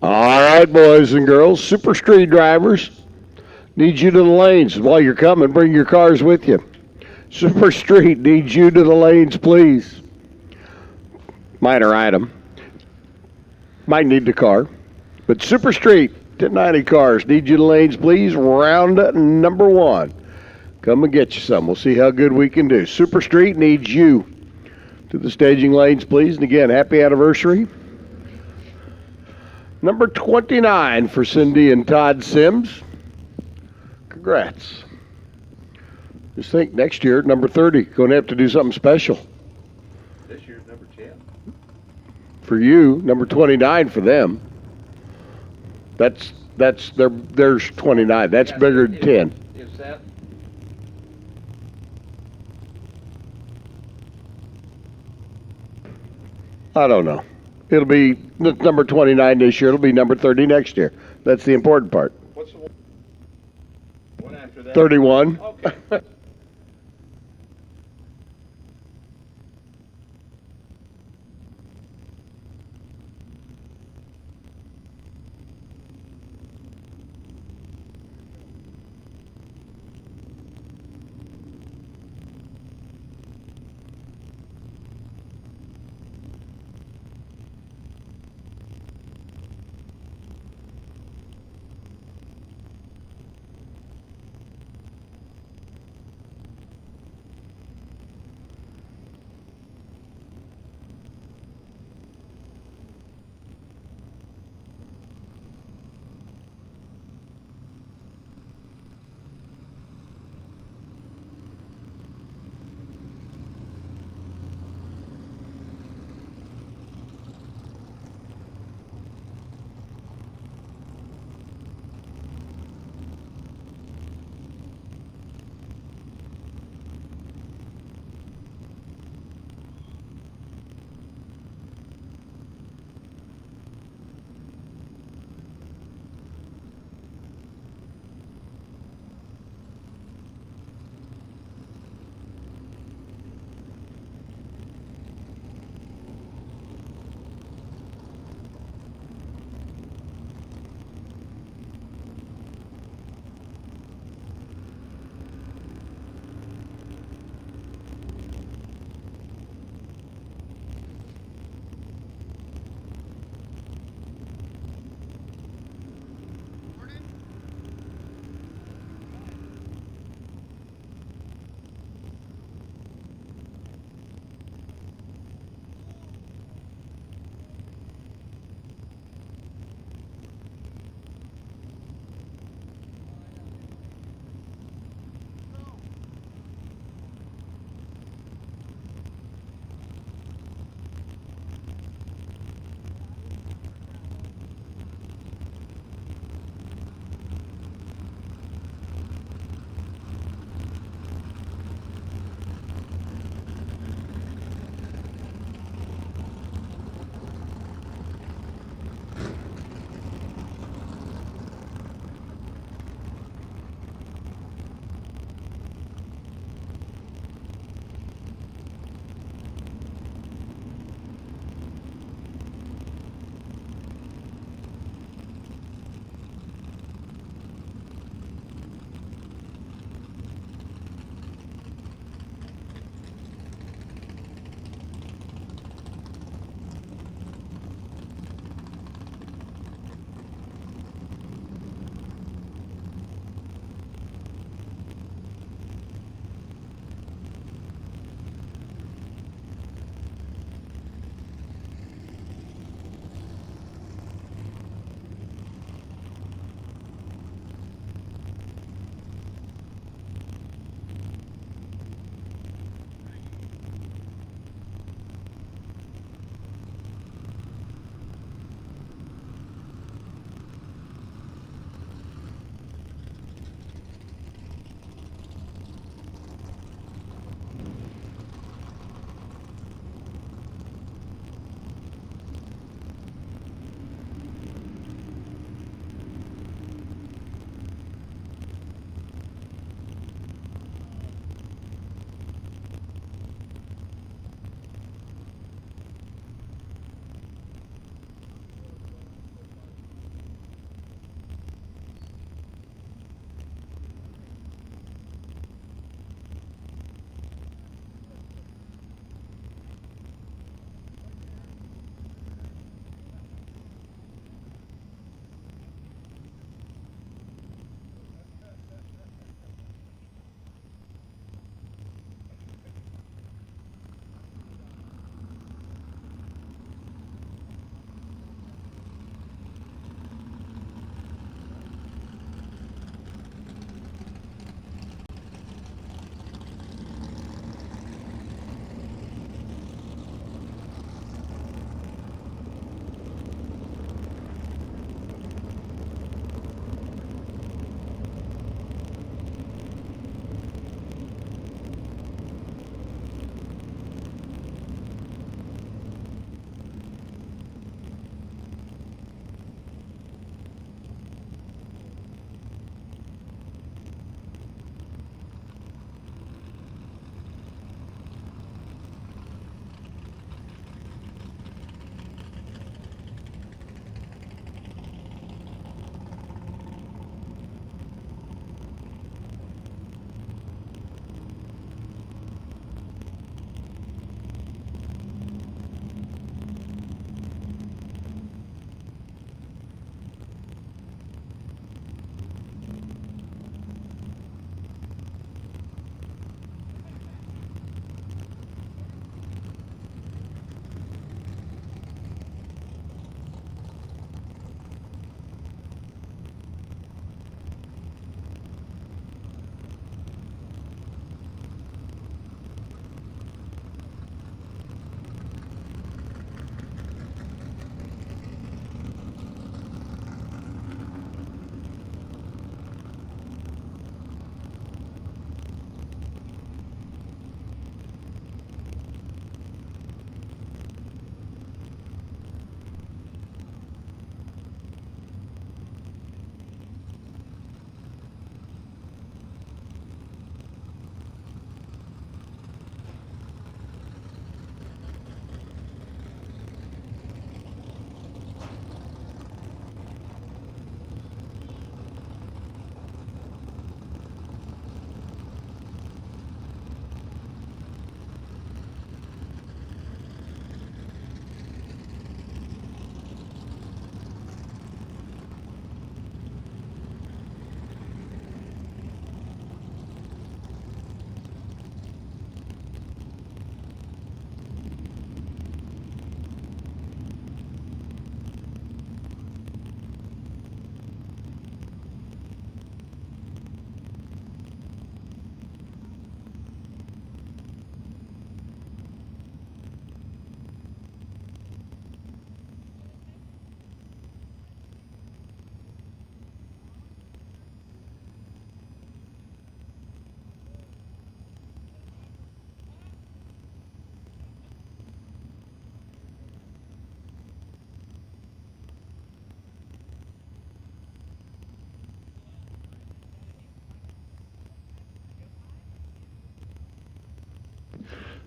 All right, boys and girls, super street drivers, need you to the lanes. While you're coming, bring your cars with you. Super street needs you to the lanes, please. Minor item. Might need the car. But super street, 1090 cars, need you to the lanes, please. Round number one. Come and get you some. We'll see how good we can do. Super street needs you to the staging lanes, please. And again, happy anniversary. Number 29 for Cindy and Todd Sims. Congrats. Just think next year, number 30, going to have to do something special. This year's number 10. For you, number 29 for them. There's 29. That's bigger than 10. Is that? I don't know. It'll be number 29 this year. It'll be number 30 next year. That's the important part. What's the one after that? 31. Okay.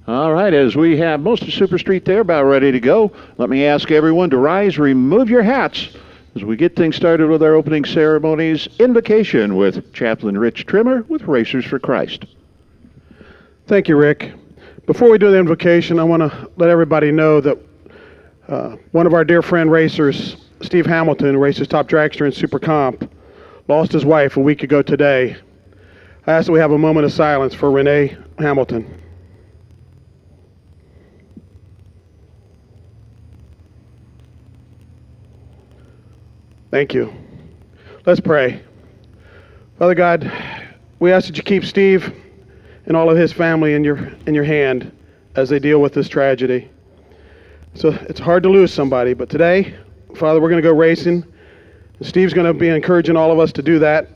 All right, as we have most of Super Street there about ready to go, let me ask everyone to rise, remove your hats as we get things started with our opening ceremonies. Invocation with Chaplain Rich Trimmer with Racers for Christ. Thank you, Rick. Before we do the invocation, I want to let everybody know that one of our dear friend racers, Steve Hamilton, who races top dragster in Super Comp, lost his wife a week ago today. I ask that we have a moment of silence for Renee Hamilton. Thank you. Let's pray. Father God, we ask that you keep Steve and all of his family in your hand as they deal with this tragedy. So it's hard to lose somebody, but today, Father, we're going to go racing. Steve's going to be encouraging all of us to do that.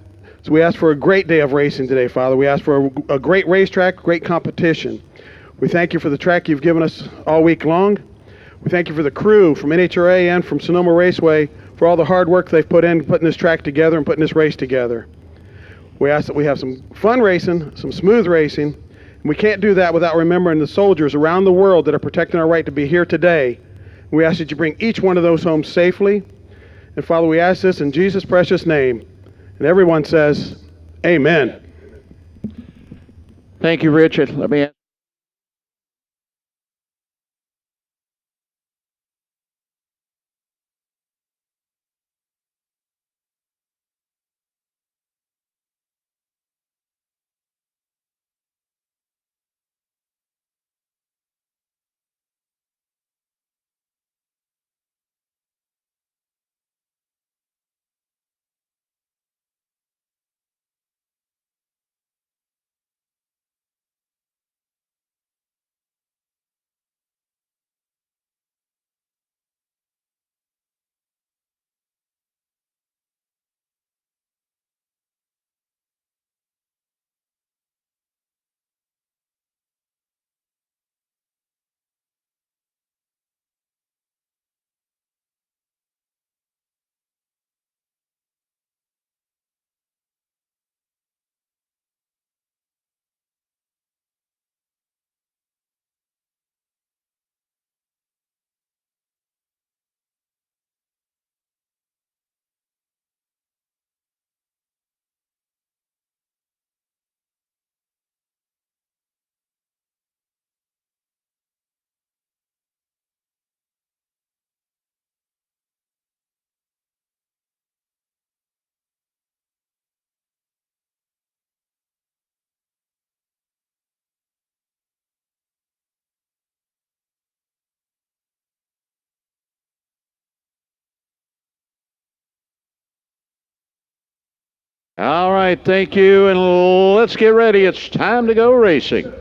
So we ask for a great day of racing today, Father. We ask for a great racetrack, great competition. We thank you for the track you've given us all week long. We thank you for the crew from NHRA and from Sonoma Raceway for all the hard work they've put in putting this track together and putting this race together. We ask that we have some fun racing, some smooth racing, and we can't do that without remembering the soldiers around the world that are protecting our right to be here today. We ask that you bring each one of those home safely. And Father, we ask this in Jesus' precious name. And everyone says, Amen. Thank you, Richard. Let me ask. All right, thank you, and let's get ready. It's time to go racing.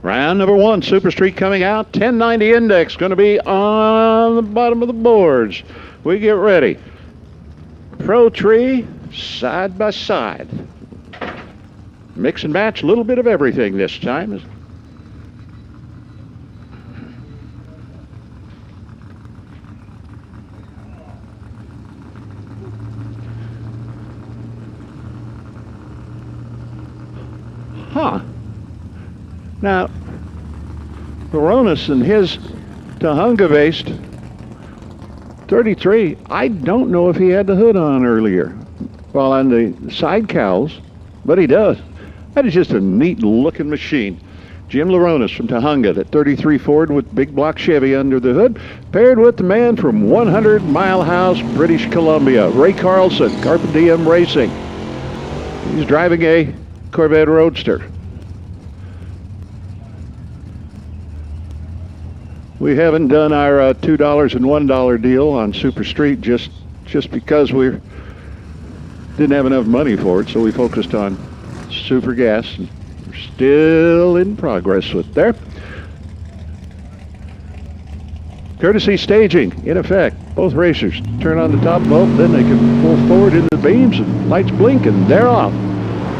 Round number one, Super Street coming out. 1090 index going to be on the bottom of the boards. We get ready. Pro Tree, side by side. Mix and match, a little bit of everything this time. Huh. Now, Baronis and his Tahunga-based 33, I don't know if he had the hood on earlier while on the side cowls, but he does. That is just a neat looking machine. Jim Laronis from Tahunga, that 33 Ford with big block Chevy under the hood, paired with the man from 100 Mile House, British Columbia, Ray Carlson, Carpe Diem Racing. He's driving a Corvette Roadster. We haven't done our $2 and $1 deal on Super Street just because we didn't have enough money for it, so we focused on Super Gas. We're still in progress with there. Courtesy staging in effect. Both racers turn on the top bulb, then they can pull forward into the beams and lights blink and they're off.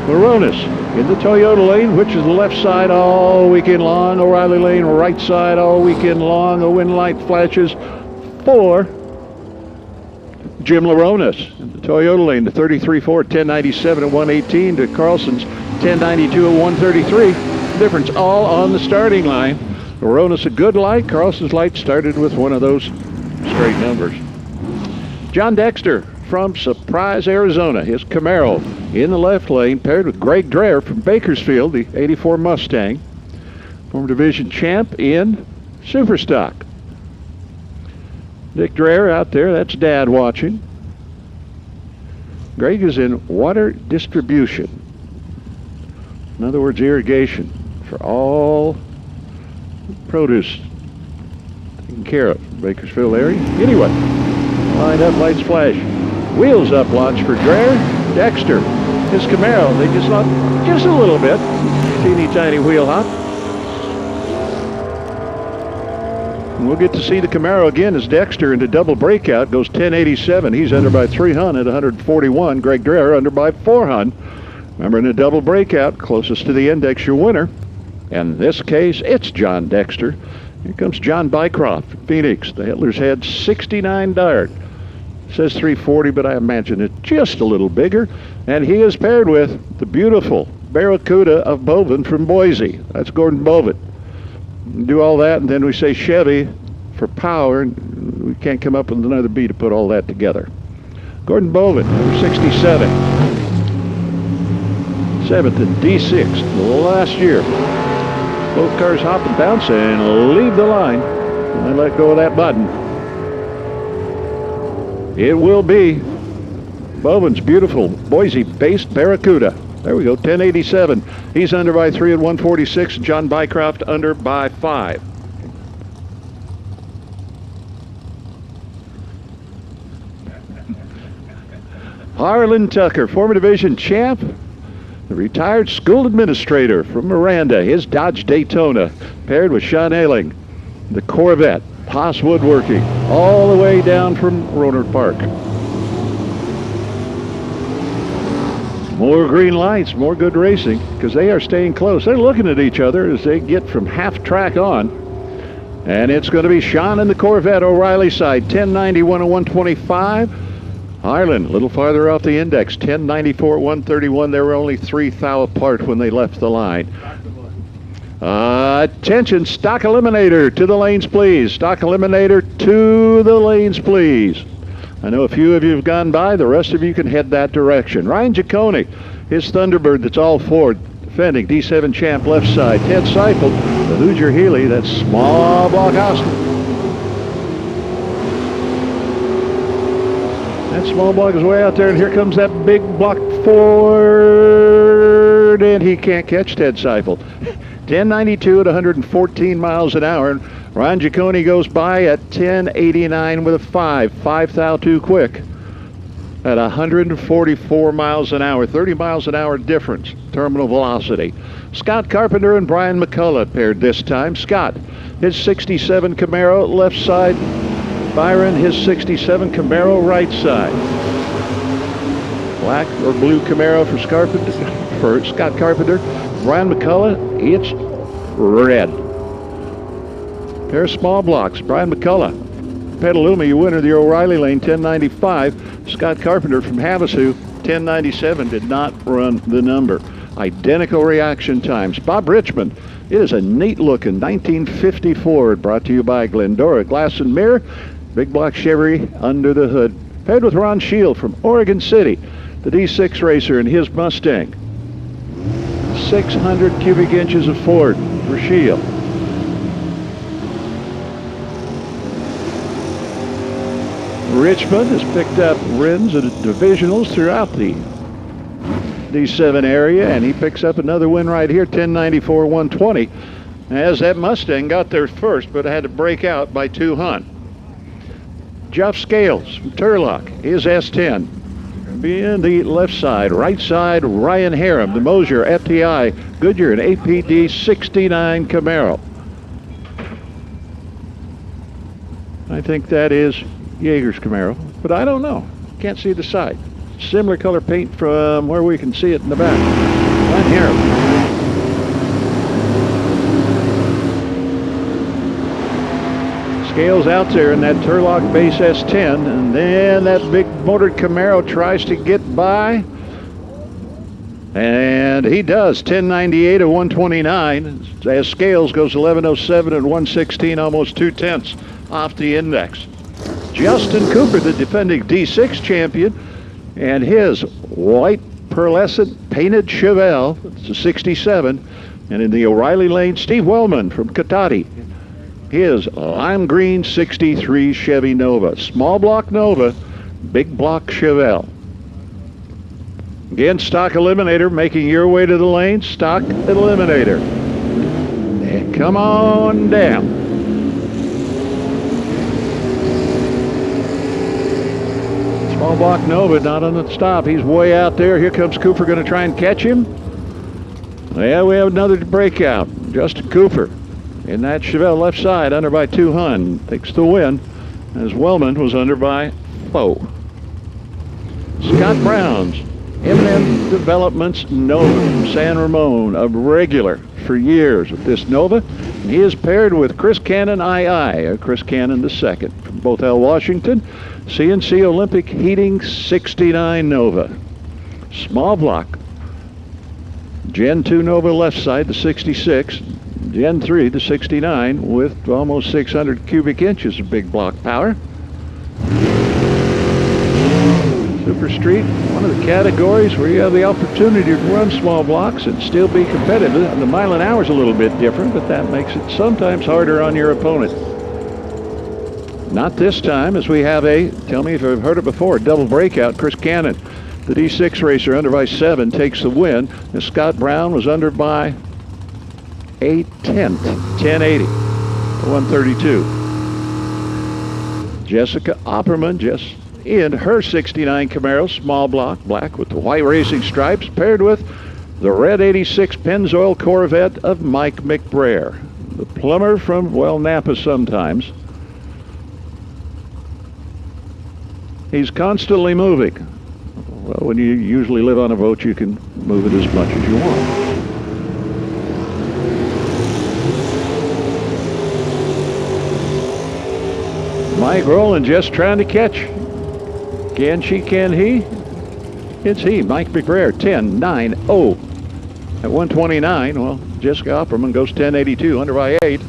Moronis in the Toyota lane, which is the left side all weekend long. O'Reilly lane, right side all weekend long. A wind light flashes for Jim Laronis in the Toyota lane, the 33 Ford, 1097 at 118 to Carlson's 1092 at 133. Difference all on the starting line. Laronis a good light. Carlson's light started with one of those straight numbers. John Dexter from Surprise, Arizona. His Camaro in the left lane, paired with Greg Dreher from Bakersfield, the 84 Mustang. Former division champ in Superstock. Dick Dreher out there, that's Dad watching. Greg is in water distribution. In other words, irrigation for all produce taken care of, Bakersfield area. Anyway, lined up, lights flash. Wheels up launch for Dreher. Dexter, his Camaro, they just lost just a little bit. Teeny tiny wheel hop. And we'll get to see the Camaro again as Dexter into double breakout goes 1087. He's under by 300 at 141. Greg Dreher under by 400. Remember, in a double breakout, closest to the index, your winner. In this case, it's John Dexter. Here comes John Bycroft, Phoenix. The Hitler's Head 69 Dart. Says 340, but I imagine it's just a little bigger. And he is paired with the beautiful Barracuda of Bovin from Boise. That's Gordon Bovin. Do all that, and then we say Chevy for power, and we can't come up with another B to put all that together. Gordon Bovin, number 67. 7th in D6 last year. Both cars hop and bounce and leave the line. And then let go of that button. It will be Bovin's beautiful Boise-based Barracuda. There we go, 1087. He's under by 3 at 146. John Bycroft under by 5. Harlan Tucker, former division champ, the retired school administrator from Miranda. His Dodge Daytona, paired with Sean Ailing, the Corvette, Haas Woodworking, all the way down from Rohnert Park. More green lights, more good racing, because they are staying close. They're looking at each other as they get from half track on. And it's going to be Sean in the Corvette, O'Reilly side, 1091 and 125. Harlan, a little farther off the index, 1094 at 131. They were only 3 thou apart when they left the line. Attention, stock eliminator to the lanes, please. Stock eliminator to the lanes, please. I know a few of you have gone by. The rest of you can head that direction. Ryan Giacone, his Thunderbird that's all Ford, defending D7 champ left side. Ted Seifel, the Hoosier Healy, that's small block Austin. That small block is way out there, and here comes that big block Ford, and he can't catch Ted Seifel. 1092 at 114 miles an hour. And Ryan Giacone goes by at 1089 with a 5 thou too quick at 144 miles an hour. 30 miles an hour difference, terminal velocity. Scott Carpenter and Brian McCullough paired this time. Scott, his 67 Camaro left side. Byron, his 67 Camaro right side. Black or blue Camaro for Scott Carpenter. Brian McCullough, it's red. Pair of small blocks. Brian McCullough, Petaluma, you winner, the O'Reilly lane, 1095. Scott Carpenter from Havasu, 1097, did not run the number. Identical reaction times. Bob Richmond, it is a neat-looking 1950 Ford, brought to you by Glendora Glass and Mirror. Big block Chevy under the hood. Paired with Ron Shield from Oregon City, the D6 racer in his Mustang. 600 cubic inches of Ford for Shield. Richmond has picked up wins and divisionals throughout the D7 area, and he picks up another win right here, 1094 120, as that Mustang got there first, but had to break out by 200. Jeff Scales from Turlock, his S10. Being the left side, right side, Ryan Harem, the Mosier FTI Goodyear and APD 69 Camaro. I think that is Yeager's Camaro, but I don't know. Can't see the side. similar color paint from where we can see it in the back. Right here. Scales out there in that Turlock base S10, and then that big motored Camaro tries to get by, and he does. 1098 at 129. As Scales goes 1107 at 116, almost 2/10 off the index. Justin Cooper, the defending D6 champion, and his white pearlescent painted Chevelle, it's a 67, and in the O'Reilly lane, Steve Wellman from Katati. His lime green 63 Chevy Nova. Small block Nova, big block Chevelle. Again, stock eliminator making your way to the lane. Stock eliminator. And come on down. Small block Nova not on the stop. He's way out there. Here comes Cooper, going to try and catch him. Yeah, we have another breakout. Justin Cooper in that Chevelle left side, under by 200, takes the win, as Wellman was under by Foe. Scott Brown's M&M Developments Nova from San Ramon, a regular for years with this Nova. And he is paired with Chris Cannon II, Chris Cannon II, from both L. Washington, CNC Olympic Heating 69 Nova. Small block. Gen 2 Nova left side, the 66. Gen 3, the 69, with almost 600 cubic inches of big block power. Super Street, one of the categories where you have the opportunity to run small blocks and still be competitive. The mile an hour is a little bit different, but that makes it sometimes harder on your opponent. Not this time, as we have a, tell me if I've heard it before, double breakout. Chris Cannon, the D6 racer, under by 7, takes the win. And Scott Brown was under by a 1080 to 132. Jessica Opperman just in her 69 Camaro, small block, black with the white racing stripes, paired with the red 86 Pennzoil Corvette of Mike McBrayer, the plumber from, well, Napa sometimes. He's constantly moving. Well, when you usually live on a boat, you can move it as much as you want. Mike Rowland just trying to catch. Can she, can he? It's he, Mike McBrayer, 10.90 at 129. Well, Jessica Opperman goes 10.82, under by 8.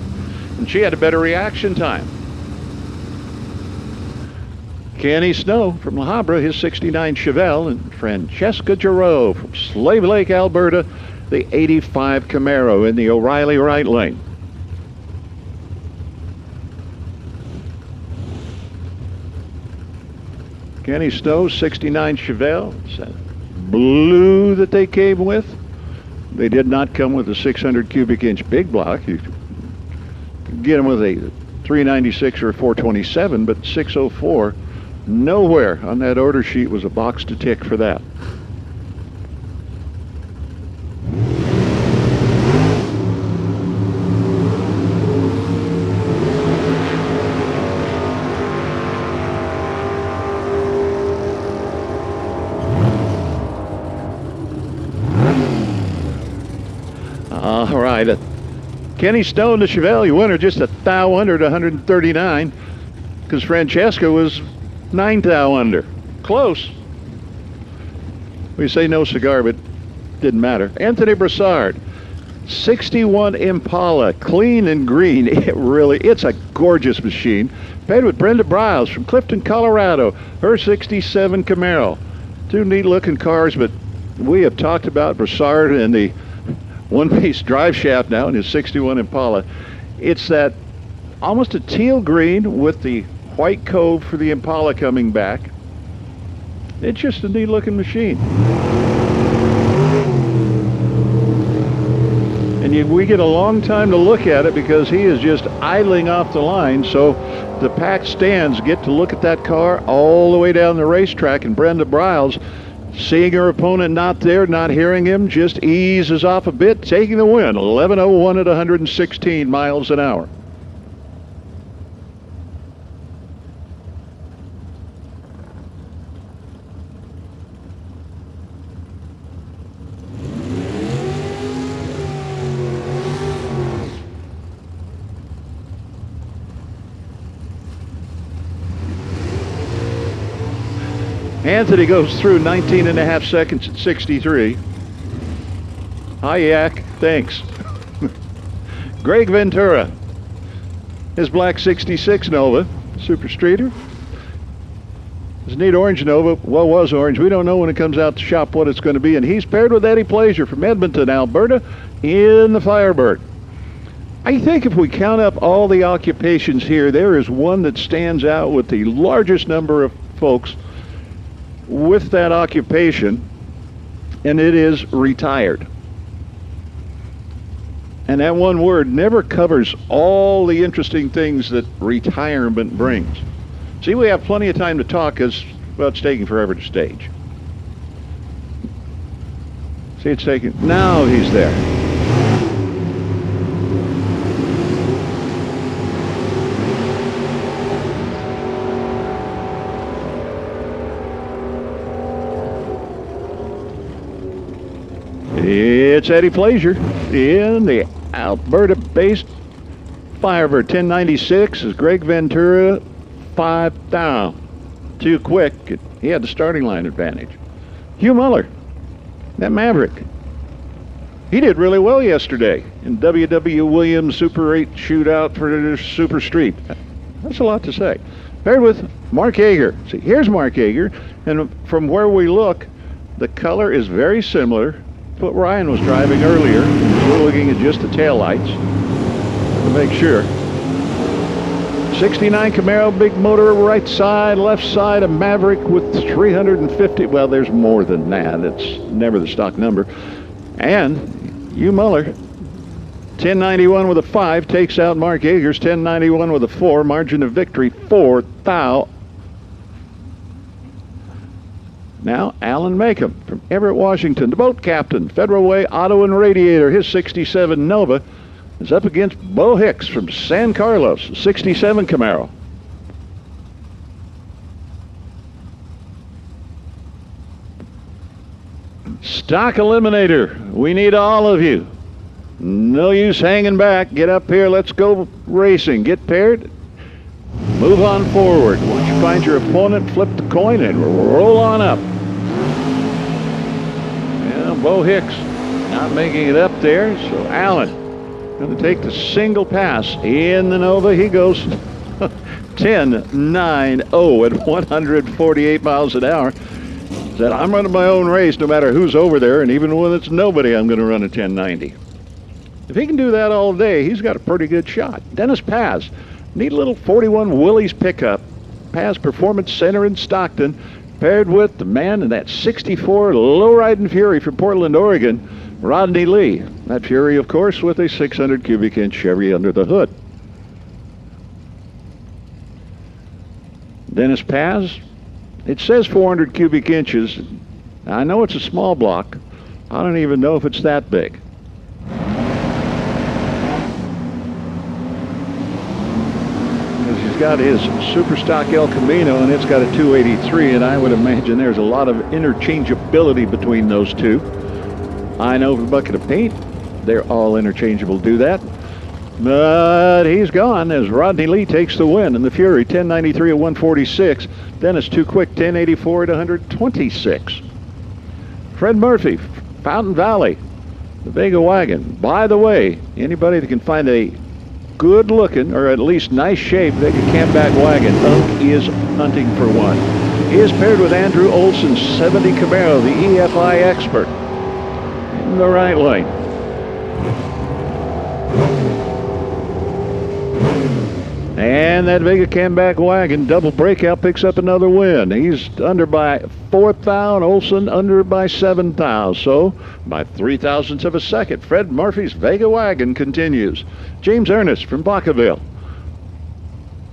And she had a better reaction time. Kenny Snow from La Habra, his 69 Chevelle, and Francesca Giroux from Slave Lake, Alberta, the 85 Camaro in the O'Reilly right lane. Kenny Snow, 69 Chevelle, blue that they came with. They did not come with a 600 cubic inch big block. You could get them with a 396 or a 427, but 604, nowhere on that order sheet was a box to tick for that. All right, Kenny Stone to Chevelle, you winner just a thou under to 139, because Francesca was 9 thou under. Close. We say no cigar, but didn't matter. Anthony Broussard, 61 Impala, clean and green. It's a gorgeous machine. Paired with Brenda Briles from Clifton, Colorado, her 67 Camaro. Two neat looking cars, but we have talked about Broussard and the one-piece drive shaft now in his 61 Impala. It's that almost a teal green with the white cove for the Impala coming back. It's just a neat looking machine. And we get a long time to look at it because he is just idling off the line, so the packed stands get to look at that car all the way down the racetrack, and Brenda Briles, seeing her opponent not there, not hearing him, just eases off a bit, taking the win, 11:01 at 116 miles an hour. Anthony goes through 19 and a half seconds at 63. Hi, Yak. Thanks. Greg Ventura. His black 66 Nova. Super Streeter. His neat orange Nova. Well, was orange. We don't know when it comes out to shop what it's going to be. And he's paired with Eddie Plaisir from Edmonton, Alberta, in the Firebird. I think if we count up all the occupations here, there is one that stands out with the largest number of folks with that occupation, and it is retired. And that one word never covers all the interesting things that retirement brings. See, we have plenty of time to talk because, well, it's taking forever to stage. See, it's taking... Now he's there. It's Eddie Plaisir in the Alberta-based Firebird. 1096 is Greg Ventura, 5 down. Too quick. He had the starting line advantage. Hugh Muller, that Maverick. He did really well yesterday in W.W. Williams Super 8 shootout for Super Street. That's a lot to say. Paired with Mark Yeager. See, here's Mark Yeager, and from where we look, the color is very similar to what Ryan was driving earlier. We're looking at just the taillights to make sure. 69 Camaro, big motor, right side, left side, a Maverick with 350. Well, there's more than that. It's never the stock number. And Hugh Muller, 1091 with a 5, takes out Mark Yeager's 1091 with a 4. Margin of victory, 4,000. Now, Alan Macomb from Everett, Washington, the boat captain, Federal Way Auto and Radiator, his 67 Nova is up against Bo Hicks from San Carlos, 67 Camaro. Stock Eliminator, we need all of you. No use hanging back. Get up here, let's go racing. Get paired, move on forward. Once you find your opponent, flip the coin and roll on up. Yeah, Bo Hicks not making it up there, so Alan going to take the single pass in the Nova. He goes 10.90 at 148 miles an hour. Said, I'm running my own race no matter who's over there, and even when it's nobody, I'm going to run a 10.90. If he can do that all day, he's got a pretty good shot. Dennis Paz, neat little 41 Willys pickup. Paz Performance Center in Stockton, paired with the man in that 64 low-riding Fury from Portland, Oregon, Rodney Lee. That Fury, of course, with a 600 cubic inch Chevy under the hood. Dennis Paz, it says 400 cubic inches. I know it's a small block. I don't even know if it's that big. He's got his super stock El Camino, and it's got a 283, and I would imagine there's a lot of interchangeability between those two. I know for a bucket of paint, they're all interchangeable. Do that. But he's gone as Rodney Lee takes the win in the Fury, 1093 at 146. Dennis too quick, 1084 at 126. Fred Murphy, Fountain Valley, the Vega wagon. By the way, anybody that can find a good looking, or at least nice shape Vega campback wagon, Unk is hunting for one. He is paired with Andrew Olson's 70 Camaro, the EFI expert, in the right lane. And that Vega campback wagon double breakout picks up another win. He's under by 4,000, Olson under by 7,000. So by 3,000ths of a second, Fred Murphy's Vega wagon continues. James Ernest from Bacaville,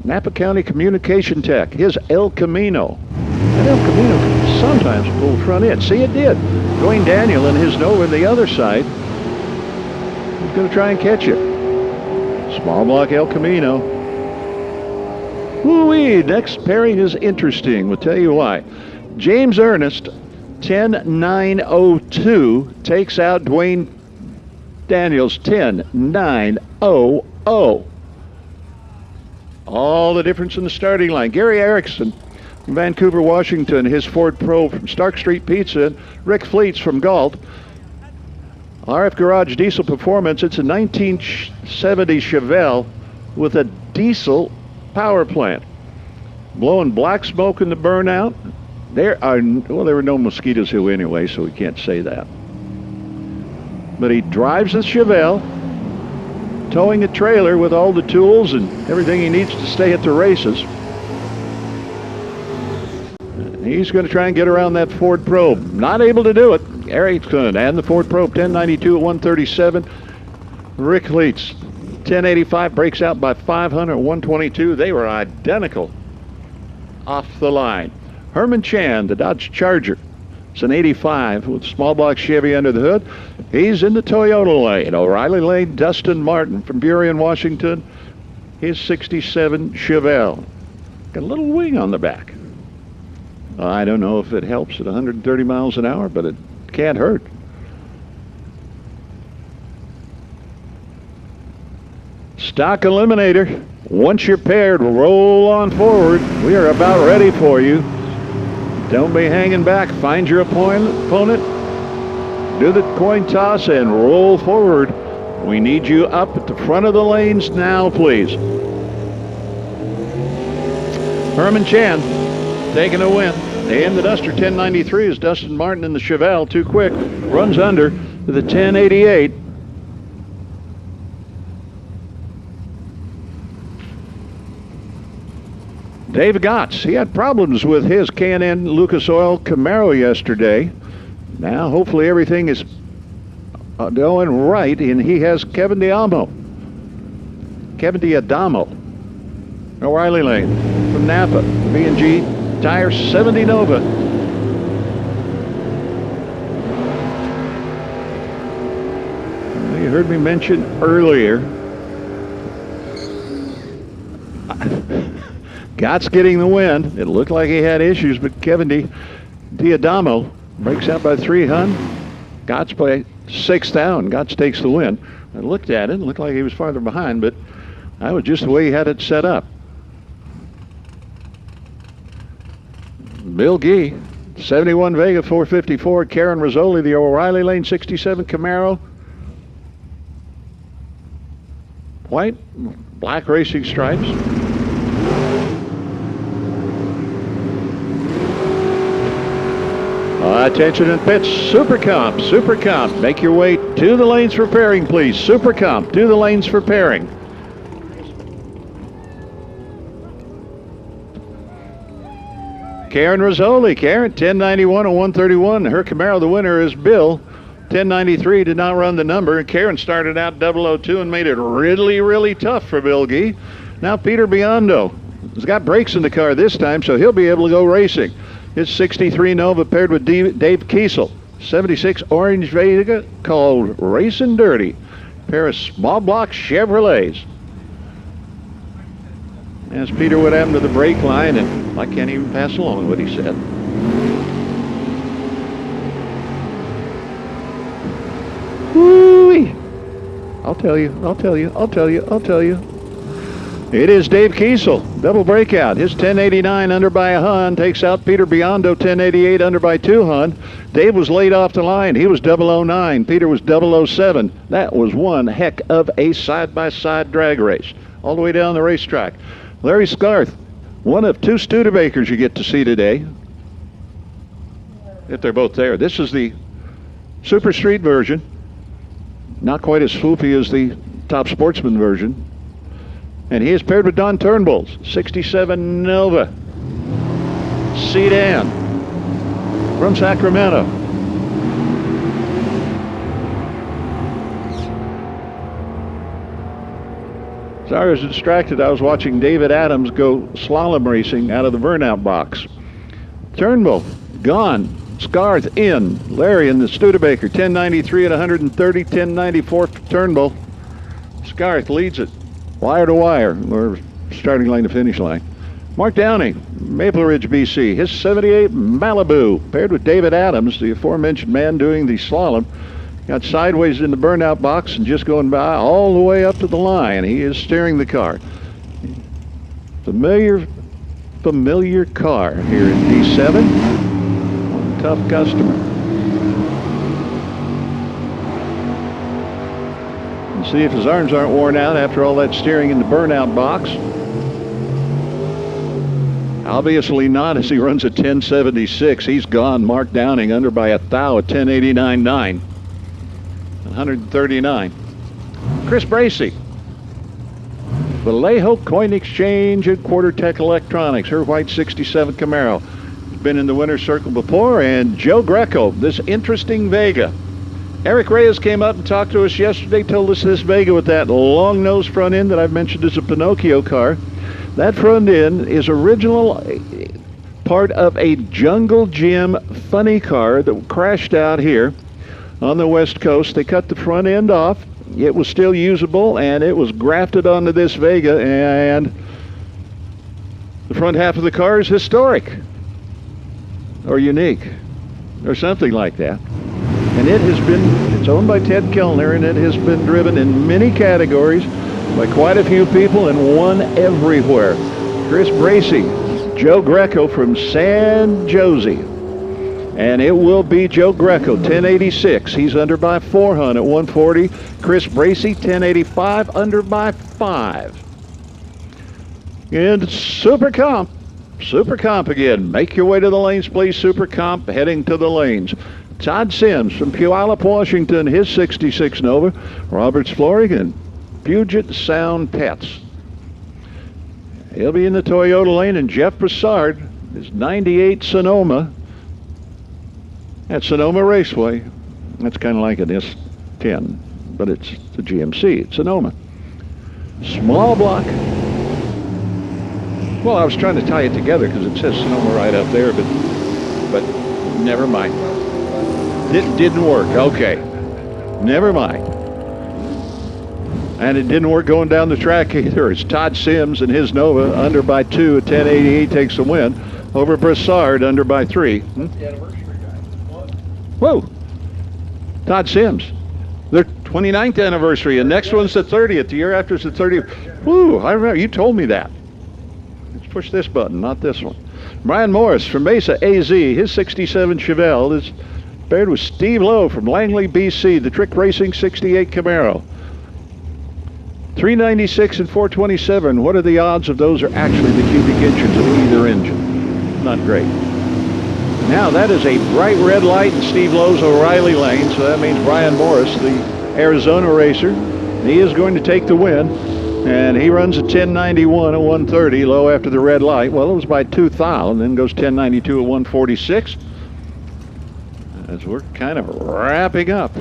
Napa County Communication Tech, his El Camino. That El Camino can sometimes pull front end. See, it did. Dwayne Daniel and his Nova on the other side. He's going to try and catch it. Small block El Camino. Woo-wee, next pairing is interesting. We'll tell you why. James Ernest, 10.902, takes out Dwayne Daniels, 10.900. All the difference in the starting line. Gary Erickson, Vancouver, Washington, his Ford Pro from Stark Street Pizza. Rick Fleets from Galt. RF Garage Diesel Performance. It's a 1970 Chevelle with a diesel power plant. Blowing black smoke in the burnout. There were no mosquitoes here anyway, so we can't say that. But he drives the Chevelle, towing a trailer with all the tools and everything he needs to stay at the races. And he's going to try and get around that Ford Probe. Not able to do it. Erickson and the Ford Probe, 1092 at 137. Rick Leitz, 1085, breaks out by 500 at 122. They were identical off the line. Herman Chan, the Dodge Charger. It's an 85 with small block Chevy under the hood. He's in the Toyota lane. O'Reilly Lane, Dustin Martin from Burien, Washington. His 67 Chevelle. Got a little wing on the back. I don't know if it helps at 130 miles an hour, but it can't hurt. Stock Eliminator. Once you're paired, roll on forward. We are about ready for you. Don't be hanging back. Find your opponent. Do the coin toss and roll forward. We need you up at the front of the lanes now, please. Herman Chan taking a win. And the Duster 1093 is Dustin Martin in the Chevelle. Too quick. Runs under to the 1088. Dave Gotts, he had problems with his K&N Lucas Oil Camaro yesterday. Now, hopefully everything is going right, and he has Kevin D'Adamo, O'Reilly Lane from Napa, B&G Tire 70 Nova. You heard me mention earlier, Gotts getting the win. It looked like he had issues, but Kevin D'Adamo breaks out by 300. Gotts by 6 down. Gotts takes the win. I looked at it. It looked like he was farther behind, but that was just the way he had it set up. Bill Gee, 71 Vega 454. Karen Rizzoli, the O'Reilly Lane 67 Camaro. White, black racing stripes. Attention in pits, Super Comp. Make your way to the lanes for pairing, please. Super Comp, to the lanes for pairing. Karen Rizzoli, 1091 and 131. Her Camaro, the winner is Bill. 1093 did not run the number. And Karen started out 002 and made it really, really tough for Bill Gee. Now Peter Biondo has got brakes in the car this time, so he'll be able to go racing. It's 63 Nova paired with Dave Kiesel. 76 Orange Vega called Racing Dirty. Pair of small block Chevrolets. Asked Peter what happened to the brake line, and I can't even pass along what he said. Whoo-wee. I'll tell you. It is Dave Kiesel, double breakout. His 1089 under by a Hun takes out Peter Biondo, 1088 under by 2 Hun. Dave was late off the line. He was 009. Peter was 007. That was one heck of a side-by-side drag race all the way down the racetrack. Larry Scarth, one of 2 Studebakers you get to see today, if they're both there. This is the Super Street version. Not quite as swoopy as the Top Sportsman version. And he is paired with Don Turnbull's 67 Nova sedan from Sacramento. Sorry, I was distracted. I was watching David Adams go slalom racing out of the burnout box. Turnbull gone. Scarth in. Larry in the Studebaker, 1093 at 130, 1094 for Turnbull. Scarth leads it. Wire to wire, or starting line to finish line. Mark Downey, Maple Ridge, BC. His 78 Malibu, paired with David Adams, the aforementioned man doing the slalom. Got sideways in the burnout box and just going by all the way up to the line. He is steering the car. Familiar familiar car here in D7. One tough customer. And see if his arms aren't worn out after all that steering in the burnout box. Obviously not, as he runs a 1076. He's gone. Mark Downing under by a thou at 1089.9. 139. Chris Bracey. Vallejo Coin Exchange at QuarterTech Electronics. Her white 67 Camaro. Been in the winner's circle before. And Joe Greco, this interesting Vega. Eric Reyes came up and talked to us yesterday, told us this Vega with that long nose front end that I've mentioned is a Pinocchio car. That front end is original part of a Jungle Jim funny car that crashed out here on the West Coast. They cut the front end off. It was still usable, and it was grafted onto this Vega, and the front half of the car is historic or unique or something like that. And it's owned by Ted Kellner, and it has been driven in many categories by quite a few people and won everywhere. Chris Bracey, Joe Greco from San Jose. And it will be Joe Greco, 1086. He's under by 400 at 140. Chris Bracey, 1085, under by 5. And Super Comp again. Make your way to the lanes, please. Super Comp heading to the lanes. Todd Sims from Puyallup, Washington, his 66 Nova. Roberts Flooring and Puget Sound Pets. He'll be in the Toyota lane, and Jeff Broussard, his 98 Sonoma at Sonoma Raceway. That's kind of like an S10, but it's the GMC. It's Sonoma. Small block. Well, I was trying to tie it together because it says Sonoma right up there, but never mind. It didn't work. Okay. Never mind. And it didn't work going down the track either. It's Todd Sims and his Nova under by 2 at 1088 takes the win over Broussard under by 3. Whoa. Todd Sims. Their 29th anniversary, and next one's the 30th. The year after is the 30th. Woo, I remember. You told me that. Let's push this button, not this one. Brian Morris from Mesa AZ, his 67 Chevelle is paired with Steve Lowe from Langley, BC, the Trick Racing 68 Camaro. 396 and 427. What are the odds of those are actually the cubic inches of either engine? Not great. Now that is a bright red light in Steve Lowe's O'Reilly lane, so that means Brian Morris, the Arizona racer, he is going to take the win, and he runs a 1091 at 130, Lowe after the red light. Well, it was by 2 thou, and then goes 1092 at 146. As we're kind of wrapping up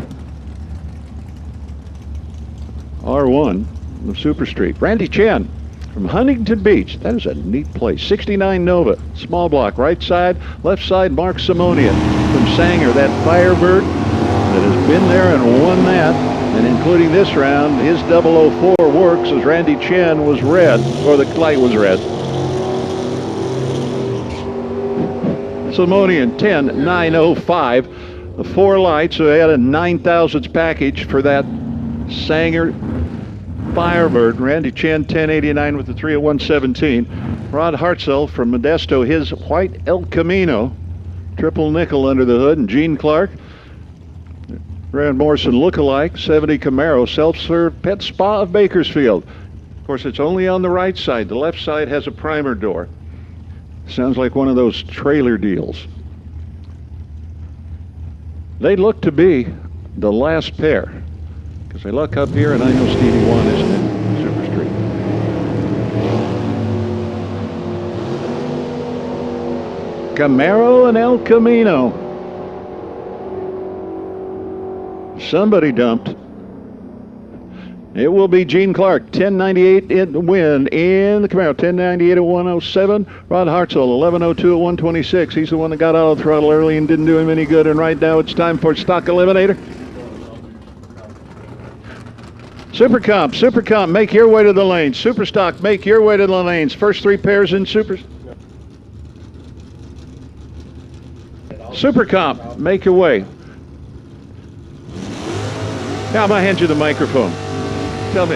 R1 of Super Street. Randy Chen from Huntington Beach. That is a neat place. 69 Nova, small block, right side, left side, Mark Simonian from Sanger, that Firebird that has been there and won that. And including this round, his 004 works as Randy Chen was red, or the light was red. Simonian 10,905. The 4 lights, so they had a 9,000th package for that Sanger Firebird. Randy Chen 1089 with the 3 at 117. Rod Hartzell from Modesto, his white El Camino, triple nickel under the hood. And Gene Clark, Rand Morrison lookalike, 70 Camaro, self-serve pet spa of Bakersfield. Of course, it's only on the right side. The left side has a primer door. Sounds like one of those trailer deals. They look to be the last pair. Because I look up here and I know Stevie One isn't in Super Street. Camaro and El Camino. Somebody dumped. It will be Gene Clark, 1098 in the win in the Camaro, 1098 at 107. Rod Hartzell, 1102 at 126. He's the one that got out of the throttle early and didn't do him any good. And right now it's time for Stock Eliminator. Super Comp, make your way to the lanes. Super Stock, make your way to the lanes. First 3 pairs in Super Comp, make your way. Now I'm going to hand you the microphone. Tell me.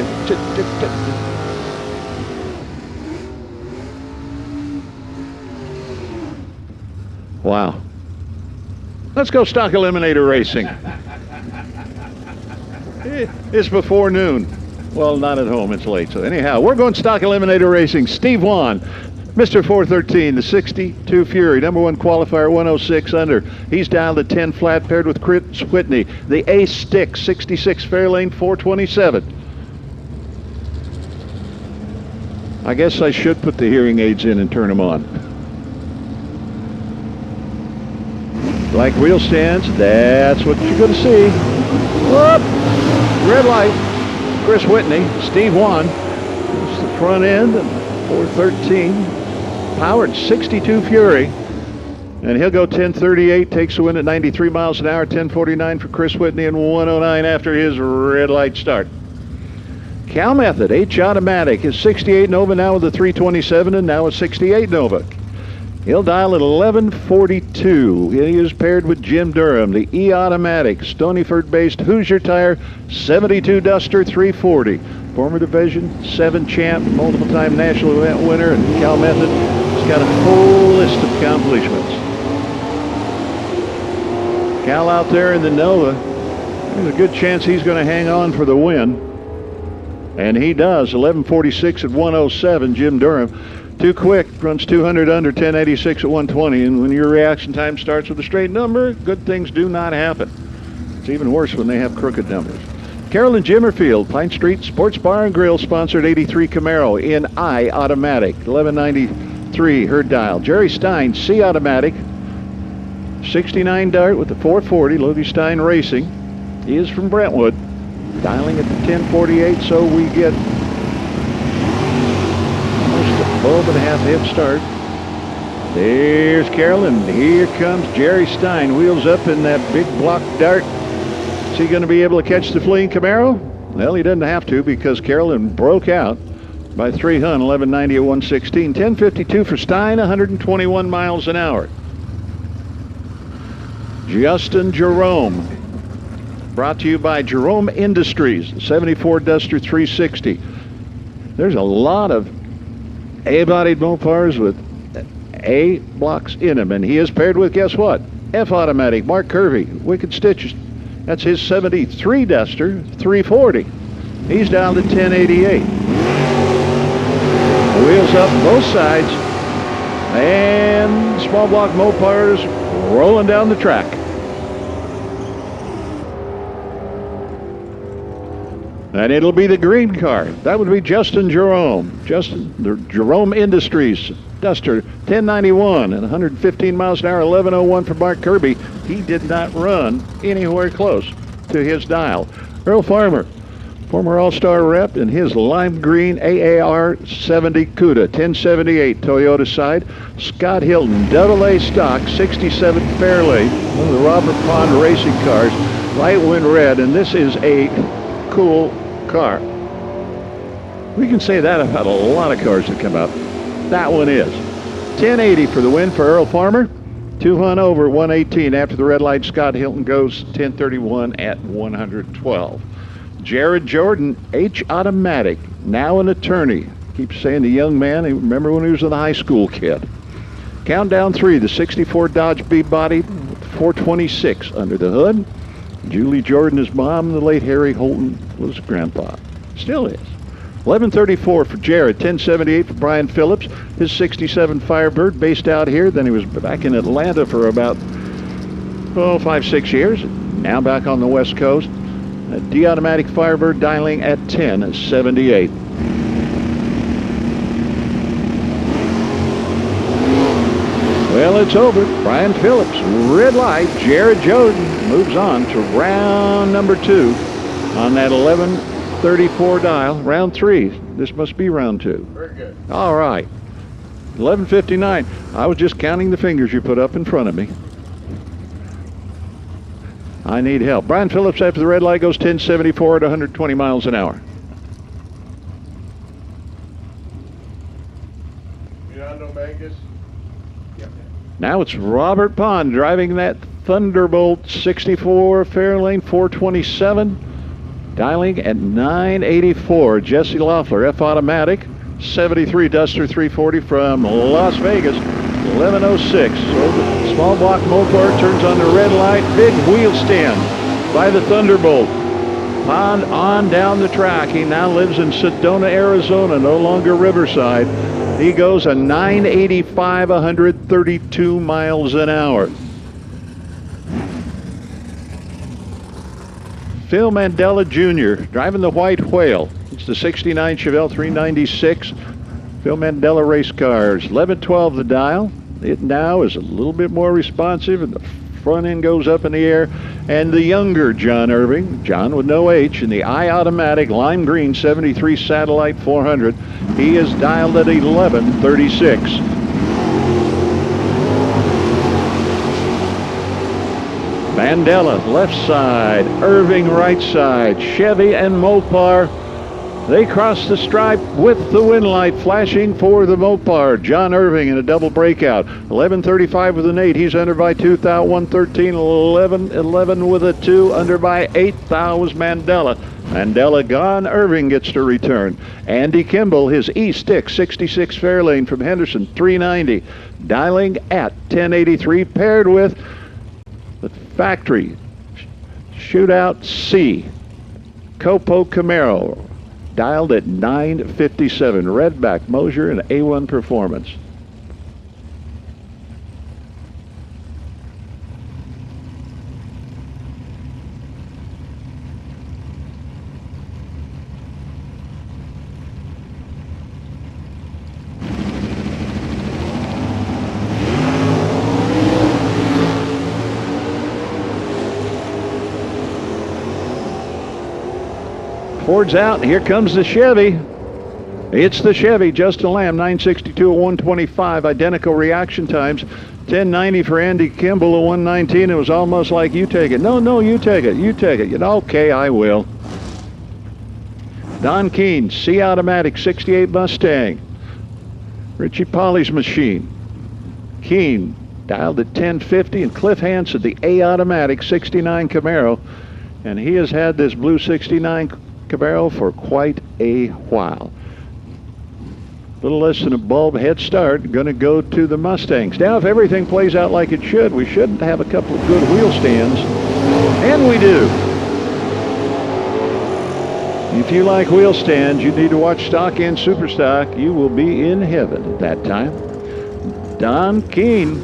Wow. Let's go stock eliminator racing. It's before noon. Well, not at home. It's late. So anyhow, we're going stock eliminator racing. Steve Wan, Mr. 413, the 62 Fury, number one qualifier, 106 under. He's dialed at 10 flat, paired with Chris Whitney. The Ace Stick, 66 Fairlane, 427. I guess I should put the hearing aids in and turn them on. Black wheel stands, that's what you're going to see. Whoop! Red light. Chris Whitney, Steve Wan. It's the front end, 413. Powered 62 Fury. And he'll go 10:38, takes the win at 93 miles an hour, 10:49 for Chris Whitney, and 1:09 after his red light start. Cal Method, H automatic, his 68 Nova now with a 327 and now a 68 Nova. He'll dial at 11:42. He is paired with Jim Durham, the E automatic, Stonyford-based Hoosier Tire 72 Duster 340. Former Division 7 champ, multiple-time national event winner, and Cal Method has got a full list of accomplishments. Cal out there in the Nova, there's a good chance he's going to hang on for the win. And he does, 11:46 at 107, Jim Durham. Too quick, runs 200 under, 10:86 at 120. And when your reaction time starts with a straight number, good things do not happen. It's even worse when they have crooked numbers. Carolyn Jimmerfield, Pine Street Sports Bar and Grill, sponsored 83 Camaro in I automatic, 1193 her dial. Jerry Stein, C automatic, 69 Dart with the 440, Lodi Stein Racing. He is from Brentwood, dialing at the 10:48, so we get almost a bulb and a half head start. There's Carolyn. Here comes Jerry Stein. Wheels up in that big block Dart. Is he going to be able to catch the fleeing Camaro? Well, he doesn't have to because Carolyn broke out by 300, 1190 at 116. 1052 for Stein, 121 miles an hour. Justin Jerome. Brought to you by Jerome Industries, 74 Duster 360. There's a lot of A-bodied Mopars with A blocks in them, and he is paired with, guess what? F automatic, Mark Kirby, Wicked Stitches. That's his 73 Duster 340. He's down to 1088. Wheels up both sides, and small block Mopars rolling down the track. And it'll be the green car. That would be Justin Jerome. The Jerome Industries Duster, 1091 and 115 miles an hour, 1101 for Mark Kirby. He did not run anywhere close to his dial. Earl Farmer, former All-Star rep, in his lime green AAR 70 CUDA, 1078 Toyota side. Scott Hilton, AA stock, 67 Fairlane, one of the Robert Pond racing cars, light wind red, and this is a cool car. We can say that about a lot of cars that come out. That one is. 1080 for the win for Earl Farmer. 200 over 118 after the red light. Scott Hilton goes 1031 at 112. Jared Jordan, H automatic, now an attorney. Keeps saying the young man. Remember when he was a high school kid. Countdown 3, the 64 Dodge B-body, 426 under the hood. Julie Jordan is mom, and the late Harry Holton was grandpa. Still is. 1134 for Jared, 1078 for Brian Phillips, his 67 Firebird, based out here. Then he was back in Atlanta for about 5-6 years. Now back on the West Coast. A D-automatic Firebird dialing at 1078. Well, it's over. Brian Phillips, red light. Jared Jordan moves on to round number 2 on that 1134 dial. Round 3. This must be round 2. Very good. All right. 11:59. I was just counting the fingers you put up in front of me. I need help. Brian Phillips after the red light goes 1074 at 120 miles an hour. Beyond Vegas. Now it's Robert Pond driving that Thunderbolt 64 Fairlane 427, dialing at 984. Jesse Loeffler, F automatic, 73 Duster 340 from Las Vegas, 1106. So Small block Mopar turns on the red light. Big wheel stand by the Thunderbolt. On down the track. He now lives in Sedona, Arizona, no longer Riverside. He goes a 985, 132 miles an hour. Phil Mandela Jr. driving the White Whale. It's the 69 Chevelle 396. Phil Mandela race cars. 1112 the dial. It now is a little bit more responsive, and the front end goes up in the air. And the younger John Irving, John with no H, in the I-Automatic lime green 73 Satellite 400. He is dialed at 1136. Mandela left side, Irving right side, Chevy and Mopar. They cross the stripe with the wind light flashing for the Mopar. John Irving in a double breakout. 11:35 with an 8. He's under by 2 thou. 113, 11 with a 2. Under by 8 thou was Mandela. Mandela gone. Irving gets to return. Andy Kimball, his E-Stick 66 Fairlane from Henderson 390. Dialing at 1083, paired with the factory Shootout C Copo Camaro. Dialed at 957. Redback, Mosier, and A1 Performance. Ford's out. Here comes the Chevy. It's the Chevy. Justin Lamb, 962 at 125. Identical reaction times. 1090 for Andy Kimball at 119. It was almost like, you take it. No, you take it. You take it. You know, okay, I will. Don Keene, C Automatic 68 Mustang. Richie Polly's machine. Keene dialed at 1050, and Cliff Hansen, the A Automatic 69 Camaro. And he has had this blue 69 Camaro for quite a while. A little less than a bulb head start. Going to go to the Mustangs. Now, if everything plays out like it should, we should have a couple of good wheel stands. And we do. If you like wheel stands, you need to watch Stock and Super Stock. You will be in heaven at that time. Don Keene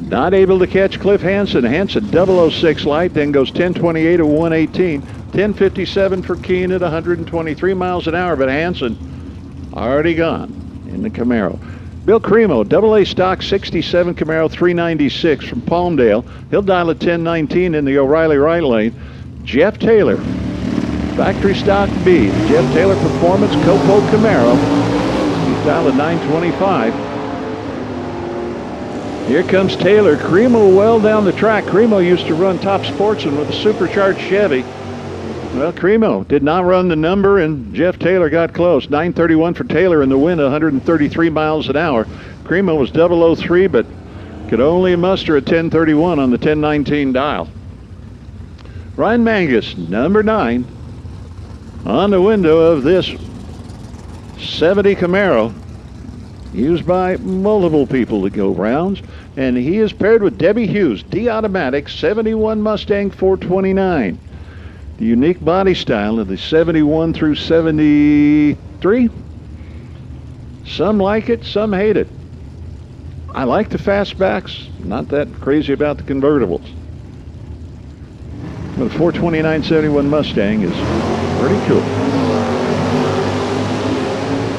not able to catch Cliff Hansen. Hansen 006 light, then goes 1028 at 118. 1057 for Keene at 123 miles an hour, but Hansen already gone in the Camaro. Bill Cremo, AA stock 67 Camaro 396 from Palmdale. He'll dial at 1019 in the O'Reilly right lane. Jeff Taylor, factory stock B. Jeff Taylor Performance Copo Camaro. He's dialed at 925. Here comes Taylor. Cremo well down the track. Cremo used to run Top Sportsman with a supercharged Chevy. Well, Cremo did not run the number, and Jeff Taylor got close. 931 for Taylor in the wind, 133 miles an hour. Cremo was 003, but could only muster a 1031 on the 1019 dial. Ryan Mangus, number 9, on the window of this 70 Camaro, used by multiple people to go rounds, and he is paired with Debbie Hughes, D Automatic 71 Mustang 429. The unique body style of the 71 through 73. Some like it, some hate it. I like the fastbacks, not that crazy about the convertibles. But the 429-71 Mustang is pretty cool.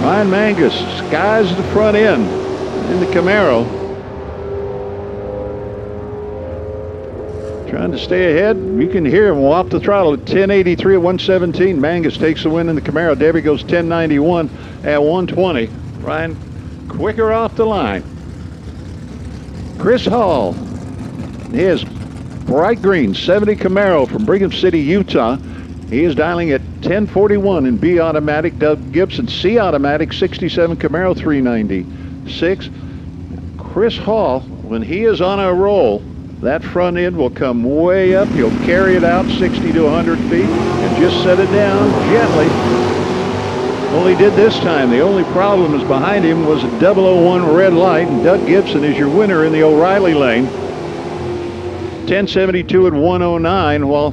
Ryan Mangus skies the front end in the Camaro. Trying to stay ahead. You can hear him off the throttle at 1083 at 117. Mangus takes the win in the Camaro. Debbie goes 1091 at 120. Ryan quicker off the line. Chris Hall, his bright green 70 Camaro from Brigham City, Utah. He is dialing at 1041 in B Automatic. Doug Gibson, C Automatic 67 Camaro 396. Chris Hall, when he is on a roll, that front end will come way up. He'll carry it out 60 to 100 feet and just set it down gently. Well, he did this time. The only problem is behind him was a 001 red light, and Doug Gibson is your winner in the O'Reilly lane. 1072 at 109, while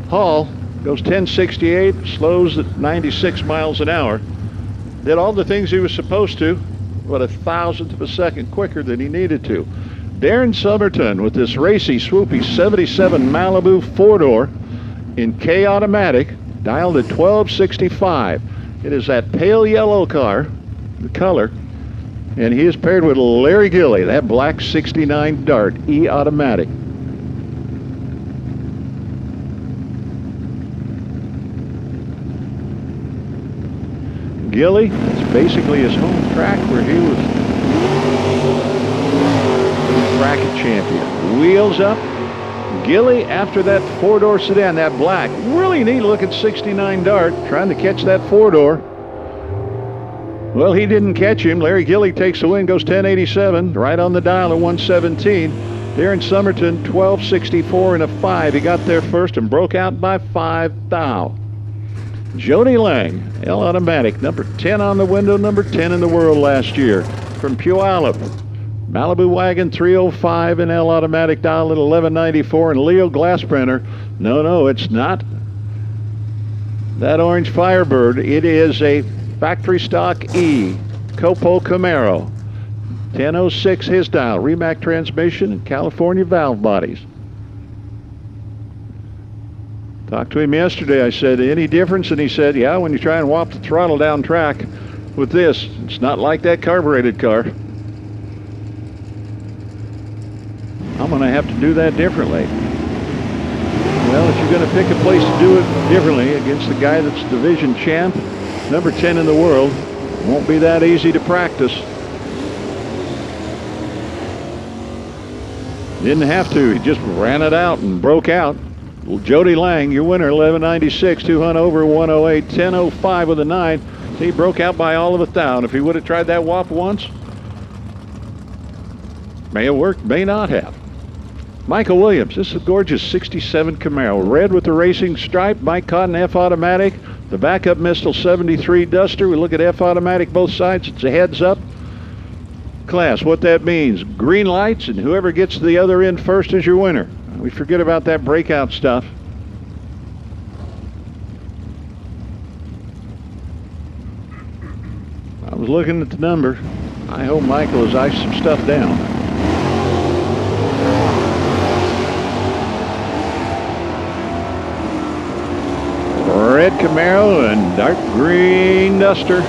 Hall goes 1068, slows at 96 miles an hour. Did all the things he was supposed to, but 1,000th of a second quicker than he needed to. Darren Summerton with this racy, swoopy 77 Malibu 4-door in K automatic, dialed at 1265. It is that pale yellow car, the color, and he is paired with Larry Gilly, that black 69 Dart E automatic. Gilly, it's basically his home track where he was the bracket champion. Wheels up. Gilly after that 4-door sedan, that black, really neat looking 69 Dart, trying to catch that 4-door. Well, he didn't catch him. Larry Gilly takes the win, goes 1087, right on the dial at 117. Darren Summerton, 1264 and a 5. He got there first and broke out by 5 thou. Jody Lang, L automatic, number 10 on the window, number 10 in the world last year. From Puyallup, Malibu Wagon 305 and L automatic dial at 1194. And Leo Glassbrenner, no, it's not that orange Firebird. It is a factory stock E Copo Camaro. 1006 his dial, Rimac transmission and California valve bodies. Talked to him yesterday. I said, any difference? And he said, yeah, when you try and whop the throttle down track with this, it's not like that carbureted car. I'm going to have to do that differently. Well, if you're going to pick a place to do it differently against the guy that's division champ, number 10 in the world, it won't be that easy to practice. Didn't have to. He just ran it out and broke out. Jody Lang, your winner, 1196, 200 over 108, 1005 with a 9. He broke out by all of 1,000. If he would have tried that whop once, may have worked, may not have. Michael Williams, this is a gorgeous 67 Camaro, red with the racing stripe, Mike Cotton F automatic, the backup Mistel 73 Duster. We look at F automatic both sides, it's a heads up class. What that means, green lights, and whoever gets to the other end first is your winner. We forget about that breakout stuff. I was looking at the number. I hope Michael has iced some stuff down. Red Camaro and dark green Duster.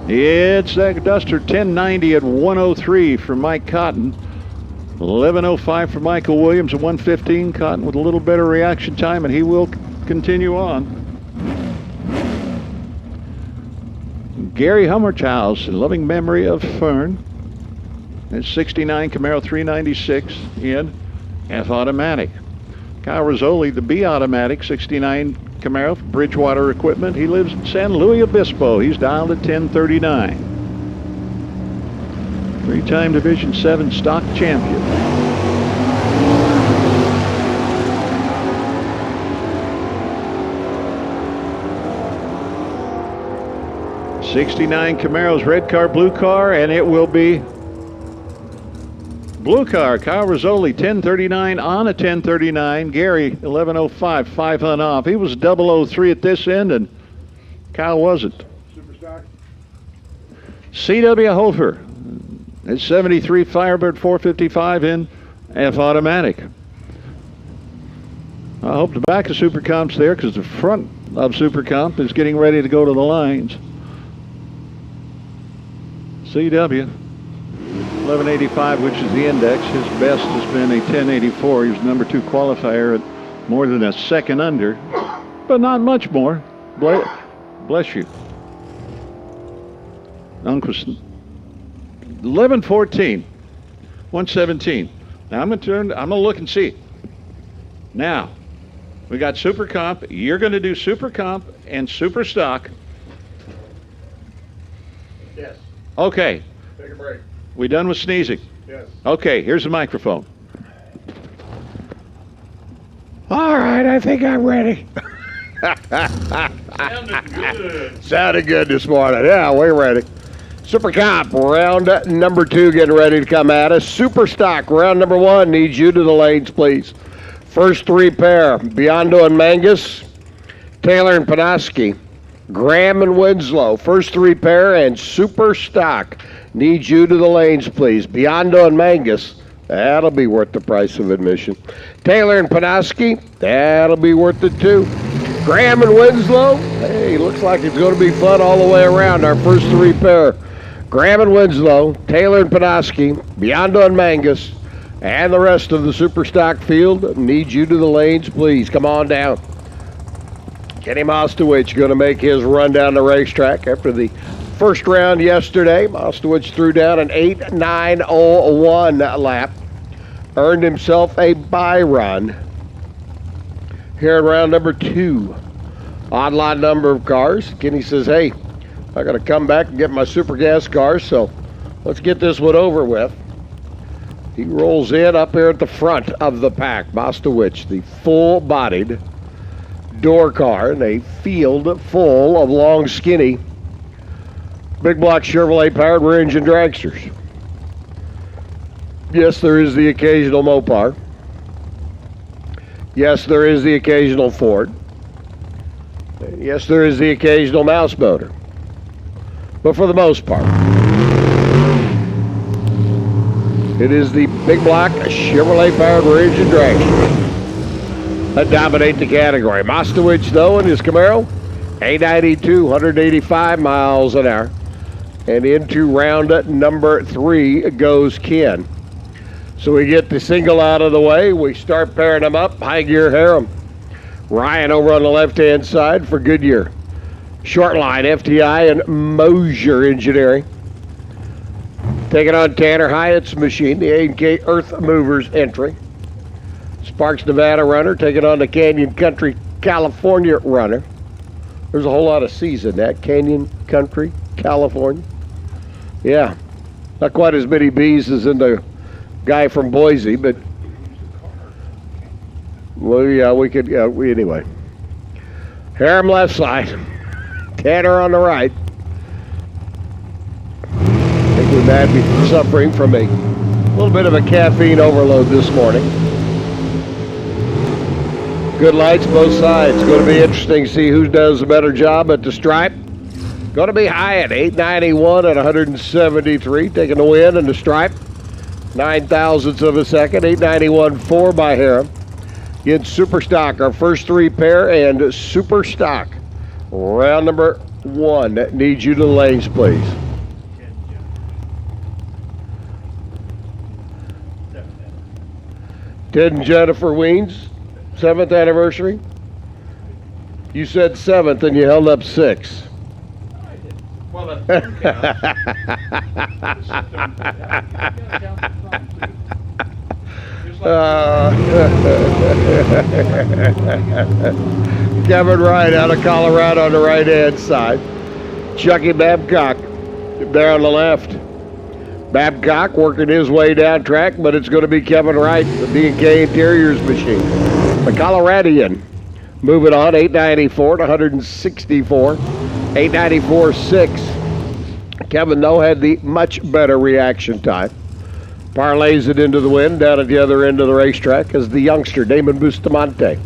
It's that Duster, 1090 at 103 for Mike Cotton. 1105 for Michael Williams at 115. Cotton with a little better reaction time, and he will continue on. Gary Hummerthouse, in loving memory of Fern. It's 69 Camaro 396 in F automatic. Kyle Rizzoli, the B automatic, 69 Camaro, Bridgewater Equipment. He lives in San Luis Obispo. He's dialed at 1039. Three-time Division 7 stock champion. '69 Camaro's red car, blue car, and it will be blue car. Kyle Rizzoli, 1039 on a 1039. Gary, 1105, 500 off. He was 003 at this end, and Kyle wasn't. Superstock. C.W. Hofer. It's 73 Firebird 455 in F automatic. I hope the back of Super Comp's there because the front of Super Comp is getting ready to go to the lines. CW 1185, which is the index. His best has been a 1084. He was number 2 qualifier at more than a second under, but not much more. Bless you. Unquist 1114, 117. Now I'm gonna look and see. Now, we got Super Comp. You're gonna do Super Comp and Super Stock. Yes. Okay, Take a break. we done with sneezing? Yes. Okay, here's the microphone. All right, I think I'm ready. Sounded good. Sounded good this morning. Yeah, we're ready. Super Comp, round number 2 getting ready to come at us. Super Stock, round number 1 needs you to the lanes, please. First 3 pair, Biondo and Mangus, Taylor and Panoski, Graham and Winslow. First 3 pair and Super Stock needs you to the lanes, please. Biondo and Mangus, that'll be worth the price of admission. Taylor and Panoski, that'll be worth it too. Graham and Winslow, hey, looks like it's going to be fun all the way around. Our first 3 pair, Graham and Winslow, Taylor and Panoski, Biondo and Mangus, and the rest of the Super Stock field needs you to the lanes, please. Come on down. Kenny Mostowich going to make his run down the racetrack after the first round yesterday. Mostowich threw down an 8.901 lap. Earned himself a bye run here in round number 2. Odd lot number of cars. Kenny says, hey, I got to come back and get my super gas cars, so let's get this one over with. He rolls in up here at the front of the pack. Mostowich, the full-bodied door car in a field full of long, skinny, big block Chevrolet powered rear engine dragsters. Yes, there is the occasional Mopar. Yes, there is the occasional Ford. Yes, there is the occasional mouse motor. But for the most part, it is the big block Chevrolet powered rear engine dragsters that dominate the category. Mostowich, though, in his Camaro, 892, 185 miles an hour. And into round number 3 goes Ken. So we get the single out of the way. We start pairing them up. High gear harem. Ryan over on the left-hand side for Goodyear. Short line, FTI and Mosier Engineering. Taking on Tanner Hyatt's machine, the A&K Earth Movers entry. Sparks Nevada runner taking on the Canyon Country California runner. There's a whole lot of C's in that. Canyon Country California. Yeah, not quite as many B's as in the guy from Boise, but well, yeah, we could. Yeah, anyway. Harem left side, Tanner on the right. I think we might be suffering from a little bit of a caffeine overload this morning. Good lights both sides. Going to be interesting to see who does a better job at the stripe. Going to be Hyatt, 891 at 173, taking the win in the stripe. 9 thousandths of a second, 891.4 by Harem. In Super Stock, our first 3 pair and Super Stock. Round number 1 needs you to the lanes, please. Ted and Jennifer Weens, 7th anniversary. You said 7th and you held up 6. Well, that's third count. Kevin Wright out of Colorado on the right-hand side. Chucky Babcock there on the left. Babcock working his way down track, but it's going to be Kevin Wright, the B&K Interiors machine. The Coloradian moving on, 894 to 164. 894.6. Kevin, though, had the much better reaction time. Parlays it into the wind down at the other end of the racetrack as the youngster, Damon Bustamante.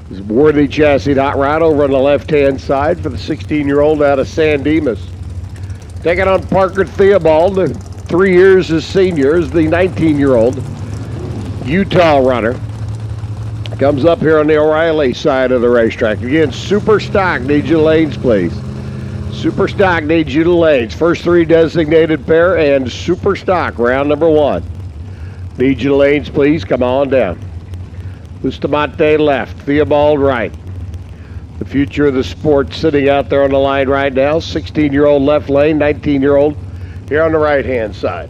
His worthy chassis hot rod over on the left-hand side for the 16-year-old out of San Dimas. Taking on Parker Theobald, 3 years his senior, is the 19-year-old Utah runner. Comes up here on the O'Reilly side of the racetrack. Again, Super Stock needs you lanes, please. Super Stock needs you to lanes. First 3 designated pair and Super Stock, round number 1. Need you to lanes, please. Come on down. Bustamante left, Theobald right. The future of the sport sitting out there on the line right now. 16-year-old left lane, 19-year-old here on the right-hand side.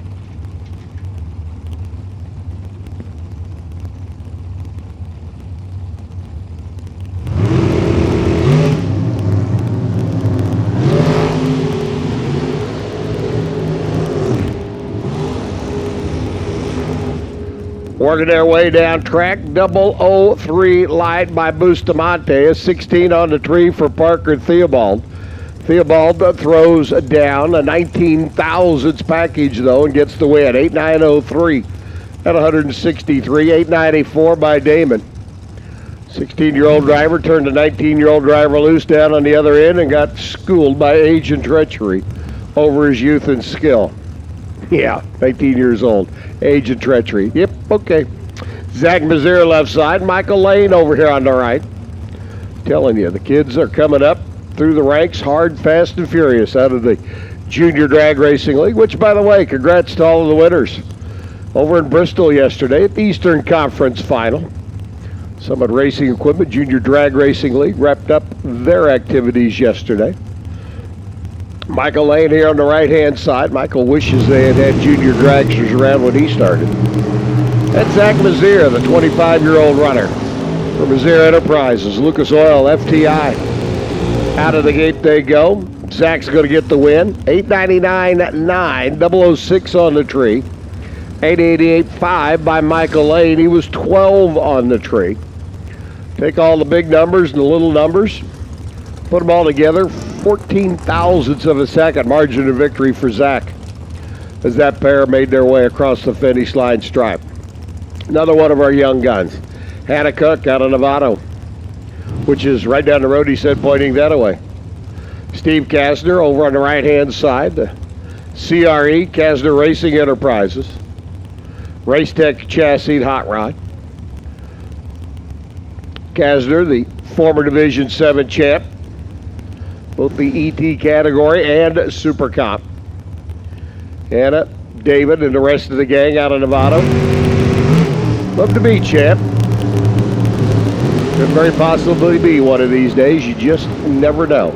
Working their way down track, 003 light by Bustamante, a 16 on the tree for Parker Theobald. Theobald throws down a 19 thousandths package, though, and gets the win. 8903 at 163, 894 by Damon. 16-year-old driver turned a 19-year-old driver loose down on the other end and got schooled by age and treachery over his youth and skill. Yeah, 19 years old. Age and treachery. Yep, okay. Zach Mazier left side. Michael Lane over here on the right. Telling you, the kids are coming up through the ranks hard, fast, and furious out of the Junior Drag Racing League, which, by the way, congrats to all of the winners over in Bristol yesterday at the Eastern Conference Final. Summit Racing Equipment Junior Drag Racing League wrapped up their activities yesterday. Michael Lane here on the right-hand side. Michael wishes they had had junior dragsters around when he started. That's Zach Mazier, the 25-year-old runner for Mazier Enterprises. Lucas Oil, FTI. Out of the gate they go. Zach's going to get the win. 899.9, 006 on the tree. 888.5 by Michael Lane. He was 12 on the tree. Take all the big numbers and the little numbers, put them all together, 14 thousandths of a second margin of victory for Zach as that pair made their way across the finish line stripe. Another one of our young guns, Hannah Cook out of Novato, which is right down the road, he said, pointing that way. Steve Kasner over on the right-hand side, the CRE, Kasner Racing Enterprises. Race Tech Chassis Hot Rod. Kasner, the former Division 7 champ, both the ET category and Super Comp. Anna, David, and the rest of the gang out of Nevada. Love to be champ. Could very possibly be one of these days. You just never know.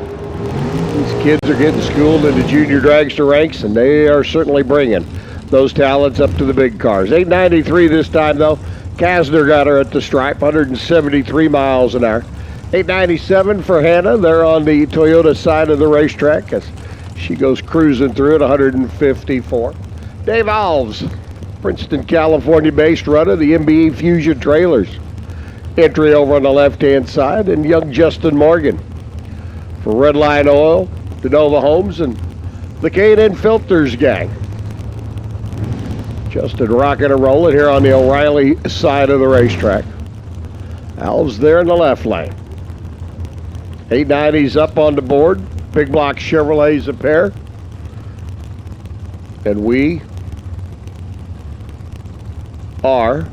These kids are getting schooled into junior dragster ranks, and they are certainly bringing those talents up to the big cars. 893 this time, though. Kasner got her at the stripe, 173 miles an hour. 897 for Hannah. They're on the Toyota side of the racetrack as she goes cruising through at 154. Dave Alves, Princeton, California-based runner, the MBE Fusion Trailers. Entry over on the left-hand side, and young Justin Morgan for Redline Oil, DeNova Homes, and the K&N Filters gang. Justin rocking and rolling here on the O'Reilly side of the racetrack. Alves there in the left lane. 890's up on the board. Big Block Chevrolet's a pair. And we are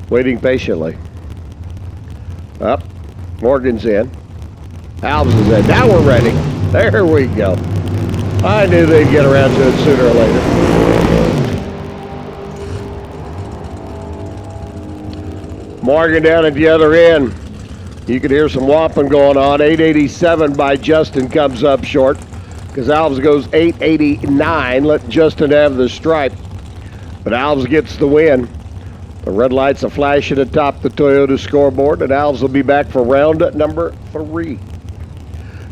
waiting patiently. Up. Morgan's in. Alves is in. Now we're ready. There we go. I knew they'd get around to it sooner or later. Morgan down at the other end. You can hear some whopping going on. 887 by Justin comes up short because Alves goes 889. Let Justin have the stripe. But Alves gets the win. The red lights are flashing atop the Toyota scoreboard, and Alves will be back for round number 3.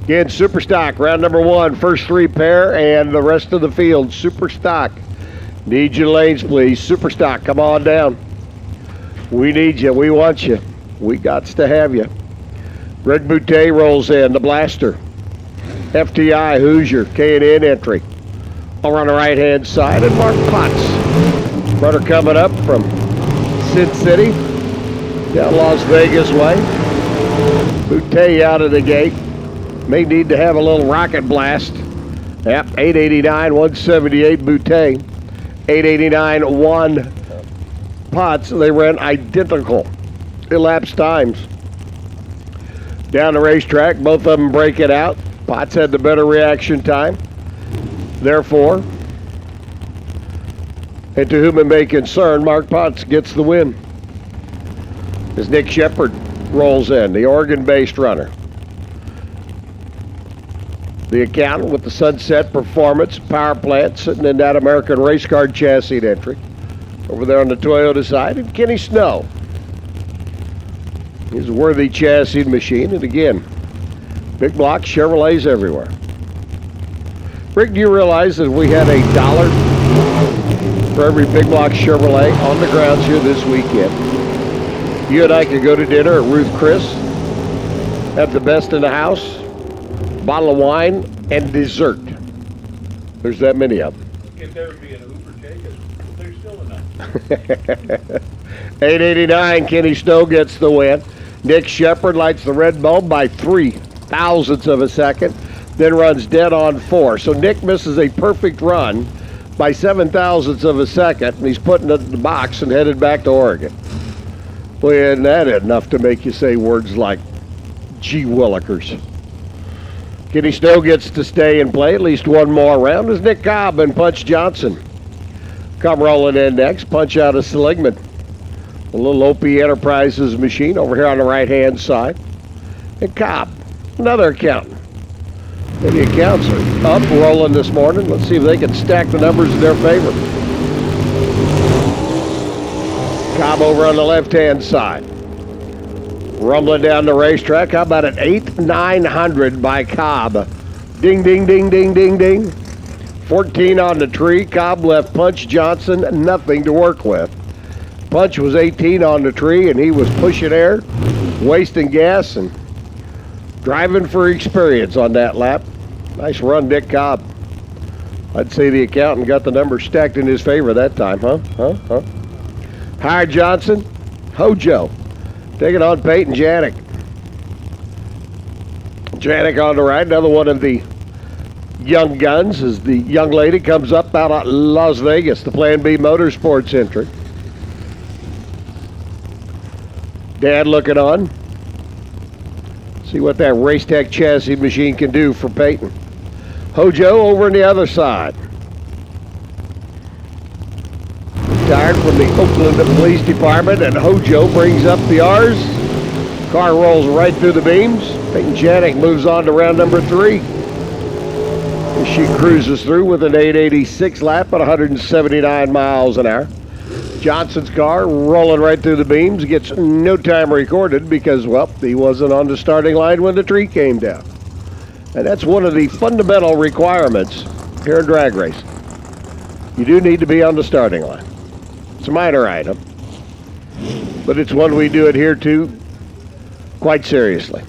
Again, Super Stock, round number 1, first 3 pair, and the rest of the field, Super Stock. Need you lanes, please. Super Stock, come on down. We need you. We want you. We gots to have you. Greg Boutte rolls in, the Blaster. FTI, Hoosier, K&N entry. Over on the right-hand side, and Mark Potts. Runner coming up from Sin City, down Las Vegas way. Boutte out of the gate. May need to have a little rocket blast. Yep, 889, 178 Boutte. 889, 1 Potts. They ran identical elapsed times. Down the racetrack, both of them break it out. Potts had the better reaction time. Therefore, and to whom it may concern, Mark Potts gets the win. As Nick Shepard rolls in, the Oregon-based runner. The accountant with the Sunset Performance Power Plant sitting in that American Race Card chassis entry. Over there on the Toyota side, and Kenny Snow. He's a worthy chassis machine, and again, big block Chevrolets everywhere. Rick, do you realize that we had $1 for every big block Chevrolet on the grounds here this weekend? You and I could go to dinner at Ruth Chris, have the best in the house, bottle of wine, and dessert. There's that many of them. If there would be an Uber ticket, there's still enough. 889, Kenny Snow gets the win. Nick Shepard lights the red bulb by 0.03 of a second, then runs dead on 4. So Nick misses a perfect run by 0.07 of a second, and he's putting it in the box and headed back to Oregon. Well, isn't that enough to make you say words like, gee willikers? Kenny Snow gets to stay and play at least one more round as Nick Cobb and Punch Johnson come rolling in next. Punch out of Seligman. A little OP Enterprises machine over here on the right-hand side. And Cobb, another accountant. And the accounts are up, rolling this morning. Let's see if they can stack the numbers in their favor. Cobb over on the left-hand side. Rumbling down the racetrack. How about an 8,900 by Cobb? Ding, ding, ding, ding, ding, ding. 14 on the tree. Cobb left Punch Johnson nothing to work with. Punch was 18 on the tree, and he was pushing air, wasting gas, and driving for experience on that lap. Nice run, Dick Cobb. I'd say the accountant got the numbers stacked in his favor that time, huh? Howard Johnson, Hojo. Taking on Peyton Janik. Janik on the right, another one of the young guns as the young lady comes up out of Las Vegas, the Plan B Motorsports entry. Dad looking on. See what that Racetech chassis machine can do for Peyton. Hojo over on the other side. Retired from the Oakland Police Department, and Hojo brings up the R's. Car rolls right through the beams. Peyton Janik moves on to round number 3. She cruises through with an 886 lap at 179 miles an hour. Johnson's car rolling right through the beams, gets no time recorded because, well, he wasn't on the starting line when the tree came down. And that's one of the fundamental requirements here in drag racing. You do need to be on the starting line. It's a minor item, but it's one we do adhere to quite seriously.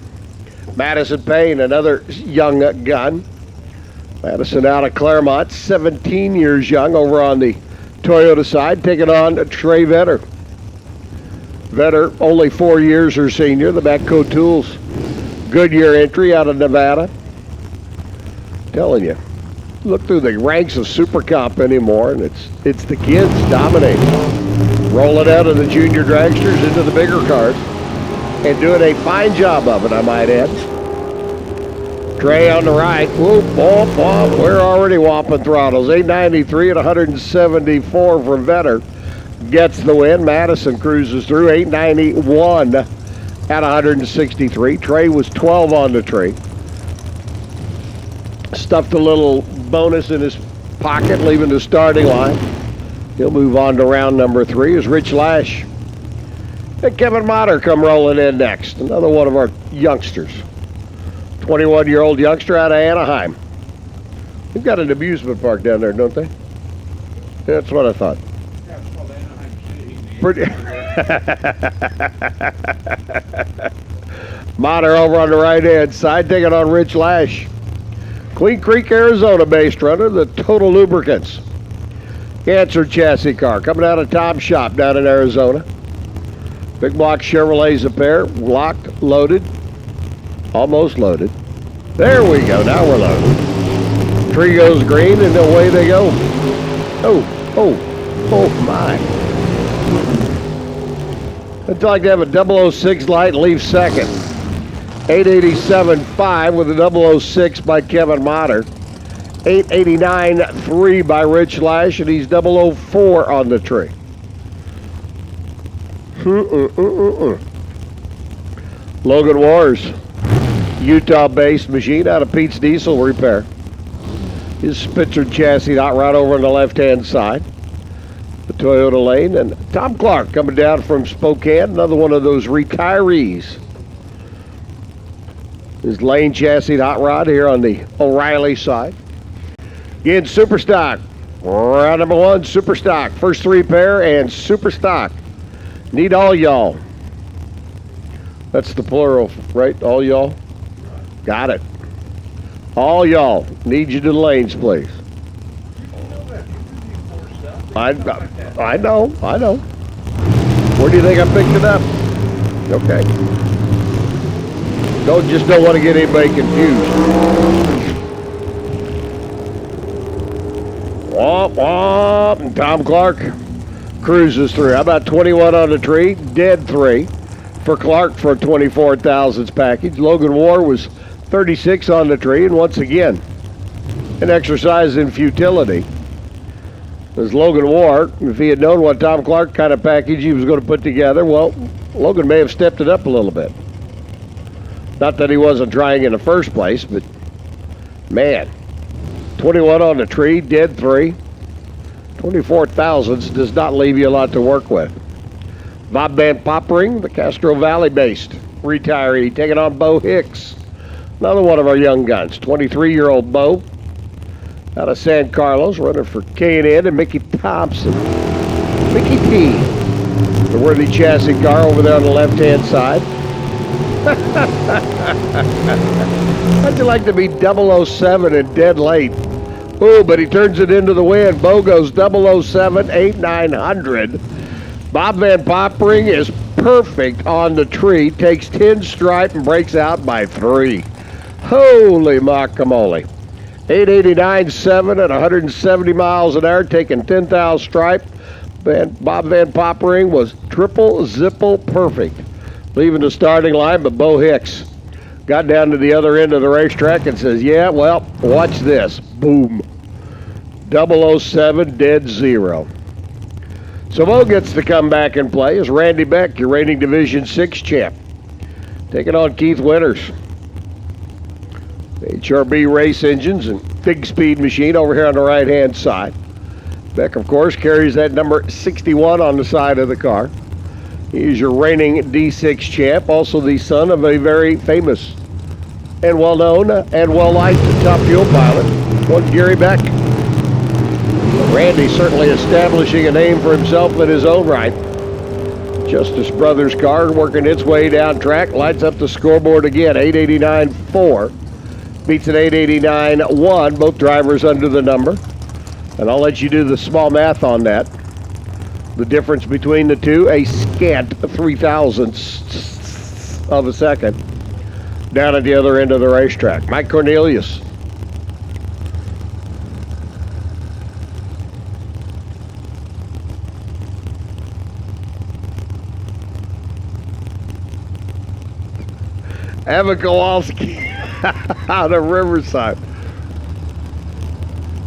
Madison Payne, another young gun. Madison out of Claremont, 17 years young, over on the Toyota side, taking on Trey Vetter. Vetter, only 4 years her senior, the Matco Tools Goodyear entry out of Nevada. Telling you, look through the ranks of Super Comp anymore, and it's the kids dominating. Rolling out of the junior dragsters into the bigger cars, and doing a fine job of it, I might add. Trey on the right. Whoop, whoop, whoop. We're already whopping throttles. 893 at 174 from Vetter gets the win. Madison cruises through. 891 at 163. Trey was 12 on the tree. Stuffed a little bonus in his pocket, leaving the starting line. He'll move on to round number 3 as Rich Lash and Kevin Motter come rolling in next. Another one of our youngsters. 21-year-old youngster out of Anaheim. They've got an amusement park down there, don't they? That's what I thought. Yeah, it's called Anaheim City. Pretty. Motter over on the right-hand side, taking on Rich Lash. Queen Creek, Arizona based runner, the Total Lubricants Cancer chassis car coming out of Top Shop down in Arizona. Big block Chevrolet's a pair, locked, loaded, almost loaded. There we go, now we're loaded. Tree goes green and away they go. Oh my. I'd like to have a 006 light and leave second. 887.5 with a 006 by Kevin Motter. 889.3 by Rich Lash, and he's 004 on the tree. Logan Wars, Utah-based machine out of Pete's Diesel Repair. His Spitzer chassis hot rod over on the left-hand side. The Toyota lane, and Tom Clark coming down from Spokane, another one of those retirees. His lane chassis hot rod here on the O'Reilly side. Again, super stock. Round number 1, super stock. First 3 pair and super stock. Need all y'all. That's the plural, right? All y'all? Got it. All y'all. Need you to the lanes, please. I know. Where do you think I picked it up? Okay. Don't want to get anybody confused. Womp womp. And Tom Clark cruises through. How about 21 on the tree? Dead 3 for Clark for a 24,000s package. Logan War was 36 on the tree, and once again, an exercise in futility. As Logan War, if he had known what Tom Clark kind of package he was going to put together, well, Logan may have stepped it up a little bit. Not that he wasn't trying in the first place, but man, 21 on the tree, dead 3, 24,000s does not leave you a lot to work with. Bob Van Poppering, the Castro Valley-based retiree, taking on Bo Hicks, another one of our young guns, 23-year-old Bo, out of San Carlos, running for K&N and Mickey Thompson. Mickey T, the worthy chassis car over there on the left-hand side. How'd you like to be 007 and dead late? Ooh, but he turns it into the win. Bo goes 007, 8900. Bob Van Poppering is perfect on the tree, takes 10 stripe and breaks out by 3. Holy guacamole. 889.7 at 170 miles an hour, taking 10,000 stripe. Bob Van Poppering was triple zipple perfect, leaving the starting line, but Bo Hicks got down to the other end of the racetrack and says, yeah, well, watch this. Boom. 007, dead 0. So Bo gets to come back and play as Randy Beck, your reigning Division 6 champ, taking on Keith Winters. HRB race engines and big speed machine over here on the right-hand side. Beck, of course, carries that number 61 on the side of the car. He's your reigning D6 champ, also the son of a very famous and well-known and well-liked top fuel pilot, one Gary Beck. Randy certainly establishing a name for himself in his own right. Justice Brothers car working its way down track, lights up the scoreboard again, 889.4. Beats an 889.1, both drivers under the number. And I'll let you do the small math on that. The difference between the two, a scant 0.003 of a second down at the other end of the racetrack. Mike Cornelius. Evan Kowalski out of Riverside.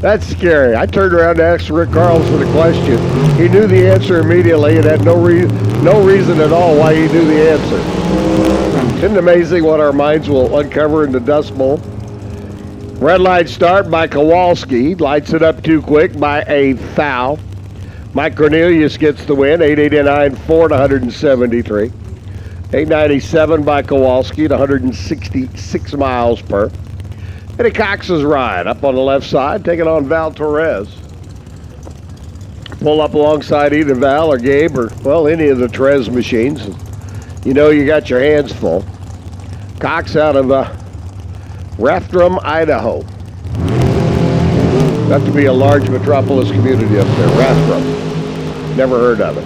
That's scary. I turned around to ask Rick Carlson the question. He knew the answer immediately and had no reason at all why he knew the answer. Isn't it amazing what our minds will uncover in the Dust Bowl? Red light start by Kowalski. Lights it up too quick by a foul. Mike Cornelius gets the win, 889.4 to 173. 897 by Kowalski at 166 miles per. Eddie Cox's ride up on the left side, taking on Val Torres. Pull up alongside either Val or Gabe or, well, any of the Torres machines. You know you got your hands full. Cox out of Rathdrum, Idaho. Got to be a large metropolis community up there, Rathdrum. Never heard of it.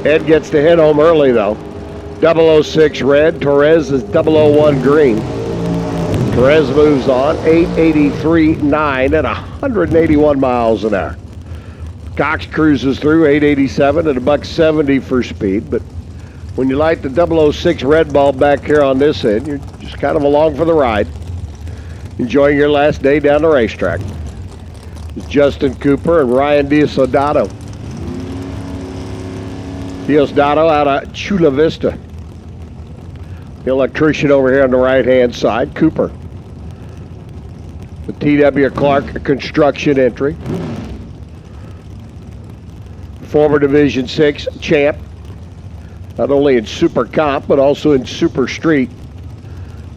Ed gets to hit home early, though. 006 red, Torres is 001 green. Torres moves on, 883.9 at 181 miles an hour. Cox cruises through 887 at $170 for speed, but when you light the 006 red bulb back here on this end, you're just kind of along for the ride, enjoying your last day down the racetrack. It's Justin Cooper and Ryan Diosdado. Diosdado out of Chula Vista. The electrician over here on the right-hand side, Cooper. The T.W. Clark construction entry. Former Division 6 champ, not only in Super Comp, but also in Super Street.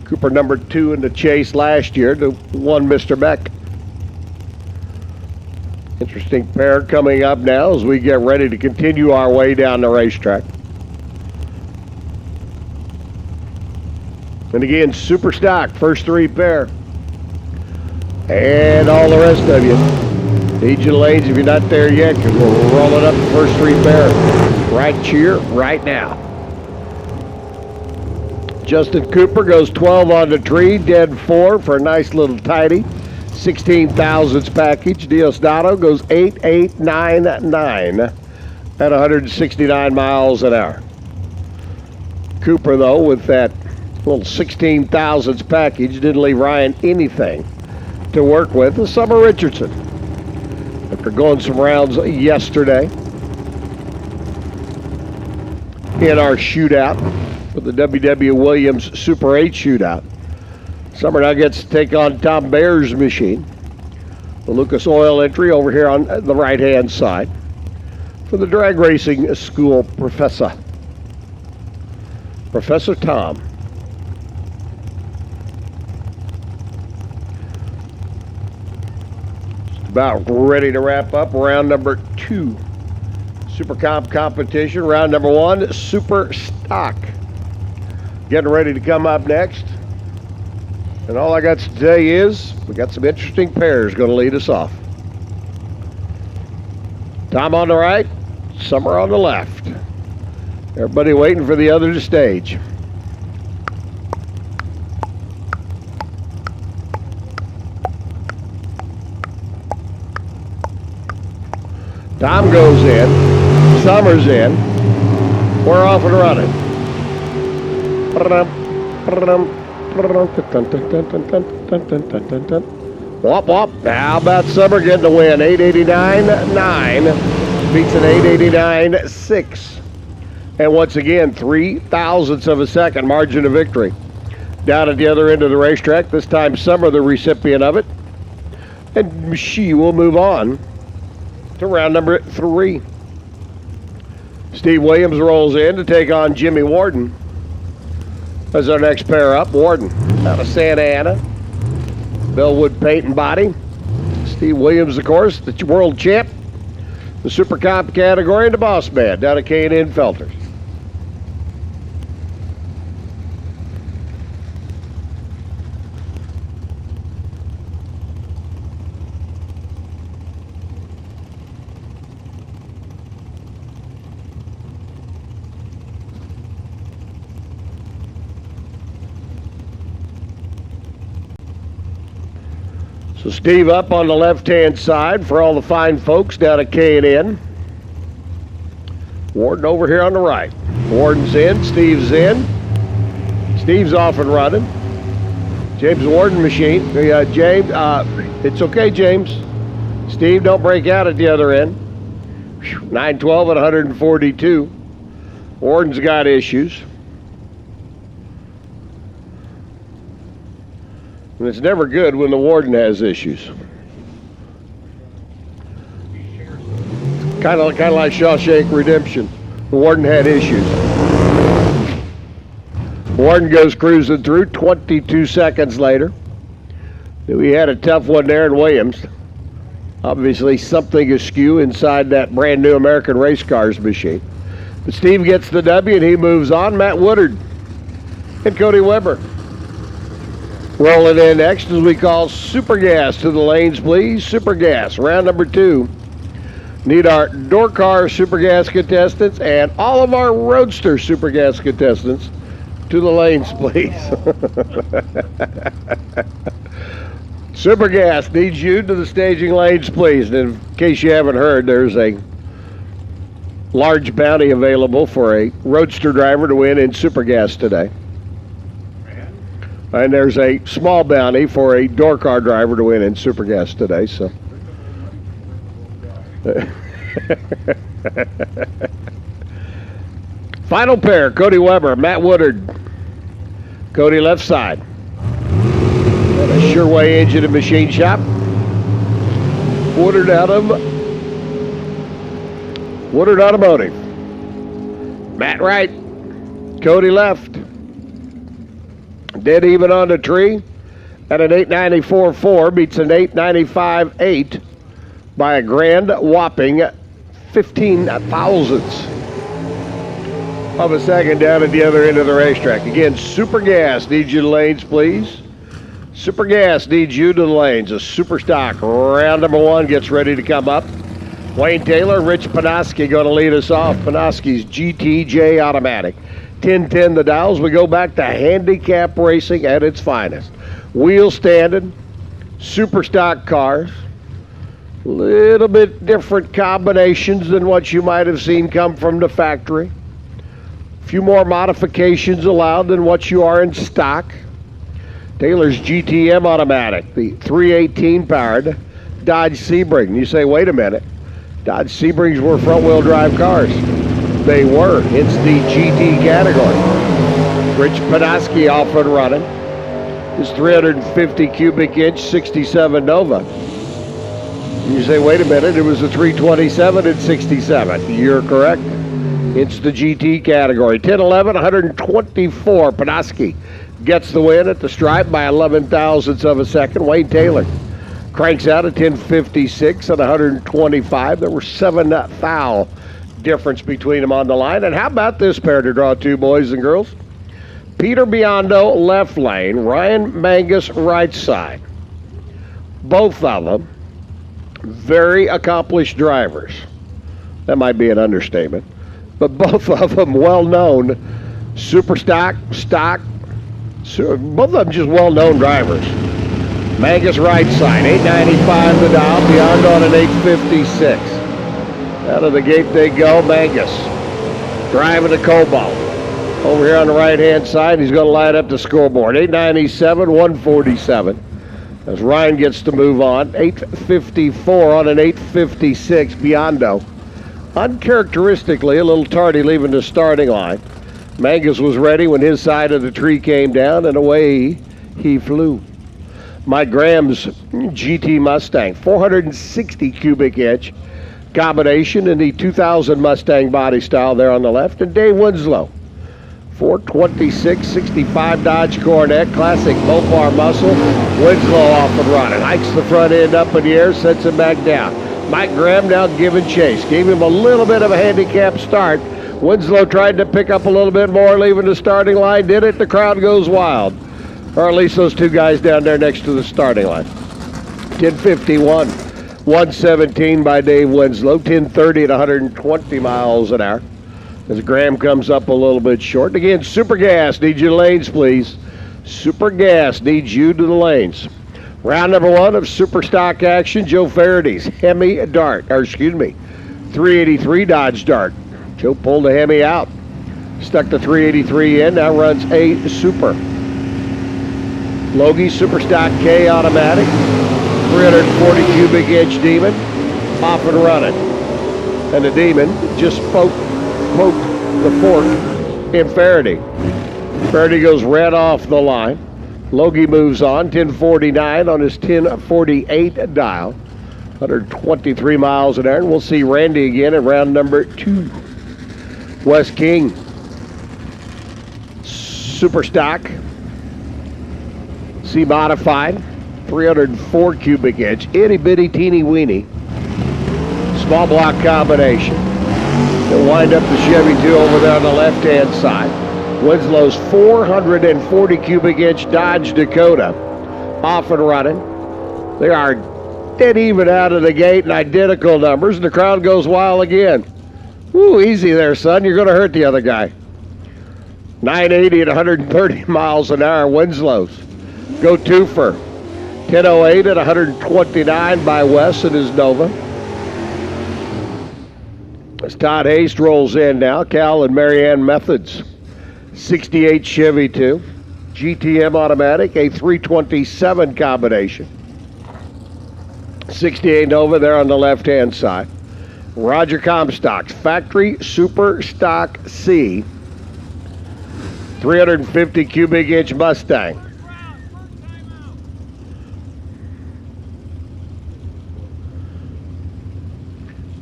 Cooper number 2 in the chase last year to one Mr. Beck. Interesting pair coming up now as we get ready to continue our way down the racetrack. And again, super stock, first three pair. And all the rest of you. Need you lanes if you're not there yet, because we're rolling up the first three pair right here, right now. Justin Cooper goes 12 on the tree, dead 4 for a nice little tidy. 16 thousandths package. Diosdado goes 8899 at 169 miles an hour. Cooper, though, with that little 16 thousandths package, didn't leave Ryan anything to work with. Summer Richardson, after going some rounds yesterday in our shootout with the W.W. Williams Super 8 shootout, Summer now gets to take on Tom Baer's machine. The Lucas Oil entry over here on the right-hand side for the drag racing school professor. Professor Tom. Just about ready to wrap up round number 2. Super Comp competition. Round number 1, Super Stock. Getting ready to come up next. And all I got to tell you is we got some interesting pairs going to lead us off. Tom on the right, Summer on the left. Everybody waiting for the other to stage. Tom goes in, Summer's in. We're off and running. Wop wop. How about Summer getting the win? 889.9 beats an 889.6. And once again, 3 thousandths of a second margin of victory. Down at the other end of the racetrack, this time Summer the recipient of it. And she will move on to round number 3. Steve Williams rolls in to take on Jimmy Warden as our next pair up. Warden out of Santa Ana. Bellwood paint and body. Steve Williams, of course, the world champ. The Super Comp category and the boss man down at K&N Felters. So Steve up on the left-hand side for all the fine folks down at K&N. Warden over here on the right. Warden's in, Steve's in. Steve's off and running. James Warden machine. James, it's okay, James. Steve, don't break out at the other end. 912 at 142. Warden's got issues. And it's never good when the Warden has issues. Kind of like Shawshank Redemption. The Warden had issues. Warden goes cruising through 22 seconds later. We had a tough one there in Williams. Obviously something askew inside that brand new American Race Cars machine. But Steve gets the W and he moves on. Matt Woodard and Cody Weber. Rolling in next as we call Super Gas to the lanes, please. Super Gas, round number 2. Need our door car Super Gas contestants and all of our Roadster Super Gas contestants to the lanes, please. Super Gas needs you to the staging lanes, please. And in case you haven't heard, there's a large bounty available for a Roadster driver to win in Super Gas today. And there's a small bounty for a door car driver to win in Super Gas today. So, final pair: Cody Weber, Matt Woodard. Cody left side. Got a Sureway engine and machine shop. Woodard Automotive. Matt right. Cody left. Dead even on the tree at an 894.4, beats an 895.8 by a grand whopping 15 thousandths of a second down at the other end of the racetrack. Again, Super Gas needs you to lanes, please. Super Gas needs you to the lanes. A super stock round number 1 gets ready to come up. Wayne Taylor, Rich Panoski going to lead us off. Panoski's GTJ automatic. 1010 the dials. We go back to handicap racing at its finest. Wheel standing, super stock cars. Little bit different combinations than what you might have seen come from the factory. A few more modifications allowed than what you are in stock. Taylor's GTM automatic, the 318 powered Dodge Sebring. You say, wait a minute, Dodge Sebrings were front-wheel drive cars. They were. It's the GT category. Rich Panoski off and running. His 350 cubic inch 67 Nova. You say, wait a minute, it was a 327 at 67. You're correct. It's the GT category. 10-11, 124. Panoski gets the win at the stripe by 11 thousandths of a second. Wayne Taylor cranks out a 10:56 at 125. There were 7 thou difference between them on the line. And how about this pair to draw 2, boys and girls? Peter Biondo, left lane. Ryan Mangus, right side. Both of them very accomplished drivers. That might be an understatement. But both of them well-known super stock, both of them just well-known drivers. Mangus right side, 895 the dial, beyond on an 856. Out of the gate they go, Mangus. Driving the Cobalt. Over here on the right-hand side, he's going to light up the scoreboard. 897, 147. As Ryan gets to move on, 854 on an 856, Biondo. Uncharacteristically, a little tardy leaving the starting line. Mangus was ready when his side of the tree came down, and away he flew. Mike Graham's GT Mustang, 460 cubic inch combination in the 2000 Mustang body style there on the left. And Dave Winslow, 426, 65 Dodge Coronet, classic Mopar muscle. Winslow off and running, hikes the front end up in the air, sets him back down. Mike Graham now giving chase, gave him a little bit of a handicap start. Winslow tried to pick up a little bit more, leaving the starting line. Did it? The crowd goes wild. Or at least those two guys down there next to the starting line. 10:51, 117 by Dave Winslow. 10:30 at 120 miles an hour. As Graham comes up a little bit short. Again, Super Gas needs you to lanes, please. Super Gas needs you to the lanes. Round number 1 of super stock action. Joe Faraday's Hemi Dart, 383 Dodge Dart. Joe pulled the Hemi out, stuck the 383 in, now runs a Super. Logie Super Stock K automatic, 340 cubic inch Demon, off and running. And the Demon just poked the fork in Faraday. Faraday goes red off the line. Logie moves on, 1049 on his 1048 dial, 123 miles an hour. And we'll see Randy again at round number 2. Wes King, super stock, C modified, 304 cubic inch, itty bitty teeny weeny, small block combination. They'll wind up the Chevy 2 over there on the left hand side. Winslow's 440 cubic inch Dodge Dakota off and running. They are dead even out of the gate in identical numbers, and the crowd goes wild again. Woo, easy there, son. You're going to hurt the other guy. 980 at 130 miles an hour, Winslow's. Go twofer. 1008 at 129 by Wes and his Nova. As Todd Haste rolls in now, Cal and Marianne Methods. 68 Chevy 2. GTM automatic, a 327 combination. 68 Nova there on the left-hand side. Roger Comstock's factory super stock C, 350 cubic inch Mustang.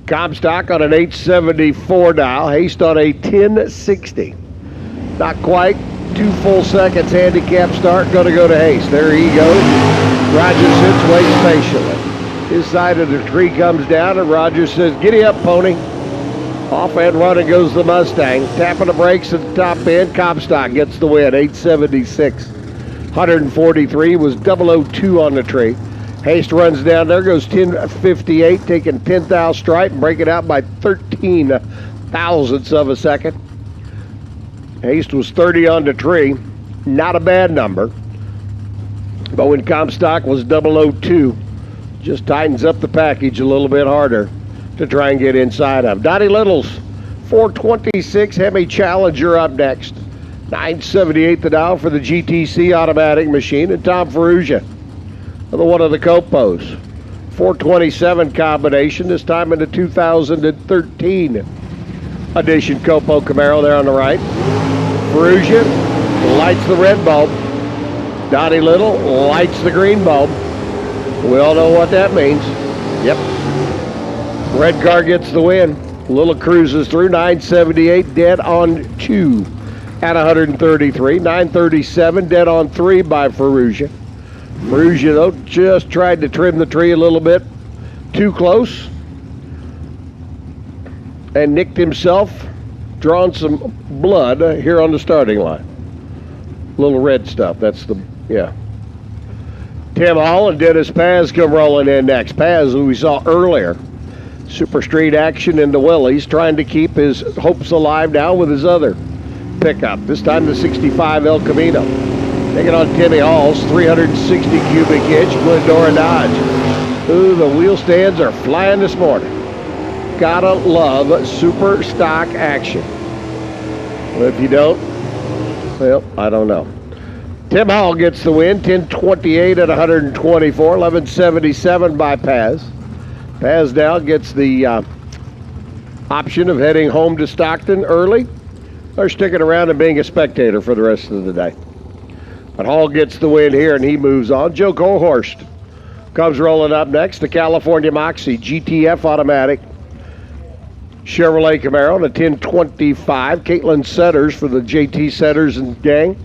Comstock on an 874 dial, Haste on a 1060. Not quite 2 full seconds handicap start, going to go to Haste. There he goes. Roger sits, waits patiently. His side of the tree comes down, and Rogers says, "Giddy up, pony." Off and running goes the Mustang. Tapping the brakes at the top end. Comstock gets the win, 876. 143 was 002 on the tree. Haste runs down there, goes 1058, taking 10th out stripe and breaking out by 13 thousandths of a second. Haste was 30 on the tree. Not a bad number. But when Comstock was 002, just tightens up the package a little bit harder to try and get inside of. Donnie Little's 426 Hemi Challenger up next. 978 the dial for the GTC automatic machine. And Tom Ferrugia, one of the Copos. 427 combination, this time in the 2013 edition Copo Camaro there on the right. Ferrugia lights the red bulb. Donnie Little lights the green bulb. We all know what that means. Yep. Red car gets the win. Little cruises through 978, dead on 2 at 133. 937, dead on 3 by Ferrugia. Ferrugia, though, just tried to trim the tree a little bit too close and nicked himself, drawing some blood here on the starting line. Little red stuff, that's the, yeah. Tim Hall and Dennis Paz come rolling in next. Paz, who we saw earlier, super street action in the Willys, trying to keep his hopes alive now with his other pickup. This time the 65 El Camino. Taking on Timmy Hall's 360 cubic inch Glendora Dodge. Ooh, the wheel stands are flying this morning. Gotta love super stock action. Well, if you don't, well, I don't know. Tim Hall gets the win, 1028 at 124, 1177 by Paz. Paz now gets the option of heading home to Stockton early or sticking around and being a spectator for the rest of the day. But Hall gets the win here and he moves on. Joe Gohorst comes rolling up next. The California Moxie GTF automatic Chevrolet Camaro, the 1025. Caitlin Setters for the JT Setters and gang.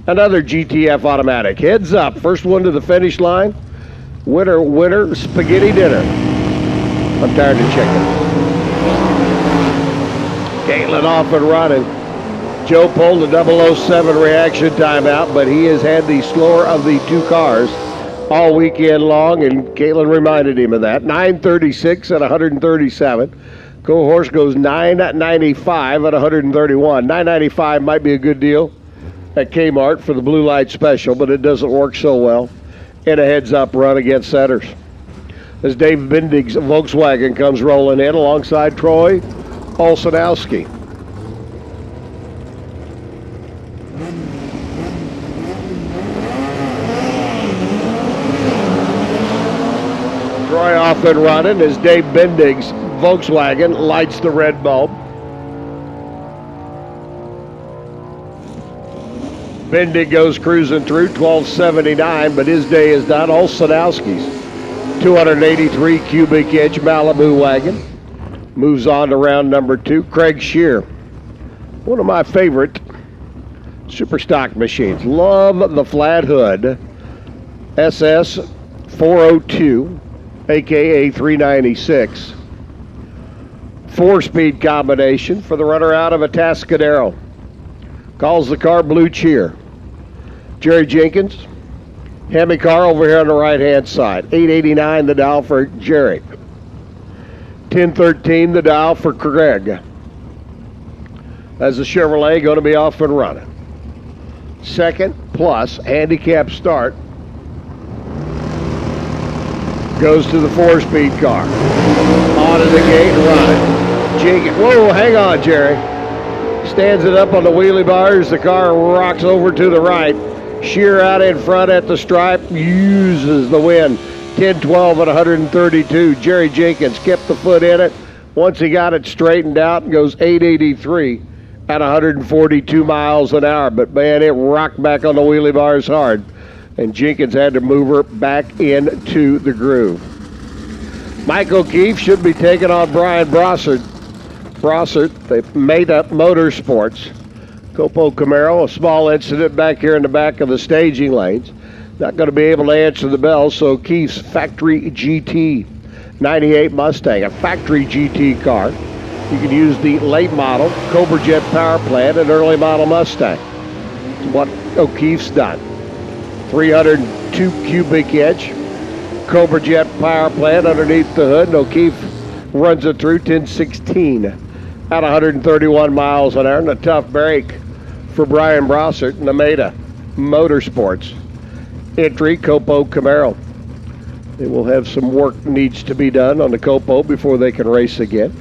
Another GTF automatic. Heads up. First one to the finish line. Winner, spaghetti dinner. I'm tired of chicken. Caitlin off and running. Joe pulled the 007 reaction timeout, but he has had the slower of the two cars all weekend long, and Caitlin reminded him of that. 936 at 137. Cohorse goes 995 at 131. 995 might be a good deal at Kmart for the blue light special, but it doesn't work so well in a heads-up run against Setters. As Dave Bindig's Volkswagen comes rolling in alongside Troy Olsenowski. Troy off and running as Dave Bindig's Volkswagen lights the red bulb. Bendig goes cruising through 1279, but his day is done. Olsenowski's 283 cubic inch Malibu wagon moves on to round number 2. Craig Shear, one of my favorite super stock machines. Love the flat hood SS 402, aka 396. 4-speed combination for the runner out of a Atascadero. Calls the car Blue Cheer. Jerry Jenkins, Hemi car over here on the right-hand side. 889 the dial for Jerry. 1013 the dial for Craig. As the Chevrolet going to be off and running. Second plus handicap start goes to the 4-speed car. On to the gate and running. Jenkins, whoa, hang on, Jerry. Stands it up on the wheelie bars. The car rocks over to the right. Shear out in front at the stripe. Uses the win. 10-12 at 132. Jerry Jenkins kept the foot in it. Once he got it straightened out, goes 883 at 142 miles an hour. But, man, it rocked back on the wheelie bars hard. And Jenkins had to move her back into the groove. Mike O'Keefe should be taking on Brian Brossard. Brossard, they made up Motorsports. Copo Camaro, a small incident back here in the back of the staging lanes. Not going to be able to answer the bell, so Keith's factory GT 98 Mustang, a factory GT car. You can use the late model Cobra Jet power plant and early model Mustang. It's what O'Keefe's done. 302 cubic inch Cobra Jet power plant underneath the hood, and O'Keefe runs it through 1016 at 131 miles an hour, and a tough break for Brian Brossert and Ameda Motorsports. Entry Copo Camaro. They will have some work needs to be done on the Copo before they can race again.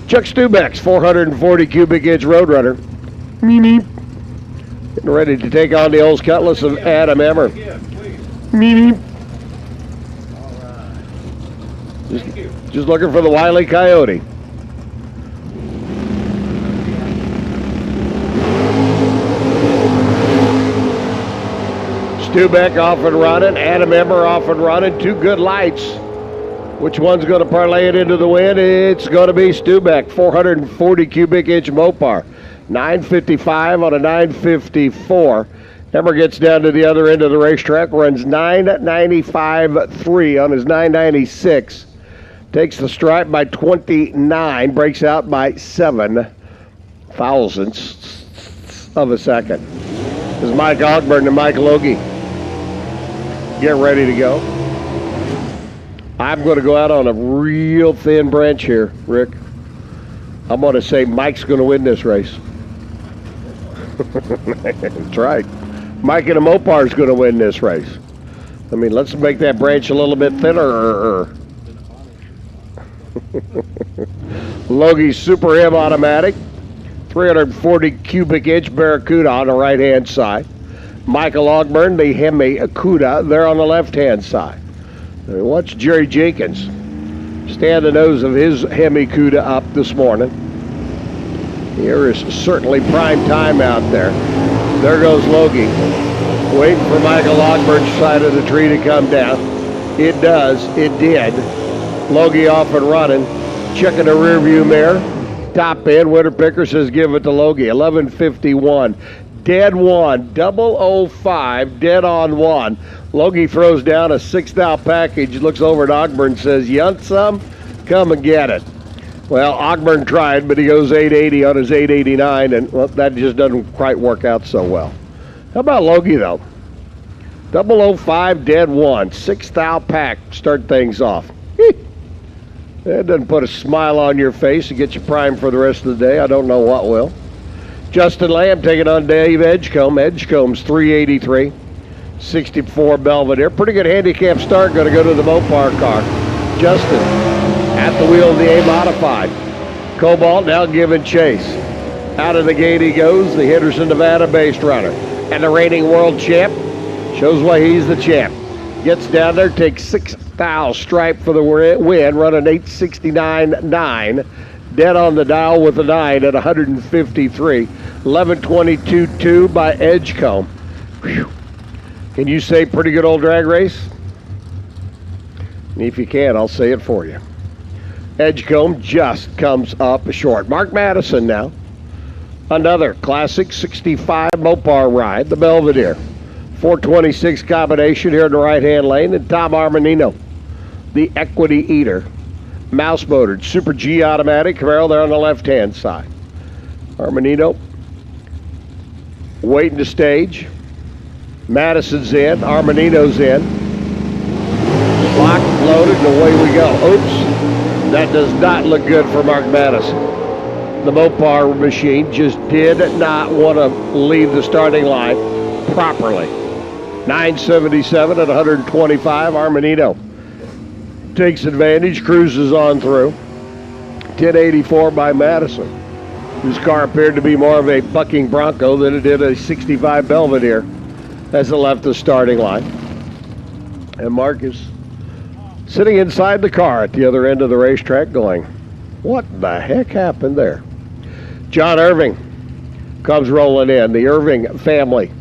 Chuck Stubeck's 440 cubic inch Roadrunner. Meep. Getting ready to take on the Olds Cutlass of Adam Emmer. Yeah, please. Meep. All right. Thank you. Just looking for the Wile E. Coyote. Stubeck off and running, Adam Emmer off and running, two good lights. Which one's going to parlay it into the win? It's going to be Stubeck, 440 cubic inch Mopar, 955 on a 954. Emmer gets down to the other end of the racetrack, runs 995.3 on his 996. Takes the stripe by 29, breaks out by 7 thousandths of a second. This is Mike Ogburn and Mike Logie. Get ready to go. I'm going to go out on a real thin branch here, Rick. I'm going to say Mike's going to win this race. That's right. Mike and a Mopar is going to win this race. I mean, let's make that branch a little bit thinner. Logie's Super M automatic, 340 cubic inch Barracuda on the right hand side. Michael Ogburn, the Hemi Cuda, there on the left hand side. And watch Jerry Jenkins stand the nose of his Hemi Cuda up this morning. Here is certainly prime time out there. There goes Logie, waiting for Michael Ogburn's side of the tree to come down. It does. It did. Logie off and running. Checking the rear view mirror. Top end. Winter Picker says give it to Logie. 11:51. Dead one. 005. Dead on one. Logie throws down a 6th package. Looks over at Ogburn and says, you want some? Come and get it. Well, Ogburn tried, but he goes 880 on his 889, and well, that just doesn't quite work out so well. How about Logie, though? 005, dead one. 6th pack. Start things off. That doesn't put a smile on your face and get you primed for the rest of the day. I don't know what will. Justin Lamb taking on Dave Edgecombe. Edgecombe's 383. 64 Belvedere. Pretty good handicap start. Going to go to the Mopar car. Justin at the wheel of the A Modified. Cobalt now giving chase. Out of the gate he goes. The Henderson, Nevada-based runner. And the reigning world champ shows why he's the champ. Gets down there, takes 6th stripe for the win, running 869.9. Dead on the dial with a 9 at 153. 11:22.2 by Edgecombe. Whew. Can you say pretty good old drag race? And if you can, I'll say it for you. Edgecombe just comes up short. Mark Madison now. Another classic 65 Mopar ride, the Belvedere. 426 combination here in the right-hand lane. And Tom Armanino, the Equity Eater. Mouse-motored Super G automatic Camaro there on the left-hand side. Armanino waiting to stage. Madison's in. Armanino's in. Locked, loaded, and away we go. Oops. That does not look good for Mark Madison. The Mopar machine just did not want to leave the starting line properly. 977 at 125. Armanino takes advantage, cruises on through. 1084 by Madison, whose car appeared to be more of a bucking Bronco than it did a 65 Belvedere as it left the starting line. And Mark is sitting inside the car at the other end of the racetrack going, what the heck happened there? John Irving comes rolling in, the Irving family.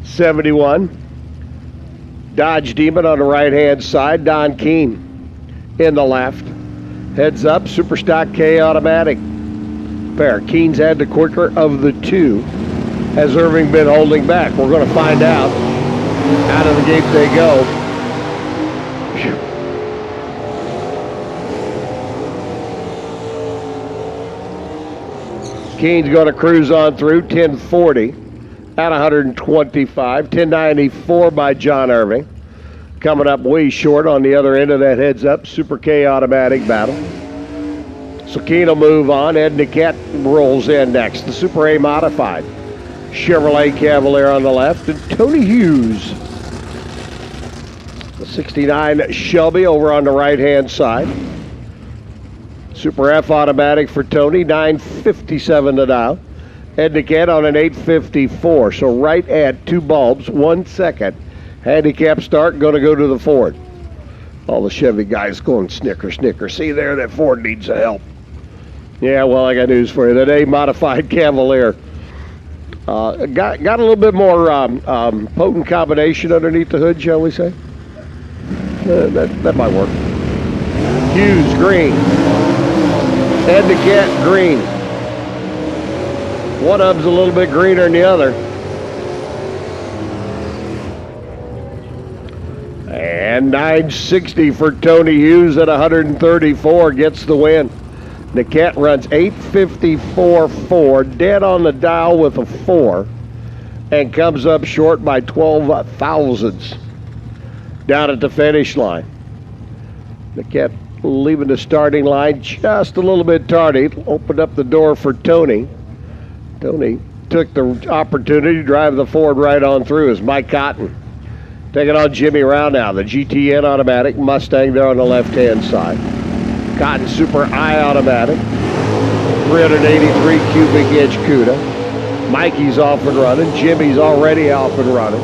71. Dodge Demon on the right-hand side. Don Keene in the left. Heads up, Super Stock K automatic pair. Keene's had the quicker of the two. Has Irving been holding back? We're going to find out Out of the gate they go. Phew. Keene's going to cruise on through 1040 at 125. 1094 by John Irving. Coming up way short on the other end of that heads up Super K automatic battle. So Keene will move on. Ed Niquette rolls in next. The Super A modified. Chevrolet Cavalier on the left, and Tony Hughes. The 69 Shelby over on the right-hand side. Super F automatic for Tony, 957 to dial. Ed Niquette on an 854, so right at 2 bulbs, 1 second. Handicap start, going to go to the Ford. All the Chevy guys going snicker, snicker. See there, that Ford needs the help. Yeah, well, I got news for you. That A modified Cavalier got a little bit more potent combination underneath the hood, shall we say? That might work. Hughes, green. Ed Niquette, green. One of them's a little bit greener than the other. And 960 for Tony Hughes at 134 gets the win. Niquette runs 854.4, dead on the dial with a 4, and comes up short by 12 thousandths down at the finish line. Niquette leaving the starting line just a little bit tardy. Opened up the door for Tony. Tony took the opportunity to drive the Ford right on through as Mike Cotton taking on Jimmy Round now. The GTN automatic Mustang there on the left-hand side. Cotton Super I automatic. 383 cubic inch CUDA. Mikey's off and running. Jimmy's already off and running.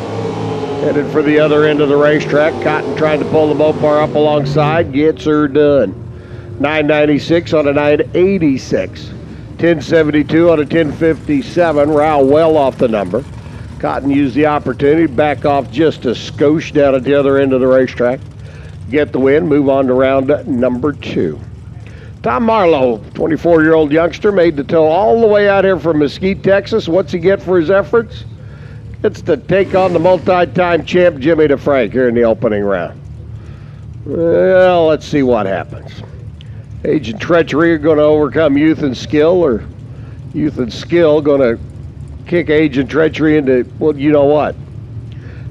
Headed for the other end of the racetrack. Cotton trying to pull the Mopar up alongside. Gets her done. 996 on a 986. 1072 on a 1057. Rao well off the number. Cotton used the opportunity, back off just a skosh down at the other end of the racetrack. Get the win, move on to round number 2. Tom Marlowe, 24-year-old youngster, made the tow all the way out here from Mesquite, Texas. What's he get for his efforts? It's to take on the multi-time champ Jimmy DeFrank here in the opening round. Well, let's see what happens. Age and treachery are going to overcome youth and skill, or youth and skill going to kick age and treachery into, well, you know what.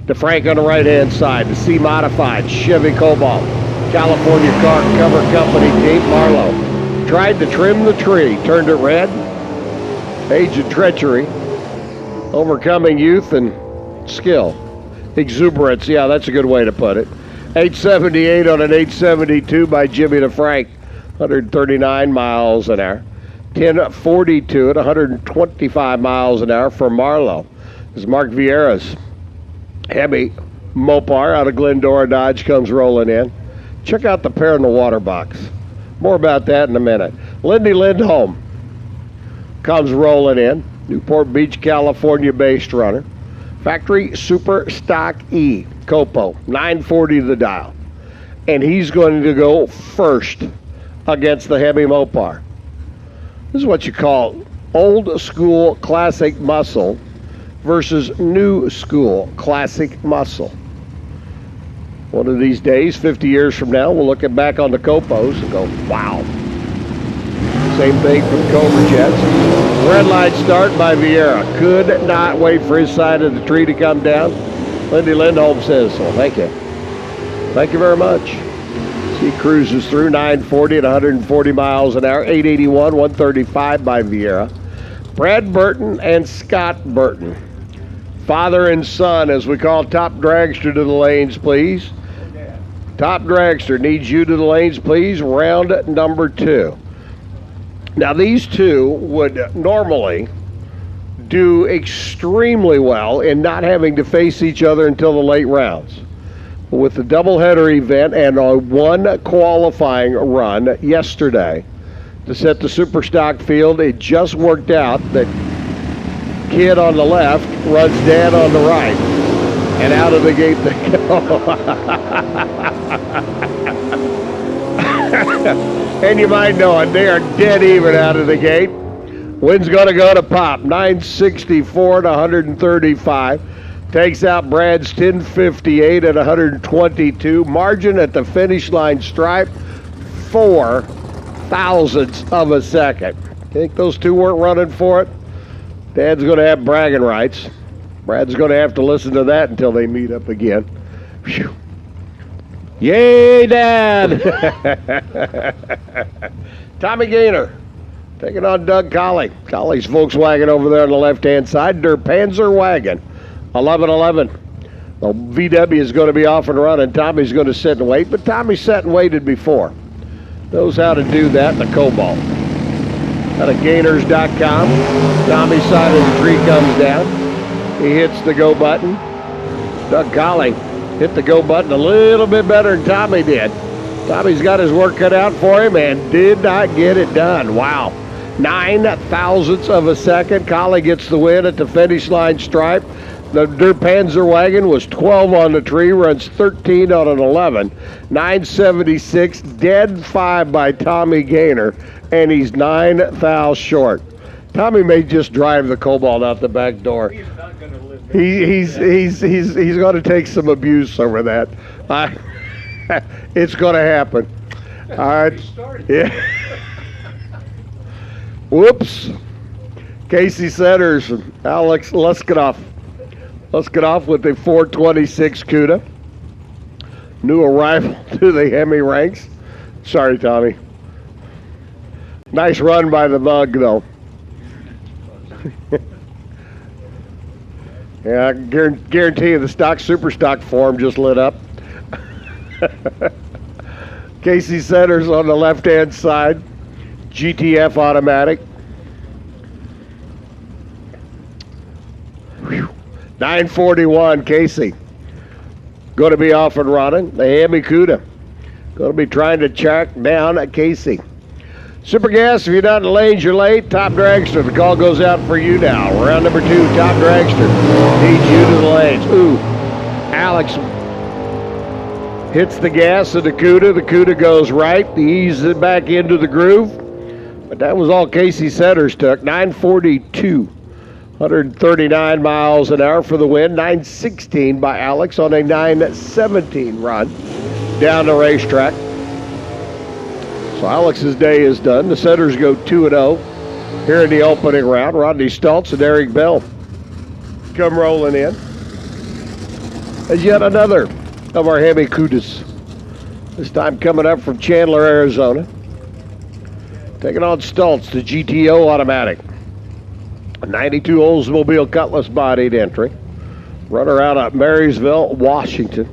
DeFrank on the right-hand side, the C-modified Chevy Cobalt, California Car Cover Company, Dave Marlowe. Tried to trim the tree, turned it red. Age and treachery, overcoming youth and skill. Exuberance, yeah, that's a good way to put it. 878 on an 872 by Jimmy DeFrank, 139 miles an hour. 1042 at 125 miles an hour for Marlowe. This is Mark Vieira's Hemi Mopar out of Glendora Dodge comes rolling in. Check out the pair in the water box. More about that in a minute. Lindy Lindholm comes rolling in. Newport Beach, California based runner. Factory Super Stock E, Copo, 940 to the dial. And he's going to go first against the Hemi Mopar. This is what you call old school classic muscle versus new school classic muscle. One of these days, 50 years from now, we'll look back on the Copos and go, wow. Same thing for the Cobra Jets. Red light start by Vieira. Could not wait for his side of the tree to come down. Lindy Lindholm says, well, thank you. Thank you very much. He cruises through 940 at 140 miles an hour, 881, 135 by Vieira. Brad Burton and Scott Burton. Father and son, as we call top dragster to the lanes, please. Top dragster needs you to the lanes, please. Round number 2. Now, these two would normally do extremely well in not having to face each other until the late rounds. With the doubleheader event and a one qualifying run yesterday to set the super stock field, it just worked out that kid on the left runs dad on the right, and out of the gate they go. And you might know it, they are dead even out of the gate. Wind's going to go to Pop, 964 to 135. Takes out Brad's 10:58 at 122. Margin at the finish line stripe, 4 thousandths of a second. Think those two weren't running for it? Dad's going to have bragging rights. Brad's going to have to listen to that until they meet up again. Whew. Yay, Dad! Tommy Gaynor taking on Doug Colley. Colley's Volkswagen over there on the left-hand side. Der Panzer wagon, 1111. The VW is going to be off and running. Tommy's going to sit and wait, but Tommy sat and waited before. Knows how to do that in the Cobalt. Out of Gainers.com. Tommy's side of the tree comes down. He hits the go button. Doug Colley hit the go button a little bit better than Tommy did. Tommy's got his work cut out for him and did not get it done. Wow. 9 thousandths of a second. Colley gets the win at the finish line stripe. The Der Panzer wagon was 12 on the tree, runs 13 on an 11. 976, dead 5 by Tommy Gaynor, and he's 9 thou short. Tommy may just drive the Cobalt out the back door. He's not going to live. He's going to take some abuse over that. It's going to happen. All right. Yeah. Whoops. Casey Centers and Alex Luskinoff. Luskinoff with the 426 CUDA. New arrival to the Hemi ranks. Sorry, Tommy. Nice run by the Mug, though. Yeah, I can guarantee you the stock, super stock form just lit up. Casey Centers on the left-hand side. GTF automatic. Whew. 941, Casey. Going to be off and running. The Hemi CUDA. Going to be trying to track down Casey. Super Gas, if you're not in the lanes, you're late. Top Dragster, the call goes out for you now. Round number 2, Top Dragster. Needs you to the lanes. Ooh, Alex hits the gas of the CUDA. The CUDA goes right. He eases it back into the groove. But that was all Casey Centers took. 942. 139 miles an hour for the win. 916 by Alex on a 917 run down the racetrack. So Alex's day is done. The Centers go 2-0 here in the opening round. Rodney Stoltz and Eric Bell come rolling in as yet another of our Hemi CUDAs. This time coming up from Chandler, Arizona. Taking on Stoltz, the GTO automatic. A 92 Oldsmobile Cutlass bodied entry. Runner out of Marysville, Washington.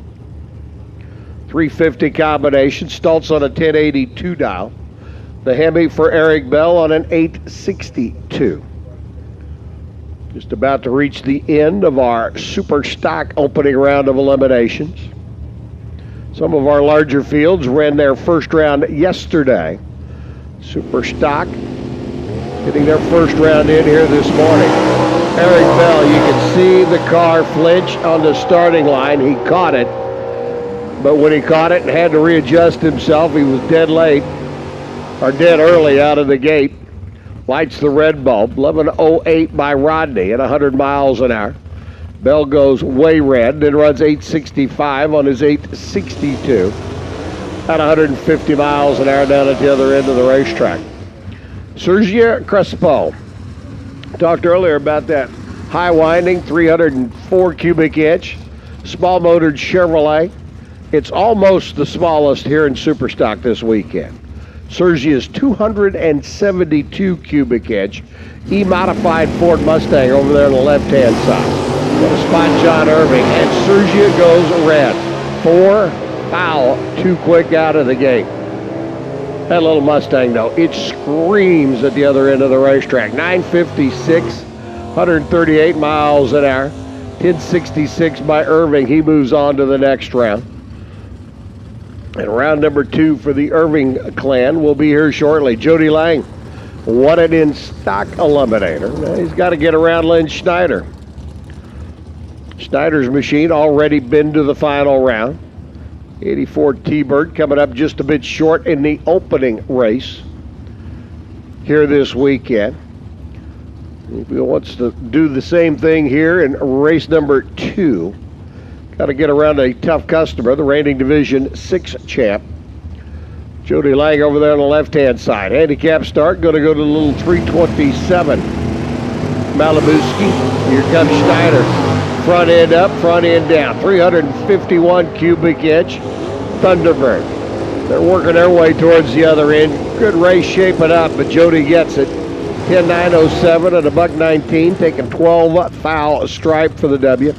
350 combination. Stoltz on a 1082 dial. The Hemi for Eric Bell on an 862. Just about to reach the end of our super stock opening round of eliminations. Some of our larger fields ran their first round yesterday. Super stock getting their first round in here this morning. Eric Bell, you can see the car flinch on the starting line. He caught it, but when he caught it and had to readjust himself, he was dead late, or dead early out of the gate. Lights the red bulb. 11:08 by Rodney at 100 miles an hour. Bell goes way red, then runs 865 on his 862 at 150 miles an hour down at the other end of the racetrack. Sergio Crespo. Talked earlier about that high winding 304 cubic inch small motored Chevrolet. It's almost the smallest here in Superstock this weekend. Sergio's 272 cubic inch E-modified Ford Mustang over there on the left-hand side. Going to spot John Irving, and Sergio goes red. 4 foul, too quick out of the gate. That little Mustang, though, it screams at the other end of the racetrack. 956, 138 miles an hour. 1066 by Irving. He moves on to the next round. And round number 2 for the Irving clan will be here shortly. Jody Lang, what an in-stock eliminator. Now he's got to get around Lynn Schneider. Schneider's machine already been to the final round. 84 T-Bird coming up just a bit short in the opening race here this weekend. He wants to do the same thing here in race number 2. Got to get around a tough customer, the reigning Division 6 champ. Jody Lang over there on the left-hand side. Handicap start, going to go to the little 327. Malibuski. Here comes Schneider. Front end up, front end down. 351 cubic inch Thunderbird. They're working their way towards the other end. Good race shaping up, but Jody gets it. 10.907 at a $1.19, taking 12 foul stripe for the W.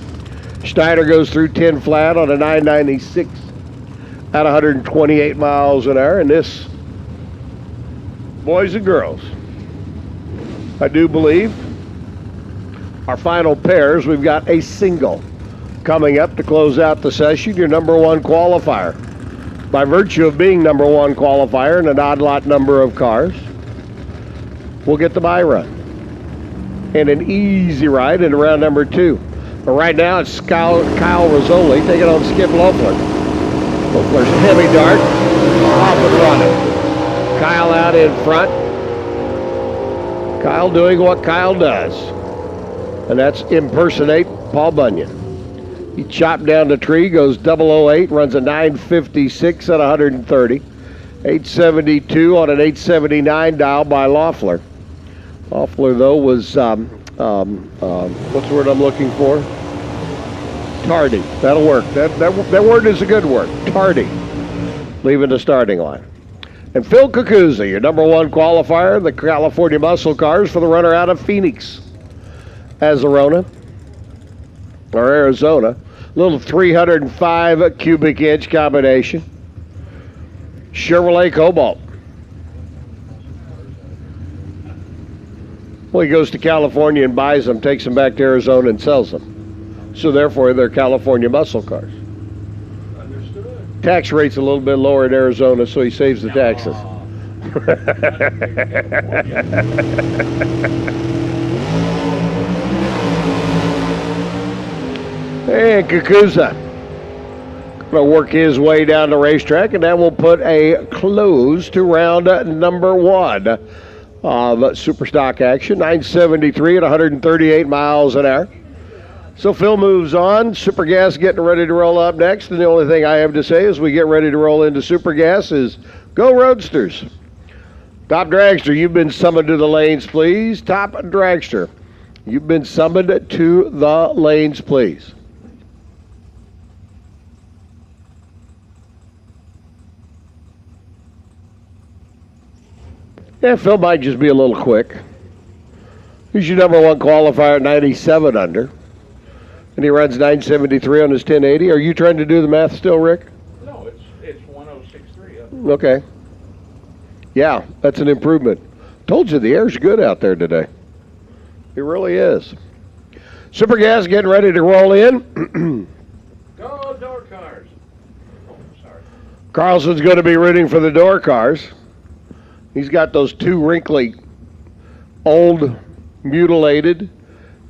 Schneider goes through 10 flat on a 9.96 at 128 miles an hour. And this, boys and girls, I do believe our final pairs. We've got a single coming up to close out the session. Your number 1 qualifier. By virtue of being number 1 qualifier and an odd lot number of cars, we'll get the buy run and an easy ride in round number 2. But right now it's Kyle Rizzoli taking on Skip Loeffler. Loeffler's a heavy dart, off and running. Kyle out in front. Kyle doing what Kyle does, and that's impersonate Paul Bunyan. He chopped down the tree, goes 008, runs a 956 at 130. 872 on an 879 dial by Loeffler. Loeffler, though, was, what's the word I'm looking for? Tardy. That'll work. That word is a good word. Tardy. Leaving the starting line. And Phil Cucuzzi, your number 1 qualifier, the California Muscle Cars for the runner out of Phoenix, Arizona. Little 305 cubic inch combination. Chevrolet Cobalt. Well, he goes to California and buys them, takes them back to Arizona and sells them. So therefore, they're California muscle cars. Understood. Tax rate's a little bit lower in Arizona, so he saves the taxes. And Kakuza going to work his way down the racetrack, and that will put a close to round number 1 of Superstock action. 973 at 138 miles an hour. So Phil moves on. Super Gas getting ready to roll up next, and the only thing I have to say as we get ready to roll into Super Gas is go Roadsters. Top Dragster, you've been summoned to the lanes, please. Top Dragster, you've been summoned to the lanes, please. Yeah, Phil might just be a little quick. He's your number 1 qualifier at 97 under. And he runs 973 on his 1080. Are you trying to do the math still, Rick? No, it's 1063. Okay. Yeah, that's an improvement. Told you the air's good out there today. It really is. Super Gas getting ready to roll in. Go door cars. Oh, sorry. Carlson's going to be rooting for the door cars. He's got those 2 wrinkly, old, mutilated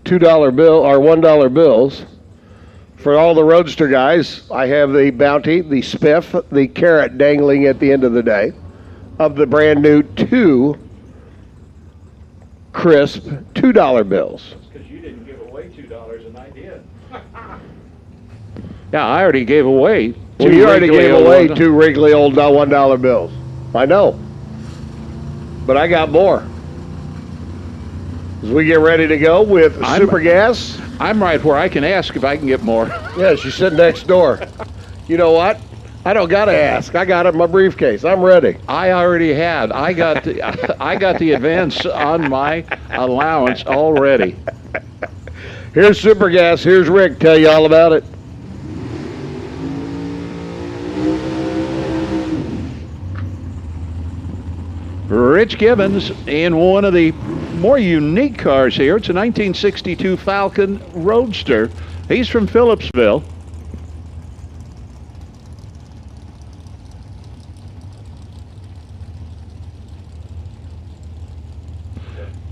$2 bill or $1 bills. For all the Roadster guys, I have the Bounty, the Spiff, the carrot dangling at the end of the day of the brand new 2 crisp $2 bills. Because you didn't give away $2 and I did. Yeah, I already gave away. Well, you already gave away 2 wrinkly old $1 bills. I know. But I got more. As we get ready to go with Super Gas. I'm right where I can ask if I can get more. Yeah, she's sitting next door. You know what? I don't got to ask. I got it in my briefcase. I'm ready. I already had. I got the advance on my allowance already. Here's Super Gas. Here's Rick. Tell you all about it. Rich Gibbons in one of the more unique cars here. It's a 1962 Falcon Roadster. He's from Phillipsville.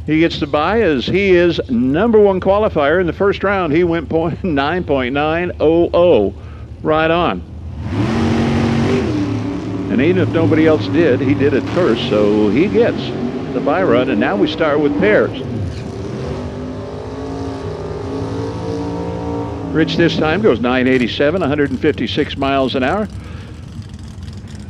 He gets to buy as he is number 1 qualifier. In the first round, he went 9.900. Right on. And even if nobody else did, he did it first, so he gets the buy run. And now we start with pairs. Rich this time goes 987, 156 miles an hour.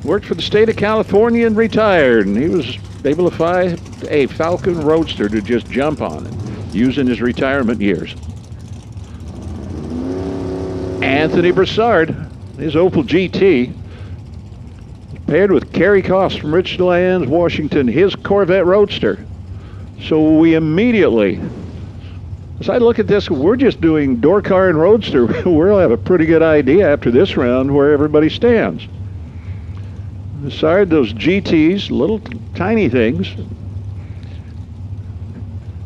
Worked for the state of California and retired, and he was able to find a Falcon Roadster to just jump on it, using his retirement years. Anthony Broussard, his Opel GT, paired with Kerry Koss from Richlands, Washington, his Corvette Roadster. So we immediately, as I look at this, we're just doing door car and Roadster. We'll have a pretty good idea after this round where everybody stands. Broussard, those GTs, little tiny things,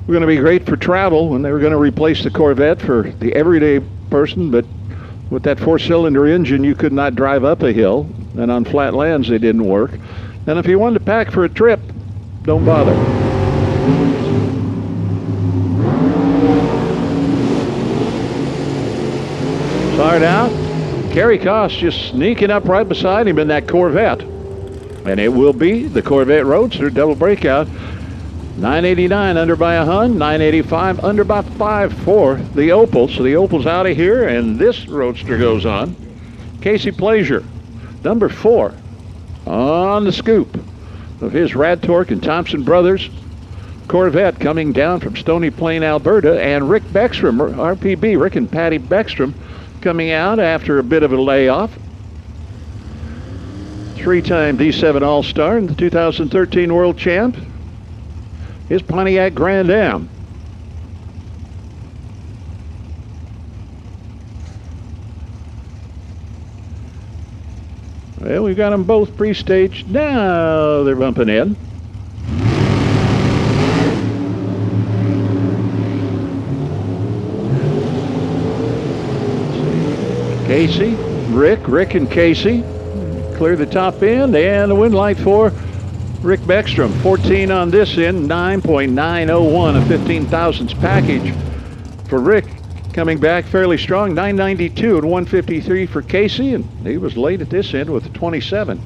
were going to be great for travel when they were going to replace the Corvette for the everyday person, but with that four-cylinder engine, you could not drive up a hill, and on flat lands, they didn't work. And if you wanted to pack for a trip, don't bother. Start out, Kerry Koss just sneaking up right beside him in that Corvette. And it will be the Corvette Roadster double breakout. 989 under by a Hun, 985 under by 5 for the Opel. So the Opel's out of here, and this Roadster goes on. Casey Plaisir, number 4, on the scoop of his Radtorque and Thompson Brothers Corvette, coming down from Stony Plain, Alberta. And Rick Beckstrom, RPB, Rick and Patty Beckstrom, coming out after a bit of a layoff. 3-time D7 All-Star and the 2013 World Champ. His Pontiac Grand Am. Well, we've got them both pre-staged. Now they're bumping in. Casey, Rick and Casey clear the top end, and the wind light for Rick Beckstrom. 14 on this end, 9.901, a 15 thousandths package for Rick. Coming back fairly strong, 992 and 153 for Casey, and he was late at this end with a 27.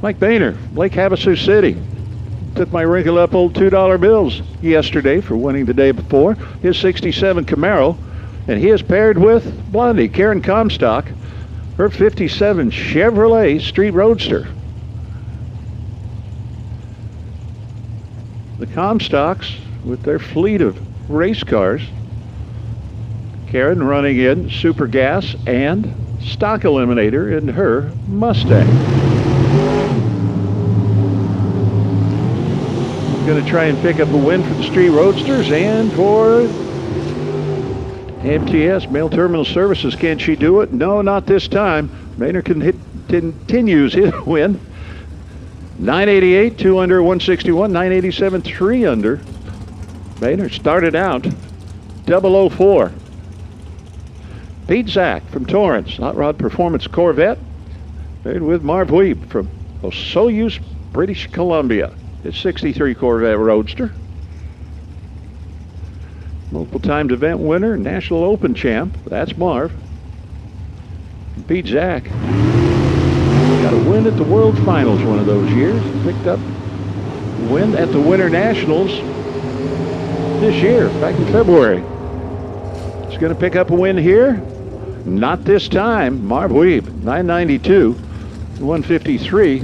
Mike Boehner, Lake Havasu City. Took my wrinkled up old $2 bills yesterday for winning the day before. His 67 Camaro, and he is paired with Blondie, Karen Comstock, her 57 Chevrolet Street Roadster. The Comstocks with their fleet of race cars. Karen running in Super Gas and Stock Eliminator in her Mustang. Going to try and pick up a win for the Street Roadsters and for MTS, Mail Terminal Services. Can she do it? No, not this time. Maynard continues his win. 988, 2 under, 161, 987, 3 under. Maynard started out 004. Pete Zach from Torrance, Hot Rod Performance Corvette. Paired with Marv Weeb from Osoyoos, British Columbia. His 63 Corvette Roadster. Multiple-timed event winner, National Open champ. That's Marv. Pete Zach got a win at the World Finals one of those years. Picked up a win at the Winter Nationals this year, back in February. He's going to pick up a win here. Not this time. Marv Weeb, 992, 153.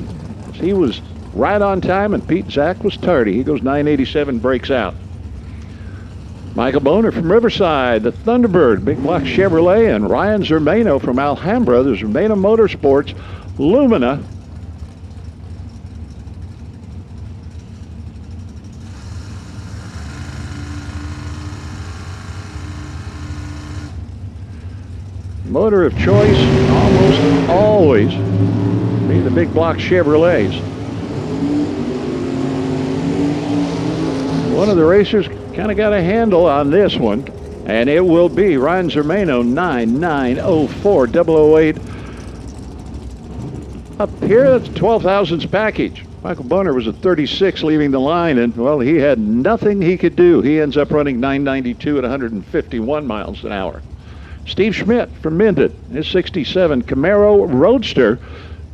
He was right on time, and Pete Zach was tardy. He goes 987, breaks out. Michael Boner from Riverside, the Thunderbird, Big Block Chevrolet, and Ryan Zermano from Alhambra, the Zermano Motorsports Lumina. Motor of choice almost always be the Big Block Chevrolets. One of the racers kind of got a handle on this one, and it will be Ryan Zermano, 9904 008. Up here, that's a 12 thousandths package. Michael Boner was at 36 leaving the line, and, well, he had nothing he could do. He ends up running 992 at 151 miles an hour. Steve Schmidt from Minden, his 67 Camaro Roadster,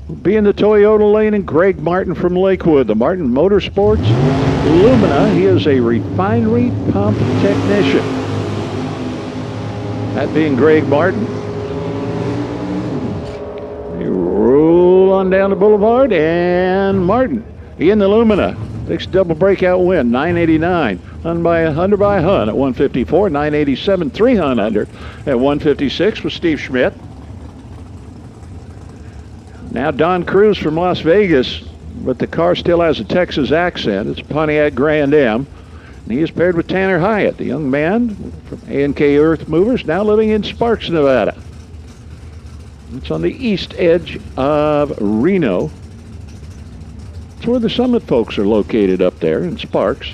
will be in the Toyota lane, and Greg Martin from Lakewood, the Martin Motorsports Lumina. He is a refinery pump technician. that being Greg Martin. They roll on down the boulevard, and Martin in the Lumina. Takes a double breakout win, 989. Under by Hun at 154, 987, 300 under at 156 with Steve Schmidt. Now Don Cruz from Las Vegas, but the car still has a Texas accent. It's Pontiac Grand Am. And he is paired with Tanner Hyatt, the young man from A&K Earth Movers, now living in Sparks, Nevada. It's on the east edge of Reno. It's where the Summit folks are located up there in Sparks.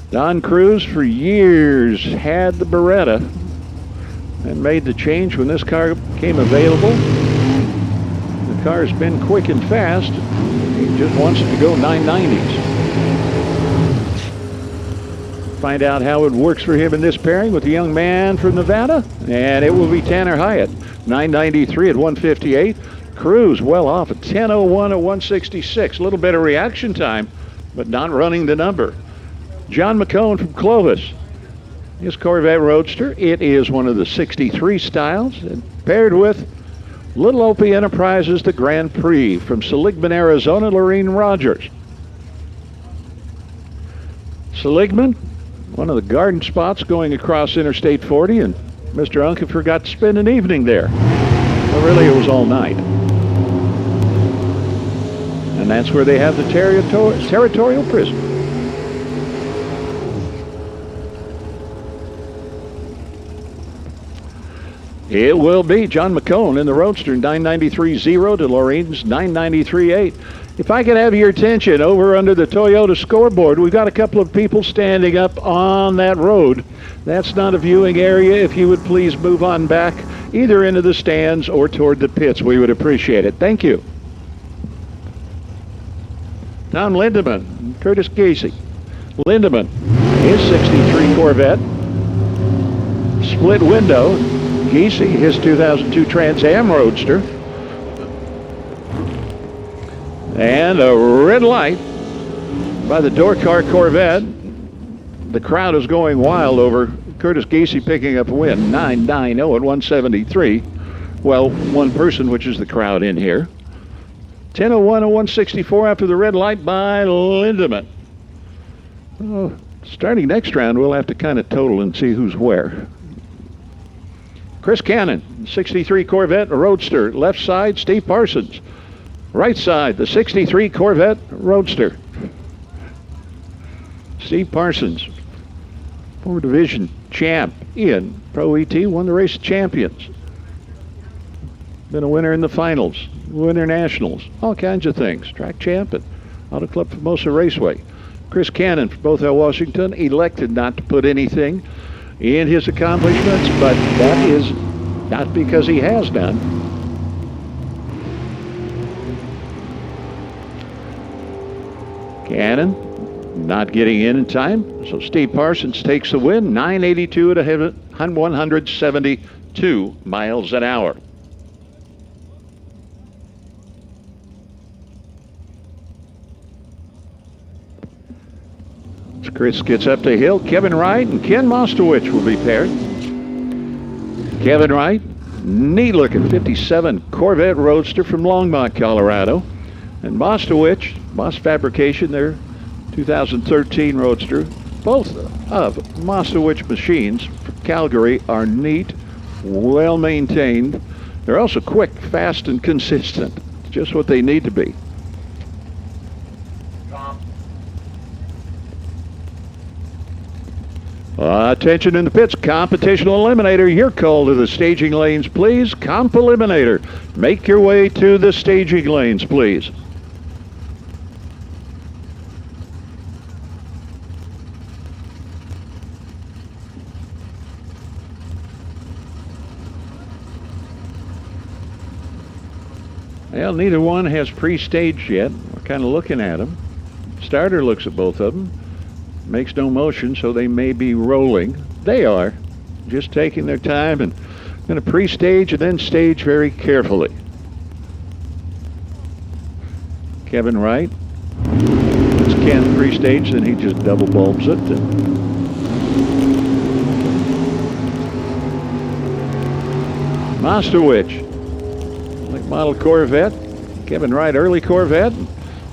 Don Cruz for years had the Beretta and made the change when this car came available. The car has been quick and fast. He just wants it to go 990s. Find out how it works for him in this pairing with the young man from Nevada, and it will be Tanner Hyatt, 993 at 158. Cruz well off at 10:01 at 166. A little bit of reaction time, but not running the number. John McCone from Clovis. His Corvette Roadster. It is one of the 63 styles, and paired with Little Opie Enterprises, the Grand Prix from Seligman, Arizona, Lorene Rogers. Seligman, one of the garden spots going across Interstate 40, and Mr. Unke forgot to spend an evening there. Well, really, it was all night. And that's where they have the territorial prison. It will be John McCone in the Roadster, 993.0 to Lorene's 993.8. If I could have your attention over under the Toyota scoreboard, we've got a couple of people standing up on that road. That's not a viewing area. If you would please move on back, either into the stands or toward the pits, we would appreciate it. Thank you. Tom Lindemann, Curtis Gacy. Lindemann, his 63 Corvette. Split window. Gacy, his 2002 Trans Am Roadster. And a red light by the Dorcar Corvette. The crowd is going wild over Curtis Gacy picking up a win, 990 at 173. Well, one person, which is the crowd in here. 10:01 at 164 after the red light by Lindemann. Oh, starting next round, we'll have to kind of total and see who's where. Chris Cannon, 63 Corvette Roadster. Left side, Steve Parsons. Right side, the 63 Corvette Roadster. Steve Parsons, former division champ in Pro ET, won the race of champions. Been a winner in the finals, winner nationals, all kinds of things. Track champ at Auto Club Formosa Raceway. Chris Cannon for Both L Washington elected not to put anything in his accomplishments, but that is not because he has none. Cannon not getting in time, so Steve Parsons takes the win, 982 at 172 miles an hour. As Chris gets up the hill, Kevin Wright and Ken Mostowich will be paired. Kevin Wright, neat-looking 57 Corvette Roadster from Longmont, Colorado. And Mostowich, Moss Fabrication, their 2013 Roadster. Both of Mostowich machines from Calgary are neat, well-maintained. They're also quick, fast, and consistent. Just what they need to be. Attention in the pits, competition eliminator. Your call to the staging lanes, please. Comp eliminator. Make your way to the staging lanes, please. Well, neither one has pre-staged yet. We're kind of looking at them. Starter looks at both of them. Makes no motion, so they may be rolling. They are. Just taking their time and going to pre-stage and then stage very carefully. Kevin Wright. It's Ken pre-stage, then he just double bulbs it. Master Witch, late model Corvette. Kevin Wright, early Corvette.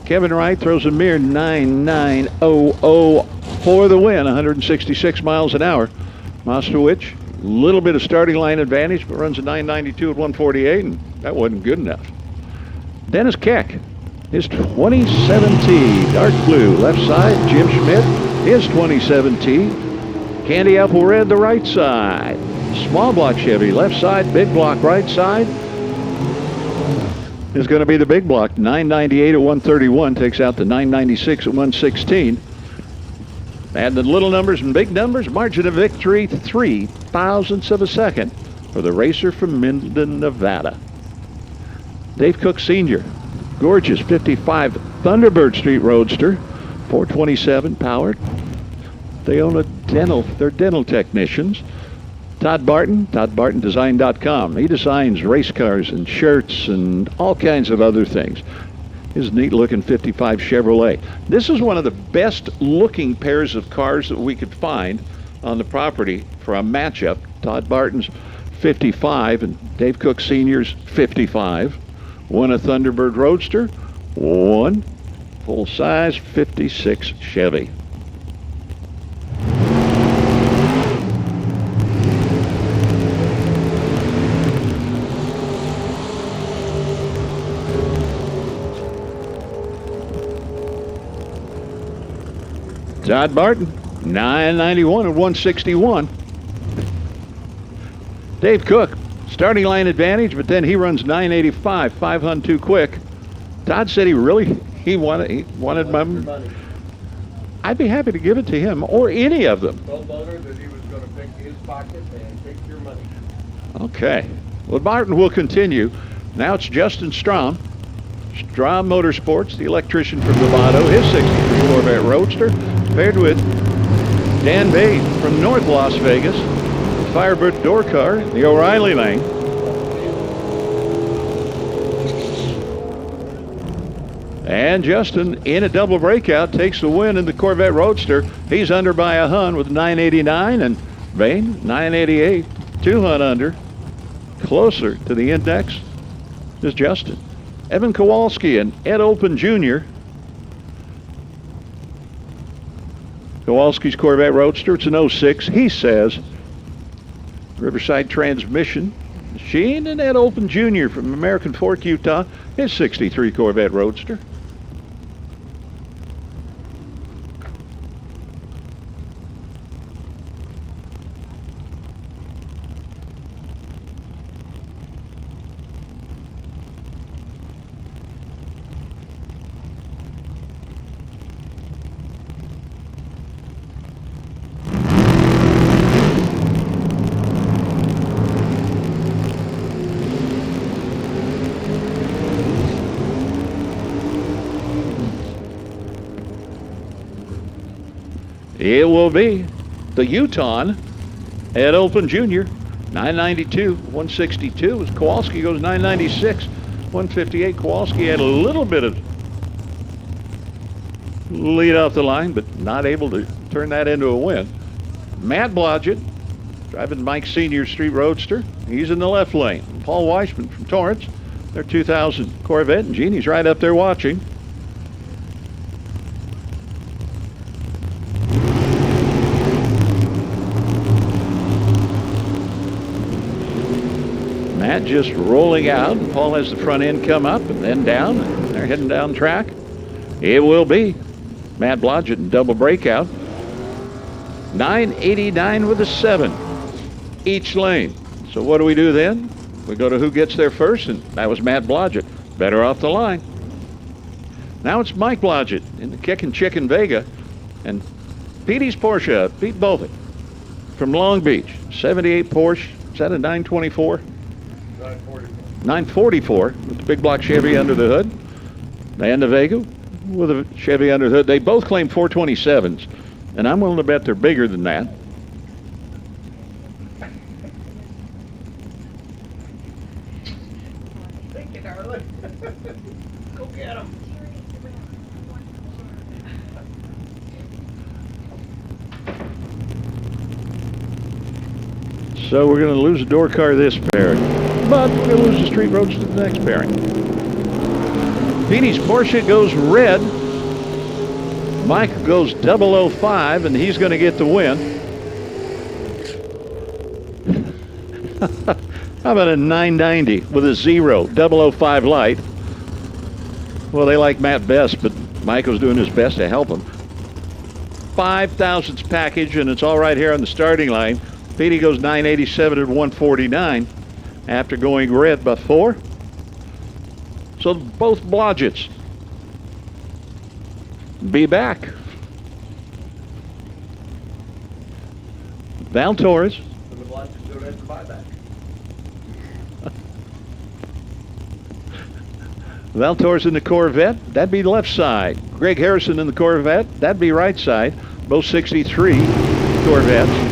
Kevin Wright throws a mere 9900 for the win, 166 miles an hour. Master Witch, a little bit of starting line advantage, but runs a 992 at 148, and that wasn't good enough. Dennis Keck, his 2017 dark blue left side. Jim Schmidt, his 2017 candy apple red the right side. Small block Chevy left side, big block right side is going to be the big block. 998 at 131 takes out the 996 at 116. Add the little numbers and big numbers, margin of victory 3 thousandths of a second for the racer from Minden, Nevada. Dave Cook Sr., gorgeous 55 Thunderbird Street Roadster, 427 powered. They own they're dental technicians. Todd Barton, ToddBartonDesign.com. He designs race cars and shirts and all kinds of other things. His neat-looking 55 Chevrolet. This is one of the best-looking pairs of cars that we could find on the property for a matchup. Todd Barton's 55 and Dave Cook Sr.'s 55. One a Thunderbird Roadster, one full-size 56 Chevy. Todd Barton, 991 and 161. Dave Cook, starting line advantage, but then he runs 985, 500 too quick. Todd said he wanted my. I'd be happy to give it to him or any of them. Told Loader that he was going to pick his pocket and pick your money. Okay. Well, Barton will continue. Now it's Justin Strom. Strom Motorsports, the electrician from Nevada, his 63 Corvette Roadster, paired with Dan Bate from North Las Vegas, the Firebird door car, the O'Reilly lane. And Justin, in a double breakout, takes the win in the Corvette Roadster. He's under by a hun with 989, and Vane, 988, 200 under. Closer to the index is Justin. Evan Kowalski and Ed Olpen Jr. Kowalski's Corvette Roadster, it's an 06. He says Riverside Transmission Machine, and Ed Olpen Jr. from American Fork, Utah, his 63 Corvette Roadster. It will be the Utah, Ed Olpen Jr., 992, 162. As Kowalski goes 996, 158. Kowalski had a little bit of lead off the line, but not able to turn that into a win. Matt Blodgett, driving Mike Sr. Street Roadster. He's in the left lane. Paul Weissman from Torrance, their 2000 Corvette, and Jeannie's right up there watching. Matt just rolling out, and Paul has the front end come up and then down, and they're heading down track. It will be Matt Blodgett in double breakout. 989 with a 7 each lane. So what do we do then? We go to who gets there first, and that was Matt Blodgett. Better off the line. Now it's Mike Blodgett in the Kickin' Chicken Vega, and Petey's Porsche, Pete Bovik from Long Beach, 78 Porsche. Is that a 924? 944 with the big block Chevy under the hood. And the Vega with a Chevy under the hood. They both claim 427s, and I'm willing to bet they're bigger than that. Thank you, darling. Go get him. So we're going to lose the door car this pairing. But we're going to lose the street roads to the next pairing. Petey's Porsche goes red. Mike goes 005, and he's going to get the win. How about a 990 with a 005 light? Well, they like Matt best, but Michael's doing his best to help him. 5,000ths package, and it's all right here on the starting line. Petey goes 987 at 149 after going red by 4. So both Blodgetts be back. Val Torres. So the Blodgetts go red for buyback. Val Torres in the Corvette, that'd be left side. Greg Harrison in the Corvette, that'd be right side. Both 63 Corvettes.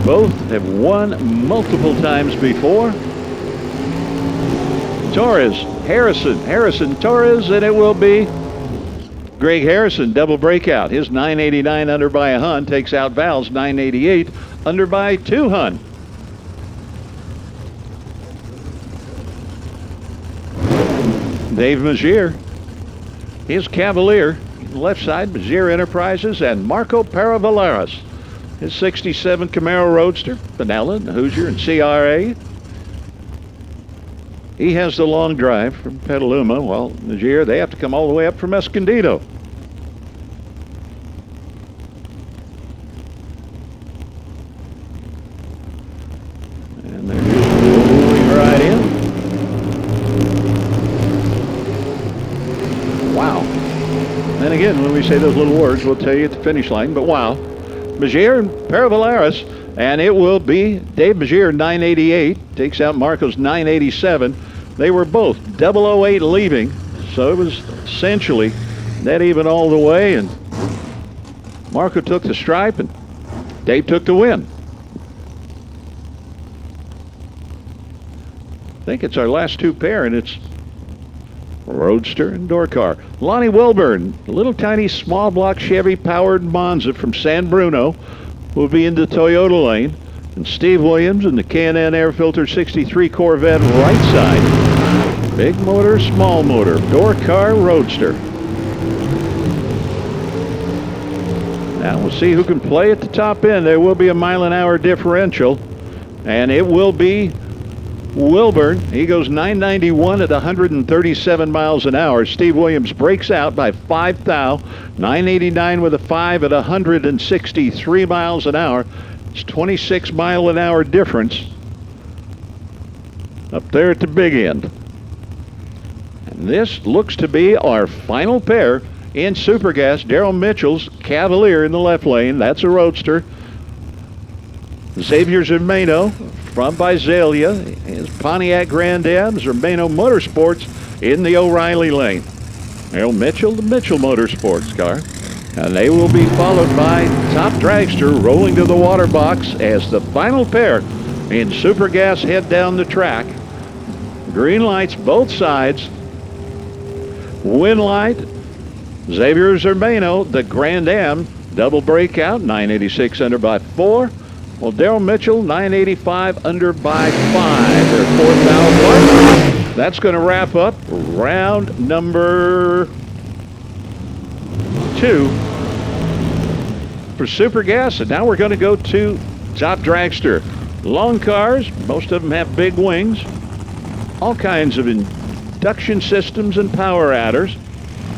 Both have won multiple times before. Torres, Harrison, Torres, and it will be Greg Harrison, double breakout. His 989 under by a Hun takes out Val's 988 under by 2 Hun. Dave Mazier, his Cavalier, left side, Mazier Enterprises, and Marco Paravaleras, his 67 Camaro Roadster, Vanilla, and Hoosier, and CRA. He has the long drive from Petaluma, while Mazier, they have to come all the way up from Escondido. And they're just rolling right in. Wow. And again, when we say those little words, we'll tell you at the finish line, but wow. Mazier and Paravaleras, and it will be Dave Mazier 988, takes out Marco's 987. They were both 008 leaving, so it was essentially net even all the way, and Marco took the stripe and Dave took the win. I think it's our last two pair, and it's Roadster and door car. Lonnie Wilburn, a little tiny small block Chevy powered Monza from San Bruno, will be in the Toyota lane. And Steve Williams in the K&N Air Filter 63 Corvette right side. Big motor, small motor, door car, Roadster. Now we'll see who can play at the top end. There will be a mile-an-hour differential, and it will be Wilburn. He goes 991 at 137 miles an hour. Steve Williams breaks out by 5 thou. 989 with a 5 at 163 miles an hour. It's 26 mile an hour difference up there at the big end. And this looks to be our final pair in Super Gas. Daryl Mitchell's Cavalier in the left lane. That's a Roadster. Xavier Zermano from Visalia, his Pontiac Grand Am, Zermano Motorsports in the O'Reilly lane. Daryl Mitchell, the Mitchell Motorsports car. And they will be followed by Top Dragster rolling to the water box as the final pair in Super Gas head down the track. Green lights both sides. Win light, Xavier Zermano, the Grand Am, double breakout, 986 under by 4. Well, Daryl Mitchell, 985 under by 5. Their 4th foul. That's going to wrap up round number 2 for Super Gas. And now we're going to go to Top Dragster. Long cars, most of them have big wings, all kinds of induction systems and power adders.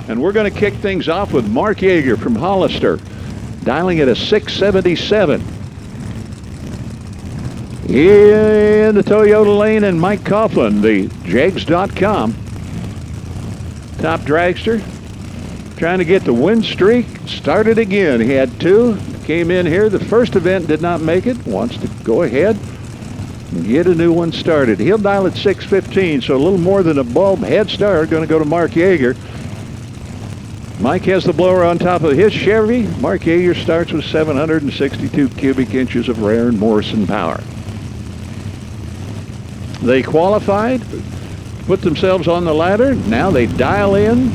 And we're going to kick things off with Mark Yeager from Hollister, dialing at a 677. In the Toyota lane, and Mike Coughlin, the Jags.com. Top Dragster trying to get the win streak started again. He had 2, came in here. The first event did not make it. Wants to go ahead and get a new one started. He'll dial at 615, so a little more than a bulb head start. Going to go to Mark Yeager. Mike has the blower on top of his Chevy. Mark Yeager starts with 762 cubic inches of Rare and Morrison power. They qualified, put themselves on the ladder. Now they dial in.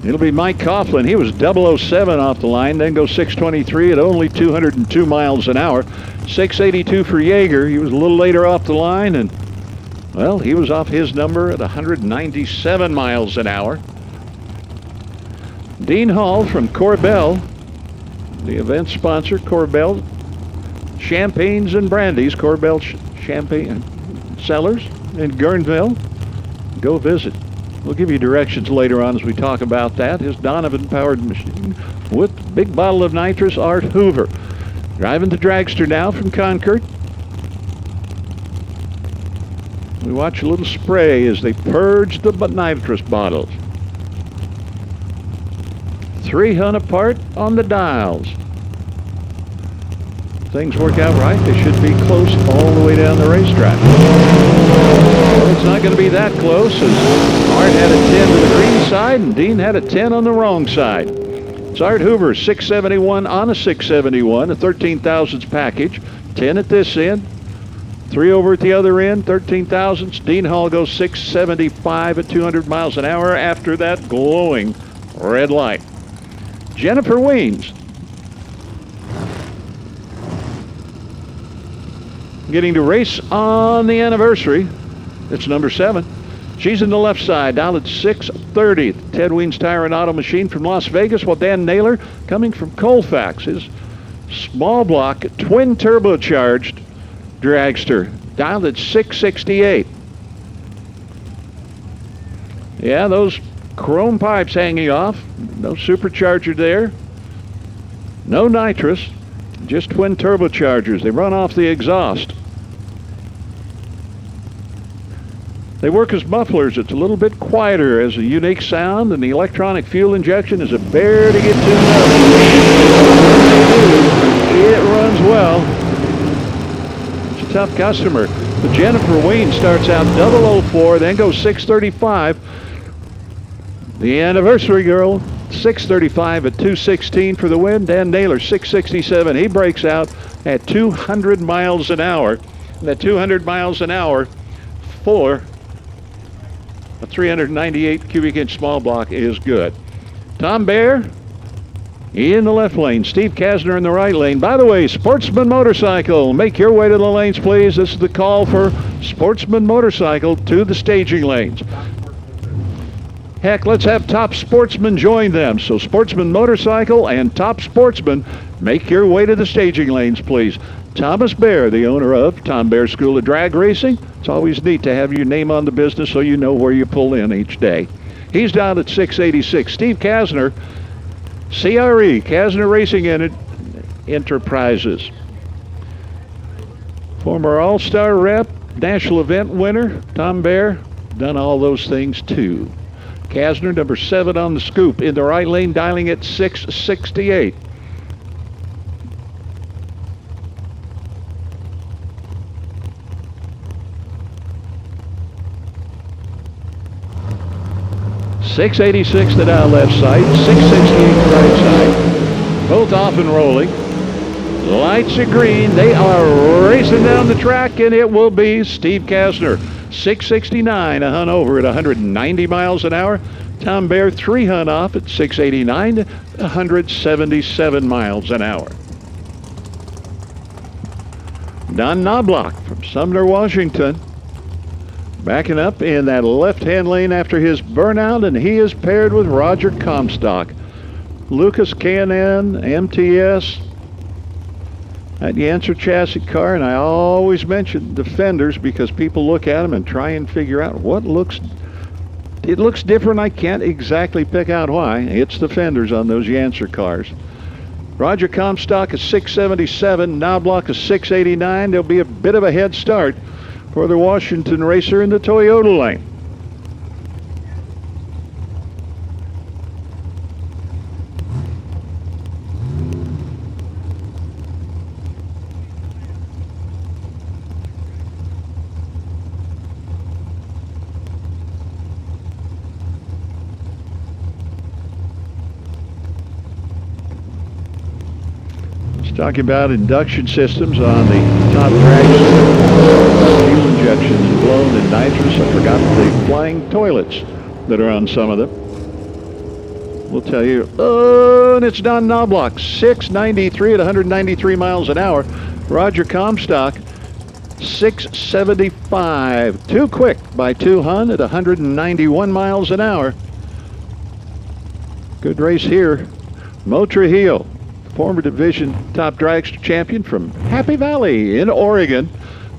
It'll be Mike Coughlin. He was 007 off the line, then goes 623 at only 202 miles an hour. 682 for Yeager. He was a little later off the line, and, well, he was off his number at 197 miles an hour. Dean Hall from Corbell, the event sponsor, Corbell Champagnes and Brandies, Corbell Champagne Cellars in Guerneville. Go visit. We'll give you directions later on as we talk about that. His Donovan-powered machine with big bottle of nitrous, Art Hoover. Driving the dragster now from Concord. We watch a little spray as they purge the nitrous bottles. 300 apart on the dials. Things work out right, they should be close all the way down the racetrack. Well, it's not going to be that close, as Art had a 10 to the green side and Dean had a 10 on the wrong side. It's Art Hoover, 671 on a 671, a 13 thousandths package, 10 at this end, 3 over at the other end, 13 thousandths. Dean Hall goes 675 at 200 miles an hour after that glowing red light. Jennifer Weens getting to race on the anniversary. It's number 7. She's in the left side, down at 630. Ted Weens Tire and Auto Machine from Las Vegas, while Dan Naylor coming from Colfax. His small block, twin turbocharged dragster, down at 668. Yeah, those chrome pipes hanging off. No supercharger there. No nitrous. Just twin turbochargers. They run off the exhaust. They work as mufflers. It's a little bit quieter as a unique sound, and the electronic fuel injection is a bear to get tuned up. It runs well. It's a tough customer. But Jennifer Wayne starts out 004, then goes 635. The anniversary girl, 635 at 216 for the win. Dan Naylor, 667. He breaks out at 200 miles an hour. And that 200 miles an hour for a 398 cubic inch small block is good. Tom Baer in the left lane. Steve Kasner in the right lane. By the way, Sportsman Motorcycle, make your way to the lanes, please. This is the call for Sportsman Motorcycle to the staging lanes. Heck, let's have Top Sportsman join them. So Sportsman Motorcycle and Top Sportsman, make your way to the staging lanes, please. Thomas Baer, the owner of Tom Baer School of Drag Racing. It's always neat to have your name on the business so you know where you pull in each day. He's down at 686. Steve Kasner, CRE, Kasner Racing Enterprises. Former All-Star rep, national event winner, Tom Baer, done all those things too. Kasner, number 7 on the scoop, in the right lane, dialing at 668. .686 the dial left side, 668 the right side. Both off and rolling. Lights are green. They are racing down the track, and it will be Steve Kasner. 669, a hunt over at 190 miles an hour. Tom Baer, 3 hunt off at 689 to 177 miles an hour. Don Knobloch from Sumner, Washington, backing up in that left-hand lane after his burnout, and he is paired with Roger Comstock. Lucas K&N, MTS, that Yancer chassis car, and I always mention the fenders because people look at them and try and figure out what looks different. I can't exactly pick out why. It's the fenders on those Yancer cars. Roger Comstock is 677, Knobloch is 689. There'll be a bit of a head start for the Washington racer in the Toyota lane. Talking about induction systems on the top dragsters. Fuel injections and blown in nitrous. I forgot the flying toilets that are on some of them. We'll tell you. Oh, and it's Don Knobloch, 693 at 193 miles an hour. Roger Comstock, 675. Too quick by 2 Hun at 191 miles an hour. Good race here. Mo Trujillo, former division top dragster champion from Happy Valley in Oregon.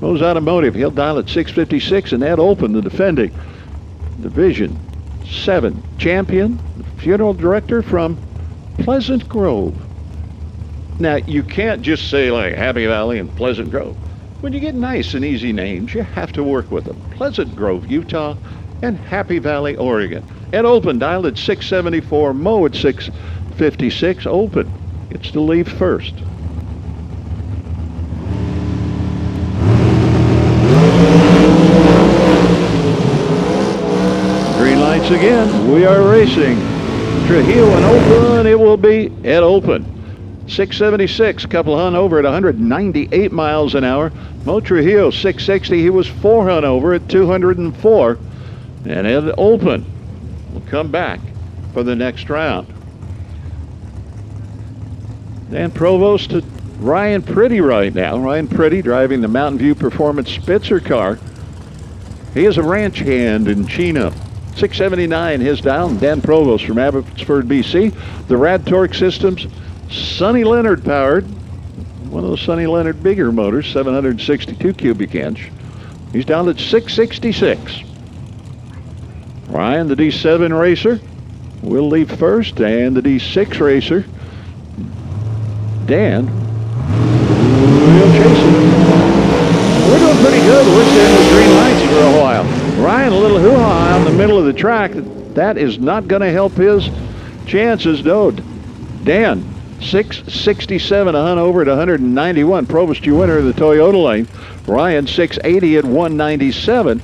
Mo's Automotive, he'll dial at 656, and Ed Open, the defending Division 7 champion, funeral director from Pleasant Grove. Now, you can't just say like Happy Valley and Pleasant Grove. When you get nice and easy names, you have to work with them. Pleasant Grove, Utah, and Happy Valley, Oregon. Ed Open dialed at 674, Mo at 656. Open gets to leave first. Green lights again. We are racing. Trujillo and Open. It will be Ed Open. 676, couple Hun over at 198 miles an hour. Mo Trujillo, 660. He was 4 Hun over at 204. And Ed Open will come back for the next round. Dan Provost to Ryan Pretty right now. Ryan Pretty driving the Mountain View Performance Spitzer car. He is a ranch hand in Chino. 679 his dial. Dan Provost from Abbotsford, BC. The Rad Torque Systems, Sonny Leonard powered. One of those Sonny Leonard bigger motors, 762 cubic inch. He's down at 666. Ryan, the D7 racer, will leave first, and the D6 racer, Dan, will chase it. We're doing pretty good. We're staying with green lights for a while. Ryan, a little hoo-ha on the middle of the track. That is not going to help his chances, though. Dan, 667, a Hun over at 191. Provost, you winner of the Toyota lane. Ryan, 680 at 197.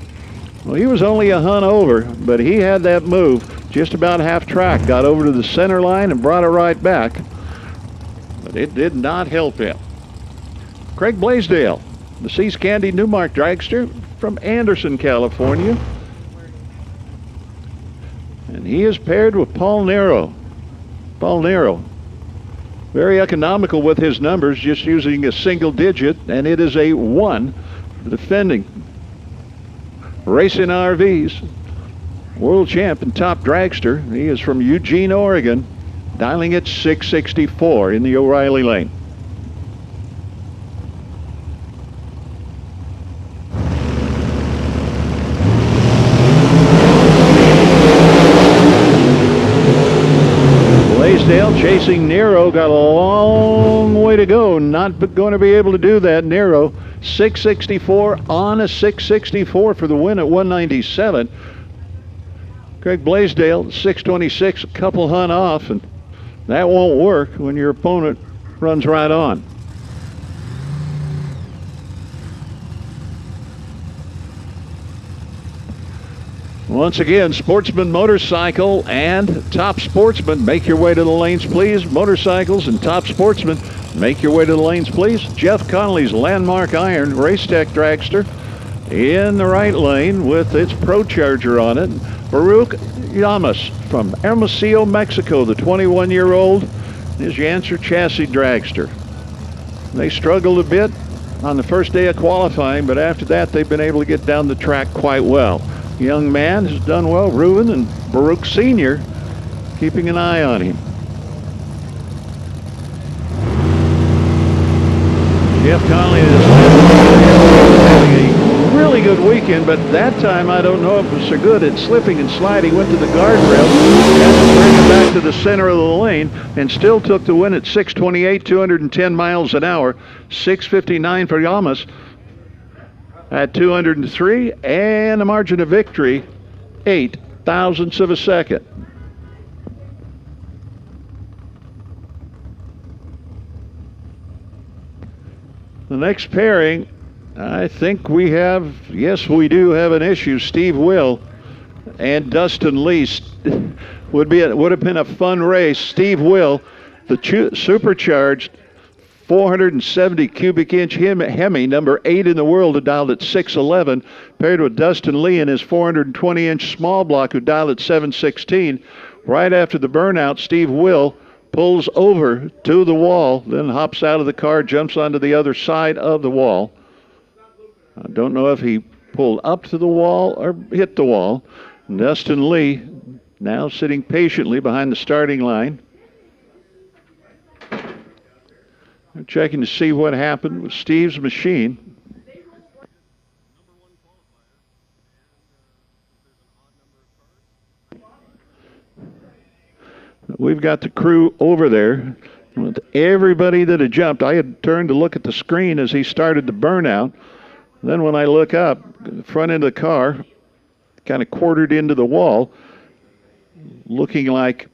Well, he was only a Hun over, but he had that move just about half track. Got over to the center line and brought it right back. But it did not help him. Craig Blaisdell, the Seas Candy Newmark dragster from Anderson, California. And he is paired with Paul Nero. Paul Nero, very economical with his numbers, just using a single digit, and it is a 1. The defending Racing RVs world champ and top dragster. He is from Eugene, Oregon, dialing at 664 in the O'Reilly lane. Blaisdell chasing Nero, got a long way to go. Not going to be able to do that. Nero, 664 on a 664 for the win at 197. Craig Blaisdell, 626, a couple Hun off, and that won't work when your opponent runs right on. Once again, Sportsman Motorcycle and Top Sportsman, make your way to the lanes, please. Motorcycles and Top Sportsman, make your way to the lanes, please. Jeff Connolly's Landmark Iron Race Tech Dragster in the right lane with its Pro Charger on it. Baruch Yamas from Hermosillo, Mexico, the 21-year-old, is Yancer Chassis Dragster. They struggled a bit on the first day of qualifying, but after that they've been able to get down the track quite well. Young man has done well. Reuben and Baruch Sr. keeping an eye on him. Jeff Conley is having a really good weekend, but that time I don't know if it was so good at slipping and sliding. Went to the guardrail, had to bring it back to the center of the lane, and still took the win at 628, 210 miles an hour. 659 for Yamas at 203, and a margin of victory, 8 thousandths of a second. The next pairing, I think we have, yes, we do have an issue. Steve Will and Dustin Lee would have been a fun race. Steve Will, the supercharged 470 cubic inch Hemi, number 8 in the world, who dialed at 611, paired with Dustin Lee in his 420 inch small block, who dialed at 716. Right after the burnout, Steve Will pulls over to the wall, then hops out of the car, jumps onto the other side of the wall. I don't know if he pulled up to the wall or hit the wall. Dustin Lee now sitting patiently behind the starting line. They're checking to see what happened with Steve's machine. We've got the crew over there with everybody that had jumped. I had turned to look at the screen as he started the burnout. Then when I look up, the front end of the car kind of quartered into the wall, looking like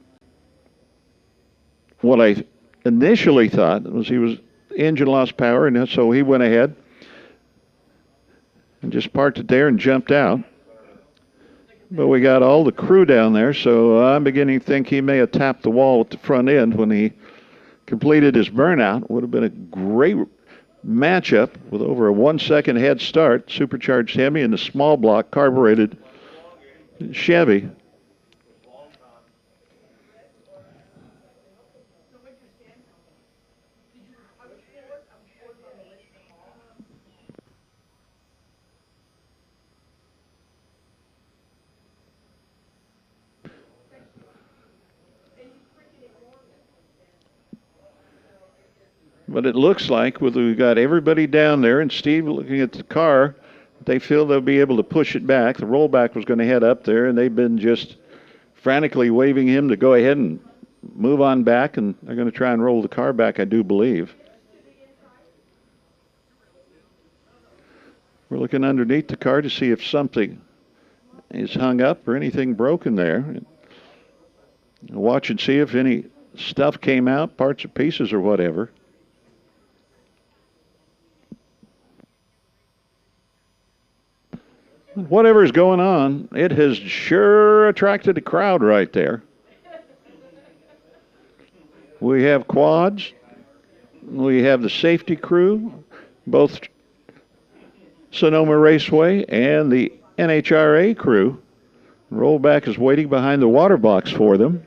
what I initially thought was engine lost power, and so he went ahead and just parked it there and jumped out. But we got all the crew down there, so I'm beginning to think he may have tapped the wall at the front end when he completed his burnout. Would have been a great matchup with over a 1 second head start, supercharged Hemi and the small block carbureted Chevy. But it looks like we've got everybody down there and Steve looking at the car, they feel they'll be able to push it back. The rollback was going to head up there, and they've been just frantically waving him to go ahead and move on back, and they're going to try and roll the car back, I do believe. We're looking underneath the car to see if something is hung up or anything broken there. Watch and see if any stuff came out, parts or pieces or whatever. Whatever's going on, it has sure attracted a crowd right there. We have quads. We have the safety crew, both Sonoma Raceway and the NHRA crew. Rollback is waiting behind the water box for them.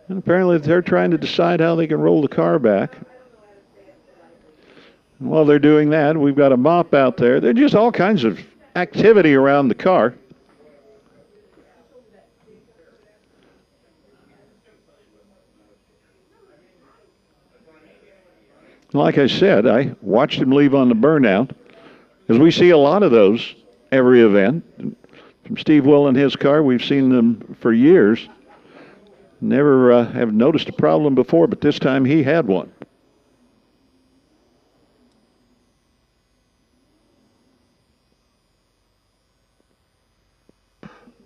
And apparently they're trying to decide how they can roll the car back. While they're doing that, we've got a mop out there. There's just all kinds of activity around the car. Like I said, I watched him leave on the burnout, because we see a lot of those every event. From Steve Will and his car, we've seen them for years. Never have noticed a problem before, but this time he had one.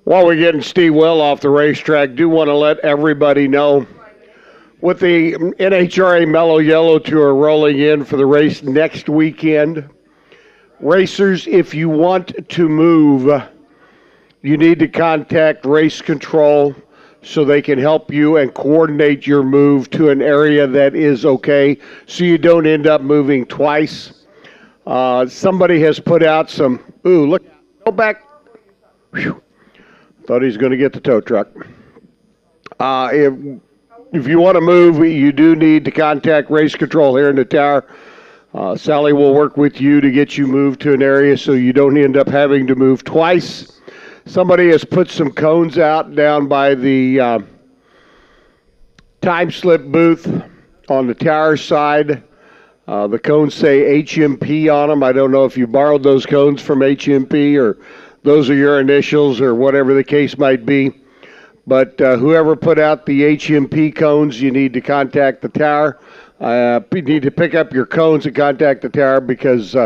While we're getting Steve Will off the racetrack, do want to let everybody know, with the NHRA Mellow Yellow Tour rolling in for the race next weekend, racers, if you want to move, you need to contact race control so they can help you and coordinate your move to an area that is okay, so you don't end up moving twice. Somebody has put out some, look, go back. Whew. Thought he was going to get the tow truck. If you want to move, you do need to contact race control here in the tower. Sally will work with you to get you moved to an area so you don't end up having to move twice. Somebody has put some cones out down by the time slip booth on the tower side. The cones say HMP on them. I don't know if you borrowed those cones from HMP or those are your initials or whatever the case might be. But whoever put out the HMP cones, you need to contact the tower. You need to pick up your cones and contact the tower, because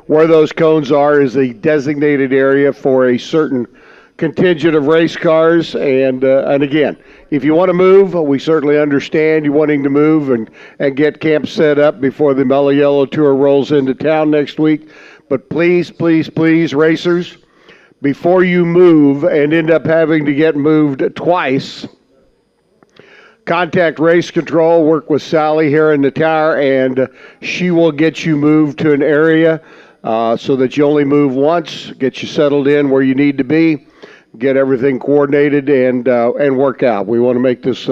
where those cones are is a designated area for a certain contingent of race cars. And again, if you want to move, we certainly understand you wanting to move and get camp set up before the Mellow Yellow Tour rolls into town next week. But please, please, please, racers, before you move and end up having to get moved twice, contact race control, work with Sally here in the tower, and she will get you moved to an area so that you only move once, get you settled in where you need to be, get everything coordinated and work out. We want to make this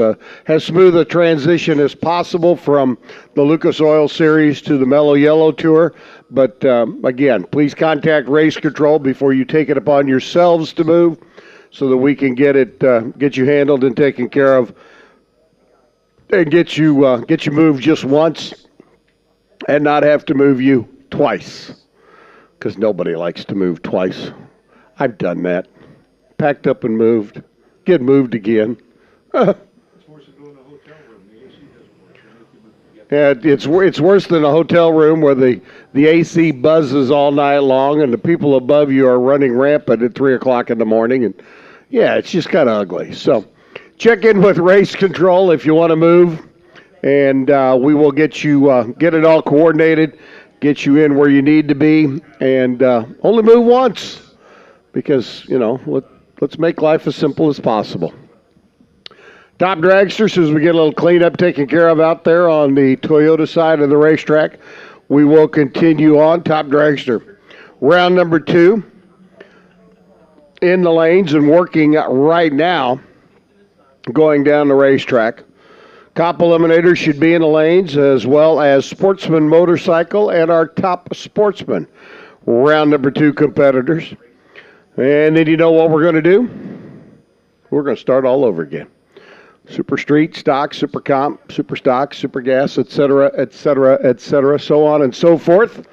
as smooth a transition as possible from the Lucas Oil Series to the Mellow Yellow Tour. But again, please contact Race Control before you take it upon yourselves to move, so that we can get you handled and taken care of, and get you moved just once, and not have to move you twice, because nobody likes to move twice. I've done that. Packed up and moved. Get moved again. Yeah, it's worse than a hotel room where the AC buzzes all night long and the people above you are running rampant at 3 o'clock in the morning. And yeah, it's just kind of ugly. So check in with Race Control if you want to move, and we will get it all coordinated, get you in where you need to be, and only move once, because, let's make life as simple as possible. Top dragsters, as we get a little cleanup taken care of out there on the Toyota side of the racetrack, we will continue on. Top dragster, round number 2, in the lanes and working right now, going down the racetrack. Cop eliminator should be in the lanes, as well as Sportsman Motorcycle and our top sportsman. Round number 2 competitors. And then you know what we're going to do? We're going to start all over again. Super Street, Stock, Super Comp, Super Stock, Super Gas, etc., etc., etc., so on and so forth,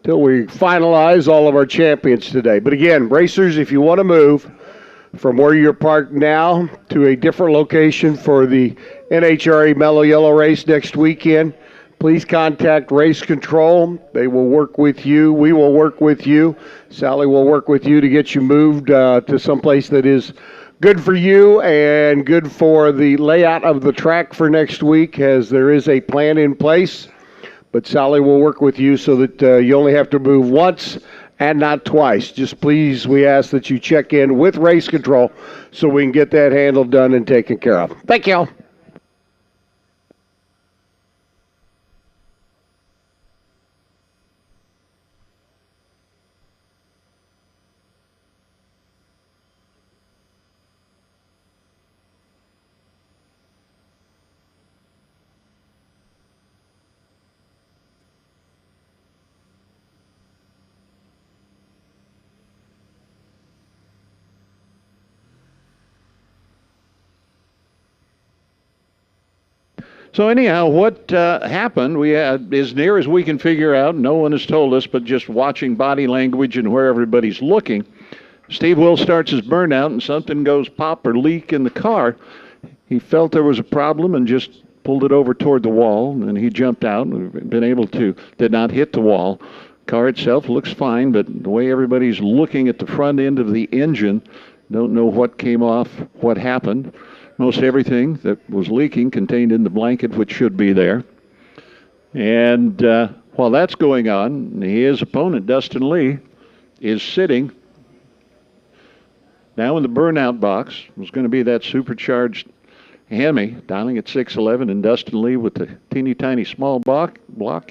till we finalize all of our champions today. But again, racers, if you want to move from where you're parked now to a different location for the NHRA Mellow Yellow race next weekend, please contact Race Control. They will work with you. We will work with you. Sally will work with you to get you moved to someplace that is good for you and good for the layout of the track for next week, as there is a plan in place. But Sally will work with you so that you only have to move once and not twice. Just please, we ask that you check in with Race Control so we can get that handled, done, and taken care of. Thank you. So anyhow, what happened, we had, as near as we can figure out, no one has told us, but just watching body language and where everybody's looking, Steve Will starts his burnout and something goes pop or leak in the car. He felt there was a problem and just pulled it over toward the wall, and he jumped out and did not hit the wall. Car itself looks fine, but the way everybody's looking at the front end of the engine, don't know what came off, what happened. Most everything that was leaking contained in the blanket, which should be there. And while that's going on, his opponent, Dustin Lee, is sitting now in the burnout box. It was going to be that supercharged Hemi, dialing at 611, and Dustin Lee with the teeny tiny small block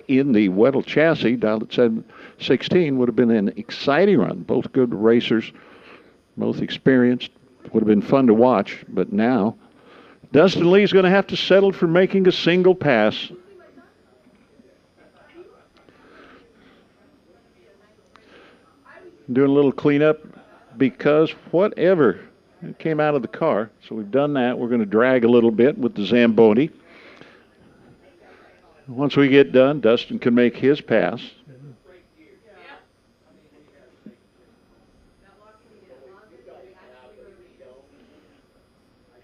in the Weddle chassis, dialed at 716, would have been an exciting run. Both good racers, both experienced. Would have been fun to watch, but now Dustin Lee's going to have to settle for making a single pass. Doing a little cleanup because whatever came out of the car. So we've done that. We're going to drag a little bit with the Zamboni. Once we get done, Dustin can make his pass.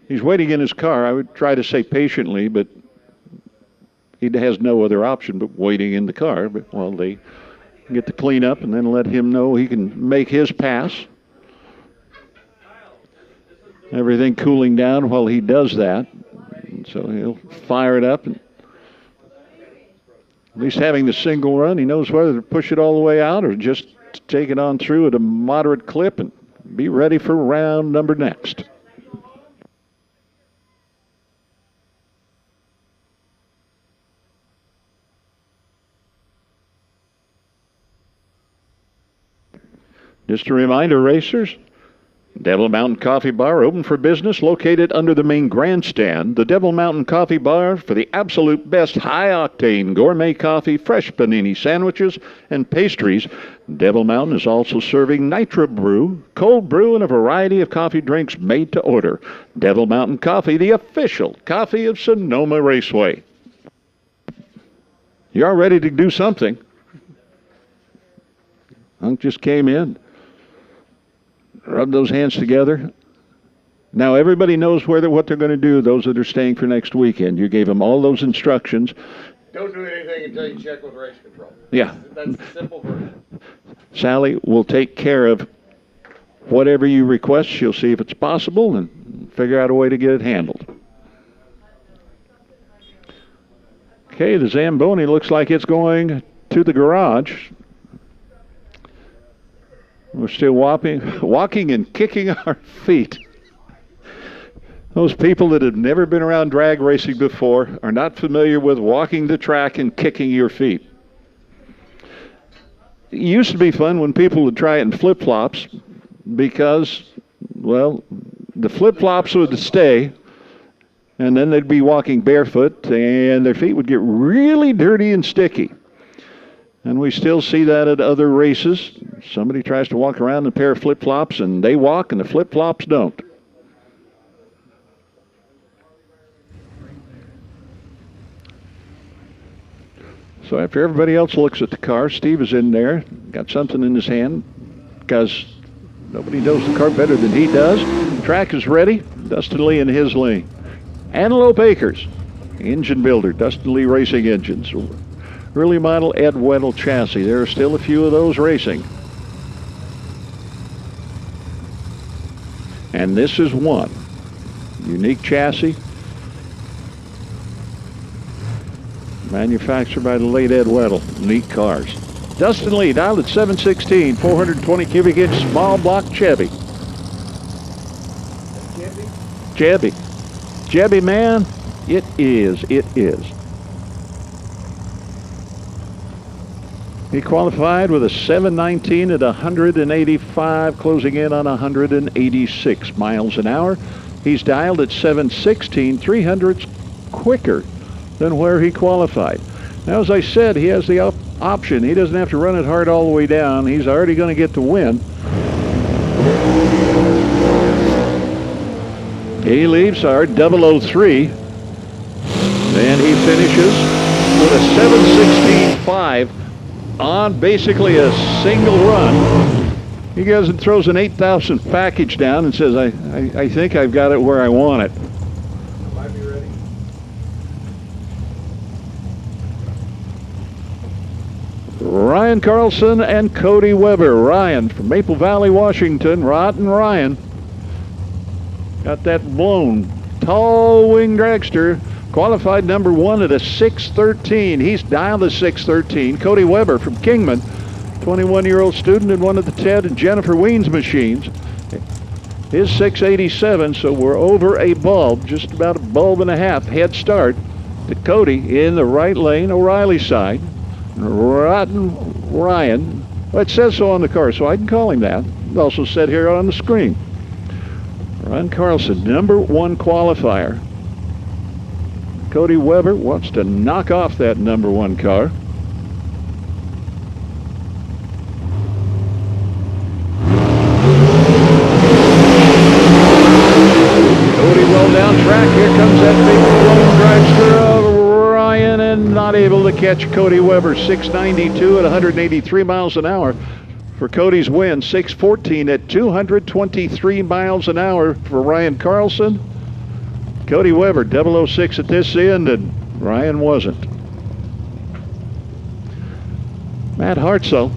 He's waiting in his car. I would try to say patiently, but he has no other option but waiting in the car. But while they get the cleanup and then let him know he can make his pass. Everything cooling down while he does that. And so he'll fire it up. And at least having the single run, he knows whether to push it all the way out or just take it on through at a moderate clip and be ready for round number next. Just a reminder, racers, Devil Mountain Coffee Bar, open for business, located under the main grandstand. The Devil Mountain Coffee Bar for the absolute best high-octane gourmet coffee, fresh panini sandwiches, and pastries. Devil Mountain is also serving nitro brew, cold brew, and a variety of coffee drinks made to order. Devil Mountain Coffee, the official coffee of Sonoma Raceway. You're all ready to do something. Hunk just came in. Rub those hands together. Now everybody knows what they're going to do, those that are staying for next weekend. You gave them all those instructions. Don't do anything until you check with race control. Yeah. That's the simple version. Sally will take care of whatever you request. She'll see if it's possible and figure out a way to get it handled. Okay, the Zamboni looks like it's going to the garage. We're still walking and kicking our feet. Those people that have never been around drag racing before are not familiar with walking the track and kicking your feet. It used to be fun when people would try it in flip-flops because, well, the flip-flops would stay, and then they'd be walking barefoot, and their feet would get really dirty and sticky. And we still see that at other races. Somebody tries to walk around in a pair of flip-flops, and they walk, and the flip-flops don't. So after everybody else looks at the car, Steve is in there, got something in his hand, because nobody knows the car better than he does. Track is ready. Dustin Lee in his lane. Antelope Acres, engine builder, Dustin Lee Racing Engines. Early model Ed Weddle chassis. There are still a few of those racing. And this is one. Unique chassis. Manufactured by the late Ed Weddle. Neat cars. Dustin Lee, dialed at 716, 420 cubic inch small block Chevy. Chevy. Chevy, man. It is. It is. He qualified with a 719 at 185, closing in on 186 miles an hour. He's dialed at 716, 300 quicker than where he qualified. Now, as I said, he has the option. He doesn't have to run it hard all the way down. He's already going to get the win. He leaves our 003. Then he finishes with a 716.5. on basically a single run. He goes and throws an 8,000 package down and says, I think I've got it where I want it. Might be ready. Ryan Carlson and Cody Weber. Ryan from Maple Valley, Washington. Rotten Ryan. Got that blown tall wing dragster. Qualified number one at a 613. He's dialed a 613. Cody Weber from Kingman, 21-year-old student in one of the Ted and Jennifer Weens machines. His 687, so we're over a bulb, just about a bulb and a half head start to Cody in the right lane, O'Reilly side. Rotten Ryan. Well, it says so on the car, so I can call him that. It also said here on the screen. Ryan Carlson, number one qualifier. Cody Weber wants to knock off that number one car. Cody well down track. Here comes that big blown dragster of Ryan, and not able to catch Cody Weber. 692 at 183 miles an hour for Cody's win. 614 at 223 miles an hour for Ryan Carlson. Cody Weber, 006 at this end, and Ryan wasn't. Matt Hartzell,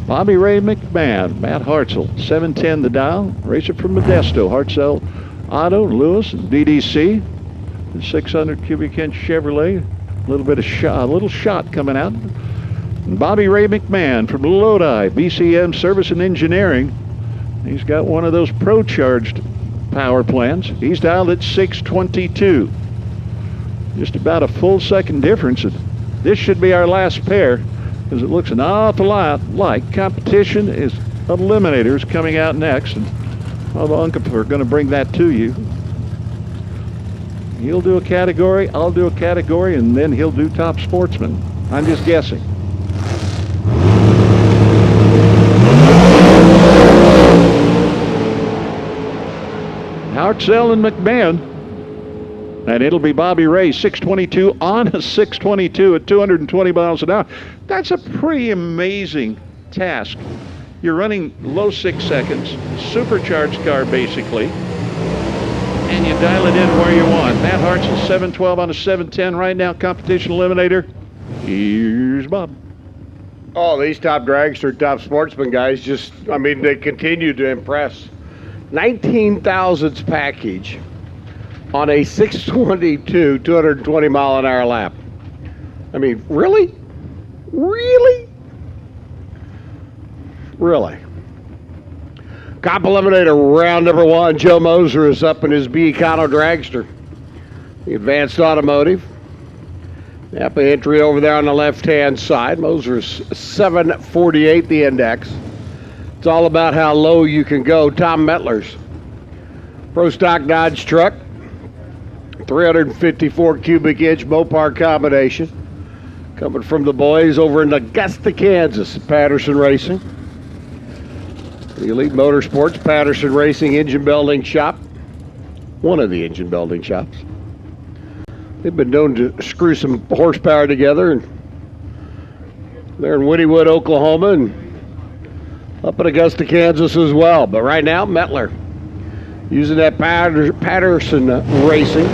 Bobby Ray McMahon, Matt Hartzell, 710 the dial, racer from Modesto. Hartzell, Otto, Lewis, and DDC, the 600 cubic inch Chevrolet, a little shot coming out. And Bobby Ray McMahon from Lodi, BCM Service and Engineering. He's got one of those pro-charged power plants. He's dialed at 622. Just about a full second difference. And this should be our last pair because it looks an awful lot like competition is Eliminators coming out next. And Well, the Uncle are going to bring that to you. He'll do a category, I'll do a category, and then he'll do top sportsman. I'm just guessing. Hartzell and McMahon. And it'll be Bobby Ray, 622 on a 622 at 220 miles an hour. That's a pretty amazing task. You're running low 6 seconds, supercharged car basically, and you dial it in where you want. Matt Hartzell, 712 on a 710 right now, competition eliminator. Here's Bob. Oh, these top dragster, top sportsman guys just, I mean, they continue to impress. 19 thousandths package on a 622, 220 mile an hour lap. I mean, really? Really? Really? Comp Eliminator round number 1. Joe Moser is up in his B Econo dragster. The Advanced Automotive. Napa entry over there on the left-hand side. Moser's 748, the index. It's all about how low you can go. Tom Metler's Pro Stock Dodge truck. 354 cubic inch Mopar combination. Coming from the boys over in Augusta, Kansas, Patterson Racing. The Elite Motorsports, Patterson Racing Engine Building Shop. One of the engine building shops. They've been known to screw some horsepower together, and they're in Wynnewood, Oklahoma, and up in Augusta, Kansas as well. But right now, Metler using that Patterson Racing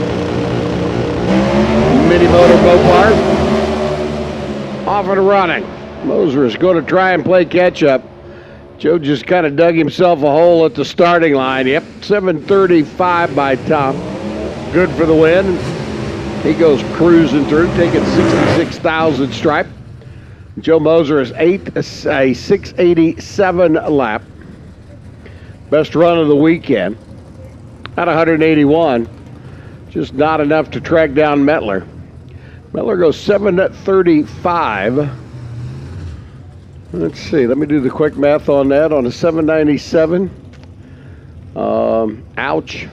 mini motor Mopar. Off and running. Moser is going to try and play catch up. Joe just kind of dug himself a hole at the starting line. Yep, 735 by Tom. Good for the win. He goes cruising through, taking 66,000 stripe. Joe Moser is a 687 lap. Best run of the weekend. At 181. Just not enough to track down Metler. Metler goes 735. Let's see. Let me do the quick math on that. On a 797. Ouch.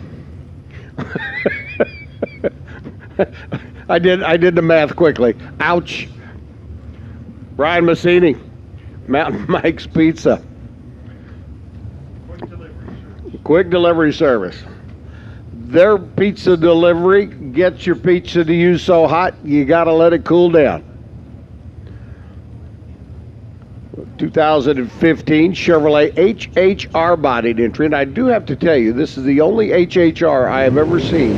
I did the math quickly. Ouch. Brian Massini, Mountain Mike's Pizza. Quick delivery service. Their pizza delivery gets your pizza to you so hot, you got to let it cool down. 2015 Chevrolet HHR bodied entry, and I do have to tell you, this is the only HHR I have ever seen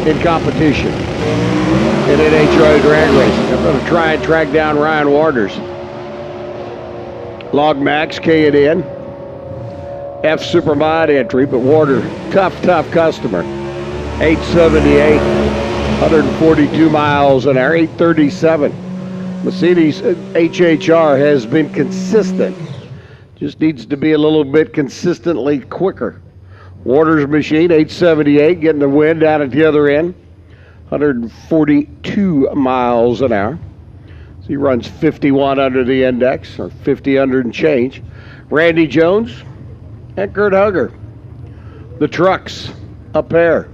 in competition in NHRA drag racing. I'm going to try and track down Ryan Waters. Log Max K&N, F Supermod entry, but Water, tough customer. 878, 142 miles an hour, 837. Mercedes HHR has been consistent. Just needs to be a little bit consistently quicker. Waters machine, 878, getting the wind out at the other end. 142 miles an hour. So he runs 51 under the index, or 50 under and change. Randy Jones and Kurt Hugger. The trucks, a pair.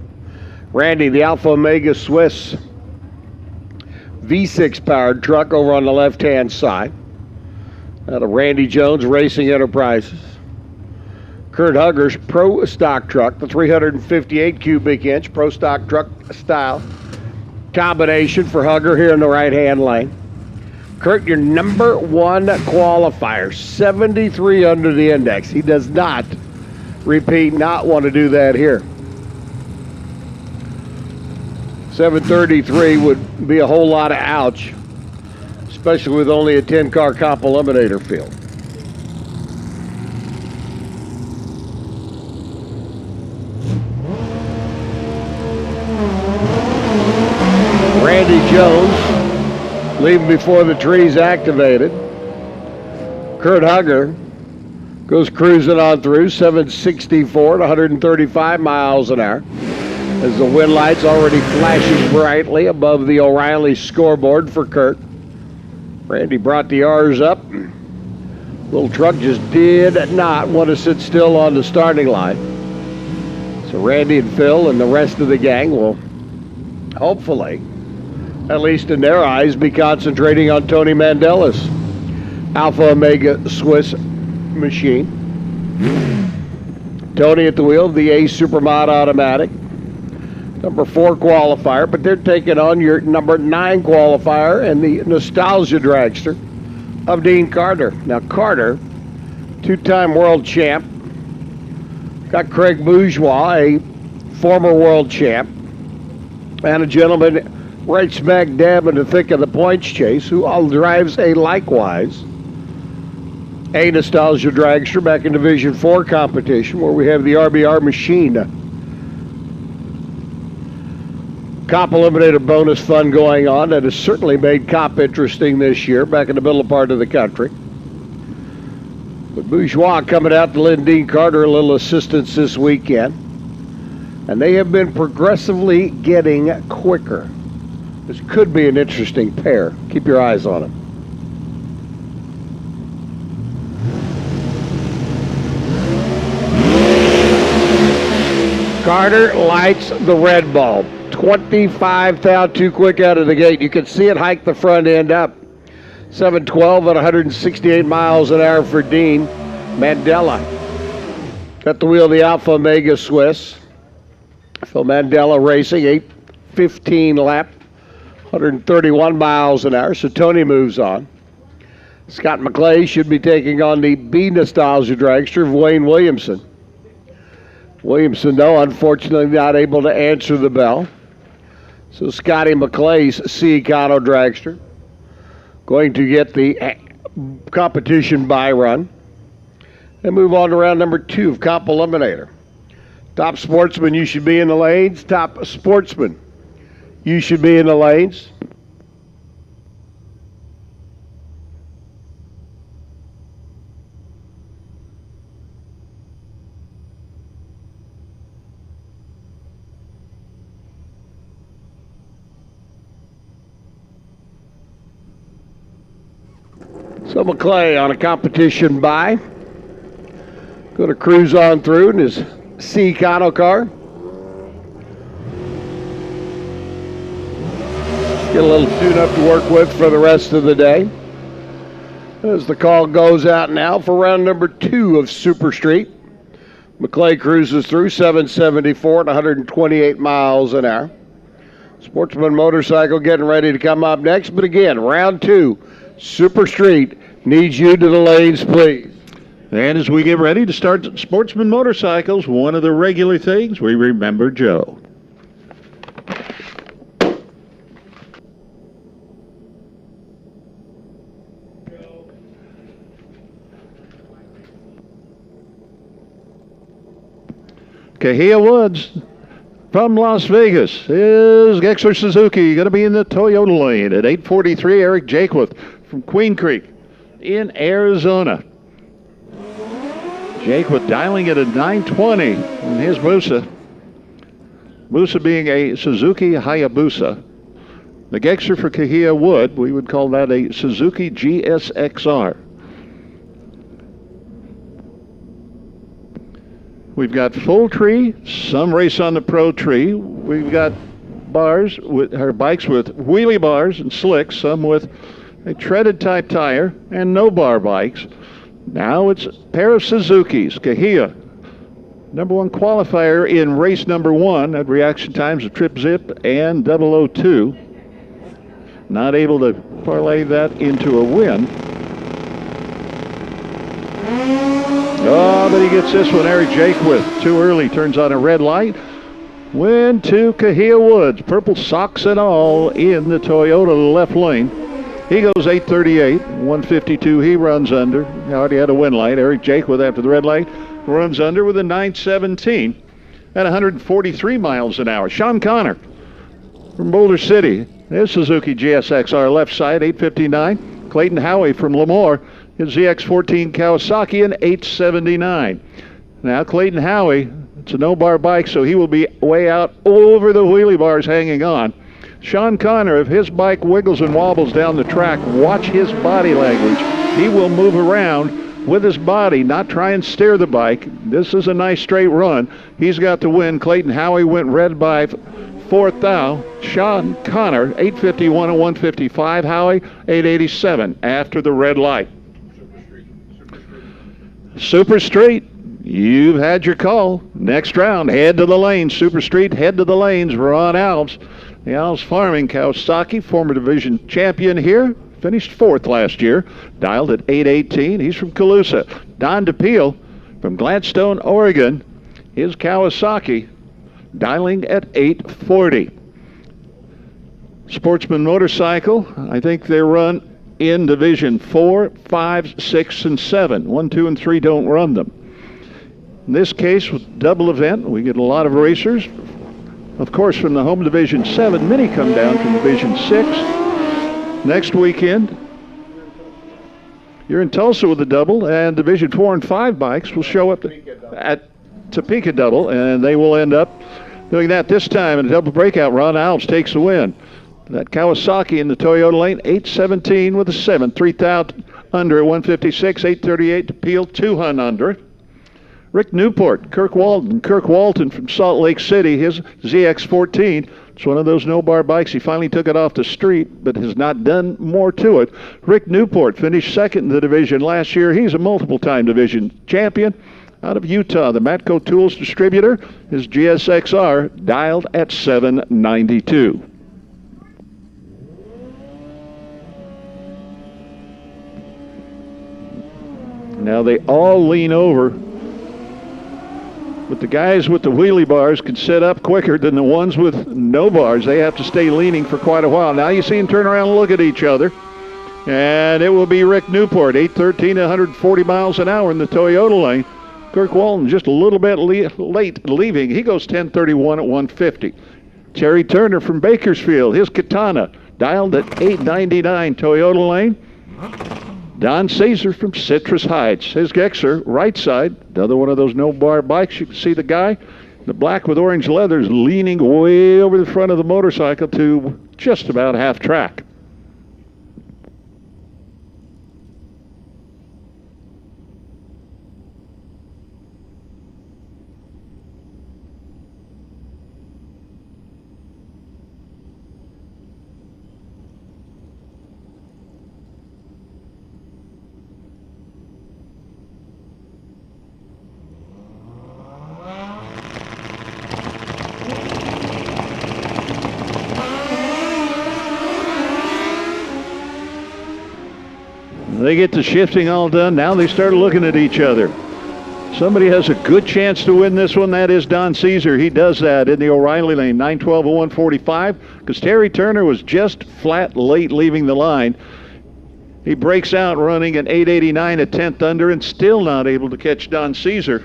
Randy, the Alfa Omega Swiss V6 powered truck over on the left-hand side. Out of Randy Jones Racing Enterprises. Kurt Hugger's Pro Stock truck, the 358 cubic inch Pro Stock truck style combination for Hugger here in the right-hand lane. Kurt, your number one qualifier, 73 under the index. He does not, repeat, not want to do that here. 733 would be a whole lot of ouch, especially with only a 10-car comp eliminator field. Randy Jones leaving before the tree's activated. Kurt Hugger goes cruising on through, 764 at 135 miles an hour. As the wind lights already flashing brightly above the O'Reilly scoreboard for Kurt. Randy brought the R's up. Little truck just did not want to sit still on the starting line. So Randy and Phil and the rest of the gang will hopefully, at least in their eyes, be concentrating on Tony Mandela's Alpha Omega Swiss machine. Tony at the wheel of the A Supermod Automatic, number 4 qualifier, but they're taking on your number 9 qualifier and the Nostalgia Dragster of Dean Carter. Now Carter, 2-time world champ, got Craig Bourgeois, a former world champ, and a gentleman right smack dab in the thick of the points chase who all drives a likewise a Nostalgia Dragster back in Division 4 competition where we have the RBR machine. Cop Eliminator bonus fun going on that has certainly made Cop interesting this year back in the middle part of the country. But Bourgeois coming out to lend Dean Carter a little assistance this weekend. And they have been progressively getting quicker. This could be an interesting pair. Keep your eyes on them. Carter lights the red bulb. 25 thou too quick out of the gate. You can see it hike the front end up. 712 at 168 miles an hour for Dean. Mandela at the wheel of the Alpha Omega Swiss. Phil Mandela racing 8:15 lap, 131 miles an hour. So Tony moves on. Scott McClay should be taking on the B Nostalgia Dragster of Wayne Williamson. Williamson, though, unfortunately not able to answer the bell. So Scotty McClay's C Econo Dragster going to get the competition bye run and move on to round number 2 of Cop Eliminator. Top sportsman, you should be in the lanes. Top sportsman, you should be in the lanes. So McClay on a competition bye. Going to cruise on through in his C Econo car. Get a little tune-up to work with for the rest of the day. As the call goes out now for round number 2 of Super Street. McClay cruises through 774 at 128 miles an hour. Sportsman Motorcycle getting ready to come up next. But again, round 2, Super Street needs you to the lanes, please. And as we get ready to start Sportsman Motorcycles, one of the regular things, we remember Joe. Kahia Woods from Las Vegas is Gexler Suzuki going to be in the Toyota lane at 8:43. Eric Jaquith from Queen Creek in Arizona. Jaquith dialing it at 920 in his Busa. Busa being a Suzuki Hayabusa. The Gexler for Kahia Wood, we would call that a Suzuki GSXR. We've got full tree, some race on the pro tree. We've got bars with our bikes with wheelie bars and slicks, some with a treaded type tire and no bar bikes. Now it's a pair of Suzukis. Kahia, number 1 qualifier in race number 1 at reaction times of Trip Zip and 002. Not able to parlay that into a win. Oh, but he gets this one, Eric Jaquith. Too early, turns on a red light. Win to Kahia Woods, purple socks and all in the Toyota left lane. He goes 8:38, 152 he runs under. He already had a win light. Eric Jaquith after the red light runs under with a 9:17 at 143 miles an hour. Sean Connor from Boulder City. His Suzuki GSXR left side, 8:59. Clayton Howie from Lemoore. His ZX14 Kawasaki in 8:79. Now Clayton Howie, it's a no-bar bike, so he will be way out over the wheelie bars hanging on. Sean Connor, if his bike wiggles and wobbles down the track, watch his body language. He will move around with his body, not try and steer the bike. This is a nice straight run. He's got the win. Clayton Howie went red by fourth thou. Sean Connor, 8:51 and 1:55. Howie, 8:87 after the red light. Super Street, you've had your call. Next round, head to the lanes. Super Street, head to the lanes. Ron Alves. The Alves Farming Kawasaki, former division champion here. Finished fourth last year. Dialed at 8:18. He's from Colusa. Don DePeel from Gladstone, Oregon. His Kawasaki dialing at 8:40. Sportsman Motorcycle, I think they run in Division 4, 5, 6, and 7. 1, 2, and 3 don't run them. In this case, with double event, we get a lot of racers. Of course, from the home Division 7, many come down from Division 6. Next weekend, you're in Tulsa with a double, and Division 4 and 5 bikes will show up at Topeka double, and they will end up doing that this time in a double breakout. Ron Alves takes the win. That Kawasaki in the Toyota lane, 8:17 with a 7, 3,000 under at 156, 8:38 to Peel, 200 under. Rick Newport, Kirk Walton from Salt Lake City, his ZX14. It's one of those no-bar bikes. He finally took it off the street, but has not done more to it. Rick Newport finished second in the division last year. He's a multiple-time division champion out of Utah. The Matco Tools distributor, his GSXR, dialed at 792. Now they all lean over, but the guys with the wheelie bars can set up quicker than the ones with no bars. They have to stay leaning for quite a while. Now you see them turn around and look at each other, and it will be Rick Newport, 8:13 to 140 miles an hour in the Toyota lane. Kirk Walton just a little bit late leaving. He goes 10:31 at 150. Terry Turner from Bakersfield, his Katana, dialed at 899 Toyota lane. Don Caesar from Citrus Heights, his Gexer, right side, another one of those no-bar bikes. You can see the guy, the black with orange leathers, leaning way over the front of the motorcycle to just about half track. They get the shifting all done. Now they start looking at each other. Somebody has a good chance to win this one. That is Don Caesar. He does that in the O'Reilly lane, 912 and 145, because Terry Turner was just flat late leaving the line. He breaks out running at 889 at 10th under and still not able to catch Don Caesar.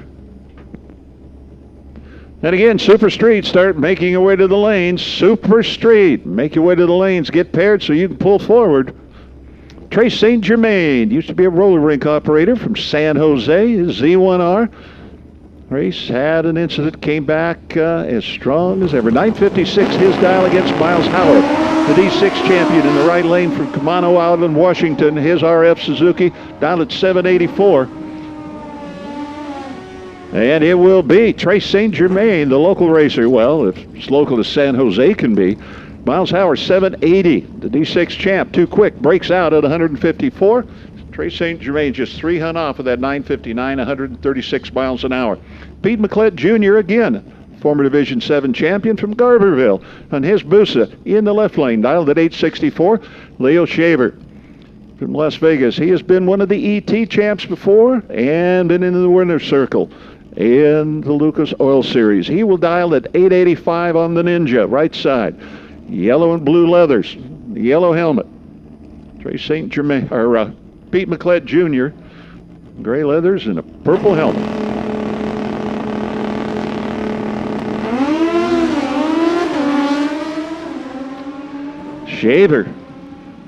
And again, Super Street, start making your way to the lanes. Super Street, make your way to the lanes. Get paired so you can pull forward. Trace St. Germain used to be a roller rink operator from San Jose, his Z1R. Race had an incident, came back as strong as ever. 956 his dial against Miles Howard, the D6 champion in the right lane from Camano Island, Washington. His RF Suzuki dialed at 784. And it will be Trace St. Germain, the local racer. Well, if it's local as San Jose can be. Miles Howard, 780, the D6 champ, too quick, breaks out at 154. Trace St. Germain just 300 off of that 959, 136 miles an hour. Pete McClett Jr. again, former Division 7 champion from Garberville, on his Busa in the left lane, dialed at 864. Leo Shaver from Las Vegas. He has been one of the ET champs before and been in the winner's circle in the Lucas Oil Series. He will dial at 885 on the Ninja, right side. Yellow and blue leathers, the yellow helmet. Trace St. Germain, or Pete McClett Jr., gray leathers and a purple helmet. Shaver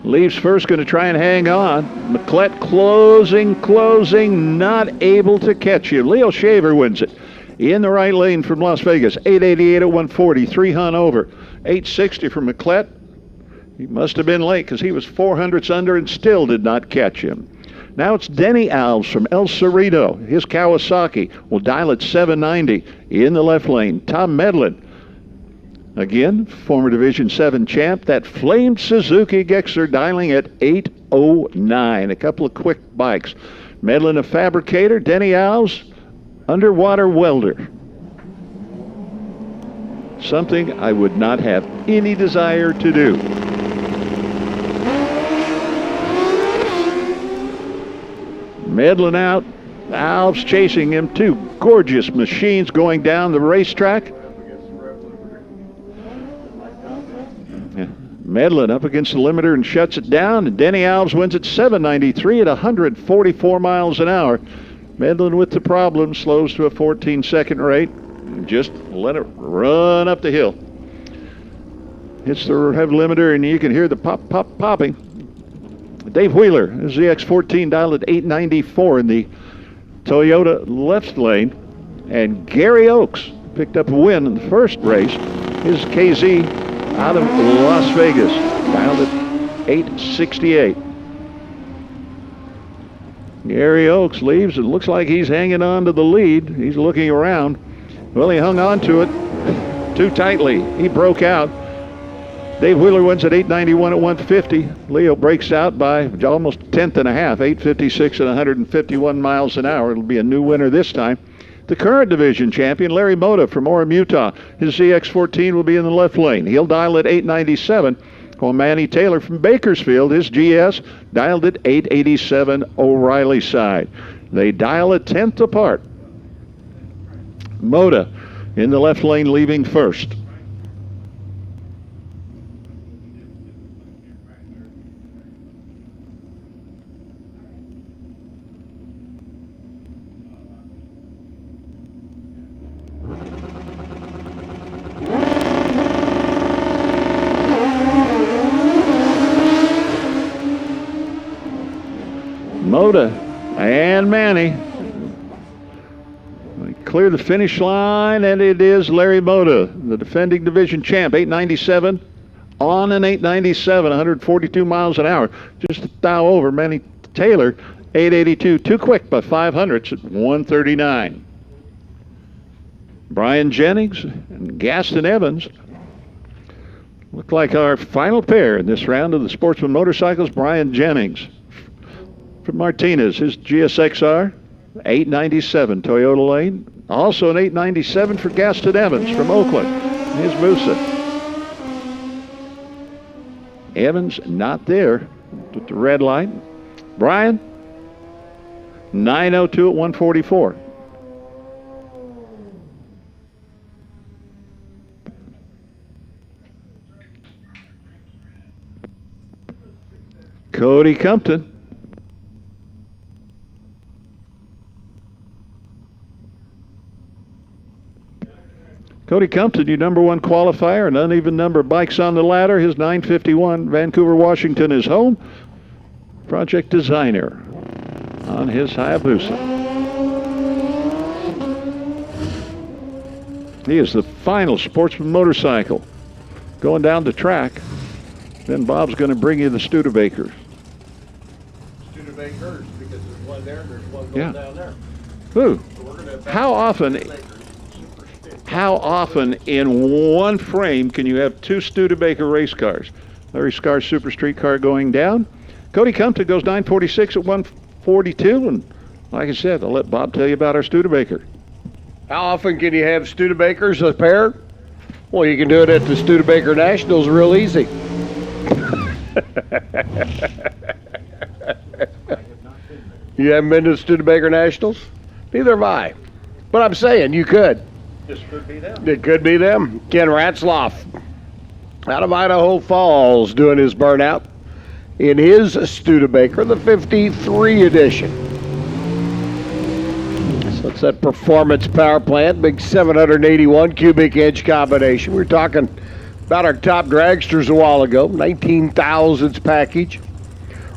leaves first, going to try and hang on. McClett closing, not able to catch him. Leo Shaver wins it in the right lane from Las Vegas, 888 at 140, 300 over. 860 from McClett. He must have been late because he was 400ths under and still did not catch him. Now it's Denny Alves from El Cerrito. His Kawasaki will dial at 790 in the left lane. Tom Medlin, again, former Division 7 champ. That flamed Suzuki Gixxer dialing at 809. A couple of quick bikes. Medlin, a fabricator. Denny Alves, underwater welder. Something I would not have any desire to do. Medlin out, Alves chasing him. Two gorgeous machines going down the racetrack. Yeah. Medlin up against the limiter and shuts it down. And Denny Alves wins at 793 at 144 miles an hour. Medlin with the problem, slows to a 14-second rate. Just let it run up the hill. Hits the heavy limiter, and you can hear the popping. Dave Wheeler, ZX14 dialed at 894 in the Toyota left lane. And Gary Oakes picked up a win in the first race. His KZ out of Las Vegas, dialed at 868. Gary Oakes leaves. It looks like he's hanging on to the lead. He's looking around. Well, he hung on to it too tightly. He broke out. Dave Wheeler wins at 891 at 150. Leo breaks out by almost a tenth and a half, 856 at 151 miles an hour. It'll be a new winner this time. The current division champion, Larry Mota from Orem, Utah. His ZX14 will be in the left lane. He'll dial at 897. While Manny Taylor from Bakersfield, his GS, dialed at 887 O'Reilly side. They dial a tenth apart. Mota in the left lane leaving first. Mota and Manny clear the finish line, and it is Larry Mota, the defending division champ, 897 on an 897, 142 miles an hour, just a thou over Manny Taylor, 882, too quick by 500s at 139. Brian Jennings and Gaston Evans look like our final pair in this round of the Sportsman Motorcycles. Brian Jennings from Martinez, his GSXR, 897 Toyota lane. Also an 897 for Gaston Evans from Oakland, his Musa. Evans not there with the red light. Brian, 902 at 144. Cody Compton. Cody Compton, your number one qualifier, an uneven number of bikes on the ladder. His 951, Vancouver, Washington is home. Project designer on his Hayabusa. He is the final Sportsman motorcycle going down the track. Then Bob's going to bring you the Studebakers. Studebakers, because there's one there and there's one going down there. Ooh. So we're going to How often in one frame can you have two Studebaker race cars? Larry Scar's Super Street car going down. Cody Compton goes 946 at 142. And like I said, I'll let Bob tell you about our Studebaker. How often can you have Studebakers a pair? Well, you can do it at the Studebaker Nationals real easy. You haven't been to the Studebaker Nationals? Neither have I. But I'm saying you could. This could be them. It could be them. Ken Ratzloff out of Idaho Falls doing his burnout in his Studebaker, the 53 edition. So it's that performance power plant, big 781 cubic inch combination. We were talking about our top dragsters a while ago, 19,000s package,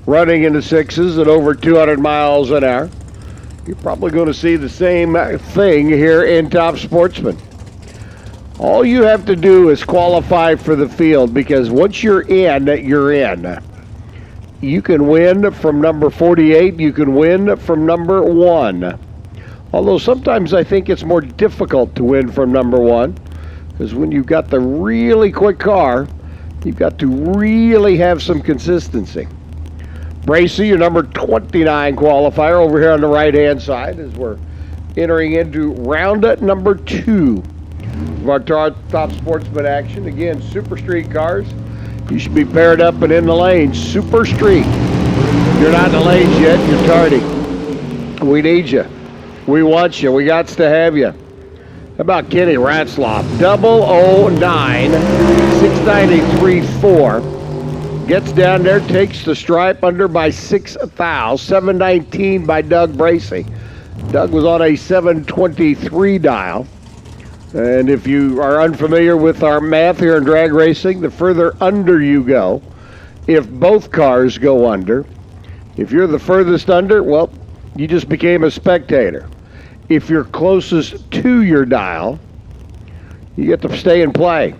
running in the sixes at over 200 miles an hour. You're probably going to see the same thing here in Top Sportsman. All you have to do is qualify for the field, because once you're in, you're in. You can win from number 48. You can win from number 1. Although sometimes I think it's more difficult to win from number 1, because when you've got the really quick car, you've got to really have some consistency. Bracy, your number 29 qualifier over here on the right-hand side as we're entering into round number 2 of our top sportsman action. Again, Super Street cars. You should be paired up and in the lanes. Super Street. If you're not in the lanes yet, you're tardy. We need you. We want you. We got to have you. How about Kenny Ratzloff? 009 693.4. Gets down there, takes the stripe under by 6 thou. 719 by Doug Bracy. Doug was on a 723 dial. And if you are unfamiliar with our math here in drag racing, the further under you go, if both cars go under, if you're the furthest under, well, you just became a spectator. If you're closest to your dial, you get to stay and play.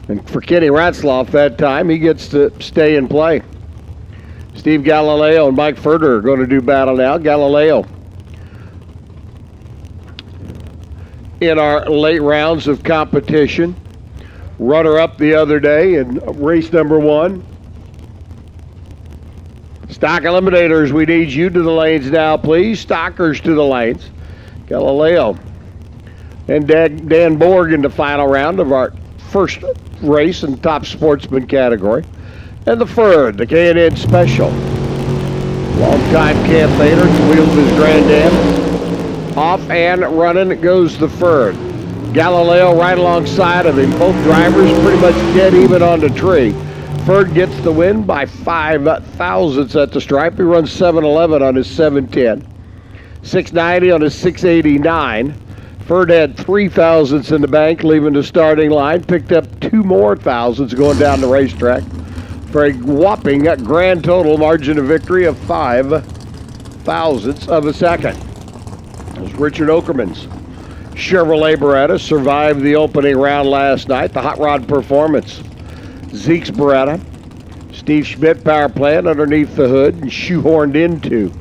And for Kenny Ratzloff that time, he gets to stay and play. Steve Galileo and Mike Furter are going to do battle now. Galileo in our late rounds of competition. Runner-up the other day in race number 1. Stock Eliminators, we need you to the lanes now, please. Stockers to the lanes. Galileo and Dan Borg in the final round of our first race in top sportsman category. And the Ferd, the K&N Special. Long-time campaigner, wheels of his granddad. Off and running goes the Ferd. Galileo right alongside of him. Both drivers pretty much dead even on the tree. Ferd gets the win by 5 thousandths at the stripe. He runs 711 on his 710. 690 on his 689. Ferd had 3 thousandths in the bank leaving the starting line. Picked up 2 more thousandths going down the racetrack for a whopping grand total margin of victory of 5 thousandths of a second. It was Richard Okerman's Chevrolet Beretta survived the opening round last night. The Hot Rod Performance. Zeke's Beretta. Steve Schmidt power plant underneath the hood and shoehorned into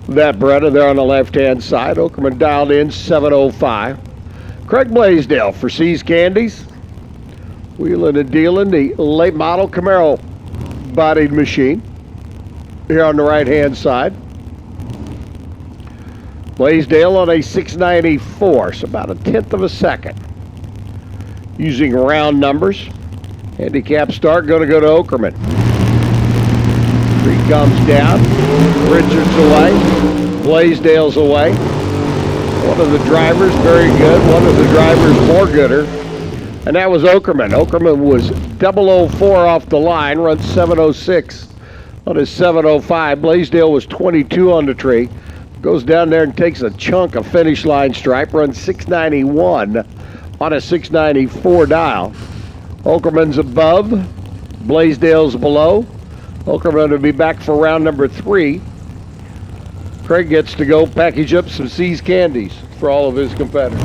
that Beretta there on the left-hand side. Okerman dialed in 705. Craig Blaisdell for C's Candies. Wheeling and dealing the late model Camaro bodied machine here on the right-hand side. Blaisdell on a 694, so about 1/10 of a second. Using round numbers. Handicap start going to go to Okerman. Three comes down. Richards away. Blaisdell's away. One of the drivers very good. One of the drivers more gooder. And that was Okerman. Okerman was 004 off the line. Runs 706 on his 705. Blaisdell was 22 on the tree. Goes down there and takes a chunk of finish line stripe. Runs 691 on a 694 dial. Okerman's above. Blaisdell's below. Okerman will be back for round number 3. Craig gets to go package up some C's Candies for all of his competitors.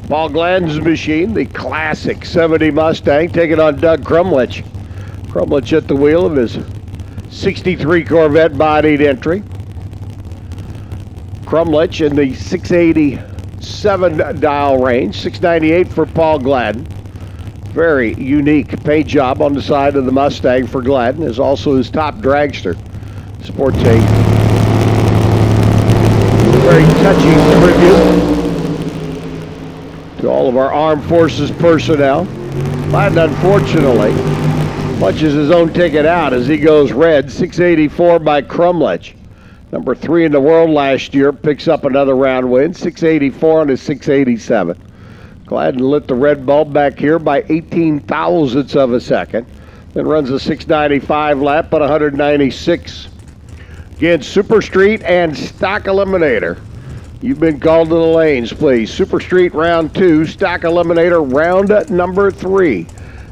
Paul Gladden's machine, the classic 70 Mustang, taking on Doug Crumlich. Crumlich at the wheel of his 63 Corvette bodied entry. Crumlich in the 687 dial range, 698 for Paul Gladden. Very unique paint job on the side of the Mustang for Gladden, is also his top dragster. Sports a very touching tribute to all of our armed forces personnel. Gladden, unfortunately, punches his own ticket out as he goes red. 684 by Crumlich. Number 3 in the world last year, picks up another round win. 684 on his 687. Gladden lit the red bulb back here by 18 thousandths of a second. Then runs a 695 lap at 196. Again, Super Street and Stock Eliminator. You've been called to the lanes, please. Super Street round 2, Stock Eliminator round number 3.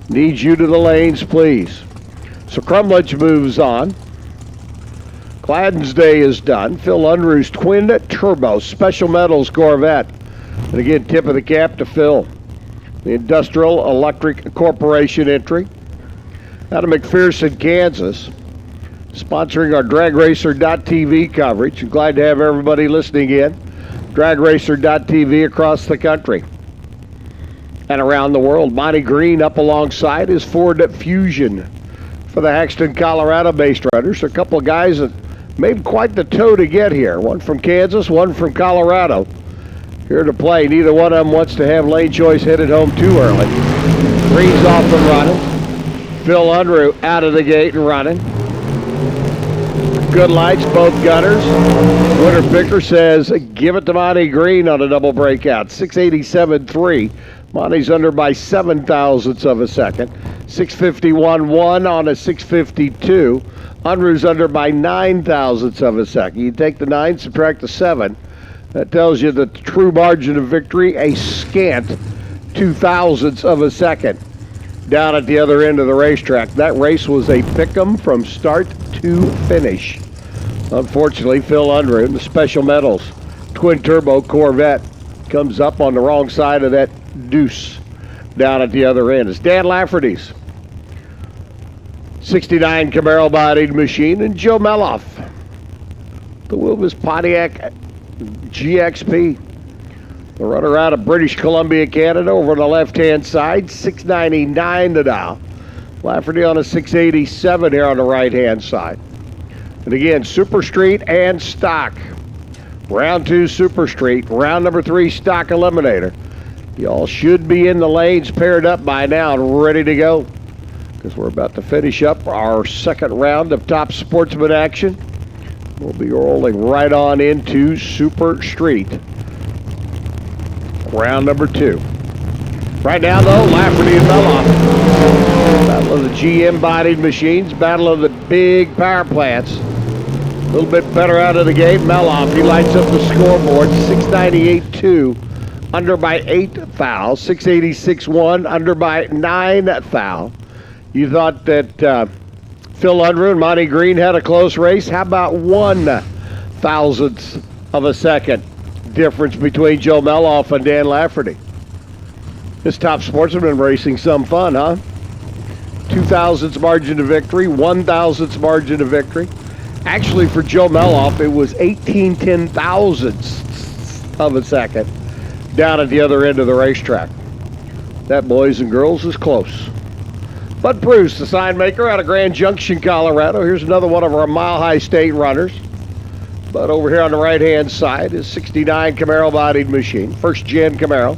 Need you to the lanes, please. So Crumlich moves on. Gladden's day is done. Phil Unruh's twin turbo special metals Corvette And again, tip of the cap to Phil. The Industrial Electric Corporation entry out of McPherson, Kansas, sponsoring our DragRacer.tv coverage. Glad to have everybody listening in. DragRacer.tv across the country and around the world. Monty Green up alongside his Ford Fusion for the Haxton, Colorado-based runners. A couple of guys that made quite the tow to get here. One from Kansas, one from Colorado. Here to play. Neither one of them wants to have lane choice headed home too early. Green's off and running. Phil Unruh out of the gate and running. Good lights, both gunners. Winner picker says, give it to Monty Green on a double breakout. 687.3. Monty's under by 7 thousandths of a second. 651.1 on a 652. Unruh's under by 9 thousandths of a second. You take the 9, subtract the 7. That tells you that the true margin of victory, a scant 2 thousandths of a second down at the other end of the racetrack. That race was a pick'em from start to finish. Unfortunately, Phil Unruh in the special metals twin turbo Corvette comes up on the wrong side of that deuce down at the other end. It's Dan Lafferty's 69 Camaro bodied machine and Joe Meloff, the wheel of his Pontiac GXP. The runner out of British Columbia, Canada, over on the left-hand side, 699 to dial. Lafferty on a 687 here on the right-hand side. And again, Super Street and Stock. Round 2 Super Street, round number 3 Stock Eliminator. Y'all should be in the lanes paired up by now and ready to go, because we're about to finish up our second round of top sportsman action. We'll be rolling right on into Super Street. Round number 2. Right now, though, Lafferty and Meloff. Battle of the GM-bodied machines. Battle of the big power plants. A little bit better out of the gate. Meloff, he lights up the scoreboard. 698.2, under by 8 thou. 686.1, under by 9 thou. You thought that Phil Unruh and Monty Green had a close race? How about 1 thousandth of a second difference between Joe Meloff and Dan Lafferty? This top sportsman racing some fun, huh? 2 thousandths margin of victory, 1 thousandths margin of victory. Actually, for Joe Meloff, it was 18 ten thousandths of a second down at the other end of the racetrack. That, boys and girls, is close. Bud Bruce, the sign maker out of Grand Junction, Colorado. Here's another one of our Mile High State runners. But over here on the right-hand side is 69 Camaro-bodied machine. First-gen Camaro.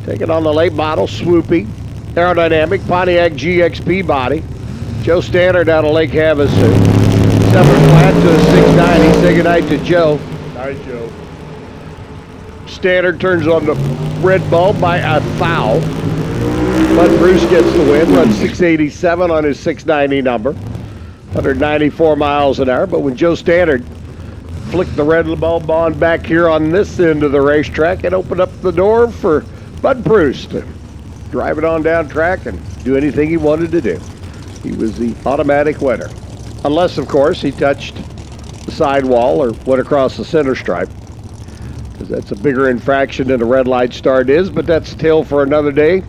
Taking on the late model, swoopy, aerodynamic Pontiac GXP body. Joe Stannard out of Lake Havasu. 7 flat to a 690. Say goodnight to Joe. Hi, Joe. Stannard turns on the red bulb by a thou. Bud Bruce gets the win, runs 687 on his 690 number, 194 miles an hour. But when Joe Stannard flicked the red bulb on back here on this end of the racetrack, it opened up the door for Bud Bruce to drive it on down track and do anything he wanted to do. He was the automatic winner. Unless, of course, he touched the sidewall or went across the center stripe, because that's a bigger infraction than a red light start is, but that's a tale for another day.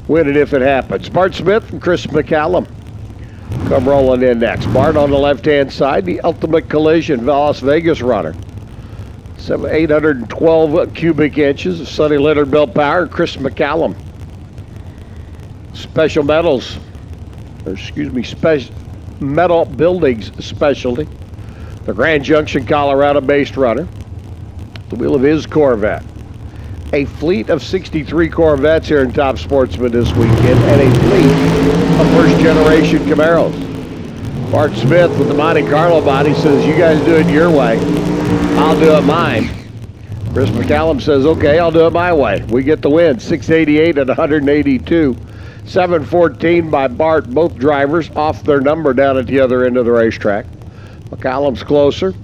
When and if it happens. Bart Smith and Chris McCallum come rolling in next. Bart on the left-hand side, the Ultimate Collision Las Vegas runner. 812 cubic inches of Sonny Leonard belt power. Chris McCallum. Special metals, metal buildings specialty. The Grand Junction, Colorado-based runner. The wheel of his Corvette. A fleet of 63 Corvettes here in Top Sportsman this weekend, and a fleet of first-generation Camaros. Bart Smith with the Monte Carlo body says, you guys do it your way, I'll do it mine. Chris McCallum says, okay, I'll do it my way. We get the win, 688 at 182. 714 by Bart, both drivers off their number down at the other end of the racetrack. McCallum's closer.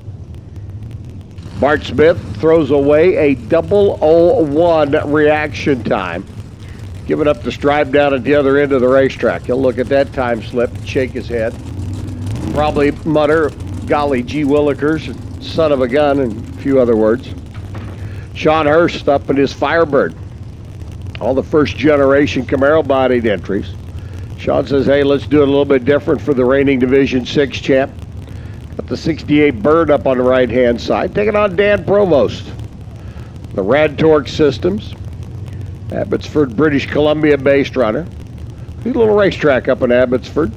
Bart Smith throws away a 001 reaction time, giving up the stripe down at the other end of the racetrack. He'll look at that time slip, shake his head, probably mutter, golly gee willikers, son of a gun, and a few other words. Sean Hurst up in his Firebird. All the first generation Camaro bodied entries. Sean says, hey, let's do it a little bit different for the reigning Division 6 champ. Got the 68 Bird up on the right-hand side. Taking on Dan Provost. The Rad Torque Systems. Abbotsford, British Columbia-based runner. Good little racetrack up in Abbotsford.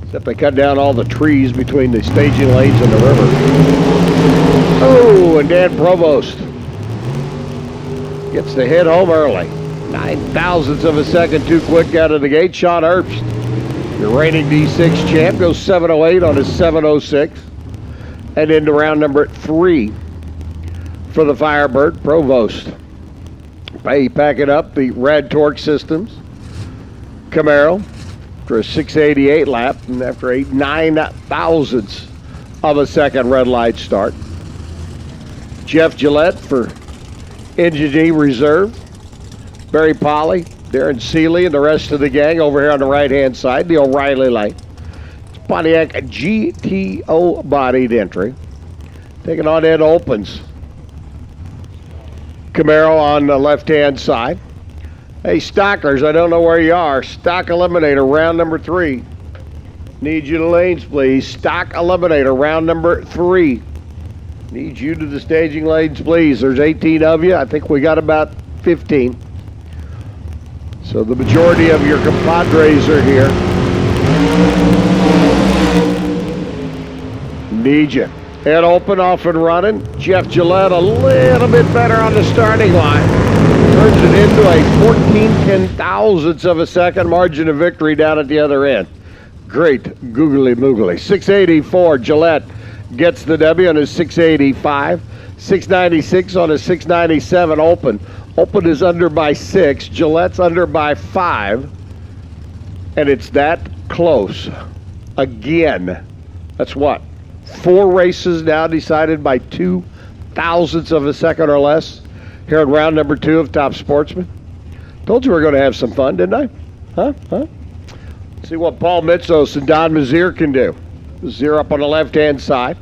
Except they cut down all the trees between the staging lanes and the river. Oh, and Dan Provost gets the hit home early. 9,000ths of a second too quick out of the gate. Sean Herbst, your reigning D6 champ, goes 708 on his 706. And into round number 3 for the Firebird, Provost. Packing up the Rad Torque Systems. Camaro for a 688 lap and after a 9,000ths of a second red light start. Jeff Gillette for Engine E Reserve. Barry Polly, Darren Seeley, and the rest of the gang over here on the right-hand side, the O'Reilly lane. It's Pontiac GTO bodied entry. Taking on Ed Opens. Camaro on the left-hand side. Hey, Stockers, I don't know where you are. Stock Eliminator, round number 3. Need you to lanes, please. Stock Eliminator, round number 3. Need you to the staging lanes, please. There's 18 of you. I think we got about 15. So the majority of your compadres are here. Need you. Head open, off and running. Jeff Gillette a little bit better on the starting line. Turns it into a 14/10,000ths of a second margin of victory down at the other end. Great googly moogly. 684, Gillette gets the W on his 685. 696 on his 697 open. Open is under by 6. Gillette's under by 5. And it's that close. Again. That's what? 4 races now decided by 2,000ths of a second or less here in round number 2 of Top Sportsman. Told you we were going to have some fun, didn't I? Huh? See what Paul Mitzos and Don Mazier can do. Mazier up on the left-hand side.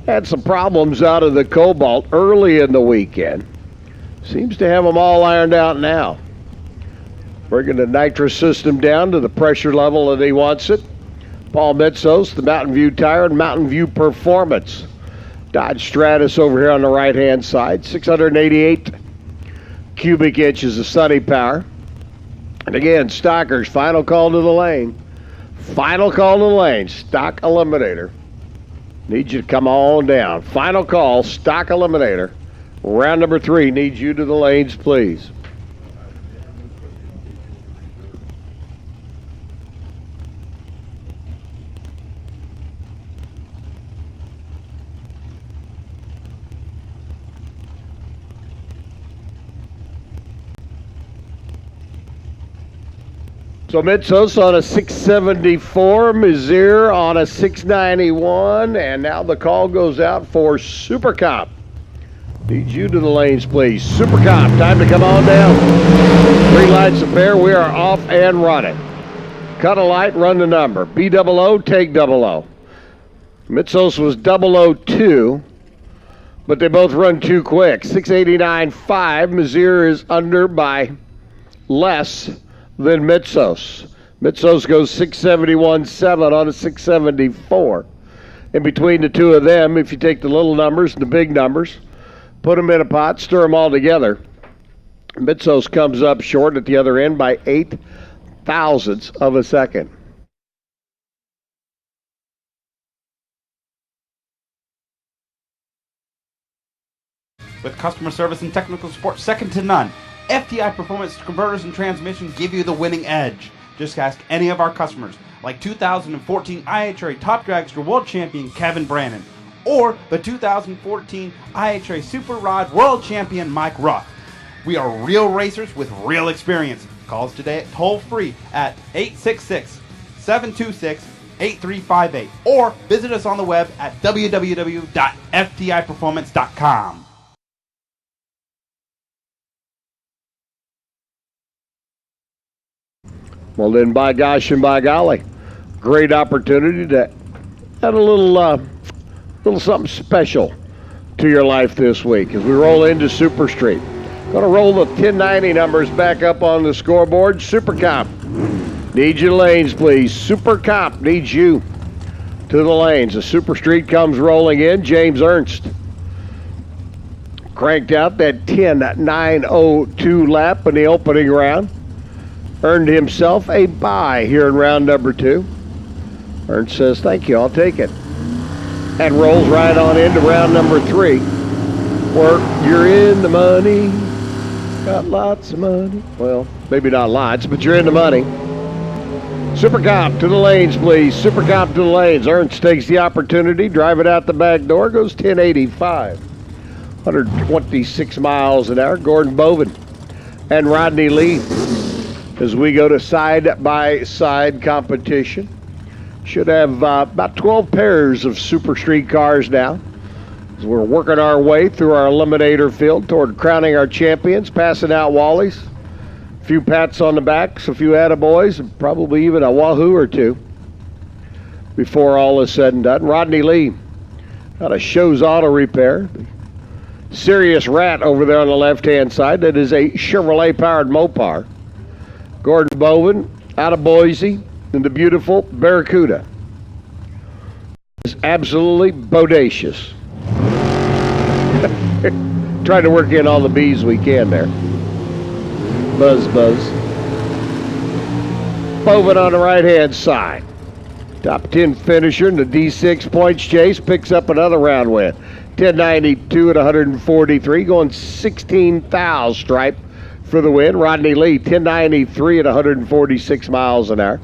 Had some problems out of the Cobalt early in the weekend. Seems to have them all ironed out now. Bringing the nitrous system down to the pressure level that he wants it. Paul Mitzos, the Mountain View Tire and Mountain View Performance. Dodge Stratus over here on the right-hand side. 688 cubic inches of sunny power. And again, Stockers, final call to the lane. Final call to the lane. Stock Eliminator. Need you to come on down. Final call, Stock Eliminator. Round number 3, needs you to the lanes, please. So Mitzos on a 674, Mazier on a 691, and now the call goes out for Super Cop. Need you to the lanes, please. Super Cop, time to come on down. 3 lights a pair, we are off and running. Cut a light, run the number. B00, take 00. Mitzos was 002, but they both run too quick. 689.5, Mazier is under by less than Mitzos. Mitzos goes 671.7 on a 674. In between the two of them, if you take the little numbers and the big numbers, put them in a pot, stir them all together, Mitzos comes up short at the other end by 8,000ths of a second. With customer service and technical support second to none, FTI Performance Converters and Transmission give you the winning edge. Just ask any of our customers, like 2014 IHRA Top Dragster World Champion Kevin Brannon, or the 2014 IHRA Super Rod World Champion Mike Ruff. We are real racers with real experience. Call us today at toll-free at 866-726-8358, or visit us on the web at www.ftiperformance.com. Well, then, by gosh and by golly, great opportunity to add a little little something special to your life this week as we roll into Super Street. Going to roll the 1090 numbers back up on the scoreboard. Super Cop, need you to lanes, please. Super Cop needs you to the lanes. The Super Street comes rolling in. James Ernst cranked out that 10.902 lap in the opening round. Earned himself a bye here in round number 2. Ernst says, thank you, I'll take it. And rolls right on into round number 3. Work, you're in the money. Got lots of money. Well, maybe not lots, but you're in the money. Super Cop to the lanes, please. Super Cop to the lanes. Ernst takes the opportunity, drive it out the back door, goes 1085. 126 miles an hour. Gordon Bovin and Rodney Lee as we go to side-by-side competition. Should have about 12 pairs of Super Street cars now as we're working our way through our eliminator field toward crowning our champions, passing out Wallies, a few pats on the backs, a few attaboys, and probably even a wahoo or two before all is said and done. Rodney Lee out of Show's Auto Repair. Serious Rat over there on the left-hand side. That is a Chevrolet-powered Mopar. Gordon Bovin out of Boise in the beautiful Barracuda. It's absolutely bodacious. Trying to work in all the B's we can there. Buzz. Bovin on the right-hand side. Top 10 finisher in the D6 points chase. Picks up another round win. 1092 at 143. Going 16,000 stripe for the win. Rodney Lee, 1093 at 146 miles an hour.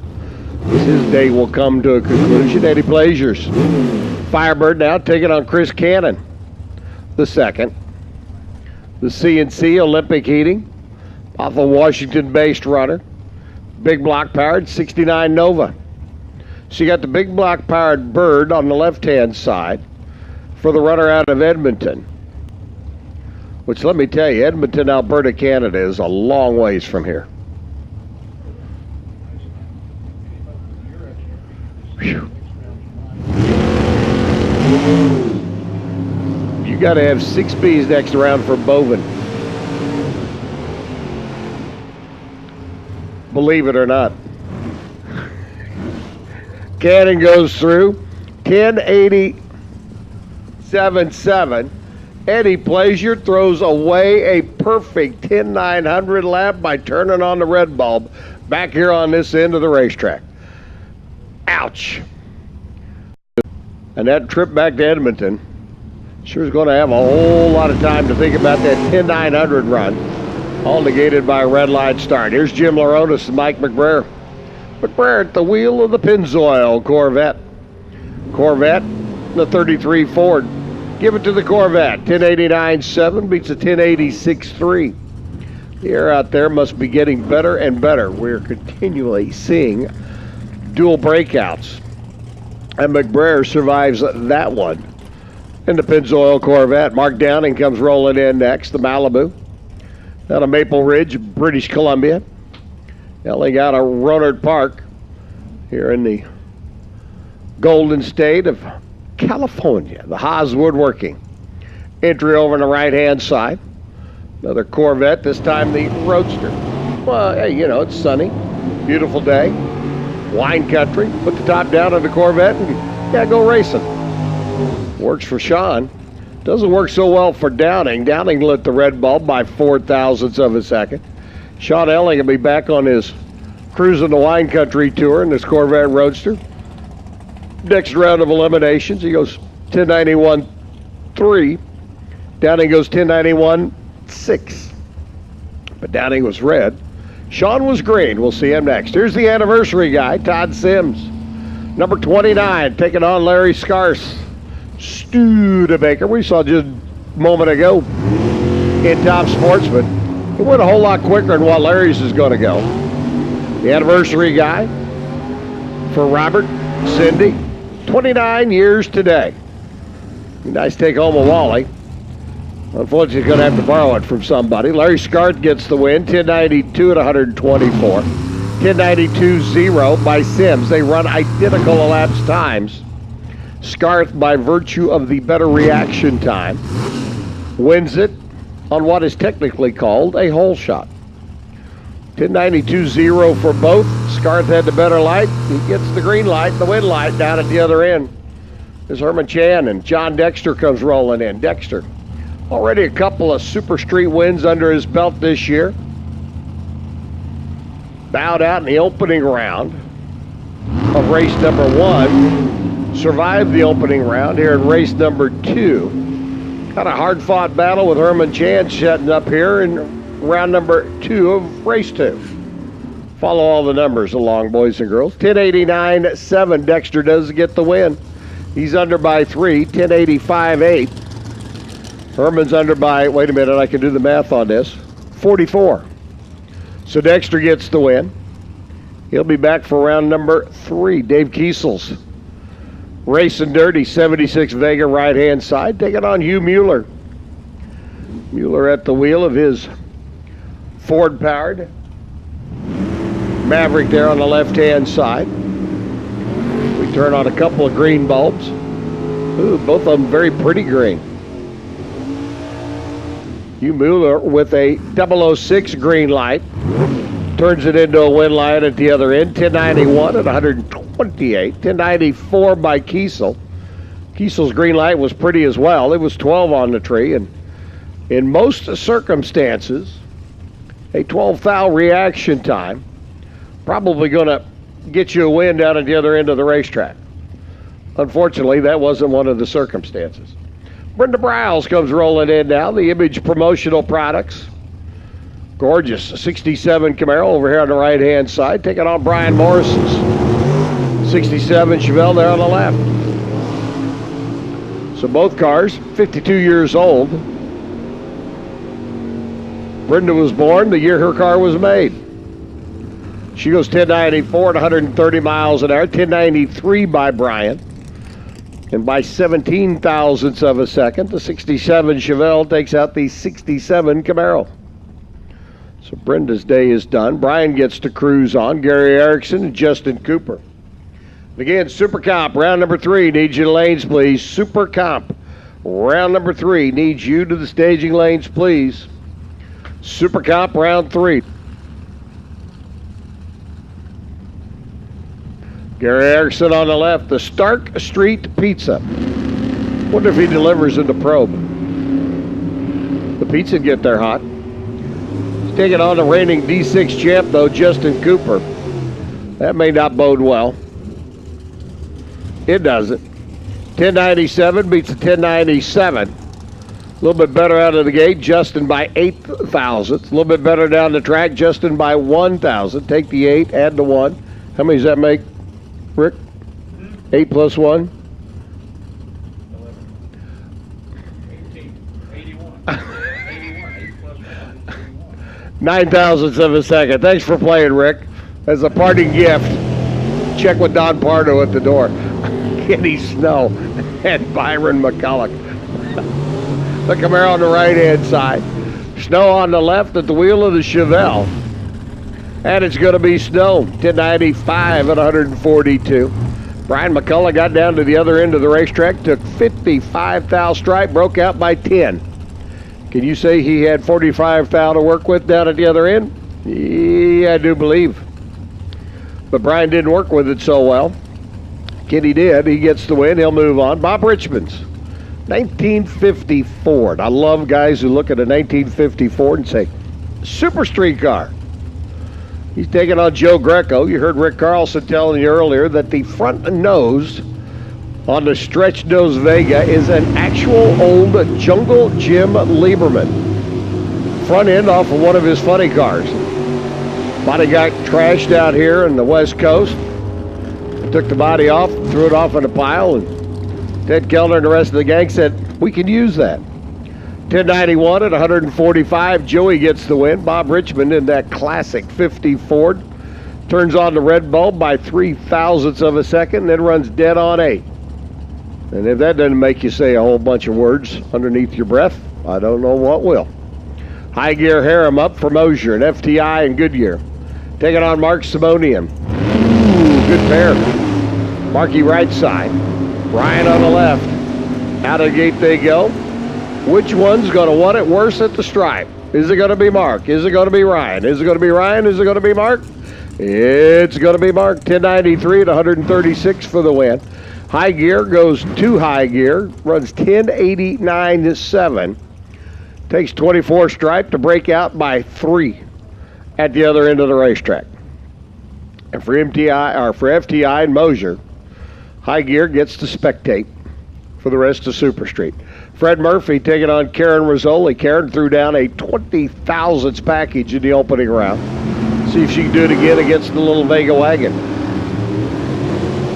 His day will come to a conclusion. Eddie Blazers. Firebird now taking on Chris Cannon, the second. The CNC Olympic Heating, off a Washington-based runner. Big block powered 69 Nova. So you got the big block powered Bird on the left-hand side for the runner out of Edmonton. Which, let me tell you, Edmonton, Alberta, Canada is a long ways from here. Whew. You got to have 6 Bs next round for Bovin. Believe it or not. Cannon goes through 1087.7. Eddie Plazier throws away a perfect 10,900 lap by turning on the red bulb back here on this end of the racetrack. Ouch. And that trip back to Edmonton sure is going to have a whole lot of time to think about that 10,900 run, all negated by a red light start. Here's Jim Laronis and Mike McBrayer. McBrayer at the wheel of the Pennzoil Corvette. Corvette, the 33 Ford. Give it to the Corvette. 1089.7 beats a 1086.3. The air out there must be getting better and better. We're continually seeing dual breakouts. And McBrayer survives that one. In the Pennzoil Corvette, Mark Downing comes rolling in next. The Malibu. Out of Maple Ridge, British Columbia. Yelling out of Rohnert Park here in the Golden State of California. The Haas Woodworking. Entry over on the right-hand side. Another Corvette, this time the Roadster. Well, hey, you know, it's sunny. Beautiful day. Wine country. Put the top down on the Corvette and, yeah, go racing. Works for Sean. Doesn't work so well for Downing. Downing lit the red bulb by 0.004 of a second. Sean Elling will be back on his Cruising the Wine Country tour in this Corvette Roadster. Next round of eliminations, he goes 1091.3. Downing goes 1091.6. But Downing was red. Sean was green. We'll see him next. Here's the anniversary guy, Todd Sims. Number 29, taking on Larry Scarce. Studebaker, we saw just a moment ago in Top Sportsman. He went a whole lot quicker than what Larry's is going to go. The anniversary guy for Robert, Cindy, 29 years today. Nice take home a Wally. Unfortunately, he's going to have to borrow it from somebody. Larry Scart gets the win, 1092 at 124. 1092.0 by Sims. They run identical elapsed times. Scarth, by virtue of the better reaction time, wins it on what is technically called a hole shot. 1092-0 for both. Scarth had the better light. He gets the green light, the win light down at the other end. There's Herman Chan, and John Dexter comes rolling in. Dexter, already a couple of Super Street wins under his belt this year. Bowed out in the opening round of race number 1. Survived the opening round here in race number 2. Got a hard-fought battle with Herman Chan setting up here in round number 2 of race 2. Follow all the numbers along, boys and girls. 1089-7, Dexter does get the win. He's under by 3, 1085-8. Herman's under by, wait a minute, I can do the math on this, 44. So Dexter gets the win. He'll be back for round number 3. Dave Kiesel's Racing Dirty, 76 Vega right-hand side, taking on Hugh Mueller. Mueller at the wheel of his Ford-powered Maverick there on the left-hand side. We turn on a couple of green bulbs. Ooh, both of them very pretty green. Hugh Mueller with a 006 green light. Turns it into a win light at the other end. 1091 at 128. 1094 by Kiesel. Kiesel's green light was pretty as well. It was 12 on the tree. And in most circumstances, a 12 thou reaction time probably going to get you a win down at the other end of the racetrack. Unfortunately, that wasn't one of the circumstances. Brenda Briles comes rolling in now, the Image Promotional Products. Gorgeous 67 Camaro over here on the right-hand side, taking on Brian Morrison's 67 Chevelle there on the left. So both cars, 52 years old. Brenda was born the year her car was made. She goes 1094 at 130 miles an hour, 1093 by Brian. And by 17 thousandths of a second, the 67 Chevelle takes out the 67 Camaro. So Brenda's day is done. Brian gets to cruise on. Gary Erickson and Justin Cooper. Again, Super Comp, round number 3. Needs you to lanes, please. Super Comp, round number 3. Needs you to the staging lanes, please. Super Comp, round 3. Gary Erickson on the left, the Stark Street Pizza. Wonder if he delivers in the probe. The pizza get there hot. He's taking on the reigning D6 champ, though, Justin Cooper. That may not bode well. It doesn't. 1097 beats the 1097. A little bit better out of the gate, Justin by 8 thousandths. A little bit better down the track, Justin by 1 thousandth. Take the 8, add the 1. How many does that make, Rick? 8 plus 1? 9 thousandths of a second. Thanks for playing, Rick. As a parting gift, check with Don Pardo at the door. Kenny Snow and Byron McCulloch. The Camaro on the right-hand side. Snow on the left at the wheel of the Chevelle. And it's going to be Snow, 1095 at 142. Brian McCulloch got down to the other end of the racetrack, took 55 thou stripe, broke out by 10. Can you say he had 45 thou to work with down at the other end? Yeah, I do believe. But Brian didn't work with it so well. Kenny did. He gets the win. He'll move on. Bob Richmond's 1950 Ford. I love guys who look at a 1950 Ford and say, super street car. He's taking on Joe Greco. You heard Rick Carlson telling you earlier that the front nose on the stretch nose Vega is an actual old Jungle Jim Lieberman. Front end off of one of his funny cars. Body got trashed out here in the West Coast. Took the body off, threw it off in a pile, and Ted Kellner and the rest of the gang said, we can use that. 1091 at 145, Joey gets the win. Bob Richmond in that classic 50 Ford. Turns on the red bulb by 3 thousandths of a second, then runs dead on 8. And if that doesn't make you say a whole bunch of words underneath your breath, I don't know what will. High Gear Harem up for Mosier and FTI and Goodyear. Taking on Mark Simonian. Ooh, good pair. Marky right side. Ryan on the left. Out of the gate they go. Which one's going to want it worse at the stripe? Is it going to be Mark? Is it going to be Ryan? Is it going to be Ryan? Is it going to be Mark? It's going to be Mark. 1093 at 136 for the win. High gear goes to high gear. Runs 1089.7. Takes 24 stripe to break out by 3 at the other end of the racetrack. And for FTI and Mosier, high gear gets to spectate for the rest of Super Street. Fred Murphy taking on Karen Rizzoli. Karen threw down a 20,000s package in the opening round. See if she can do it again against the little Vega wagon.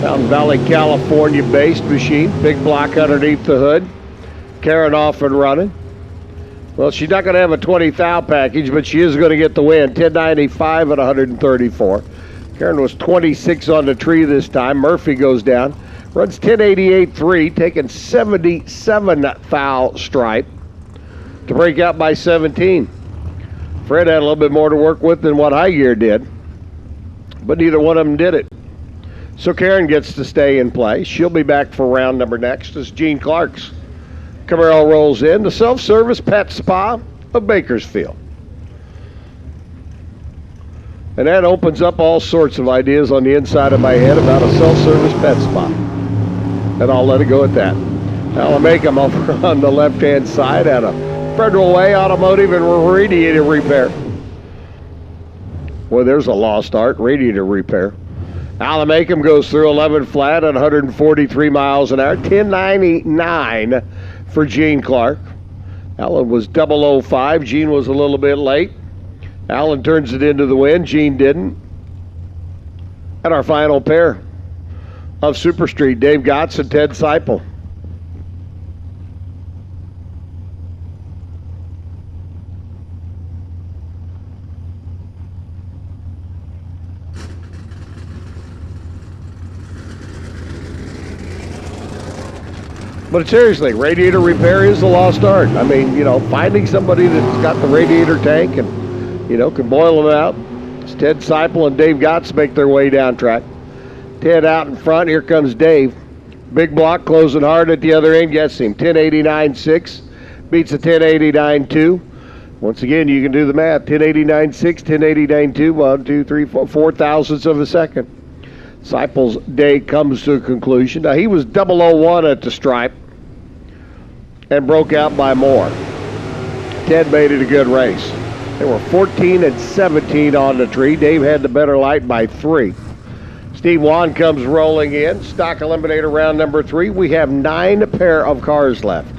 Mountain Valley, California based machine. Big block underneath the hood. Karen off and running. Well, she's not going to have a 20,000 package, but she is going to get the win. 1095 at 134. Karen was 26 on the tree this time. Murphy goes down. Runs 1088.3, taking 77,000 stripe to break out by 17. Fred had a little bit more to work with than what High Gear did, but neither one of them did it. So Karen gets to stay in play. She'll be back for round number next as Gene Clark's Camaro rolls in. The self-service pet spa of Bakersfield. And that opens up all sorts of ideas on the inside of my head about a self-service pet spa. And I'll let it go at that. I'll make them over on the left-hand side at a Federal Way Automotive and Radiator Repair. Well, there's a lost art, radiator repair. Alamekum goes through 11 flat at 143 miles an hour, 1099 for Gene Clark. Alan was 005. Gene was a little bit late. Alan turns it into the win. Gene didn't. And our final pair of Super Street, Dave Gotts and Ted Seipel. But seriously, radiator repair is the lost art. I mean, you know, finding somebody that's got the radiator tank and, you know, can boil them out. It's Ted Seipel and Dave Gotts make their way down track. Ted out in front. Here comes Dave. Big block closing hard at the other end. Gets him. 1089.6. Beats a 1089.2. Once again, you can do the math. 1089.6, 1089.2. 1, 2, 3, 4 thousandths of a second. Seipel's day comes to a conclusion. Now, he was 001 at the stripe and broke out by more. Ted made it a good race. They were 14 and 17 on the tree. Dave had the better light by 3. Steve Wan comes rolling in. Stock Eliminator round number 3. We have 9 pair of cars left.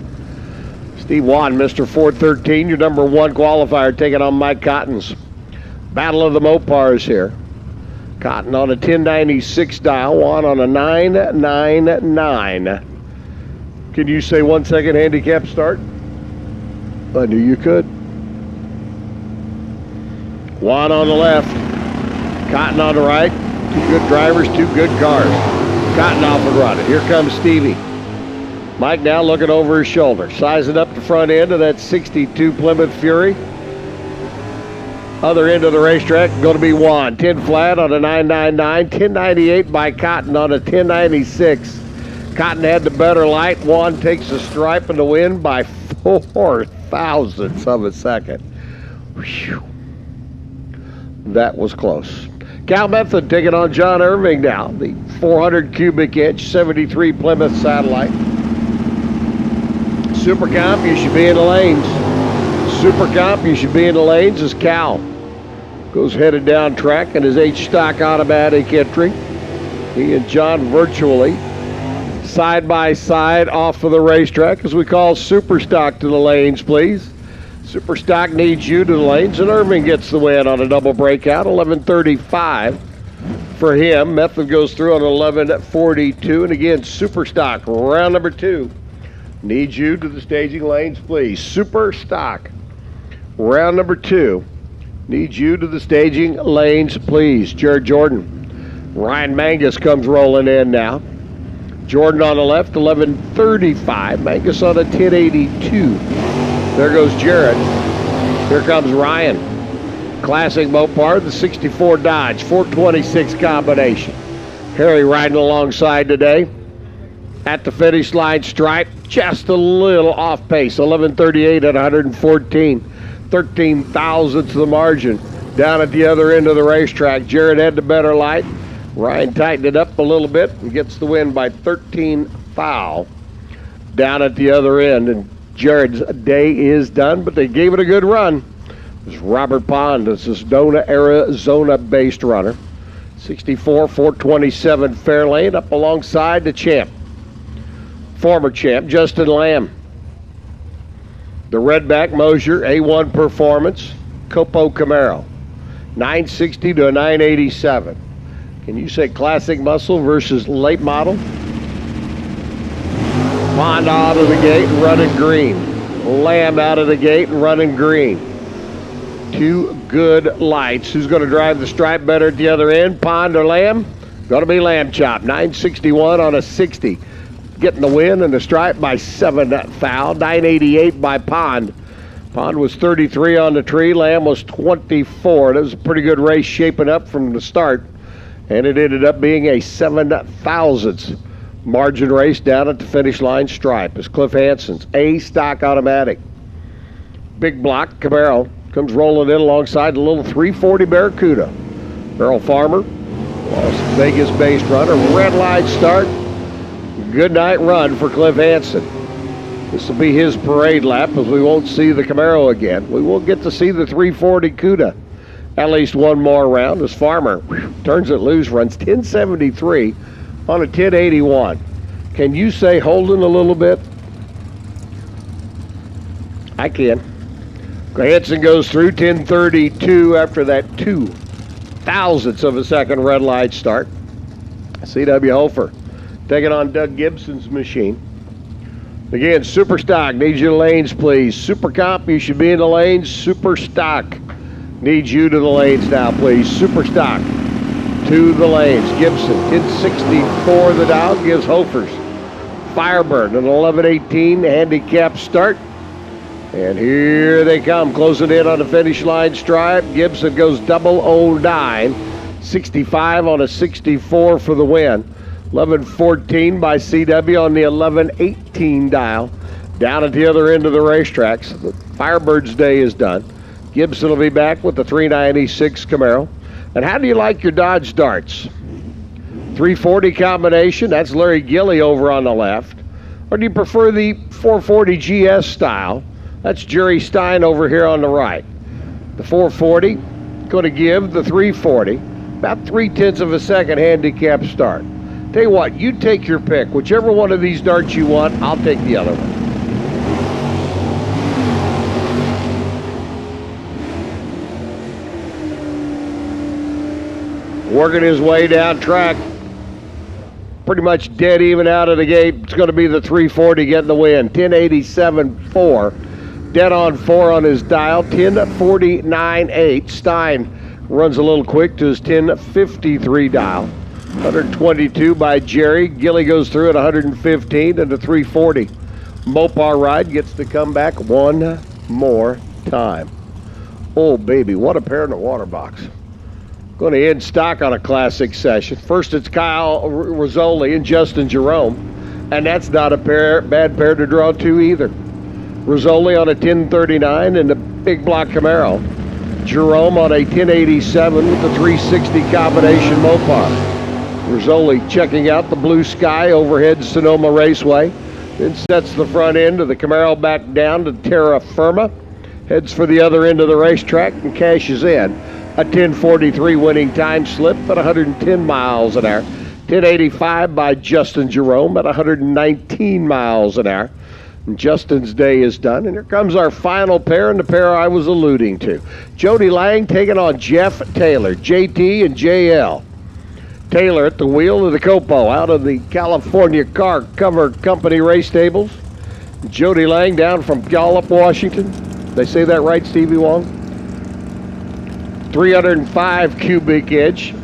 Steve Wan, Mr. 413, your number 1 qualifier, taking on Mike Cotton's Battle of the Mopars here. Cotton on a 1096 dial, Wan on a 999. Can you say 1 second handicap start? I knew you could. Wan on the left, Cotton on the right. 2 good drivers, 2 good cars. Cotton off and running. Here comes Stevie. Mike now looking over his shoulder, sizing up the front end of that 62 Plymouth Fury. Other end of the racetrack going to be Juan. 10 flat on a 999. 1098 by Cotton on a 1096. Cotton had the better light. Juan takes the stripe and the win by 4 thousandths of a second. Whew. That was close. Cal Method taking on John Irving now. The 400 cubic inch 73 Plymouth Satellite. Super Comp, you should be in the lanes. Super Comp, you should be in the lanes as Cal goes headed down track in his H-Stock automatic entry. He and John virtually side by side off of the racetrack as we call Super Stock to the lanes, please. Super Stock needs you to the lanes, and Irving gets the win on a double breakout, 11:35 for him. Method goes through on 11:42, and again, Super Stock, round number 2. Needs you to the staging lanes, please. Super Stock, round number 2. Needs you to the staging lanes, please. Jared Jordan. Ryan Mangus comes rolling in now. Jordan on the left, 11:35. Mangus on a 1082. There goes Jared. Here comes Ryan. Classic Mopar, the 64 Dodge, 426 combination. Harry riding alongside today. At the finish line stripe, just a little off pace, 11:38 at 114. 13 thousandths the margin. Down at the other end of the racetrack, Jared had the better light. Ryan tightened it up a little bit and gets the win by 13 thou. Down at the other end, and Jared's day is done, but they gave it a good run. It's Robert Pond, a Sonoma, Arizona-based runner. 64, 427 Fairlane, up alongside the champ. Former champ, Justin Lamb. The Redback Mosier, A1 Performance, Copo Camaro. 960 to a 987. Can you say classic muscle versus late model? Pond out of the gate and running green. Lamb out of the gate and running green. Two good lights. Who's going to drive the stripe better at the other end, Pond or Lamb? Going to be Lamb Chop. 961 on a 60. Getting the win and the stripe by 7 thou. 988 by Pond. Pond was 33 on the tree. Lamb was 24. It was a pretty good race shaping up from the start. And it ended up being a 7 thousandths margin race down at the finish line stripe. It's Cliff Hansen's A stock automatic. Big block Camaro comes rolling in alongside the little 340 Barracuda. Merrill Farmer, Las Vegas-based runner. Red light start. Good night run for Cliff Hansen. This will be his parade lap, as we won't see the Camaro again. We will get to see the 340 Cuda at least one more round as Farmer turns it loose, runs 1073 on a 1081. Can you say holding a little bit? I can. Hansen goes through 1032 after that 2 thousandths of a second red light start. C.W. Hofer taking on Doug Gibson's machine. Again, Super Stock needs you to lanes, please. Super Comp, you should be in the lanes. Super Stock needs you to the lanes now, please. Super Stock to the lanes. Gibson, 1064 the dial, gives Hofer's Firebird an 1118 handicap start. And here they come, closing in on the finish line stripe. Gibson goes 009, 65 on a 64 for the win. 1114 by CW on the 1118 dial. Down at the other end of the racetracks, the Firebird's day is done. Gibson will be back with the 396 Camaro. And how do you like your Dodge darts? 340 combination, that's Larry Gilly over on the left. Or do you prefer the 440 GS style? That's Jerry Stein over here on the right. The 440 going to give the 340 about 3/10 of a second handicap start. Tell you what, you take your pick. Whichever one of these darts you want, I'll take the other one. Working his way down track. Pretty much dead even out of the gate. It's going to be the 340 getting the win. 1087.4. Dead on 4 on his dial. 1049.8. Stein runs a little quick to his 1053 dial. 122 by Jerry. Gilly goes through at 115 and the 340. Mopar ride gets to come back one more time. Oh, baby, what a pair in the water box. Going to end stock on a classic session. First, it's Kyle Rizzoli and Justin Jerome, and that's not a bad pair to draw to either. Rizzoli on a 1039 and a big block Camaro. Jerome on a 1087 with the 360 combination Mopar. Rizzoli checking out the blue sky overhead Sonoma Raceway. Then sets the front end of the Camaro back down to terra firma. Heads for the other end of the racetrack and cashes in. A 1043 winning time slip at 110 miles an hour. 1085 by Justin Jerome at 119 miles an hour. And Justin's day is done. And here comes our final pair, and the pair I was alluding to. Jody Lang taking on Jeff Taylor, JT and JL. Taylor at the wheel of the Copo out of the California Car Cover Company race stables. Jody Lang down from Gallup, Washington. They say that right, Stevie Wong? 305 cubic inch,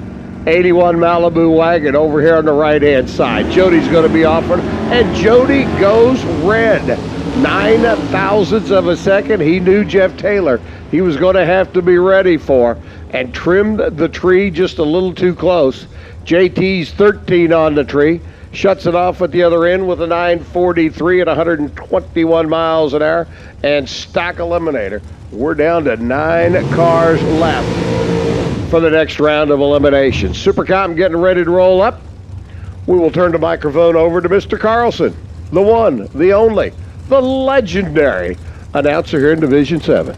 81 Malibu wagon over here on the right-hand side. Jody's going to be offered, and Jody goes red. 9 thousandths of a second. He knew Jeff Taylor he was going to have to be ready for, and trimmed the tree just a little too close. JT's 13 on the tree. Shuts it off at the other end with a 943 at 121 miles an hour. And stock eliminator. We're down to 9 cars left for the next round of elimination. Supercom getting ready to roll up. We will turn the microphone over to Mr. Carlson, the one, the only, the legendary announcer here in Division 7.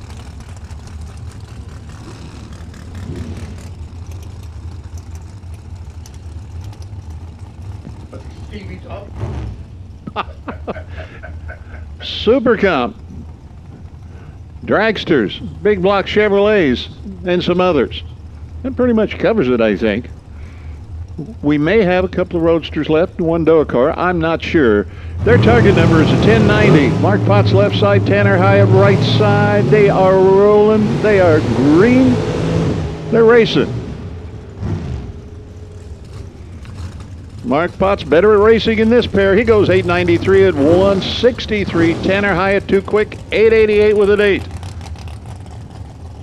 Supercom, dragsters, big block Chevrolets, and some others. That pretty much covers it, I think. We may have a couple of roadsters left and one Doa car. I'm not sure. Their target number is a 1090. Mark Potts left side, Tanner Hyatt right side. They are rolling. They are green. They're racing. Mark Potts better at racing in this pair. He goes 893 at 163. Tanner Hyatt too quick, 888 with an 8.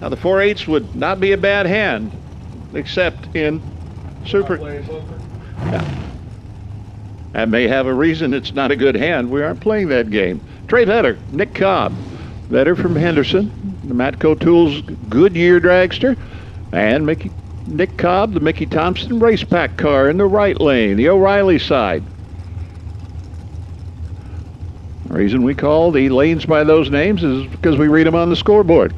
Now the 4/8s would not be a bad hand, except in Super. Yeah. That may have a reason it's not a good hand. We aren't playing that game. Trey Vetter, Nick Cobb. Vetter from Henderson, the Matco Tools Goodyear dragster, and Nick Cobb, the Mickey Thompson race pack car in the right lane, the O'Reilly side. The reason we call the lanes by those names is because we read them on the scoreboard.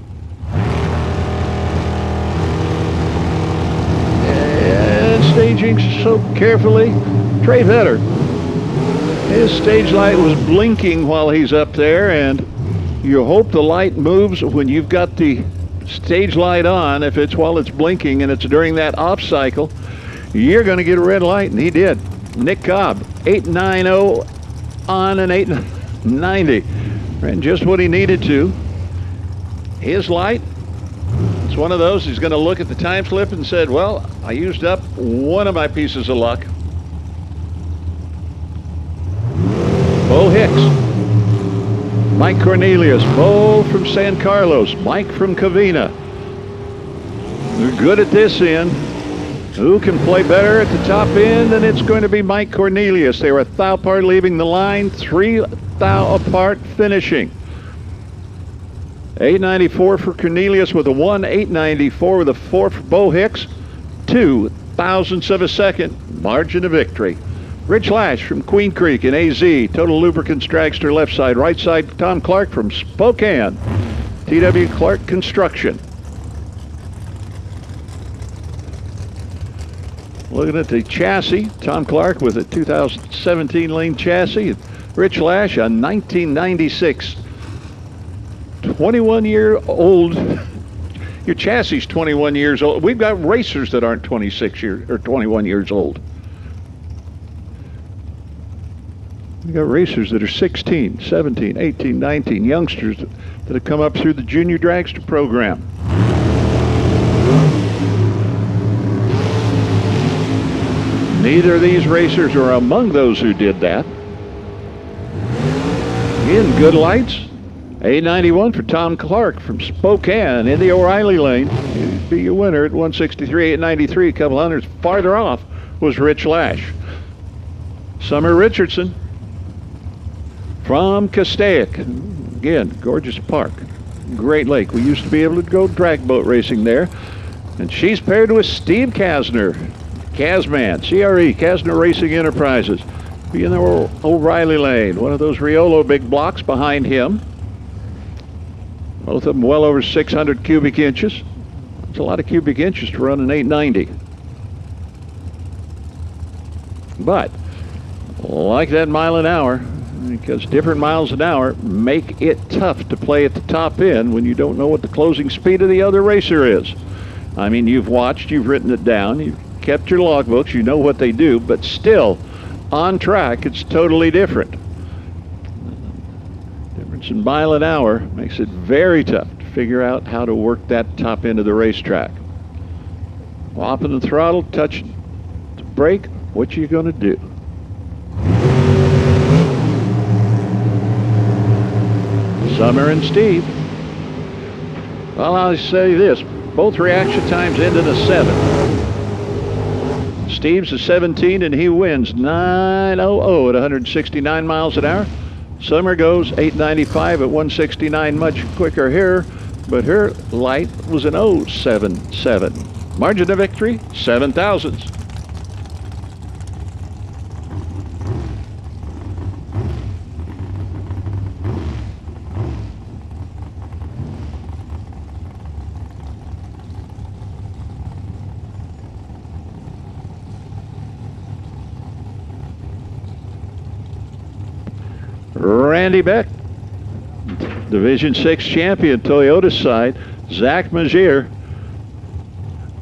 And staging so carefully. Trey Vetter. His stage light was blinking while he's up there, and you hope the light moves when you've got the stage light on. If it's while it's blinking and it's during that off cycle, you're going to get a red light, and he did. Nick Cobb, 890 on an 890. Ran just what he needed to. His light, it's one of those, he's going to look at the time slip and said, well, I used up one of my pieces of luck. Bo Hicks. Mike Cornelius, Bo from San Carlos, Mike from Covina. They're good at this end. Who can play better at the top end? And it's going to be Mike Cornelius. They were 1 thou apart leaving the line, 3 thou apart finishing. 894 for Cornelius with a 1, 894 with a 4 for Bo Hicks. 2 thousandths of a second, margin of victory. Rich Lash from Queen Creek in AZ. Total Lubricants dragster left side. Right side, Tom Clark from Spokane. TW Clark Construction. Looking at the chassis, Tom Clark with a 2017 lane chassis. Rich Lash, a 1996. 21-year-old. Your chassis is 21 years old. We've got racers that aren't 26 years or 21 years old. We got racers that are 16, 17, 18, 19, youngsters that have come up through the junior dragster program. Neither of these racers are among those who did that. Again, good lights. 891 for Tom Clark from Spokane in the O'Reilly lane. He'd be your winner at 163, 893. A couple hundreds farther off was Rich Lash. Summer Richardson from Castaic. Again, gorgeous park. Great lake. We used to be able to go drag boat racing there. And she's paired with Steve Kasner. Kazman, CRE, Kasner Racing Enterprises. Be in the O'Reilly lane. One of those Riolo big blocks behind him. Both of them well over 600 cubic inches. That's a lot of cubic inches to run an 890. But, like that mile an hour, because different miles an hour make it tough to play at the top end when you don't know what the closing speed of the other racer is. I mean, you've watched, you've written it down, you've kept your logbooks, you know what they do, but still, on track, it's totally different. Difference in mile an hour makes it very tough to figure out how to work that top end of the racetrack. Whopping the throttle, touching the brake, what you gonna do? Summer and Steve. Well, I'll say this. Both reaction times ended a 7. Steve's a 17, and he wins 9:00 at 169 miles an hour. Summer goes 8:95 at 169, much quicker here, but her light was an 0.77. Margin of victory, 7 thousandths. Randy Beck, Division 6 champion, Toyota side. Zach Magier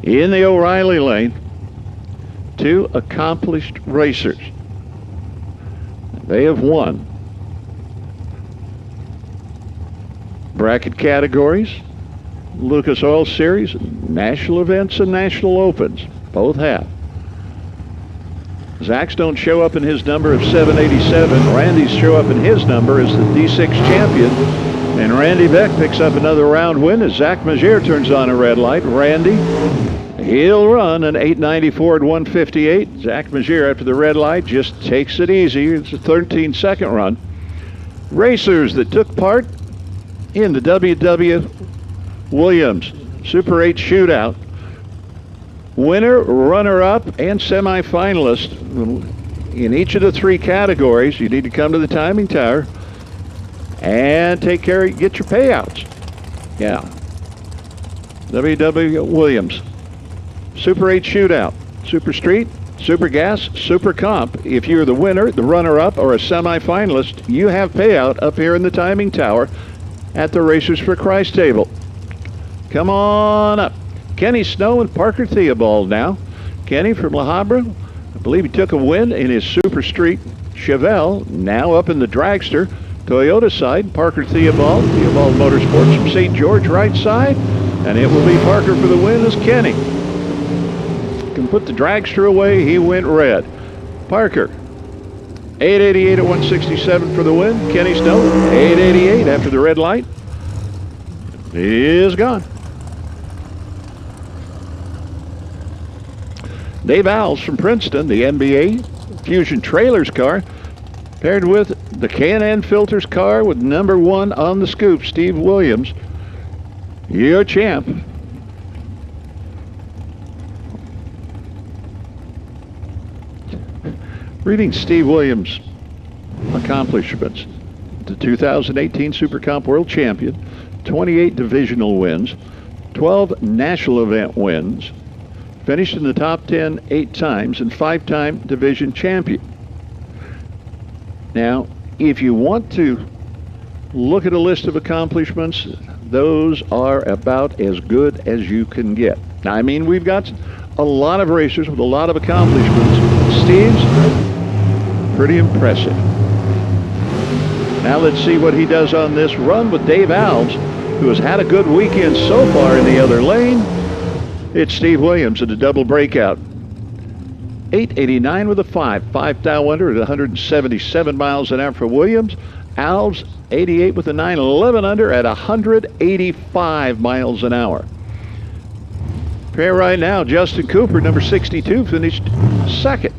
in the O'Reilly lane. Two accomplished racers. They have won bracket categories, Lucas Oil Series, national events, and national opens. Both have. Zach's don't show up in his number of 787. Randy's show up in his number as the D6 champion. And Randy Beck picks up another round win as Zach Magier turns on a red light. Randy, he'll run an 894 at 158. Zach Magier, after the red light, just takes it easy. It's a 13-second run. Racers that took part in the W.W. Williams Super 8 shootout. Winner, runner-up, and semifinalist in each of the 3 categories. You need to come to the timing tower and get your payouts. Yeah. W.W. Williams Super 8 shootout, Super Street, Super Gas, Super Comp. If you're the winner, the runner-up, or a semifinalist, you have payout up here in the timing tower at the Racers for Christ table. Come on up. Kenny Snow and Parker Theobald now. Kenny from La Habra, I believe he took a win in his Super Street Chevelle, now up in the dragster. Toyota side, Parker Theobald Motorsports from St. George, right side, and it will be Parker for the win as Kenny can put the dragster away. He went red. Parker, 888 at 167 for the win. Kenny Snow, 888 after the red light, is gone. Dave Alves from Princeton, the NBA Fusion Trailers car, paired with the Can-Am Filters car with number 1 on the scoop, Steve Williams, your champ. Reading Steve Williams' accomplishments: the 2018 Super Comp World Champion, 28 divisional wins, 12 national event wins, finished in the top 10 8 times, and 5-time division champion. Now, if you want to look at a list of accomplishments, those are about as good as you can get. Now, I mean, we've got a lot of racers with a lot of accomplishments. Steve's pretty impressive. Now let's see what he does on this run with Dave Alves, who has had a good weekend so far in the other lane. It's Steve Williams at a double breakout. 889 with a 5 thou under at 177 miles an hour for Williams. Alves, 88 with a 911 under at 185 miles an hour. Pair right now, Justin Cooper, number 62, finished second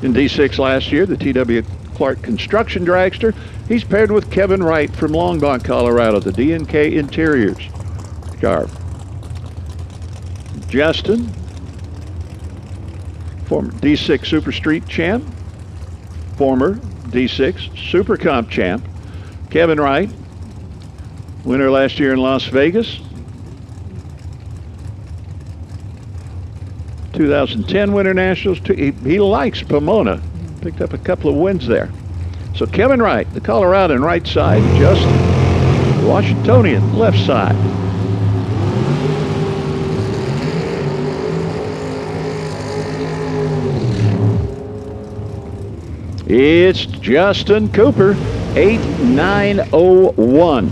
in D6 last year, the T.W. Clark Construction Dragster. He's paired with Kevin Wright from Longmont, Colorado, the D&K Interiors car. Justin, former D6 Super Street champ, former D6 Super Comp champ. Kevin Wright, winner last year in Las Vegas. 2010 Winter Nationals. He likes Pomona. Picked up a couple of wins there. So Kevin Wright, the Coloradan right side. Justin, Washingtonian left side. It's Justin Cooper, 8901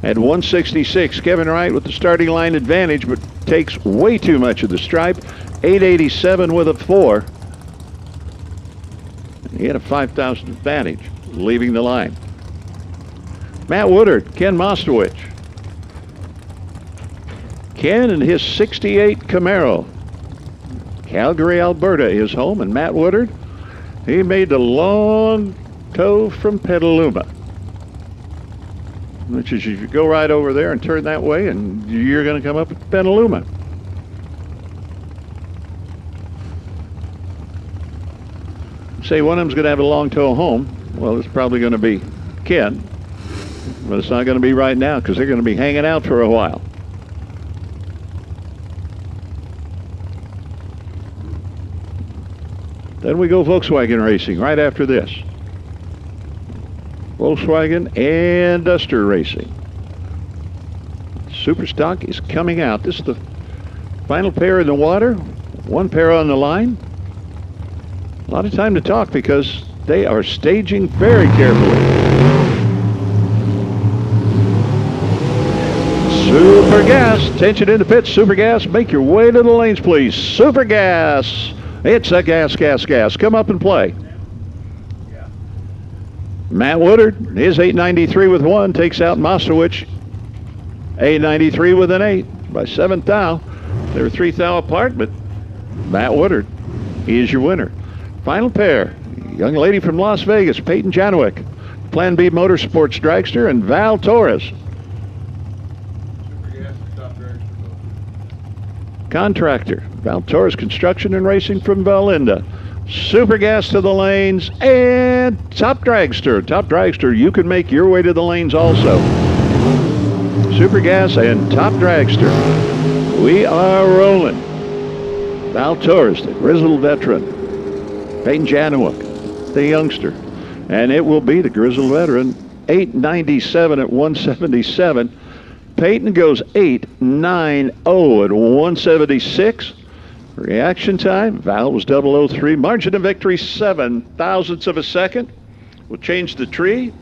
at 166. Kevin Wright with the starting line advantage, but takes way too much of the stripe. 887 with a 4. He had a 5,000 advantage leaving the line. Matt Woodard, Ken Mostowich. Ken and his 68 Camaro. Calgary, Alberta is home, and Matt Woodard, he made the long tow from Petaluma, which is you go right over there and turn that way, and you're going to come up at Petaluma. Say one of them's going to have a long tow home. Well, it's probably going to be Ken, but it's not going to be right now because they're going to be hanging out for a while. Then we go Volkswagen racing right after this. Volkswagen and Duster racing. Super stock is coming out. This is the final pair in the water. One pair on the line. A lot of time to talk because they are staging very carefully. Super Gas, tension in the pits. Super Gas, make your way to the lanes, please. Super Gas. It's a gas, gas, gas. Come up and play. Matt Woodard, his 893 with 1, takes out Mosowich. 893 with an 8 by 7 thou. They were 3 thou apart, but Matt Woodard, he is your winner. Final pair, young lady from Las Vegas, Peyton Janowicz. Plan B Motorsports dragster, and Val Torres. Contractor, Val Torres Construction and Racing from Valinda. Super Gas to the lanes, and Top Dragster. Top Dragster, you can make your way to the lanes also. Super Gas and Top Dragster. We are rolling. Val Torres, the grizzled veteran. Peyton Janowicz, the youngster. And it will be the grizzled veteran, 897 at 177. Peyton goes 8.90 at 176. Reaction time, Val was 003. Margin of victory, 7 thousandths of a second. We'll change the tree,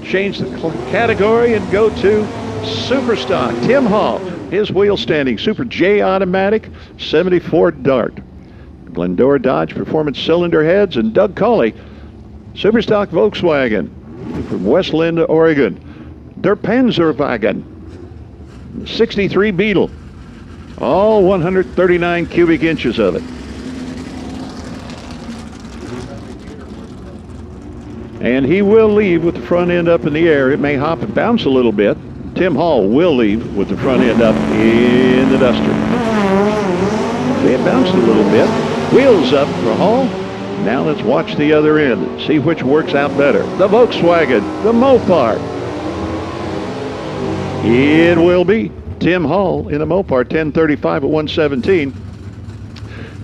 change the category, and go to Super Stock. Tim Hall, his wheel standing, Super J Automatic, 74 Dart. Glendora Dodge Performance Cylinder Heads, and Doug Cawley, Super Stock Volkswagen from West Linda, Oregon. Der Panzerwagen, 63 Beetle, all 139 cubic inches of it. And he will leave with the front end up in the air. It may hop and bounce a little bit. Tim Hall will leave with the front end up in the Duster. See, it bounced a little bit. Wheels up for Hall. Now let's watch the other end and see which works out better. The Volkswagen, the Mopar. It will be Tim Hall in the Mopar, 1035 at 117.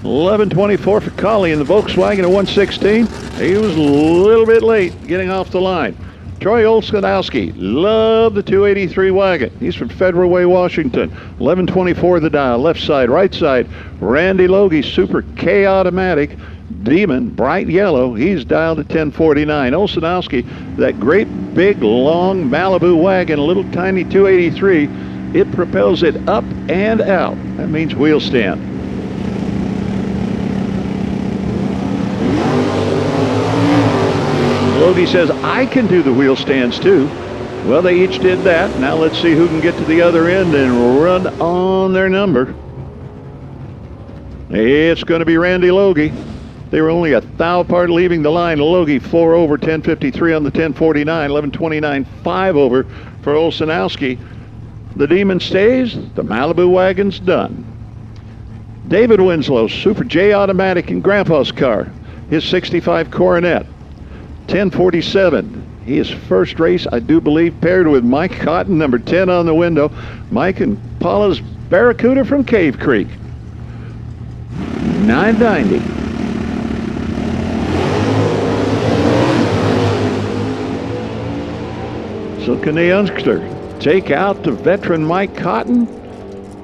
1124 for Colley in the Volkswagen at 116. He was a little bit late getting off the line. Troy Olszanowski, love the 283 wagon. He's from Federal Way, Washington. 1124 the dial, left side, right side. Randy Logie, Super K Automatic. Demon, bright yellow, he's dialed at 1049. Olszanowski, that great big long Malibu wagon, a little tiny 283, it propels it up and out. That means wheel stand. Logie says, I can do the wheel stands too. Well, they each did that. Now let's see who can get to the other end and run on their number. It's going to be Randy Logie. They were only a thou apart leaving the line. Logie 4 over, 1053 on the 1049, 1129, 5 over for Olszanowski. The Demon stays, the Malibu wagon's done. David Winslow, Super J Automatic in Grandpa's car, his 65 Coronet, 1047. His first race, I do believe, paired with Mike Cotton, number 10 on the window. Mike and Paula's Barracuda from Cave Creek. 990. So can the youngster take out the veteran Mike Cotton?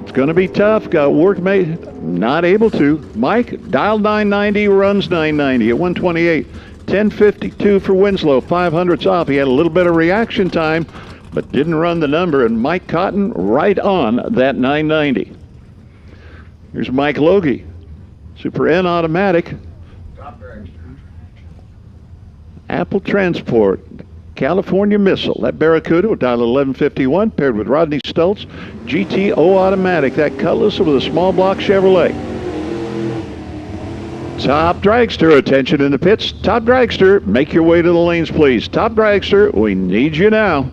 It's going to be tough. Got work made. Not able to. Mike dialed 990, runs 990 at 128. 1052 for Winslow, 500ths off. He had a little bit of reaction time, but didn't run the number. And Mike Cotton right on that 990. Here's Mike Logie, Super N Automatic. Apple Transport. California Missile, that Barracuda with dial 1151, paired with Rodney Stoltz, GTO Automatic, that Cutlass with a small block Chevrolet. Top dragster, attention in the pits. Top dragster, make your way to the lanes, please. Top dragster, we need you now.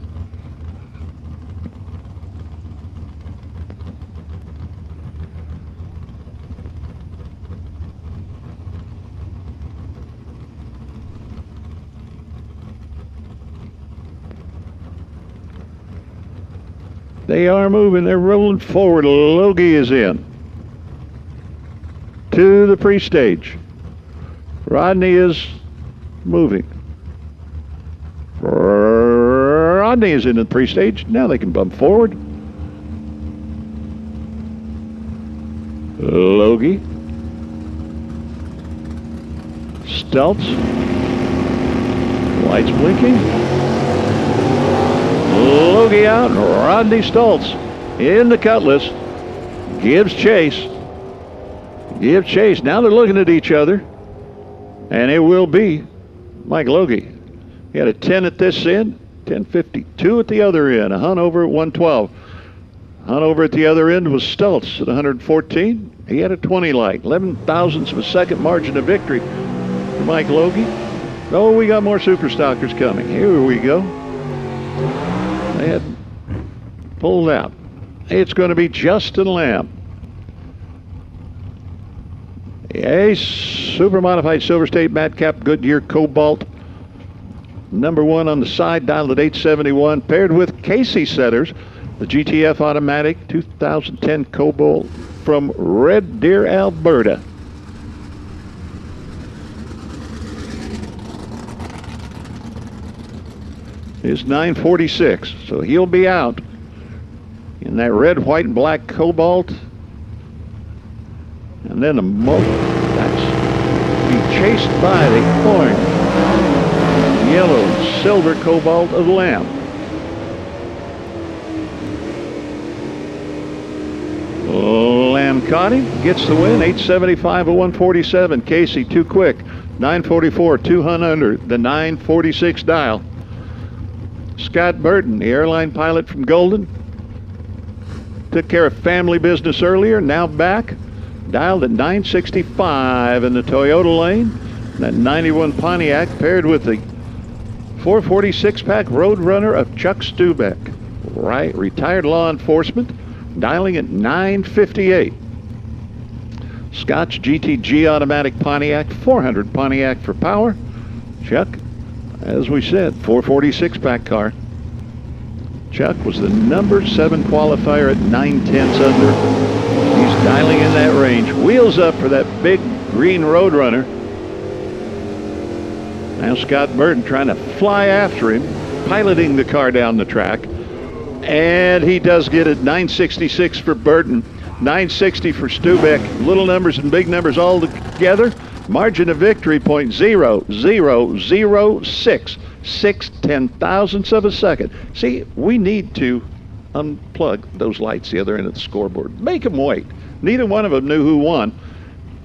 They are moving. They're rolling forward. Logie is in to the pre-stage. Rodney is moving. Rodney is in the pre-stage. Now they can bump forward. Logie. Stultz. Lights blinking. Logie out. Rodney Stultz in the Cutlass. Gives chase. Now they're looking at each other. And it will be Mike Logie. He had a 10 at this end, 10.52 at the other end, a hunt over at 112. Hunt over at the other end was Stultz at 114. He had a 20 light, 11 thousandths of a second margin of victory for Mike Logie. Oh, we got more Superstockers coming. Here we go. They had pulled out. It's going to be Justin Lamb. A super modified Silver State Madcap Goodyear Cobalt. Number 1 on the side, dialed at 871, paired with Casey Setters, the GTF Automatic 2010 Cobalt from Red Deer, Alberta. Is 946, so he'll be out in that red, white, and black Cobalt. And then that's be chased by the orange, yellow, silver Cobalt of Lamb. Lamb caught him, gets the win, 875 of 147. Casey too quick, 944, 200 under the 946 dial. Scott Burton, the airline pilot from Golden, took care of family business earlier, now back. Dialed at 965 in the Toyota lane. That 91 Pontiac paired with the 446 pack Roadrunner of Chuck Stubeck. Right, retired law enforcement, dialing at 958. Scotch GTG automatic Pontiac, 400 Pontiac for power. Chuck, as we said, 446 pack car. Chuck was the number 7 qualifier at 9/10 under. He's dialing in that range. Wheels up for that big green Roadrunner. Now Scott Burton trying to fly after him, piloting the car down the track. And he does get it, 966 for Burton, 960 for Stubeck. Little numbers and big numbers all together. Margin of victory, .0006. 6 10,000ths of a second. See, we need to unplug those lights the other end of the scoreboard. Make them wait. Neither one of them knew who won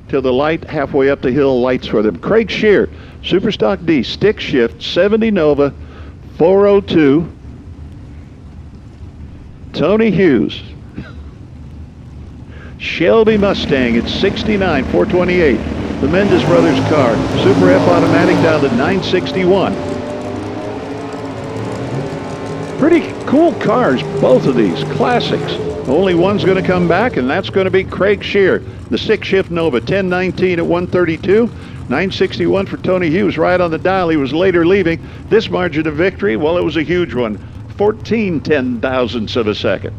till the light halfway up the hill lights for them. Craig Shear, Superstock D, stick shift, 70 Nova, 402. Tony Hughes, Shelby Mustang at 69, 428. The Mendes Brothers car, Super F automatic down to 961. Pretty cool cars, both of these, classics. Only one's going to come back, and that's going to be Craig Shear. The 6-shift Nova, 1019 at 132, 961 for Tony Hughes, right on the dial. He was later leaving. This margin of victory, well, it was a huge one, 14 10,000ths of a second.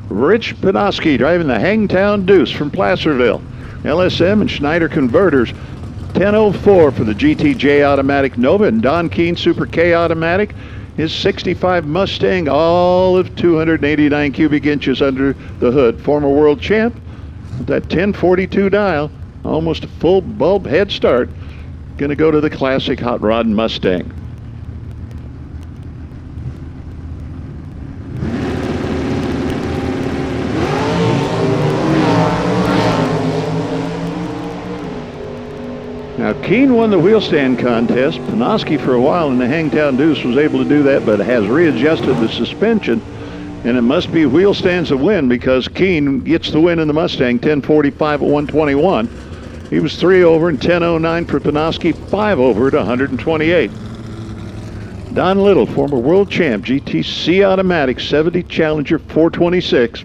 Rich Pinoski driving the Hangtown Deuce from Placerville. LSM and Schneider converters. 1004 for the GTJ automatic Nova, and Don Keene Super K automatic. His 65 Mustang, all of 289 cubic inches under the hood. Former world champ with that 1042 dial, almost a full bulb head start. Going to go to the classic hot rod Mustang. Now, Keene won the wheel stand contest. Panoski, for a while in the Hangtown Deuce, was able to do that, but has readjusted the suspension And it must be wheel stands of win because Keene gets the win in the Mustang, 10:45 at 121. He was 3 over and 10:09 for Panoski, 5 over at 128. Don Little, former world champ, GTC Automatic, 70 Challenger 426,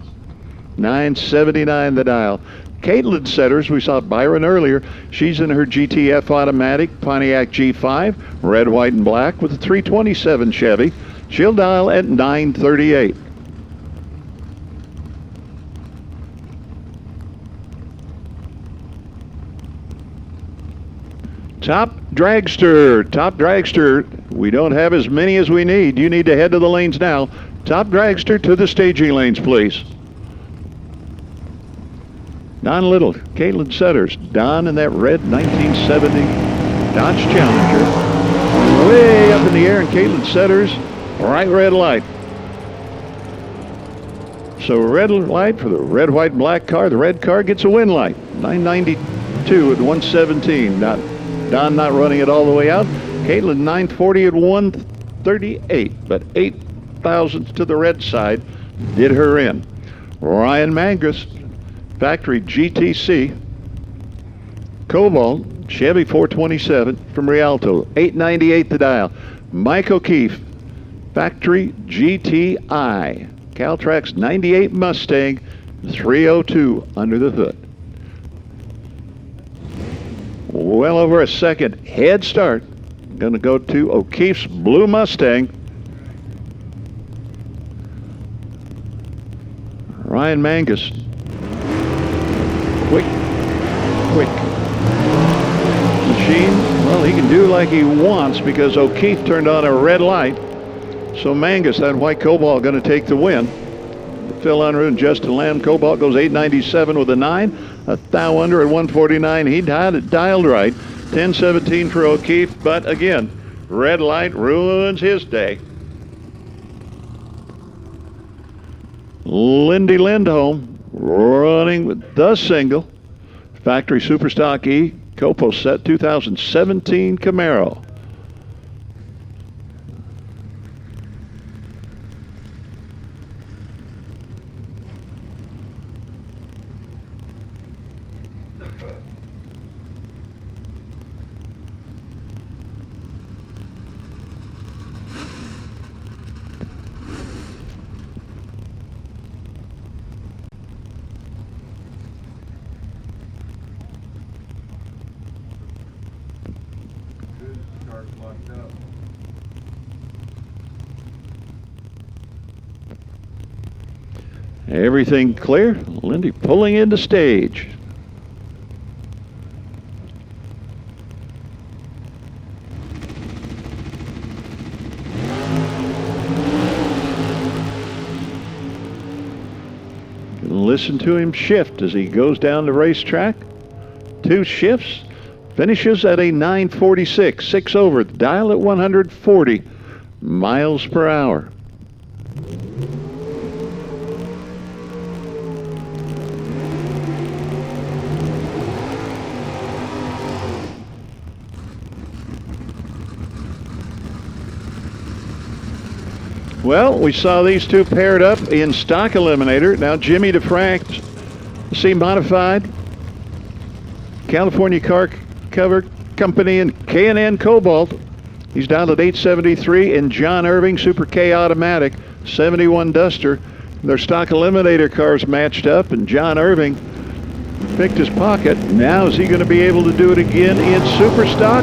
979 the dial. Caitlin Setters, we saw Byron earlier. She's in her GTF Automatic Pontiac G5, red, white, and black with a 327 Chevy. She'll dial at 938. Top dragster. We don't have as many as we need. You need to head to the lanes now. Top dragster to the staging lanes, please. Don Little, Caitlin Setters. Don in that red 1970 Dodge Challenger. Way up in the air, and Caitlin Setters, bright red light. So red light for the red, white, and black car. The red car gets a win light. 992 at 117. Don not running it all the way out. Caitlin 940 at 138, but 8 thousandths to the red side did her in. Ryan Mangus, factory GTC, Cobalt, Chevy 427 from Rialto, 898 the dial. Mike O'Keefe, factory GTI, Caltrax 98 Mustang, 302 under the hood. Well over a second head start. Going to go to O'Keefe's blue Mustang. Ryan Mangus. Quick. Machine, well, he can do like he wants because O'Keefe turned on a red light. So Mangus, that white Cobalt, going to take the win. Phil Unruh and Justin Lamb. Cobalt goes 897 with a 9. A thou under at 149. He dialed right. 1017 for O'Keefe, but again, red light ruins his day. Lindy Lindholm running with the single. Factory Superstock E, Copo set 2017 Camaro. Everything clear. Lindy pulling into stage. Listen to him shift as he goes down the racetrack. 2 shifts. Finishes at a 946. 6 over. Dial at 140 miles per hour. Well, we saw these two paired up in stock eliminator. Now Jimmy DeFrank, C modified, California Car Cover Company, and K&N Cobalt. He's down at 873, and John Irving, Super K Automatic, 71 Duster. Their stock eliminator cars matched up, and John Irving picked his pocket. Now is he going to be able to do it again in Super Stock?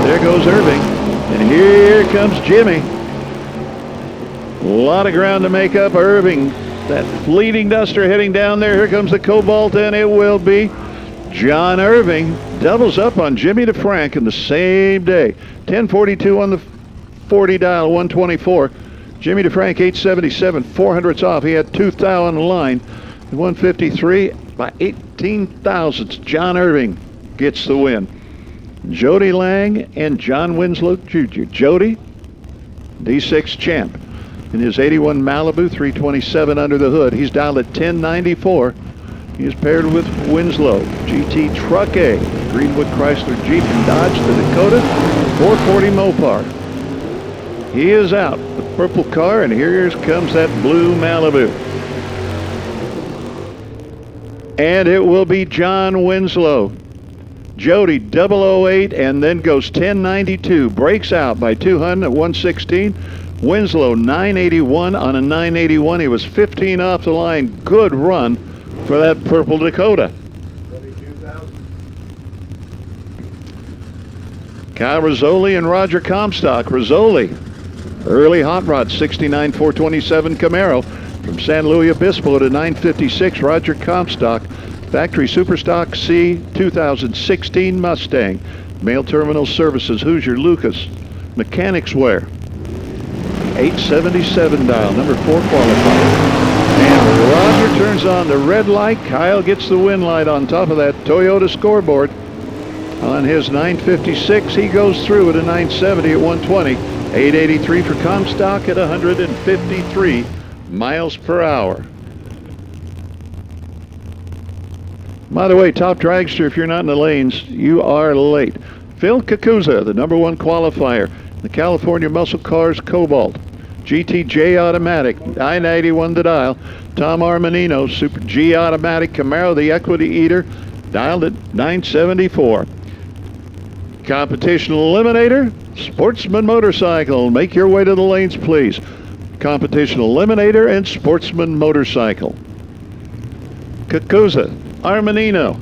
There goes Irving, and here comes Jimmy. A lot of ground to make up. Irving, that fleeting Duster heading down there. Here comes the Cobalt, and it will be John Irving. Doubles up on Jimmy DeFrank in the same day. 1042 on the 40 dial, 124. Jimmy DeFrank, 877, 400ths off. He had 2 thou on the line. 153 by 18 thousandths. John Irving gets the win. Jody Lang and John Winslow Jr. Jody, D6 champ. In his 81 Malibu, 327 under the hood. He's dialed at 1094. He is paired with Winslow, GT Truck A, Greenwood Chrysler Jeep and Dodge, the Dakota, 440 Mopar. He is out. The purple car, and here comes that blue Malibu. And it will be John Winslow. Jody 008 and then goes 1092. Breaks out by 200 at 116. Winslow 981 on a 981. He was 15 off the line. Good run for that purple Dakota. Kyle Rizzoli and Roger Comstock. Rizzoli, early hot rod, 69 427 Camaro. From San Luis Obispo to 956, Roger Comstock. Factory Superstock C 2016 Mustang. Mail Terminal Services, Hoosier Lucas. Mechanics Wear. 877 dial, number 4 qualifier. And Roger turns on the red light. Kyle gets the win light on top of that Toyota scoreboard. On his 956, he goes through at a 970 at 120. 883 for Comstock at 153 miles per hour. By the way, top dragster, if you're not in the lanes, you are late. Phil Kakuza, the number 1 qualifier, the California Muscle Cars Cobalt. GTJ Automatic, 991 to dial. Tom Armanino, Super G Automatic Camaro, the Equity Eater, dialed at 974. Competition Eliminator, Sportsman Motorcycle. Make your way to the lanes, please. Competition Eliminator and Sportsman Motorcycle. Kakuza, Armanino.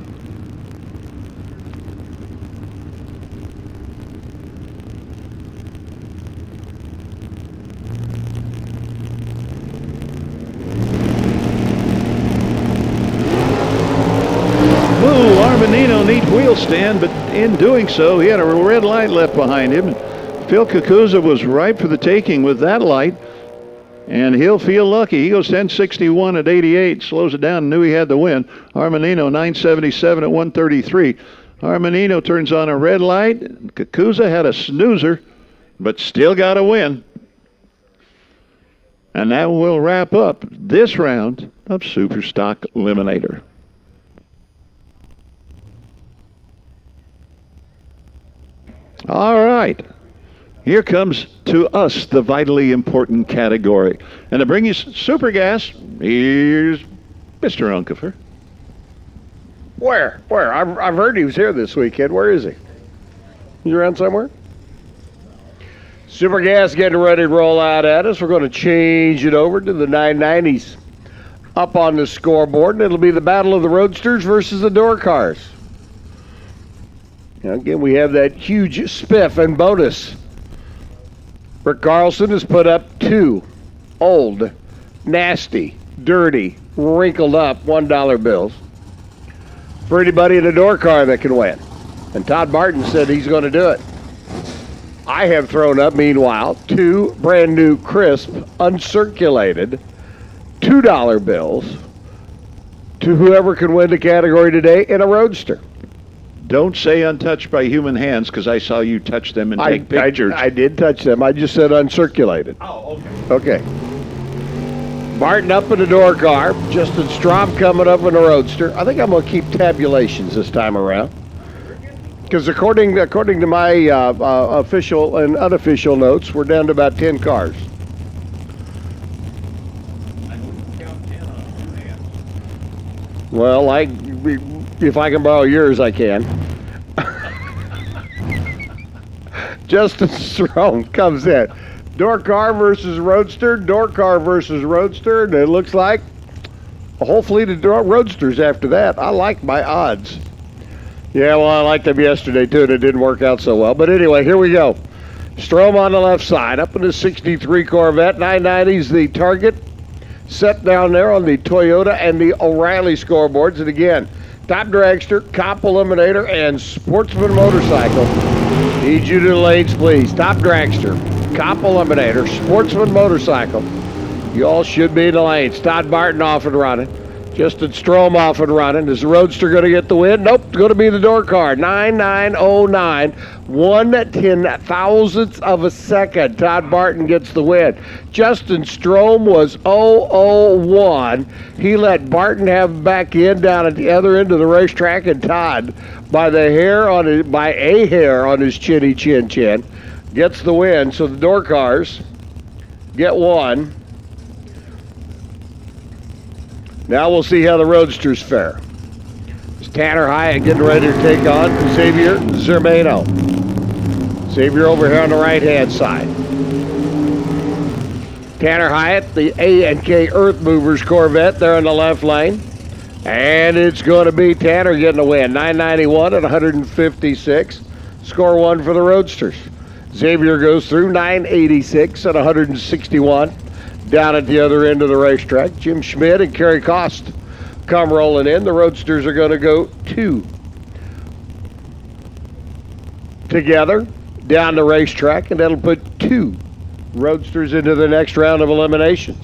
Armanino, neat wheel stand, but in doing so, he had a red light left behind him. Phil Kakuza was ripe for the taking with that light, and he'll feel lucky. He goes 1061 at 88, slows it down, knew he had the win. Armanino 977 at 133. Armanino turns on a red light. Kakuza had a snoozer, but still got a win. And that will wrap up this round of Super Stock Eliminator. All right. Here comes to us the vitally important category. And to bring you Super Gas, here's Mr. Unkefer. Where? I've heard he was here this weekend. Where is he? He's around somewhere? Super Gas getting ready to roll out at us. We're going to change it over to the 990s up on the scoreboard, and it'll be the battle of the Roadsters versus the Door Cars. Now, again, we have that huge spiff and bonus. Rick Carlson has put up 2 old, nasty, dirty, wrinkled up $1 bills for anybody in a door car that can win. And Todd Martin said he's going to do it. I have thrown up, meanwhile, 2 brand new, crisp, uncirculated $2 bills to whoever can win the category today in a Roadster. Don't say untouched by human hands, because I saw you touch them and take pictures. I did touch them. I just said uncirculated. Oh, okay. Okay. Martin up in the door car. Justin Straub coming up in the Roadster. I think I'm going to keep tabulations this time around. Because according to my official and unofficial notes, we're down to about 10 cars. Well, if I can borrow yours, I can. Justin Strome comes in. Door car versus Roadster, door car versus Roadster, and it looks like a whole fleet of Roadsters after that. I like my odds. Yeah, well, I liked them yesterday, too, and it didn't work out so well. But anyway, here we go. Strome on the left side, up in the 63 Corvette. 990's the target. Set down there on the Toyota and the O'Reilly scoreboards. And again, top dragster, cop eliminator, and sportsman motorcycle. Need you to the lanes, please. Top dragster, cop eliminator, sportsman motorcycle. You all should be in the lanes. Todd Barton off and running. Justin Strome off and running. Is the Roadster going to get the win? Nope, it's going to be the door car. 9909, 1/10,000th of a second. Todd Barton gets the win. Justin Strome was 001. He let Barton have him back in down at the other end of the racetrack, and Todd, by a hair on his chinny chin, gets the win. So the door cars get one. Now we'll see how the Roadsters fare. It's Tanner Hyatt getting ready to take on Xavier Zermano. Xavier over here on the right-hand side. Tanner Hyatt, the A&K Earth Movers Corvette there in the left lane. And it's going to be Tanner getting a win. 991 at 156. Score one for the Roadsters. Xavier goes through 986 at 161. Down at the other end of the racetrack, Jim Schmidt and Kerry Cost come rolling in. The Roadsters are going to go two together down the racetrack, and that'll put two Roadsters into the next round of eliminations.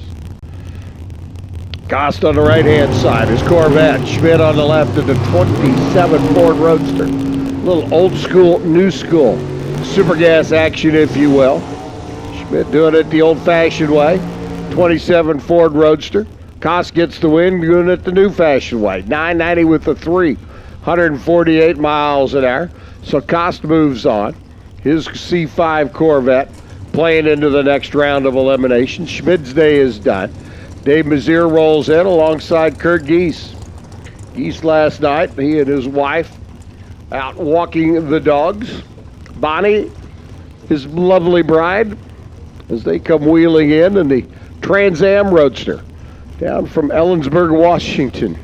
Cost on the right-hand side is Corvette. Schmidt on the left of the 27 Ford Roadster. A little old school, new school. Super gas action, if you will. Schmidt doing it the old-fashioned way. 27 Ford Roadster. Cost gets the win, doing it the new-fashioned way. 990 with the 3. 148 miles an hour. So Cost moves on. His C5 Corvette playing into the next round of elimination. Schmidt's day is done. Dave Mazier rolls in alongside Kurt Geese. Geese last night, he and his wife out walking the dogs. Bonnie, his lovely bride, as they come wheeling in the Trans Am Roadster down from Ellensburg, Washington.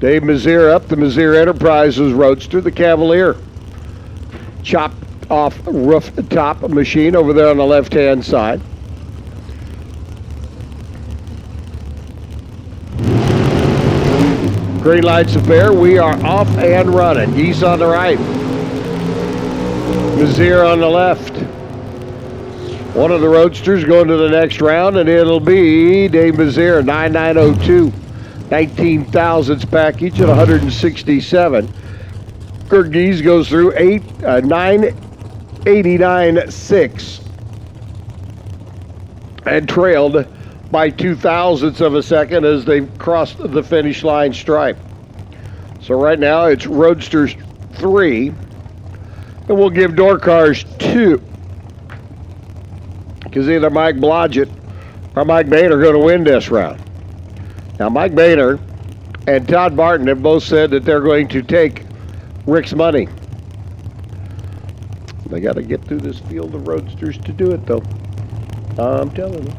Dave Mazier up the Mazier Enterprises Roadster, the Cavalier. Chopped off rooftop machine over there on the left-hand side. Green lights affair. We are off and running. Geese on the right. Mazier on the left. One of the Roadsters going to the next round, and it'll be Dave Mazier, 9902. 19 thousandths package at 167. Kurt Geese goes through 989.6 and trailed by 2 thousandths of a second as they crossed the finish line stripe. So right now it's Roadsters 3, and we'll give door cars 2. Because either Mike Blodgett or Mike Boehner are going to win this round. Now Mike Boehner and Todd Barton have both said that they're going to take Rick's money. They got to get through this field of Roadsters to do it, though. I'm telling you.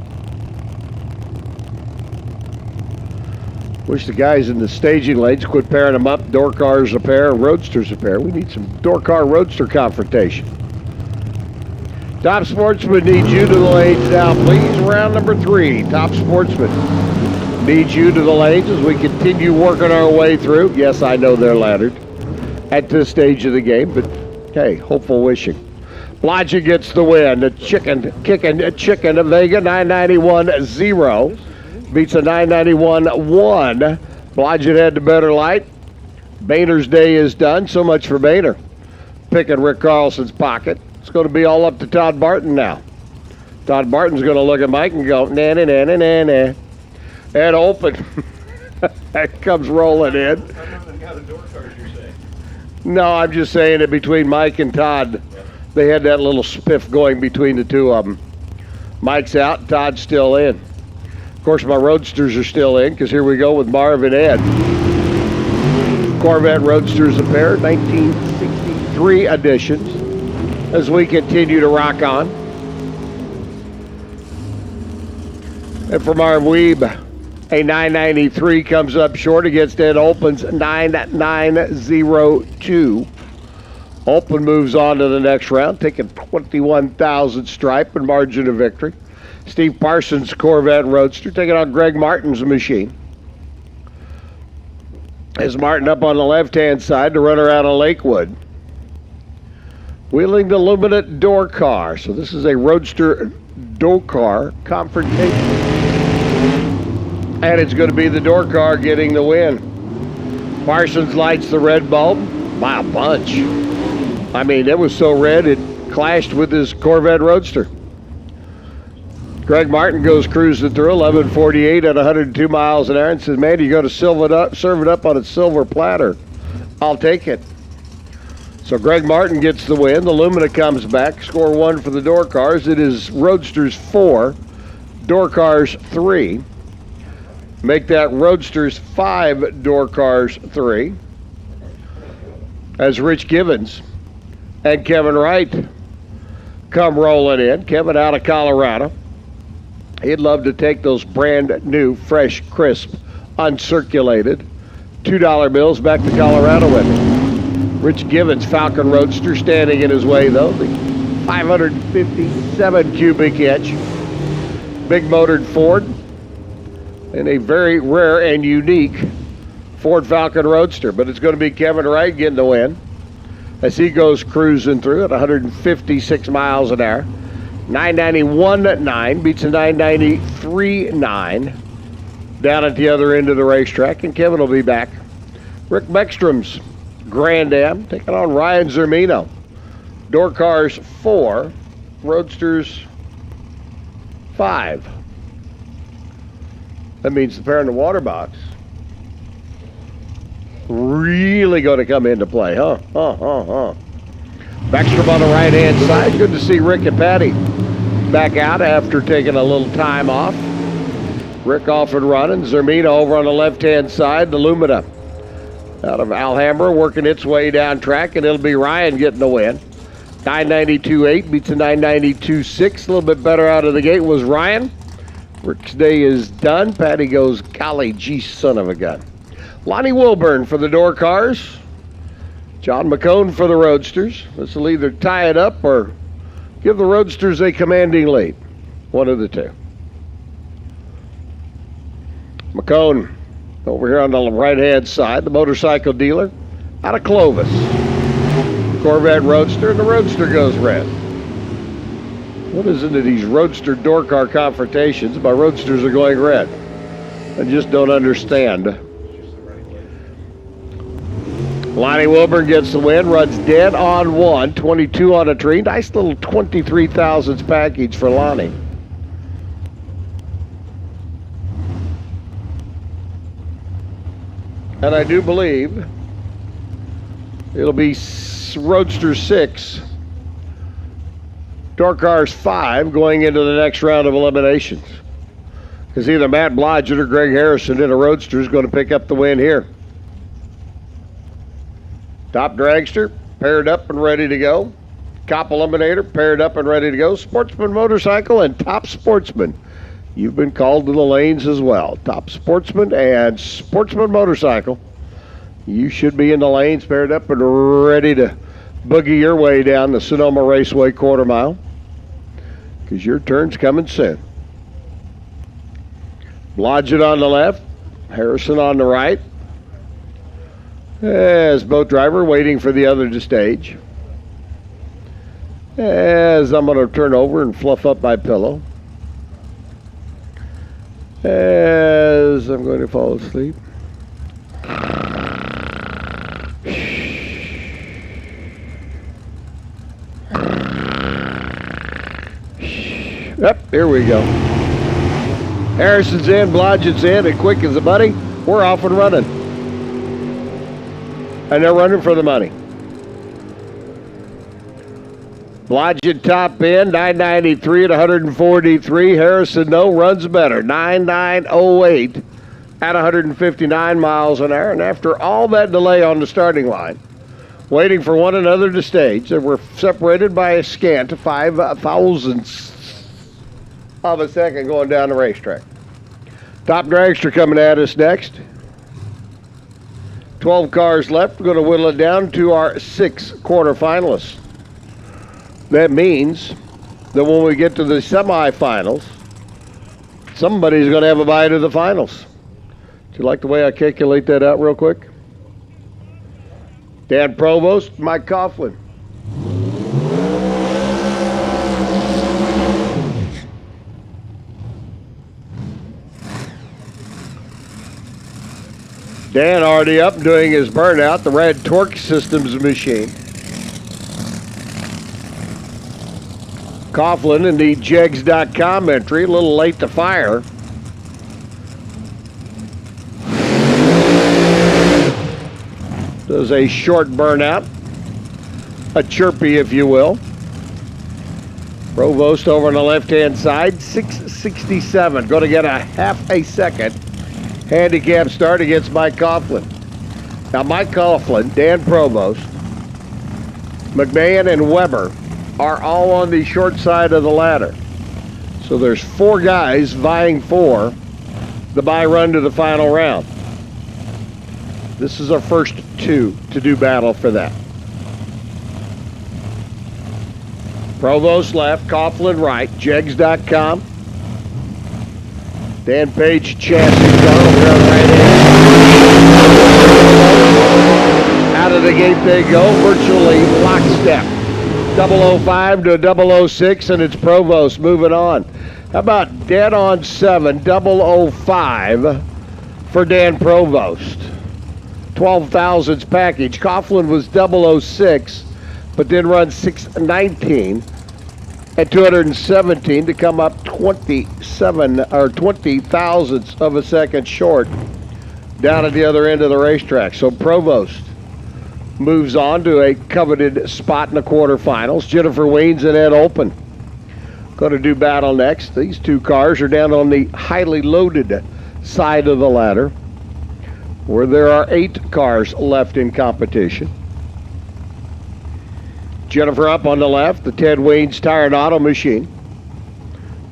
Wish the guys in the staging lanes quit pairing them up. Door cars a pair, Roadsters a pair. We need some door car Roadster confrontation. Top Sportsman needs you to the lanes now, please. Round number 3. Top Sportsman needs you to the lanes as we continue working our way through. Yes, I know they're laddered at this stage of the game, but hey, hopeful wishing. Blodgett gets the win. The kicking of Vega, 991.0. Beats a 991.1. Blodgett had the better light. Boehner's day is done. So much for Boehner. Picking Rick Carlson's pocket. It's going to be all up to Todd Barton now. Todd Barton's going to look at Mike and go, nah, nah, nah, nah, nah, nah. And open. That comes rolling in. No, I'm just saying that between Mike and Todd, they had that little spiff going between the two of them. Mike's out, Todd's still in. Of course, my Roadsters are still in, because here we go with Marv and Ed. Corvette Roadsters a pair, 1963 editions, as we continue to rock on. And for Marv Weeb, a 993 comes up short against Ed Olpen's 9902. Olpen moves on to the next round, taking 21,000 stripe and margin of victory. Steve Parsons' Corvette Roadster taking on Greg Martin's machine. As Martin up on the left-hand side to run around on Lakewood. Wheeling the Luminant door car. So this is a Roadster door car confrontation. And it's going to be the door car getting the win. Parsons lights the red bulb by a bunch. I mean, it was so red it clashed with his Corvette Roadster. Greg Martin goes cruising through 11:48 at 102 miles an hour and says, man, you got to serve it up on a silver platter. I'll take it. So Greg Martin gets the win. The Lumina comes back. Score 1 for the door cars. It is Roadsters 4, door cars 3. Make that Roadsters 5 door cars 3. As Rich Givens and Kevin Wright come rolling in. Kevin out of Colorado. He'd love to take those brand new, fresh, crisp, uncirculated $2 bills back to Colorado with him. Rich Givens, Falcon Roadster, standing in his way though. The 557 cubic inch, big motored Ford, and a very rare and unique Ford Falcon Roadster. But it's going to be Kevin Wright getting the win as he goes cruising through at 156 miles an hour. 991.9 beats a 993.9 down at the other end of the racetrack, and Kevin will be back. Rick Beckstrom's Grand Am taking on Ryan Zermino. Door cars 4, Roadsters 5. That means the pair in the water box really going to come into play, huh? Beckstrom on the right-hand side. Good to see Rick and Patty back out after taking a little time off. Rick off and running. Zermina over on the left-hand side. The Lumina out of Alhambra working its way down track, and it'll be Ryan getting the win. 992.8 beats a 992.6. A little bit better out of the gate was Ryan. Rick's day is done. Patty goes, golly gee, son of a gun. Lonnie Wilburn for the door cars. John McCone for the Roadsters. This will either tie it up or give the Roadsters a commanding lead. One of the two. McCone over here on the right-hand side, the motorcycle dealer out of Clovis. Corvette Roadster, and the Roadster goes red. What is it in these Roadster door car confrontations? My Roadsters are going red. I just don't understand. Lonnie Wilburn gets the win, runs dead on 1, 22 on a tree. Nice little 23 thousandths package for Lonnie. And I do believe it'll be Roadster 6, door cars 5 going into the next round of eliminations. Because either Matt Blodgett or Greg Harrison in a Roadster is going to pick up the win here. Top Dragster, paired up and ready to go. Cop Eliminator, paired up and ready to go. Sportsman Motorcycle and Top Sportsman. You've been called to the lanes as well. Top Sportsman and Sportsman Motorcycle. You should be in the lanes, paired up and ready to boogie your way down the Sonoma Raceway quarter mile. Because your turn's coming soon. Blodgett on the left, Harrison on the right. As boat driver waiting for the other to stage. As I'm going to turn over and fluff up my pillow. As I'm going to fall asleep. Yep, here we go. Harrison's in, Blodgett's in, and quick as a buddy, we're off and running. And they're running for the money. Blodgett top end, 993 at 143. Harrison, no, runs better, 9908 at 159 miles an hour. And after all that delay on the starting line, waiting for one another to stage, they were separated by a scant 5 thousandths of a second going down the racetrack. Top Dragster coming at us next. 12 cars left. We're going to whittle it down to our 6 quarterfinalists. That means that when we get to the semifinals, somebody's going to have a bite of the finals. Do you like the way I calculate that out real quick? Dan Provost, Mike Coughlin. Dan already up doing his burnout, the Red Torque Systems machine. Coughlin in the Jegs.com entry, a little late to fire. Does a short burnout, a chirpy if you will. Provost over on the left-hand side, 667. Going to get a half a second handicap start against Mike Coughlin. Now, Mike Coughlin, Dan Provost, McMahon, and Weber are all on the short side of the ladder. So there's 4 guys vying for the bye run to the final round. This is our first 2 to do battle for that. Provost left, Coughlin right, jegs.com. Dan Page chassis car over on the right hand. Out of the gate they go, virtually lockstep. 005 to 006, and it's Provost moving on. How about dead on 7, 005 for Dan Provost. 12 thousandths package. Coughlin was 006, but then run 619 at 217 to come up 27 or 20 thousandths of a second short down at the other end of the racetrack. So Provost moves on to a coveted spot in the quarterfinals. Jennifer Weens and Ed Olpen going to do battle next. These 2 cars are down on the highly loaded side of the ladder, where there are 8 cars left in competition. Jennifer up on the left, the Ted Weens Tire and Auto Machine.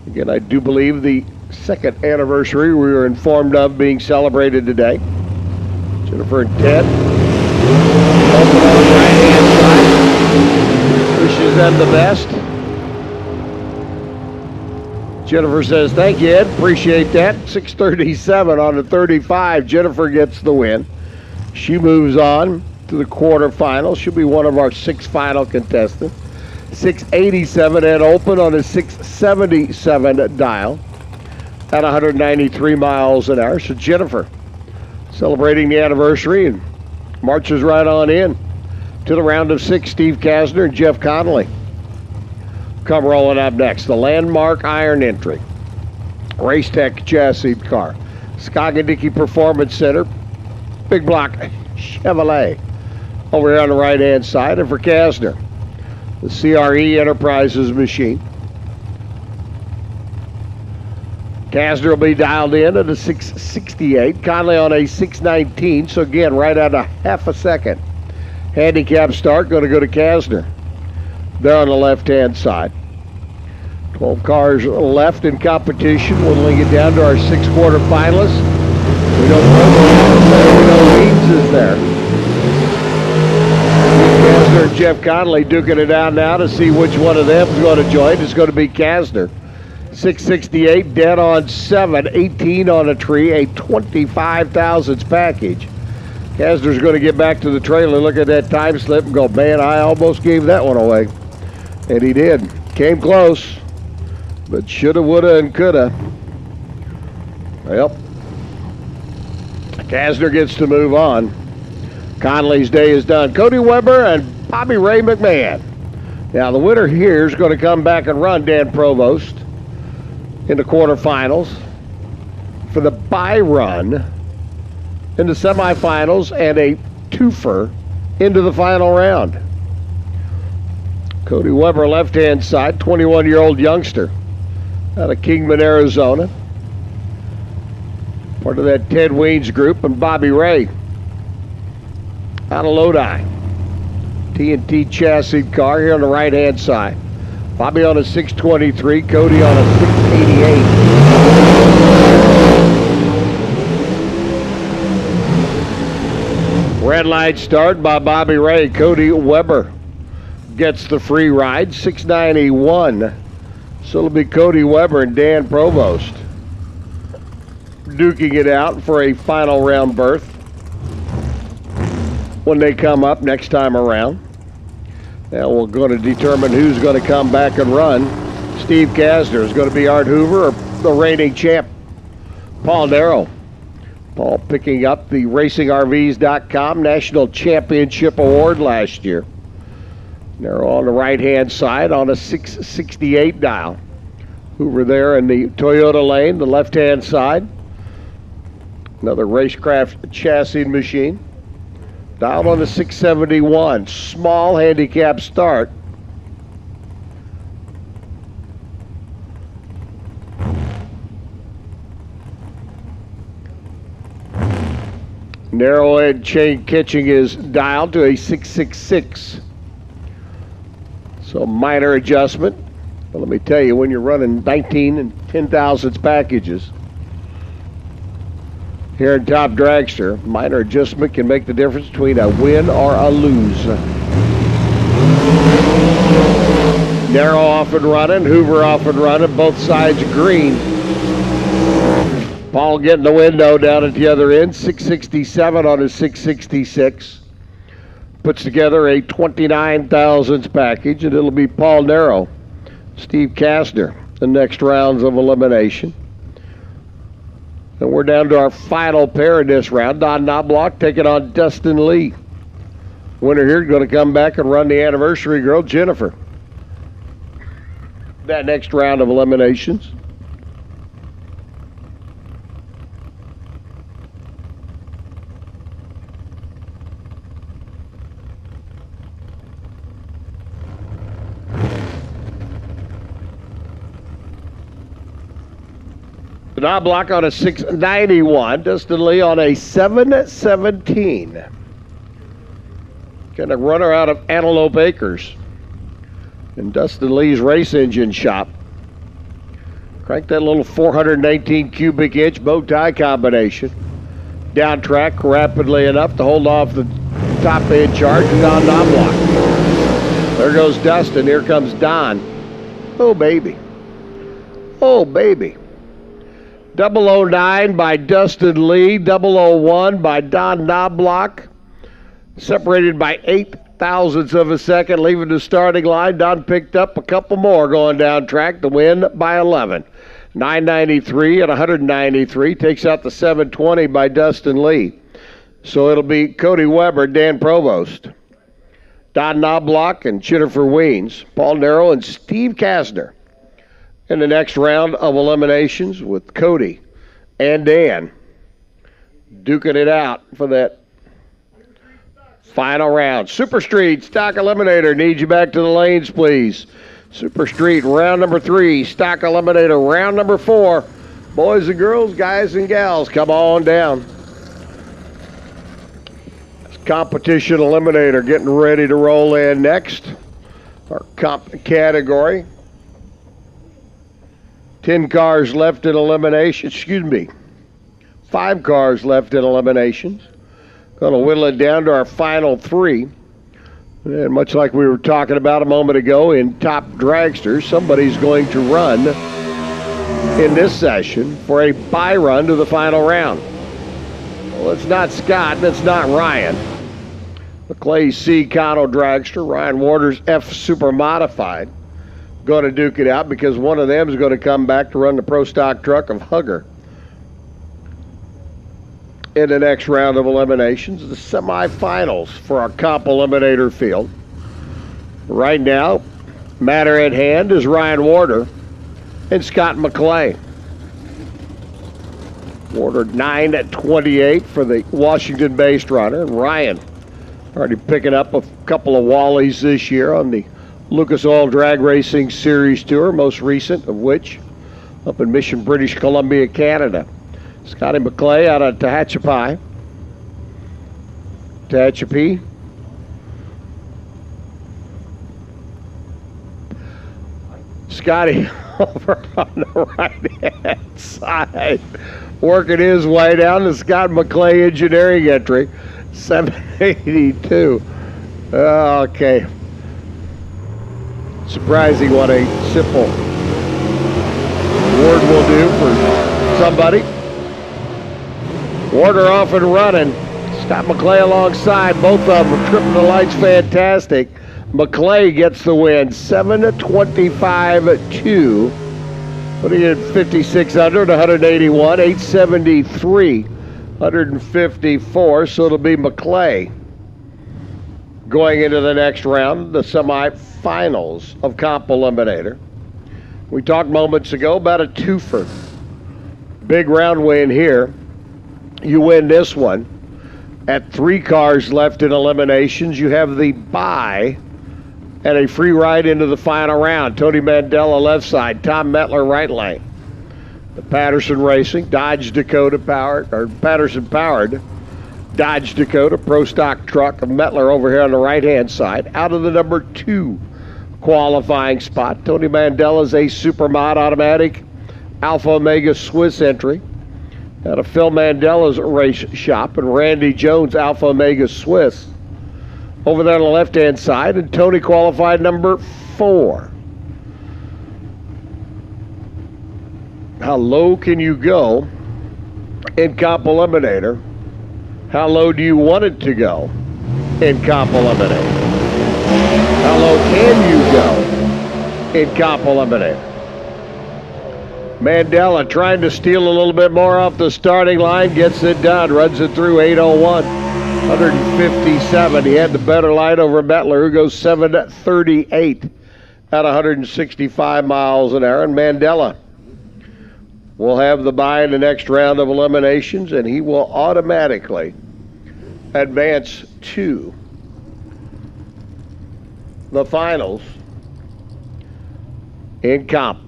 Again, I do believe the 2nd anniversary we were informed of being celebrated today. Jennifer and Ted. Open on the right-hand side. Wishes them the best. Jennifer says, thank you, Ed. Appreciate that. 637 on the 35. Jennifer gets the win. She moves on to the quarterfinals. She'll be one of our 6 final contestants. 687 Ed Olpen on a 677 dial at 193 miles an hour. So Jennifer celebrating the anniversary and marches right on in to the round of 6. Steve Kasner and Jeff Connolly come rolling up next. The Landmark Iron Entry Race Tech chassis car. Skagadicky Performance Center Big Block Chevrolet over here on the right hand side. And for Kasner, the CRE Enterprises machine. Kasner will be dialed in at a 668. Conley on a 619. So again, right at a half a second handicap start. Going to go to Kasner there on the left-hand side. 12 cars left in competition. We'll link it down to our 6 quarterfinalists. We know Provost is there. We know Weens is there. Kasner and Jeff Connolly duking it out now to see which one of them is going to join. It's going to be Kasner. 668, dead on 7, 18 on a tree, a 25 thousandths package. Kasner's going to get back to the trailer, look at that time slip and go, man, I almost gave that one away. And he did. Came close, but shoulda, woulda, and coulda. Well, Kasner gets to move on. Conley's day is done. Cody Weber and Bobby Ray McMahon. Now, the winner here is going to come back and run Dan Provost in the quarterfinals for the bye run in the semifinals and a twofer into the final round. Cody Weber, left-hand side, 21-year-old youngster out of Kingman, Arizona. Part of that Ted Weens group, and Bobby Ray out of Lodi. TNT chassis car here on the right-hand side. Bobby on a 623, Cody on a 688. Red light start by Bobby Ray. Cody Weber gets the free ride, 691. So it'll be Cody Weber and Dan Provost duking it out for a final round berth when they come up next time around. Now we're going to determine who's going to come back and run. Steve Kasner is going to be Art Hoover or the reigning champ, Paul Darrow. Paul picking up the RacingRVs.com National Championship Award last year. Darrow on the right-hand side on a 668 dial. Hoover there in the Toyota lane, the left-hand side. Another racecraft chassis machine. Dialed on a 671. Small handicap start Narrow head chain catching is dialed to a 666. So minor adjustment. But let me tell you, when you're running 19 and 10 thousandths packages here in Top Dragster, minor adjustment can make the difference between a win or a lose. Narrow off and running, Hoover off and running, both sides green. Paul getting the window down at the other end, 667 on his 666. Puts together a 29 thousandths package, and it'll be Paul Narrow, Steve Kastner, the next rounds of elimination. And we're down to our final pair in this round. Don Knobloch taking on Dustin Lee. Winner here going to come back and run the anniversary girl, Jennifer. That next round of eliminations. Knobloch on a 691. Dustin Lee on a 717. Got a runner out of Antelope Acres in Dustin Lee's race engine shop. Crank that little 418 cubic inch bow tie combination. Down track rapidly enough to hold off the top end charge of Don Knobloch. There goes Dustin. Here comes Don. Oh, baby. Oh, baby. 009 by Dustin Lee, 001 by Don Knobloch. Separated by 8 thousandths of a second, leaving the starting line. Don picked up a couple more going down track to win by 11. 993 at 193 takes out the 720 by Dustin Lee. So it'll be Cody Weber, Dan Provost, Don Knobloch, and Jennifer Weens, Paul Narrow, and Steve Kastner in the next round of eliminations, with Cody and Dan duking it out for that final round. Super Street Stock Eliminator needs you back to the lanes, please. Super Street round number 3, Stock Eliminator round number 4. Boys and girls, guys and gals, come on down. Competition Eliminator getting ready to roll in next. Our comp category. 10 cars left in elimination. 5 cars left in eliminations. Going to whittle it down to our final 3. And much like we were talking about a moment ago in Top Dragster, somebody's going to run in this session for a bye run to the final round. Well, it's not Scott and it's not Ryan. McClay C. Cano Dragster, Ryan Waters F. Super Modified, going to duke it out because one of them is going to come back to run the Pro Stock truck of Hugger in the next round of eliminations, the semifinals for our comp eliminator field. Right now, matter at hand is Ryan Warder and Scott McClay. Warder 9 at 28 for the Washington-based runner, and Ryan already picking up a couple of Wallies this year on the Lucas Oil Drag Racing Series Tour, most recent of which up in Mission, British Columbia, Canada. Scotty McClay out of Tehachapi. Scotty over on the right-hand side, working his way down the Scott McClay engineering entry, 782. Okay. Surprising what a simple word will do for somebody. Warder off and running. Scott McClay alongside. Both of them tripping the lights fantastic. McClay gets the win. 7:25.2. Putting in 5,600, 181, 873, 154. So it'll be McClay going into the next round, the semifinals of Comp Eliminator. We talked moments ago about a twofer. Big round win here. You win this one. At 3 cars left in eliminations, you have the bye and a free ride into the final round. Tony Mandela left side, Tom Metler right lane. The Patterson Racing, Dodge Dakota powered, or Patterson powered Dodge Dakota Pro Stock truck of Mettler over here on the right-hand side. Out of the number 2 qualifying spot, Tony Mandela's a Supermod automatic Alpha Omega Swiss entry. Out of Phil Mandela's race shop and Randy Jones Alpha Omega Swiss. Over there on the left-hand side, and Tony qualified number 4. How low can you go in Comp Eliminator? How low do you want it to go in Comp Eliminator? How low can you go in Comp Eliminator? Mandela trying to steal a little bit more off the starting line, gets it done, runs it through 8:01, 157. He had the better line over Mettler, who goes 7:38 at 165 miles an hour, and Mandela will have the bye in the next round of eliminations, and he will automatically advance to the finals in Comp.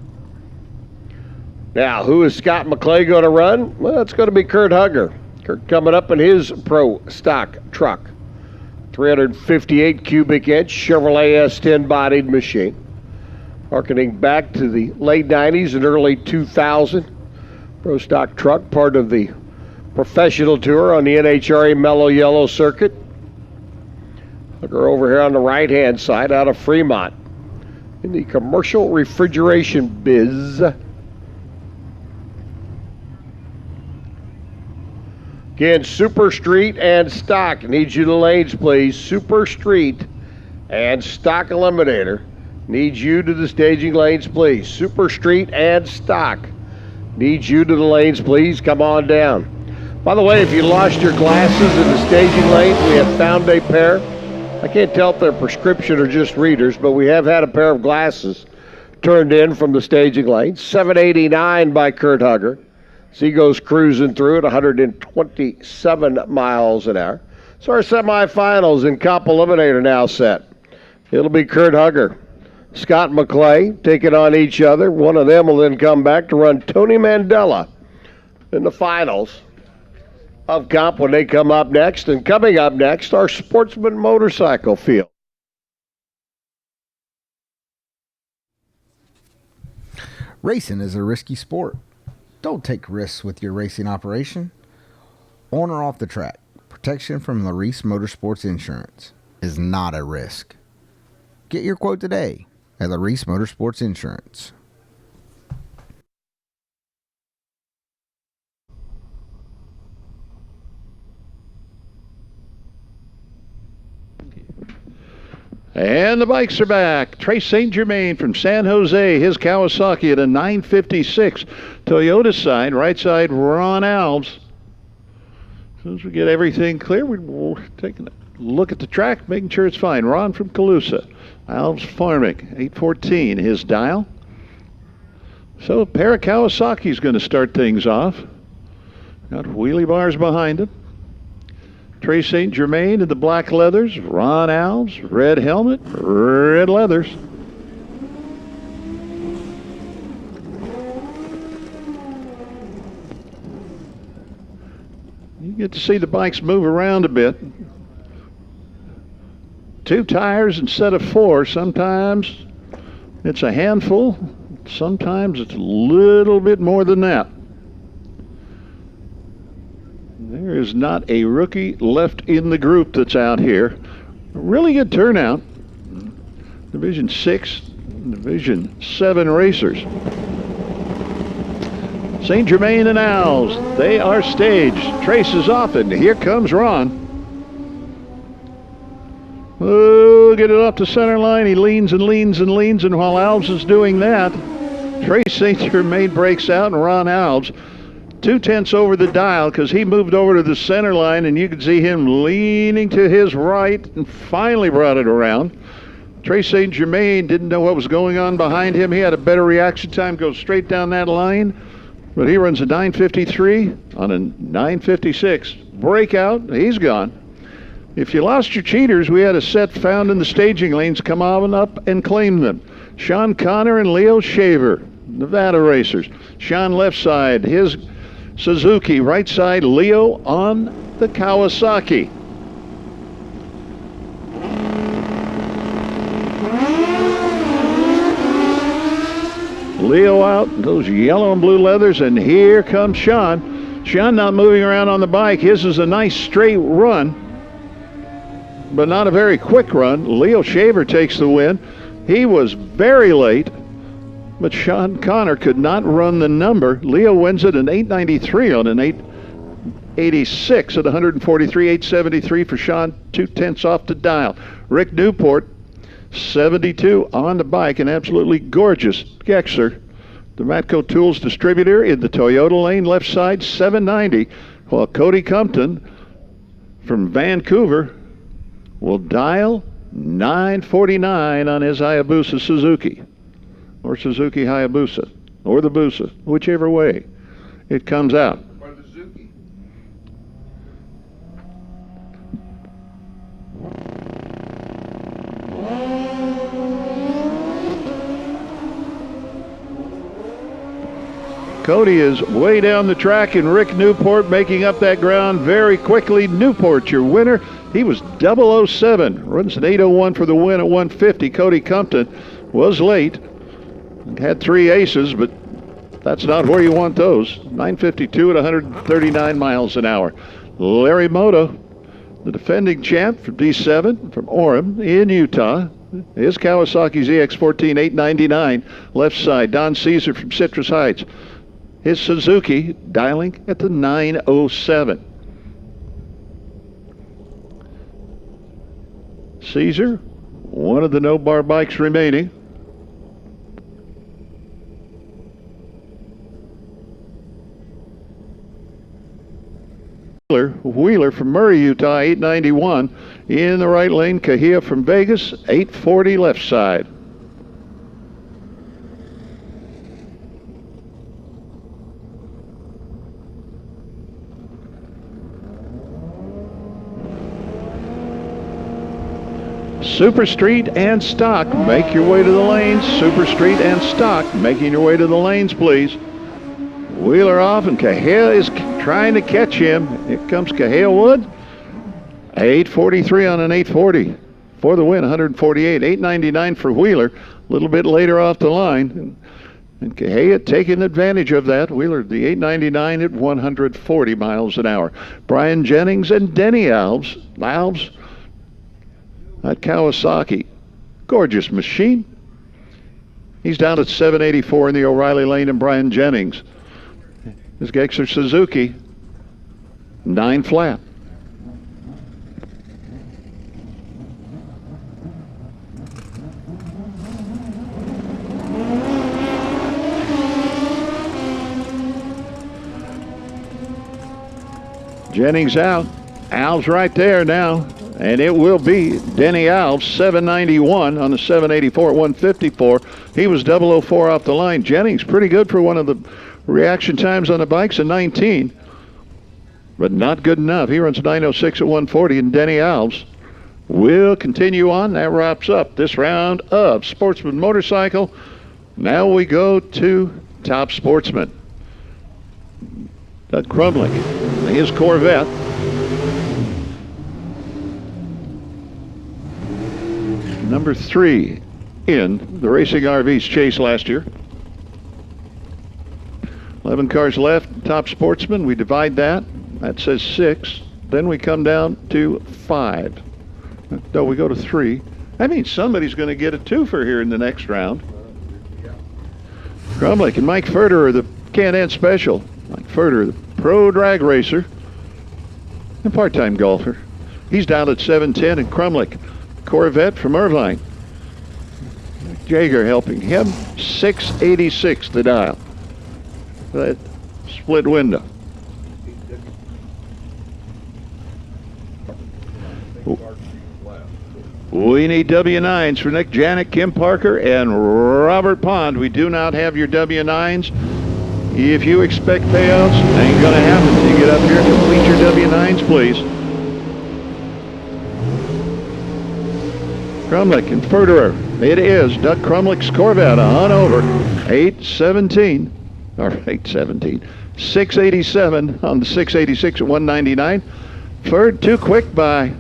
Now, who is Scott McClay going to run? Well, it's going to be Kurt Hugger. Kurt coming up in his Pro Stock truck. 358 cubic inch Chevrolet S10 bodied machine. Harkening back to the late 90s and early 2000. Pro Stock truck, part of the professional tour on the NHRA Mellow Yellow circuit. Hooker over here on the right-hand side out of Fremont in the commercial refrigeration biz. Again, Super Street and Stock. Need you to lanes, please. Super Street and Stock Eliminator. Need you to the staging lanes, please. Super Street and Stock. Need you to the lanes, please. Come on down. By the way, if you lost your glasses in the staging lanes, we have found a pair. I can't tell if they're prescription or just readers, but we have had a pair of glasses turned in from the staging lanes. 789 by Kurt Hugger. So he goes cruising through at 127 miles an hour. So our semifinals in Comp Eliminator now set. It'll be Kurt Hugger, Scott McClay taking on each other. One of them will then come back to run Tony Mandela in the finals of Comp when they come up next. And coming up next, our Sportsman Motorcycle Field. Racing is a risky sport. Don't take risks with your racing operation. On or off the track, protection from LODRS Motorsports Insurance is not a risk. Get your quote today at LODRS Motorsports Insurance. And the bikes are back. Trace St. Germain from San Jose, his Kawasaki at a 956. Toyota side, right side, Ron Alves. As soon as we get everything clear, we're taking a look at the track, making sure it's fine. Ron from Calusa. Alves Farmick, 814, his dial. So a pair of Kawasaki's going to start things off. Got wheelie bars behind him. Trace St. Germain in the black leathers. Ron Alves, red helmet, red leathers. You get to see the bikes move around a bit. 2 tires instead of 4. Sometimes it's a handful. Sometimes it's a little bit more than that. There is not a rookie left in the group that's out here. A really good turnout. Division 6, Division 7 racers. St. Germain and Owls, they are staged. Trace is off, and here comes Ron. Oh, get it off the center line. He leans and leans and leans, and while Alves is doing that, Trace St. Germain breaks out, and Ron Alves 2/10 over the dial because he moved over to the center line, and you could see him leaning to his right and finally brought it around. Trace St. Germain didn't know what was going on behind him. He had a better reaction time, goes straight down that line, but he runs a 953 on a 956. Breakout, he's gone. If you lost your cheaters, we had a set found in the staging lanes. Come on up and claim them. Sean Connor and Leo Shaver, Nevada racers. Sean left side, his Suzuki. Right side, Leo on the Kawasaki. Leo out, those yellow and blue leathers, and here comes Sean. Sean not moving around on the bike. His is a nice straight run, but not a very quick run. Leo Shaver takes the win. He was very late, but Sean Connor could not run the number. Leo wins it an 893 on an 886 at 143, 873 for Sean, 2/10 off the dial. Rick Newport, 72 on the bike, an absolutely gorgeous Gexler. The Matco Tools distributor in the Toyota lane, left side, 790, while Cody Compton from Vancouver will dial 949 on his Hayabusa Suzuki, or Suzuki Hayabusa, or the Busa, whichever way it comes out. Cody is way down the track, and Rick Newport making up that ground very quickly. Newport, your winner. He was 007, runs an 801 for the win at 150. Cody Compton was late, had 3 aces, but that's not where you want those. 952 at 139 miles an hour. Larry Moto, the defending champ from D7 from Orem in Utah. His Kawasaki ZX14 899 left side. Don Caesar from Citrus Heights. His Suzuki dialing at the 907. Caesar, one of the no-bar bikes remaining. Wheeler from Murray, Utah, 891 in the right lane. Kahia from Vegas, 840 left side. Super Street and Stock, make your way to the lanes. Super Street and Stock, making your way to the lanes, please. Wheeler off, and Cahill is trying to catch him. Here comes Cahill Wood. 843 on an 840 for the win, 148. 899 for Wheeler, a little bit later off the line. And Cahill taking advantage of that. Wheeler, the 899 at 140 miles an hour. Brian Jennings and Denny Alves. Alves at Kawasaki. Gorgeous machine. He's down at 784 in the O'Reilly lane, and Brian Jennings. This Gexler Suzuki, 9 flat. Jennings out. Alves right there now. And it will be Denny Alves, 791 on the 784 at 154. He was 004 off the line. Jennings, pretty good for one of the reaction times on the bikes at 19, but not good enough. He runs 906 at 140, and Denny Alves will continue on. That wraps up this round of Sportsman Motorcycle. Now we go to Top Sportsman. Doug Crumley, his Corvette. Number 3 in the Racing RVs chase last year. 11 cars left, Top Sportsman. We divide that. That says 6. Then we come down to 5. No, we go to 3. That means somebody's going to get a twofer here in the next round. Crumlick and Mike Furter are the Can-Am Special. Mike Furter, the pro drag racer and part-time golfer. He's down at 710, and Crumlick, Corvette from Irvine. Jaeger helping him, 686 the dial. That split window. We need W9s for Nick Janik, Kim Parker, and Robert Pond. We do not have your W9s. If you expect payouts, ain't gonna happen until you get up here. Complete your W9s, please. Crumlick and Furterer. It is Doug Crumlick's Corvette on over. 817. All right, 17. 687 on the 686 at 199. Ferd too quick by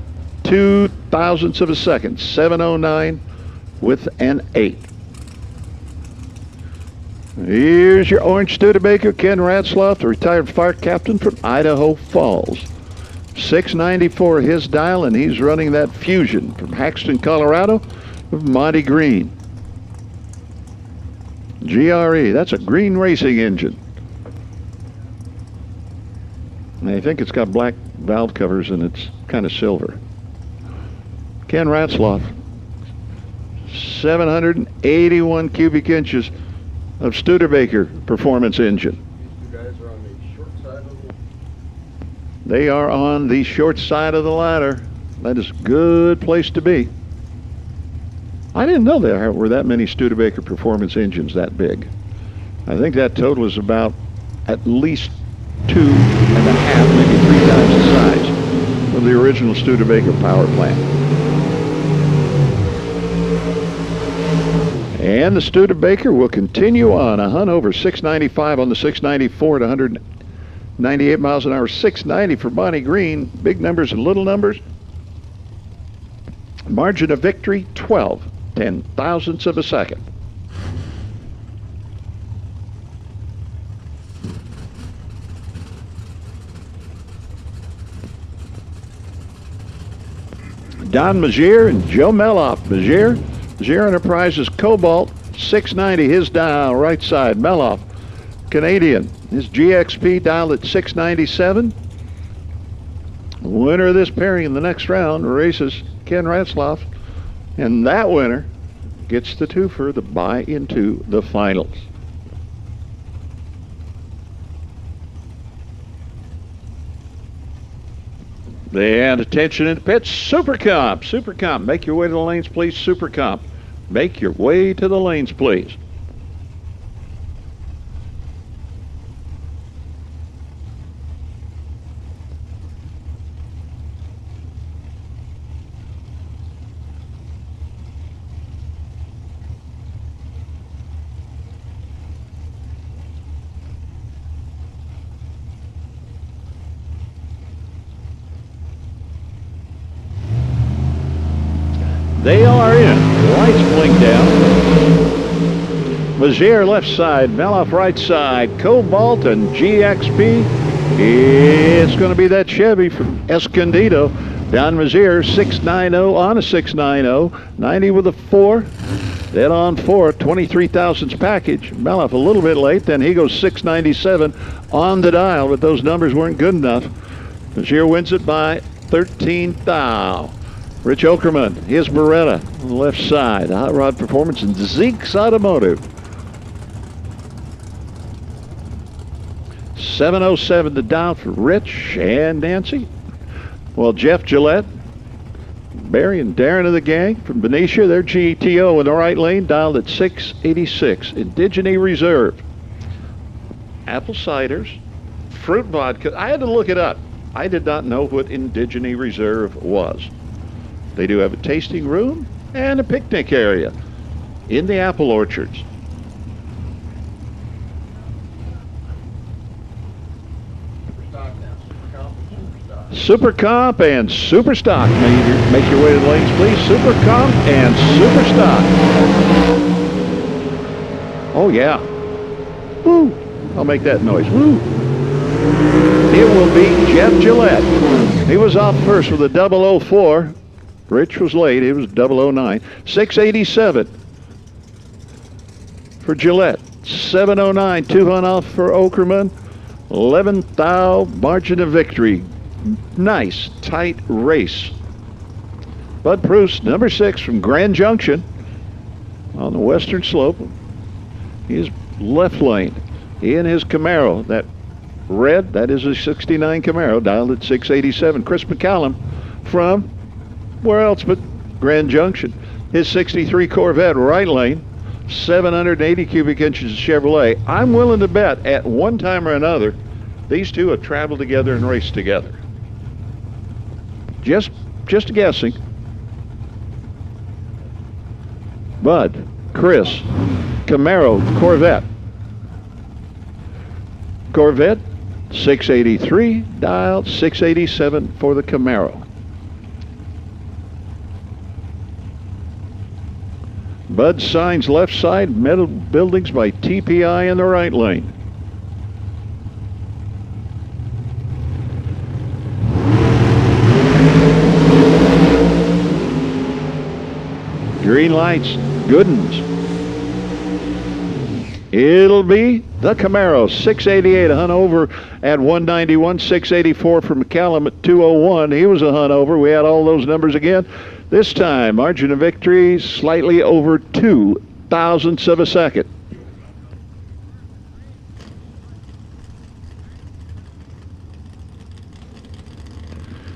2 thousandths of a second. 709 with an 8. Here's your orange Studebaker, Ken Ratzloff, the retired fire captain from Idaho Falls. 694 his dial, and he's running that Fusion from Haxton, Colorado, with Monty Green. GRE, that's a green racing engine. I think it's got black valve covers and it's kind of silver. Ken Ratzloff, 781 cubic inches of Studebaker performance engine. They are on the short side of the ladder. That is a good place to be. I didn't know there were that many Studebaker performance engines that big. I think that total is about at least 2.5, maybe 3 times the size of the original Studebaker power plant. And the Studebaker will continue on a hunt over 695 on the 694 at 198 miles an hour. 690 for Bonnie Green. Big numbers and little numbers. Margin of victory, 12 ten-thousandths of a second. Don Mazier and Joe Meloff. Mazier Enterprises Cobalt, 690, his dial, right side. Meloff, Canadian, his GXP dial at 697. Winner of this pairing in the next round races Ken Ratzloff, and that winner gets the twofer, the buy into the finals. And attention in the pits, Super Comp, make your way to the lanes, please. Super Comp, make your way to the lanes, please. They are in. Lights blink down. Mazier left side, Meloff right side, Cobalt and GXP. It's going to be that Chevy from Escondido. Don Mazier, 690 on a 690, 90 with a 4. Then on 4, 23 thousandths package. Meloff a little bit late, then he goes 697 on the dial, but those numbers weren't good enough. Mazier wins it by 13 thou. Rich Okerman, his Beretta on the left side. Hot Rod Performance and Zeke's Automotive. 707 to dial for Rich and Nancy. Well, Jeff Gillette, Barry and Darren of the gang from Benicia, their GTO in the right lane, dialed at 686. Indigene Reserve. Apple ciders, fruit vodka. I had to look it up. I did not know what Indigene Reserve was. They do have a tasting room and a picnic area in the apple orchards. Super Comp and Super Stock. Make your way to the lanes, please. Super Comp and Super Stock. Oh, yeah. Woo. I'll make that noise. Woo. It will be Jeff Gillette. He was off first with a 004. Rich was late. It was 009. 687 for Gillette. 709. 2 hunt off for Okerman. 11 thou margin of victory. Nice tight race. Bud Proust, number 6 from Grand Junction on the western slope. He's left lane in his Camaro. That red, that is a 69 Camaro, dialed at 687. Chris McCallum from where else but Grand Junction. His 63 Corvette, right lane, 780 cubic inches of Chevrolet. I'm willing to bet at one time or another, these two have traveled together and raced together. Just guessing. Bud, Chris, Camaro, Corvette. Corvette, 683, dialed 687 for the Camaro. Bud signs left side, metal buildings by TPI in the right lane. Green lights, good uns. It'll be the Camaro, 688, a hunt over at 191, 684 from McCallum at 201. He was a hunt over. We had all those numbers again. This time, margin of victory slightly over 2 thousandths of a second.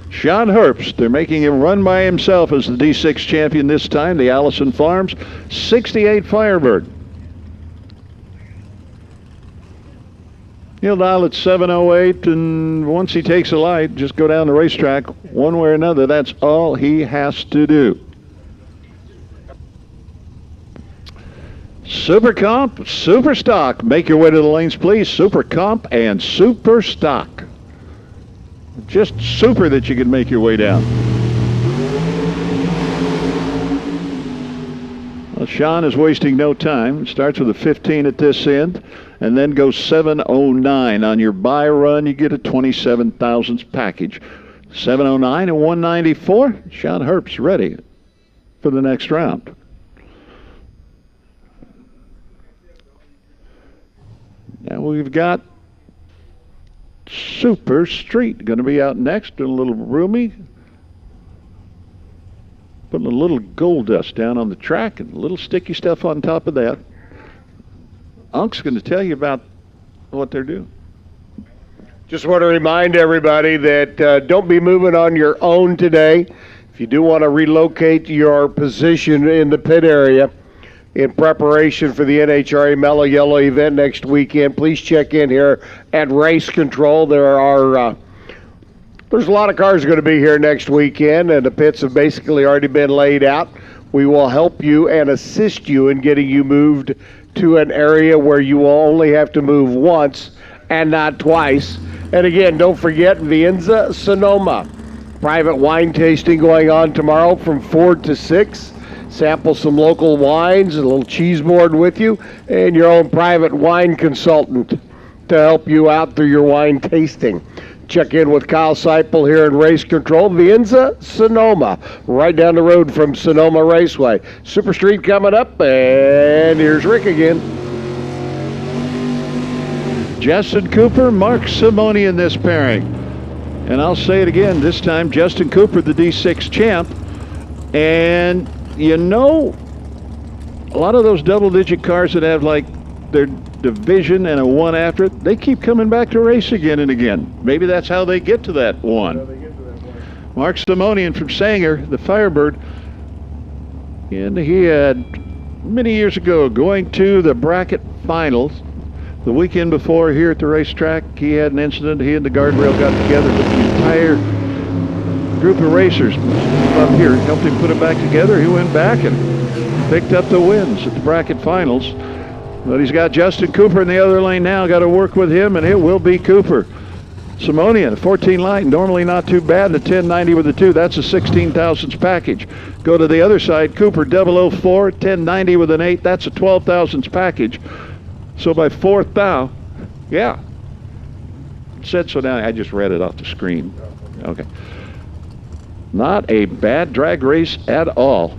Sean Herbst, they're making him run by himself as the D6 champion this time. The Allison Farms 68 Firebird. He'll dial at 708, and once he takes a light, just go down the racetrack one way or another. That's all he has to do. Super Comp, Super Stock. Make your way to the lanes, please. Super Comp and Super Stock. Just super that you can make your way down. Well, Sean is wasting no time. Starts with a 15 at this end, and then goes 709. On your buy run, you get a 27 thousandths package. 709 and 194. Sean Herbst ready for the next round. Now we've got Super Street going to be out next, doing a little roomy, putting a little gold dust down on the track and a little sticky stuff on top of that. Unk's going to tell you about what they're doing. Just want to remind everybody that don't be moving on your own today. If you do want to relocate your position in the pit area in preparation for the NHRA Mellow Yellow event next weekend, please check in here at Race Control. There's a lot of cars going to be here next weekend, and the pits have basically already been laid out. We will help you and assist you in getting you moved to an area where you will only have to move once and not twice. And again, don't forget Vienza Sonoma. Private wine tasting going on tomorrow from 4 to 6. Sample some local wines, a little cheese board with you, and your own private wine consultant to help you out through your wine tasting. Check in with Kyle Seipel here in Race Control. Vienza Sonoma, right down the road from Sonoma Raceway. Super Street coming up, and here's Rick again. Justin Cooper, Mark Simoni in this pairing. And I'll say it again, this time Justin Cooper, the D6 champ. And you know, a lot of those double-digit cars that have like their division and a one after it, they keep coming back to race again and again. Maybe that's how they get to that one. Mark Simonian from Sanger, the Firebird, and he had many years ago going to the bracket finals. The weekend before here at the racetrack, he had an incident. He and the guardrail got together with the entire group of racers up here, helped him put it back together. He went back and picked up the wins at the bracket finals. But he's got Justin Cooper in the other lane now. Got to work with him, and it will be Cooper. Simonian, 14 light, normally not too bad. The 1090 with the 2, that's a 16 thousandths package. Go to the other side, Cooper 004, 1090 with an 8, that's a 12 thousandths package. So by fourth thou, yeah. It said so now, I just read it off the screen. Okay. Not a bad drag race at all.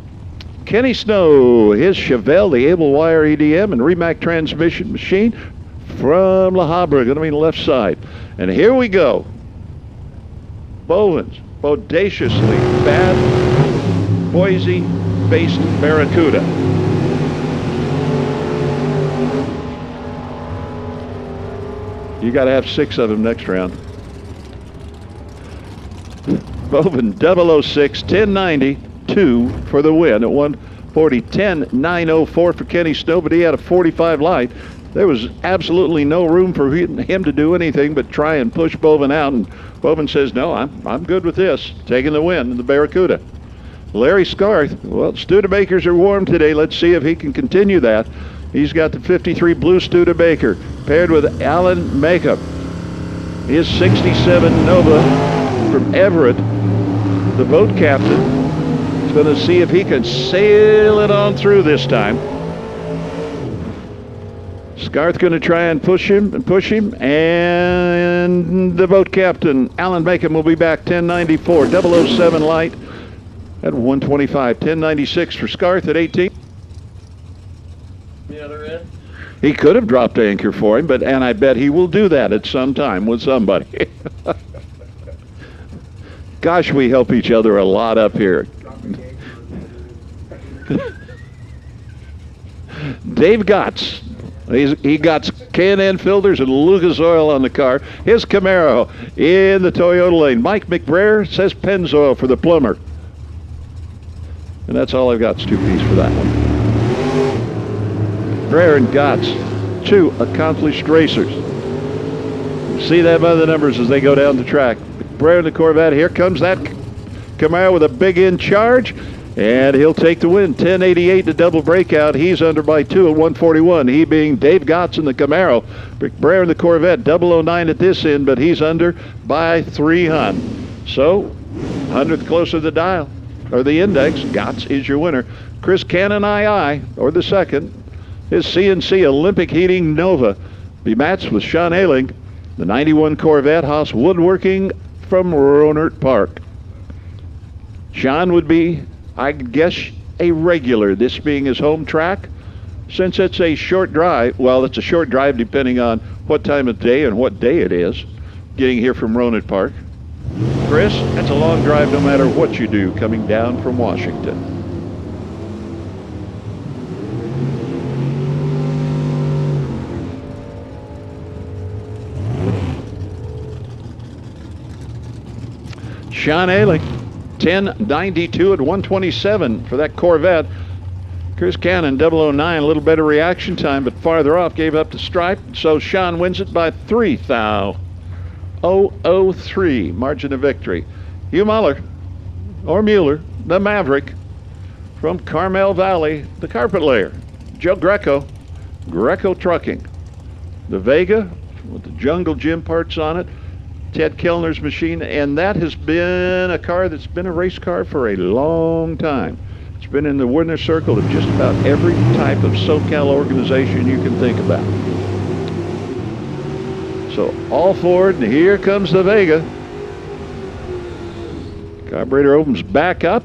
Kenny Snow, his Chevelle, the Able Wire EDM and Remac transmission machine from La Habra, going to be on the left side. And here we go. Bowens, bodaciously bad Boise-based Barracuda. You got to have 6 of them next round. Bovin 006, 1090, 2 for the win at 140, 10.904 for Kenny Snow, but he had a 45 light. There was absolutely no room for him to do anything but try and push Bovin out, and Bovin says, no, I'm good with this, taking the win in the Barracuda. Larry Scarth, well, Studemakers are warm today. Let's see if he can continue that. He's got the 53 Blue Studebaker paired with Alan Makeup. His 67 Nova from Everett, the boat captain, is going to see if he can sail it on through this time. Scarth going to try and push him, and the boat captain, Alan Macon, will be back 1094, 007 light at 125, 1096 for Scarth at 18. The other end. He could have dropped anchor for him, and I bet he will do that at some time with somebody. Gosh, we help each other a lot up here. Dave Gotts. He got K&N filters and Lucas Oil on the car. His Camaro in the Toyota lane. Mike McBrayer says Pennzoil for the plumber. And that's all I've got. It's 2-piece for that one. Brayer and Gotts, two accomplished racers. See that by the numbers as they go down the track. Brayer in the Corvette. Here comes that Camaro with a big in charge. And he'll take the win. 1088 to double breakout. He's under by 2 at 141. He being Dave Gotts in the Camaro. Rick Brayer in the Corvette. 009 at this end, but he's under by 300. So, 100th closer to the dial, or the index. Gotts is your winner. Chris Cannon II, or the second. His CNC Olympic Heating Nova be matched with Sean Ayling. The 91 Corvette Haas Woodworking from Rohnert Park. Sean would be, I guess, a regular, this being his home track. Since it's a short drive, well, it's a short drive depending on what time of day and what day it is, getting here from Rohnert Park. Chris, that's a long drive no matter what you do coming down from Washington. Sean Ayling, 1092 at 127 for that Corvette. Chris Cannon, 009, a little better reaction time, but farther off, gave up the stripe. So Sean wins it by 3,003 margin of victory. Hugh Muller, the Maverick, from Carmel Valley, the carpet layer. Joe Greco Trucking. The Vega with the Jungle Gym parts on it. Ted Kellner's machine, and that has been a car that's been a race car for a long time. It's been in the winner circle of just about every type of SoCal organization you can think about. So all forward, and here comes the Vega. Carburetor opens back up,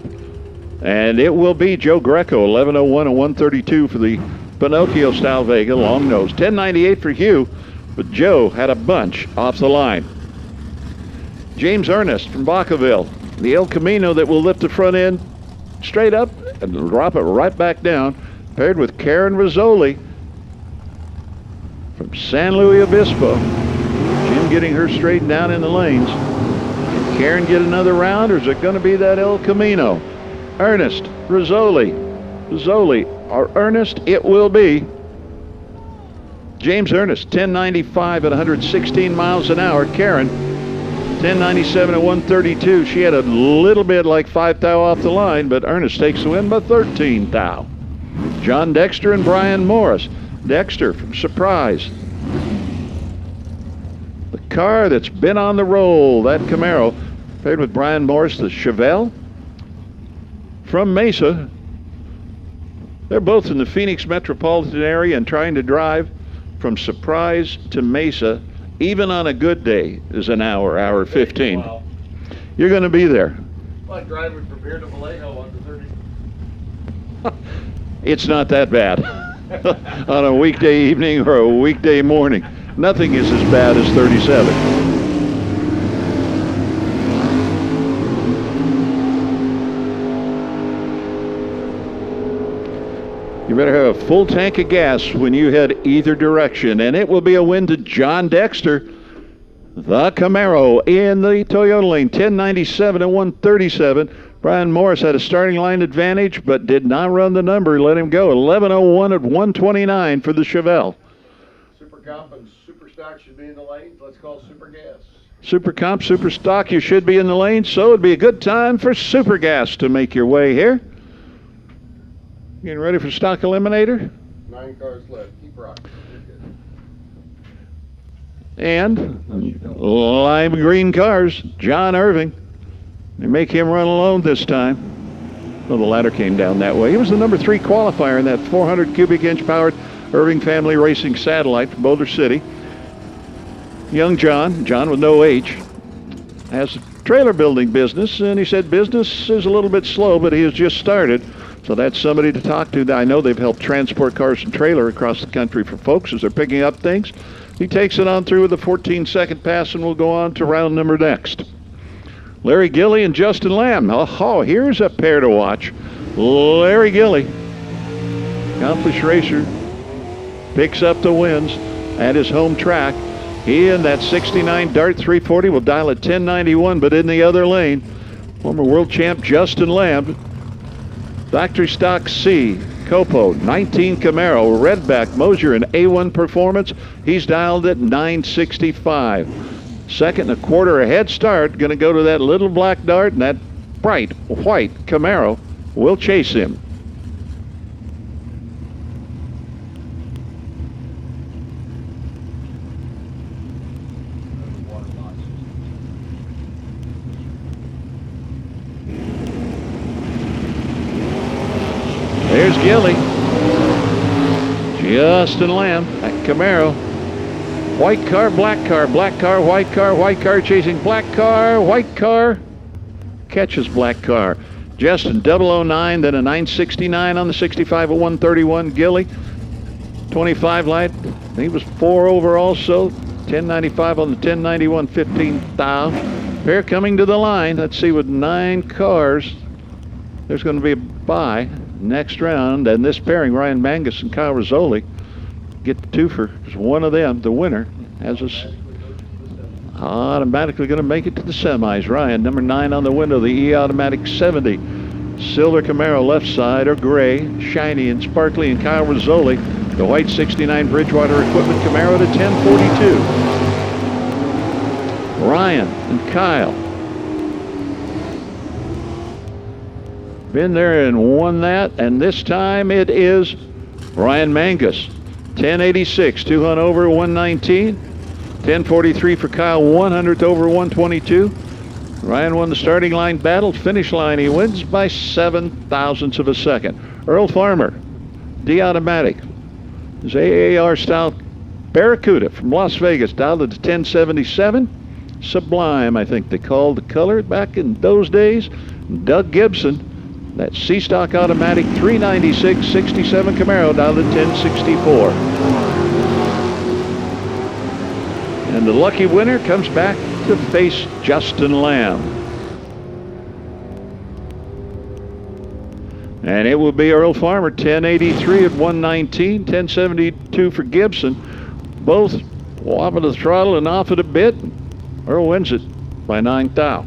and it will be Joe Greco, 1101 and 132 for the Pinocchio style Vega, long nose. 1098 for Hugh, but Joe had a bunch off the line. James Ernest from Bacaville, the El Camino that will lift the front end straight up and drop it right back down, paired with Karen Rizzoli from San Luis Obispo. Jim getting her straightened down in the lanes. Can Karen get another round, or is it going to be that El Camino? Ernest, Rizzoli, or Ernest, it will be. James Ernest, 1095 at 116 miles an hour. Karen, 1097 at 132. She had a little bit like 5 thou off the line, but Ernest takes the win by 13 thou. John Dexter and Brian Morris. Dexter from Surprise. The car that's been on the roll, that Camaro, paired with Brian Morris, the Chevelle from Mesa. They're both in the Phoenix metropolitan area and trying to drive from Surprise to Mesa. Even on a good day is an hour 15. Wow. You're going to be there. Like driving from here to Vallejo on the 30. It's not that bad on a weekday evening or a weekday morning. Nothing is as bad as 37. You better have a full tank of gas when you head either direction, and it will be a win to John Dexter. The Camaro in the Toyota lane, 1097 and 137. Brian Morris had a starting line advantage, but did not run the number. Let him go. 1101 at 129 for the Chevelle. Super Comp and Super Stock should be in the lanes. Let's call Super Gas. Super Comp, Super Stock, you should be in the lane, so it'd be a good time for Super Gas to make your way here. Getting ready for Stock Eliminator? 9 cars left. Keep rocking. You're good. And lime green cars, John Irving. They make him run alone this time. Well, the ladder came down that way. He was the number 3 qualifier in that 400 cubic inch powered Irving Family Racing satellite from Boulder City. Young John with no H, has a trailer building business, and he said business is a little bit slow, but he has just started. So that's somebody to talk to. I know they've helped transport cars and trailer across the country for folks as they're picking up things. He takes it on through with a 14-second pass, and we'll go on to round number next. Larry Gilly and Justin Lamb. Oh, here's a pair to watch. Larry Gilly, accomplished racer, picks up the wins at his home track. He and that 69 Dart 340 will dial at 1091, but in the other lane, former world champ Justin Lamb, factory stock C, Copo, 19 Camaro, Redback, Mosier, and A1 Performance. He's dialed at 965. Second and a quarter a head start, going to go to that little black Dart, and that bright white Camaro will chase him. There's Gilly. Justin Lamb, that Camaro. White car, black car, black car, white car chasing black car, white car. Catches black car. Justin 009, then a 969 on the 65 at 131. Gilly, 25 light. He was 4 over also. 1095 on the 1091, 15 thou. Pair coming to the line. Let's see, with 9 cars, there's going to be a bye next round, and this pairing, Ryan Mangus and Kyle Rizzoli, get the twofer, because one of them, the winner, has us automatically going to make it to the semis. Ryan, number 9 on the window, the E-Automatic 70. Silver Camaro left side, or gray, shiny and sparkly, and Kyle Rizzoli, the white 69 Bridgewater Equipment Camaro to 1042. Ryan and Kyle. Been there and won that, and this time it is Ryan Mangus. 1086, 200 over 119. 1043 for Kyle, 100th over 122. Ryan won the starting line battle. Finish line, he wins by 7 thousandths of a second. Earl Farmer, D-Automatic. His AAR style Barracuda from Las Vegas, dialed to 1077. Sublime, I think they called the color back in those days. Doug Gibson, that C-Stock Automatic 396 67 Camaro, dialed at 1064. And the lucky winner comes back to face Justin Lamb. And it will be Earl Farmer, 1083 at 119, 1072 for Gibson. Both off of the throttle and off it a bit. Earl wins it by 9 thou.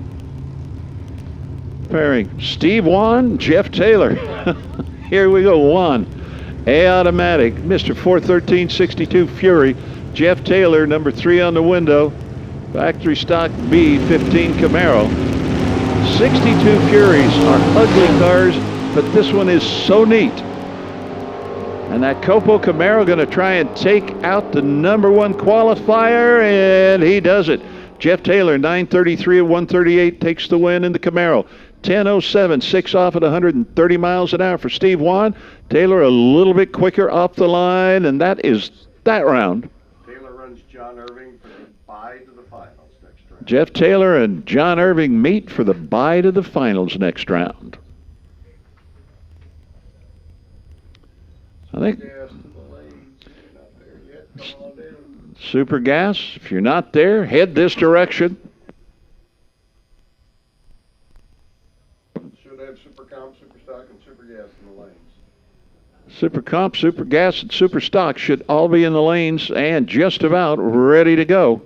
Pairing Steve Wan, Jeff Taylor. Here we go, Wan. A-Automatic, Mr. 41362 Fury. Jeff Taylor, number 3 on the window. Factory stock B15 Camaro. 62 Furies are ugly cars, but this one is so neat. And that Copo Camaro going to try and take out the number 1 qualifier, and he does it. Jeff Taylor, 933 at 138, takes the win in the Camaro. 1007, 6 off at 130 miles an hour for Steve Wan. Taylor a little bit quicker off the line, and that is that round. Taylor runs John Irving for the bye to the finals next round. Jeff Taylor and John Irving meet for the bye to the finals next round. I think Gas to the lanes. If you're not there yet, come on down. Super Gas, if you're not there, head this direction. Should have Super Comp, Super Stock, and Super Gas in the lanes. Super Comp, Super Gas, and Super Stock should all be in the lanes and just about ready to go.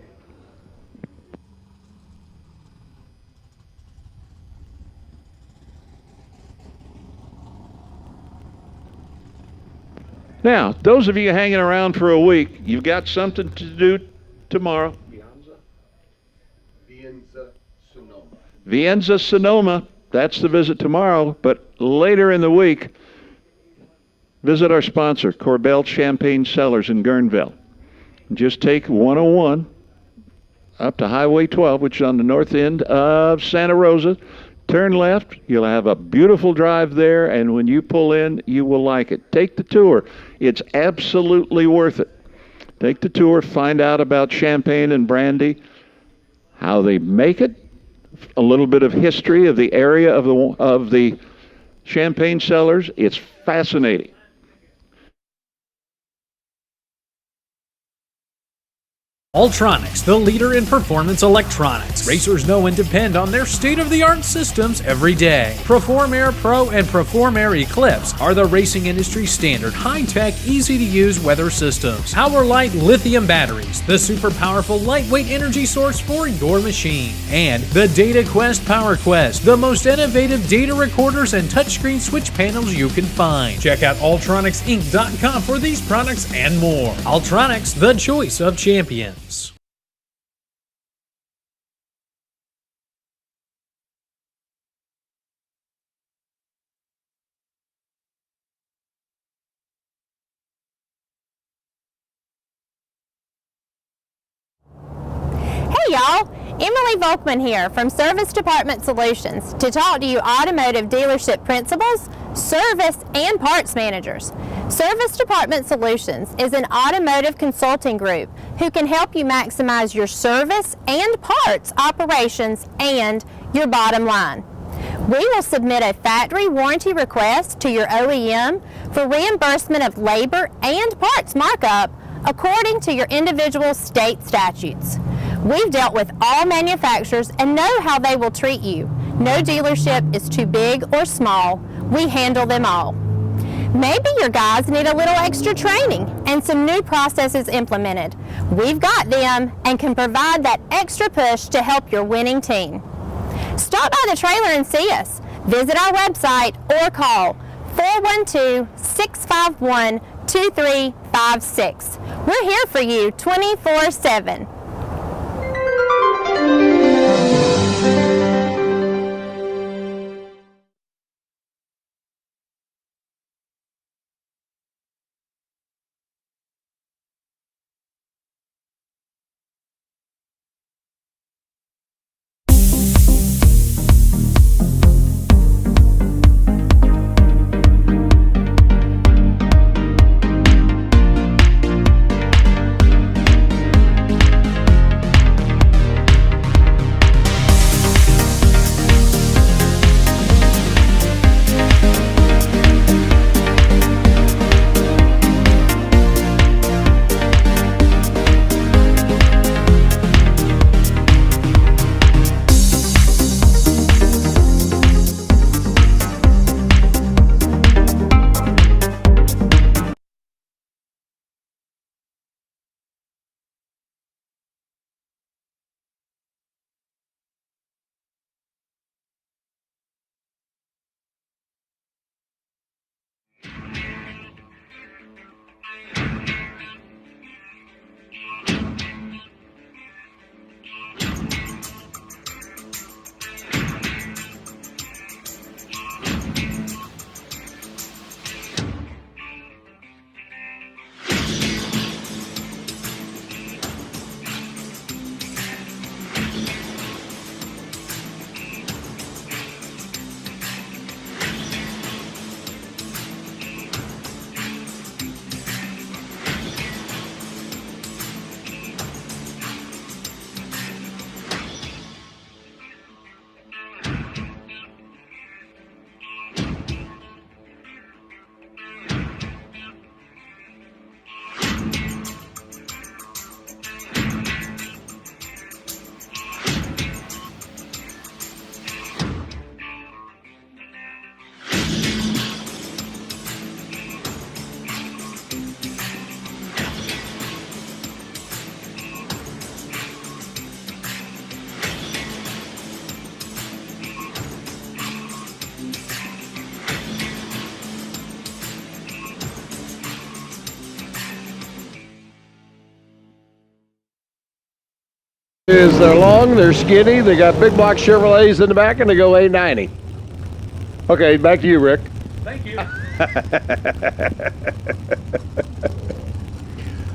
Now, those of you hanging around for a week, you've got something to do tomorrow. Vienza, Sonoma. Vienza, Sonoma. That's the visit tomorrow. But later in the week, visit our sponsor, Corbel Champagne Cellars in Guerneville. Just take 101 up to Highway 12, which is on the north end of Santa Rosa. Turn left. You'll have a beautiful drive there, and when you pull in, you will like it. Take the tour. It's absolutely worth it. Take the tour, find out about champagne and brandy, how they make it, a little bit of history of the area of the champagne cellars. It's fascinating. Ultronics, the leader in performance electronics. Racers know and depend on their state-of-the-art systems every day. Perform Air Pro and Perform Air Eclipse are the racing industry standard, high-tech, easy-to-use weather systems. Power-Light lithium batteries, the super powerful lightweight energy source for your machine. And the Data Quest Power Quest, the most innovative data recorders and touchscreen switch panels you can find. Check out ultronicsinc.com for these products and more. Ultronics, the choice of champions. Hey y'all, Emily Volkman here from Service Department Solutions to talk to you automotive dealership principals, service, and parts managers. Service Department Solutions is an automotive consulting group who can help you maximize your service and parts operations and your bottom line. We will submit a factory warranty request to your OEM for reimbursement of labor and parts markup according to your individual state statutes. We've dealt with all manufacturers and know how they will treat you. No dealership is too big or small. We handle them all. Maybe your guys need a little extra training and some new processes implemented. We've got them and can provide that extra push to help your winning team. Stop by the trailer and see us. Visit our website or call 412-651-2356. We're here for you 24/7. They're long, they're skinny, they got big block Chevrolets in the back, and they go 890. Okay, back to you, Rick. Thank you.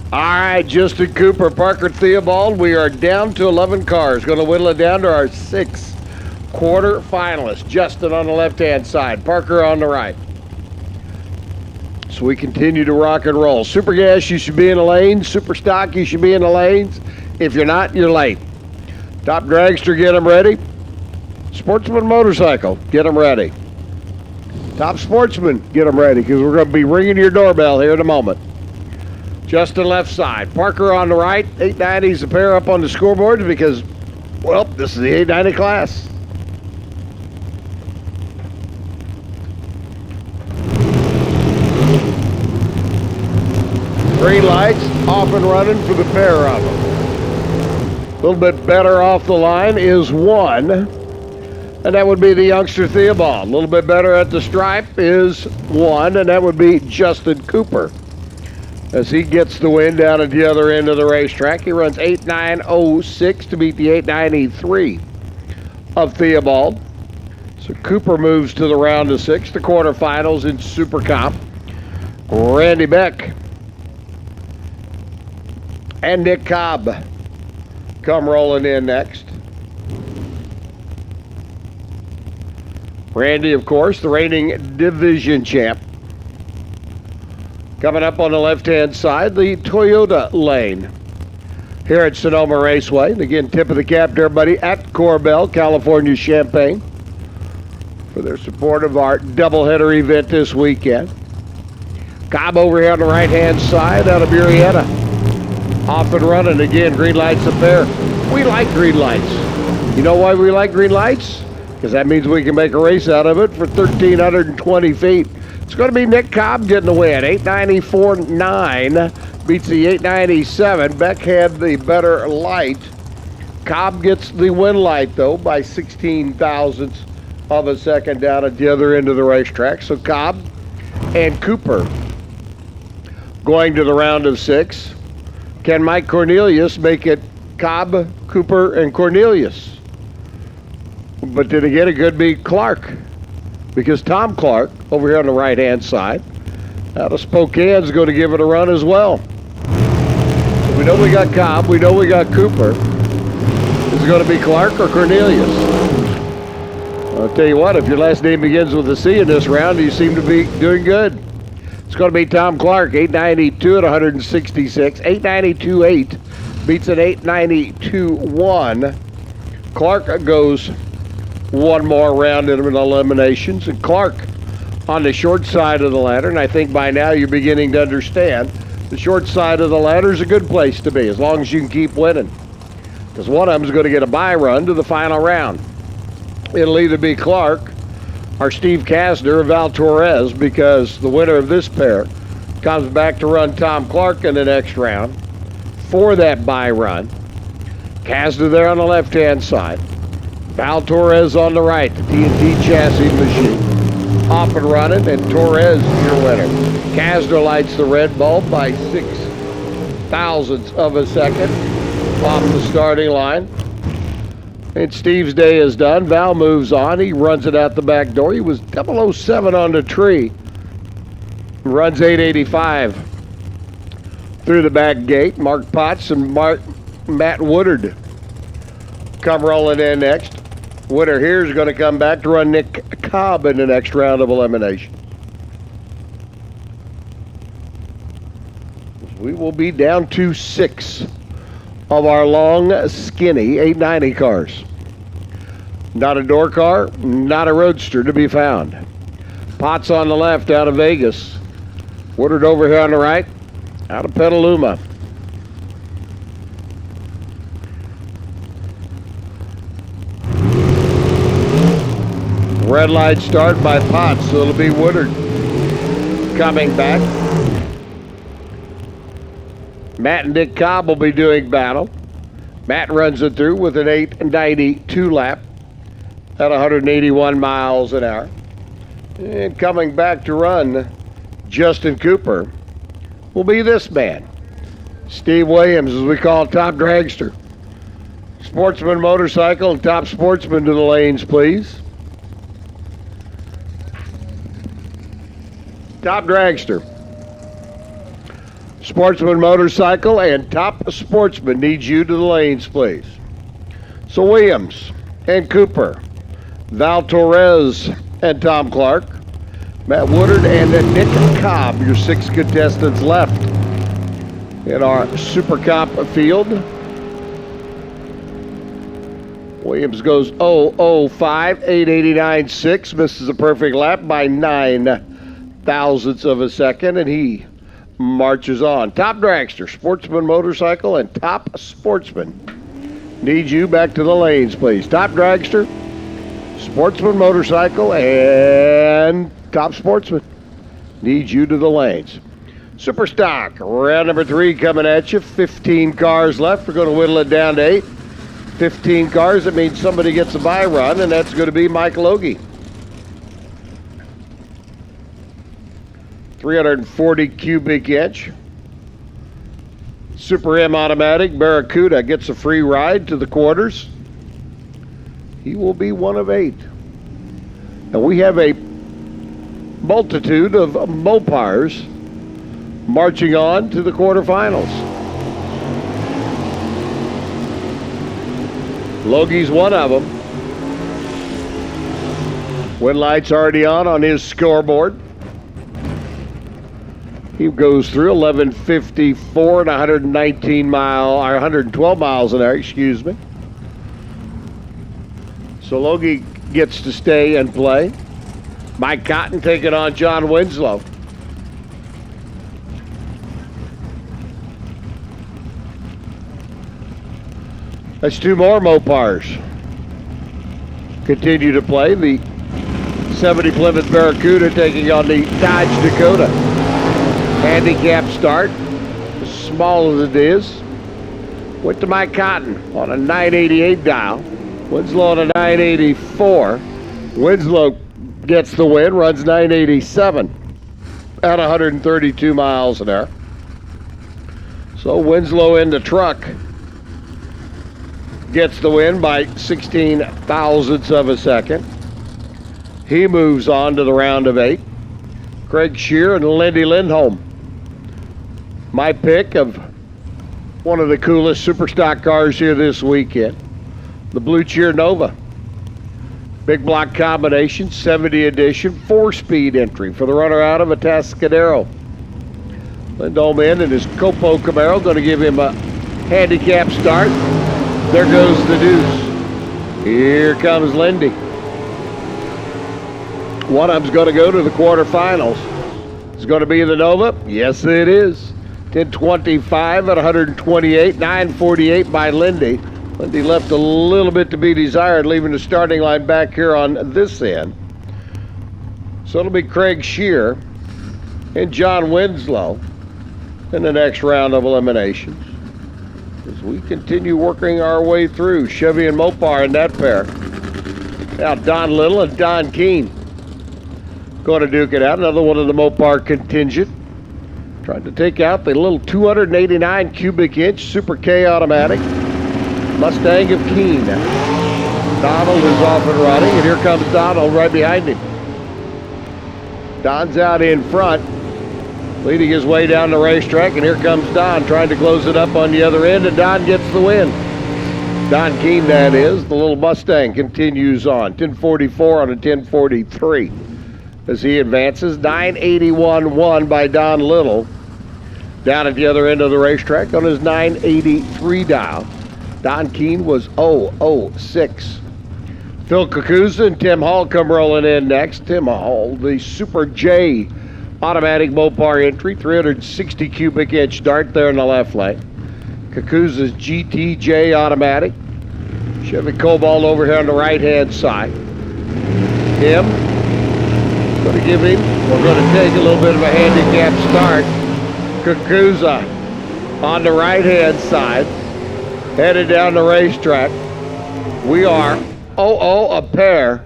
All right, Justin Cooper, Parker Theobald. We are down to 11 cars. Going to whittle it down to our 6 quarter finalists. Justin on the left-hand side, Parker on the right. So we continue to rock and roll. Super Gas, you should be in the lanes. Super Stock, you should be in the lanes. If you're not, you're late. Top Dragster, get them ready. Sportsman Motorcycle, get them ready. Top Sportsman, get them ready, because we're going to be ringing your doorbell here in a moment. Justin left side. Parker on the right. 890's a pair up on the scoreboards because, well, this is the 890 class. Green lights off and running for the pair of them. A little bit better off the line is 1, and that would be the youngster Theobald. A little bit better at the stripe is 1, and that would be Justin Cooper. As he gets the win down at the other end of the racetrack, he runs 8.906 to beat the 8.93 of Theobald. So Cooper moves to the round of 6, the quarterfinals in Super Comp. Randy Beck and Nick Cobb come rolling in next. Randy, of course, the reigning division champ. Coming up on the left-hand side, the Toyota lane here at Sonoma Raceway. And again, tip of the cap to everybody at Corbell, California Champaign, for their support of our doubleheader event this weekend. Cobb over here on the right-hand side out of Murrieta. Off and running again, green lights up there. We like green lights. You know why we like green lights? Because that means we can make a race out of it for 1,320 feet. It's going to be Nick Cobb getting the win. 894.9 beats the 897. Beck had the better light. Cobb gets the win light, though, by 16 thousandths of a second down at the other end of the racetrack. So Cobb and Cooper going to the round of 6. Can Mike Cornelius make it Cobb, Cooper, and Cornelius? But then again, it could be Clark, because Tom Clark, over here on the right-hand side, out of Spokane's going to give it a run as well. So we know we got Cobb, we know we got Cooper. Is it going to be Clark or Cornelius? I'll tell you what, if your last name begins with a C in this round, you seem to be doing good. It's going to be Tom Clark, 892 at 166. 892.8 beats an 892.1. Clark goes one more round in eliminations, and Clark on the short side of the ladder, and I think by now you're beginning to understand the short side of the ladder is a good place to be as long as you can keep winning, because one of them is going to get a bye run to the final round. It'll either be Clark or Steve Kasner or Val Torres, because the winner of this pair comes back to run Tom Clark in the next round for that bye run. Kasner there on the left-hand side. Val Torres on the right, the TNT chassis machine. Off and running, and Torres, your winner. Kasner lights the red bulb by 6 thousandths of a second off the starting line. And Steve's day is done. Val moves on. He runs it out the back door. He was 007 on the tree. Runs 885 through the back gate. Mark Potts and Matt Woodard come rolling in next. Winner here is going to come back to run Nick Cobb in the next round of elimination. We will be down to 6 of our long, skinny 890 cars. Not a door car, not a roadster to be found. Potts on the left out of Vegas. Woodard over here on the right out of Petaluma. Red light start by Potts, so it'll be Woodard coming back. Matt and Nick Cobb will be doing battle. Matt runs it through with an 892 lap at 181 miles an hour. And coming back to run Justin Cooper will be this man, Steve Williams, as we call Top Dragster. Sportsman Motorcycle and Top Sportsman to the lanes, please. Top Dragster. Sportsman Motorcycle and Top Sportsman need you to the lanes, please. So Williams and Cooper, Val Torres and Tom Clark, Matt Woodard and Nick Cobb, your 6 contestants left in our Super Cup field. Williams goes 0.05, 889.6, misses a perfect lap by 9 thousandths of a second, and he marches on. Top Dragster, Sportsman Motorcycle, and Top Sportsman need you back to the lanes, please. Top Dragster, Sportsman Motorcycle, and Top Sportsman need you to the lanes. Super Stock, round number 3 coming at you. 15 cars left. We're going to whittle it down to 8. 15 cars, that means somebody gets a bye run, and that's going to be Mike Logie. 340 cubic inch. Super M automatic Barracuda gets a free ride to the quarters. He will be one of 8. And we have a multitude of Mopars marching on to the quarterfinals. Logie's one of them. Wind light's already on his scoreboard. He goes through 11:54 and 112 miles an hour, excuse me. So Logie gets to stay and play. Mike Cotton taking on John Winslow. That's 2 more Mopars. Continue to play. The 70 Plymouth Barracuda taking on the Dodge Dakota. Handicap start, as small as it is. Went to Mike Cotton on a 988 dial. Winslow on a 984. Winslow gets the win, runs 987 at 132 miles an hour. So Winslow in the truck gets the win by 16 thousandths of a second. He moves on to the round of 8. Craig Shear and Lindy Lindholm. My pick of one of the coolest super stock cars here this weekend, the Blue Cheer Nova. Big block combination, 70 edition, 4-speed entry for the runner out of a Atascadero. Lindholm in his Copo Camaro, going to give him a handicap start. There goes the deuce. Here comes Lindy. One of them's going to go to the quarterfinals. It's going to be the Nova. Yes, it is. 10:25 at 128, 9:48 by Lindy. Lindy left a little bit to be desired, leaving the starting line back here on this end. So it'll be Craig Shear and John Winslow in the next round of eliminations, as we continue working our way through Chevy and Mopar in that pair. Now Don Little and Don Keene going to duke it out. Another one of the Mopar contingent, trying to take out the little 289 cubic inch Super K automatic Mustang of Keene. Donald is off and running, and here comes Donald right behind him. Don's out in front, leading his way down the racetrack, and here comes Don trying to close it up on the other end, and Don gets the win. Don Keene, that is. The little Mustang continues on. 10:44 on a 10:43 as he advances. 981-1 by Don Little down at the other end of the racetrack on his 983 dial. Don Keene was 006. Phil Kakuza and Tim Hall come rolling in next. Tim Hall, the Super J automatic Mopar entry, 360 cubic inch dart there in the left lane. Kakuza's GTJ automatic. Chevy Cobalt over here on the right hand side. Tim, we're going to take a little bit of a handicap start. Kakuza on the right hand side, headed down the racetrack. We are 0-0 a pair.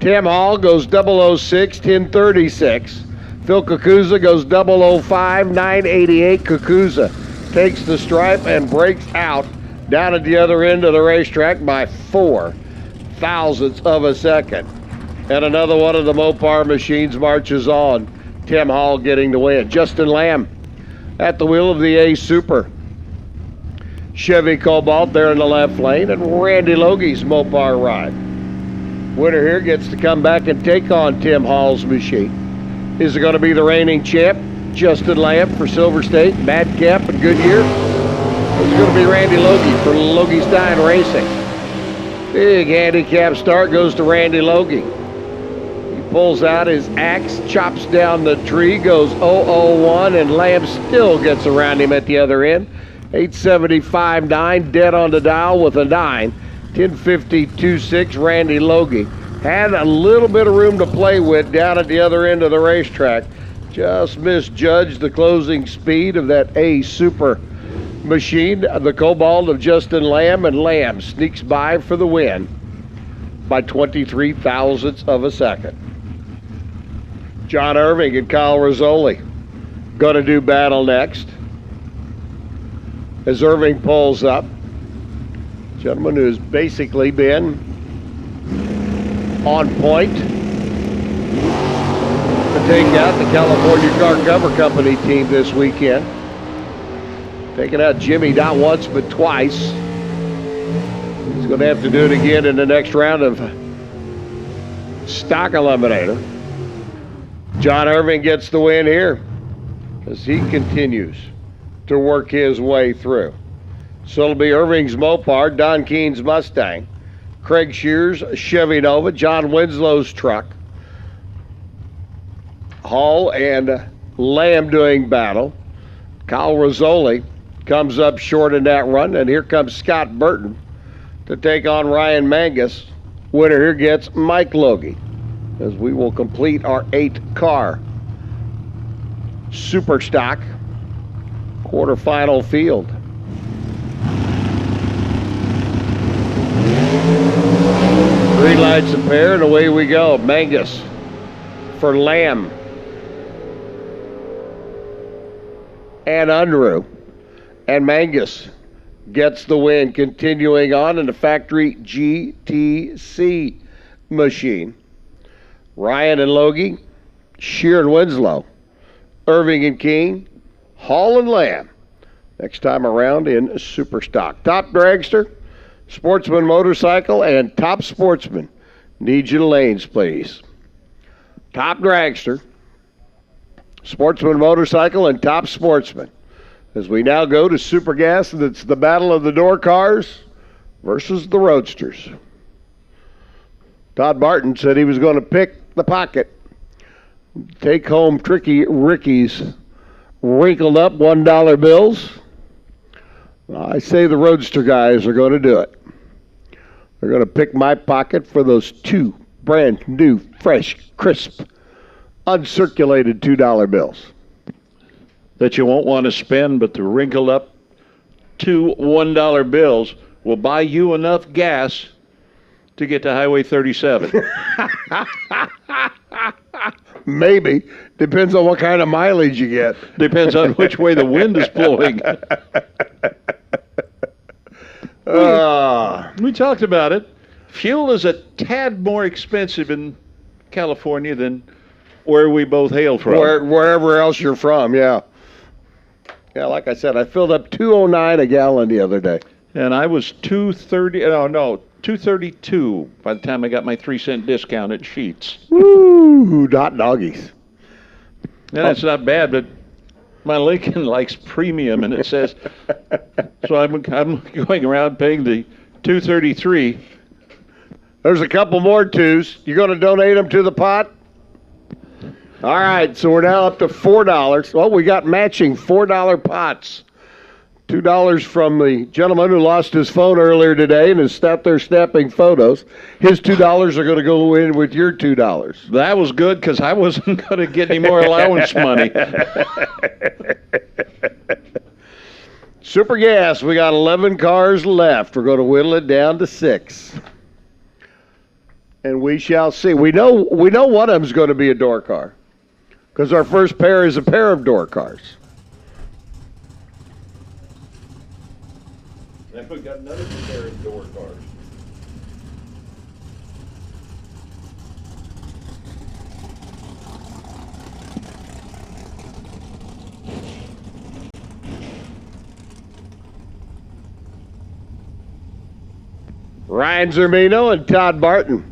Tim Hall goes 006, 1036. Phil Kakuza goes 005, 988. Kakuza takes the stripe and breaks out down at the other end of the racetrack by 4 thousandths of a second. And another one of the Mopar machines marches on. Tim Hall getting the win. Justin Lamb at the wheel of the A Super. Chevy Cobalt there in the left lane, and Randy Logie's Mopar ride. Winner here gets to come back and take on Tim Hall's machine. Is it going to be the reigning champ, Justin Lamb for Silver State, Madcap and Goodyear? Or is it going to be Randy Logie for Logie Stein Racing? Big handicap start goes to Randy Logie. He pulls out his axe, chops down the tree, goes 001, and Lamb still gets around him at the other end. 875.9, dead on the dial with a 9. 1052.6, Randy Logie. Had a little bit of room to play with down at the other end of the racetrack. Just misjudged the closing speed of that A Super machine. The Cobalt of Justin Lamb, and Lamb sneaks by for the win by 23 thousandths of a second. John Irving and Kyle Rizzoli going to do battle next. As Irving pulls up, gentleman who's basically been on point to take out the California Car Cover Company team this weekend. Taking out Jimmy not once but twice. He's going to have to do it again in the next round of stock eliminator. John Irving gets the win here as he continues to work his way through. So it'll be Irving's Mopar, Don Keene's Mustang, Craig Shear's Chevy Nova, John Winslow's truck, Hall and Lamb doing battle. Kyle Rizzoli comes up short in that run, and here comes Scott Burton to take on Ryan Mangus. Winner here gets Mike Logie, as we will complete our 8-car super stock quarterfinal field. Green lights a pair, and away we go. Mangus for Lamb and Unruh. And Mangus gets the win, continuing on in the factory GTC machine. Ryan and Logie, Shear and Winslow, Irving and King, Hall and Lamb. Next time around in Super Stock. Top Dragster, Sportsman Motorcycle, and Top Sportsman. Need you to lanes, please. Top Dragster, Sportsman Motorcycle, and Top Sportsman. As we now go to Super Gas, and it's the battle of the door cars versus the roadsters. Todd Barton said he was going to pick the pocket, take home Tricky Ricky's wrinkled up $1 bills. I say the roadster guys are going to do it. They're going to pick my pocket for those 2 brand new, fresh, crisp, uncirculated $2 bills. That you won't want to spend, but the wrinkled up 2 $1 bills will buy you enough gas to get to Highway 37. Maybe. Depends on what kind of mileage you get. Depends on which way the wind is blowing. We talked about it. Fuel is a tad more expensive in California than where we both hail from. Wherever else you're from, yeah. Yeah, like I said, I filled up $2.09 a gallon the other day. And I was $2.32 by the time I got my 3-cent discount at Sheetz. Woo, hot doggies. And that's not bad, but my Lincoln likes premium, and it says, so I'm going around paying the $2.33. There's a couple more 2s. You going to donate them to the pot? All right, so we're now up to $4. Well, we got matching $4 pots. $2 from the gentleman who lost his phone earlier today and is out there snapping photos. His $2 are going to go in with your $2. That was good because I wasn't going to get any more allowance money. Super Gas, we got 11 cars left. We're going to whittle it down to 6. And we shall see. We know one of them's going to be a door car because our first pair is a pair of door cars. Then we got another pair of door cars. Ryan Zermino and Todd Barton.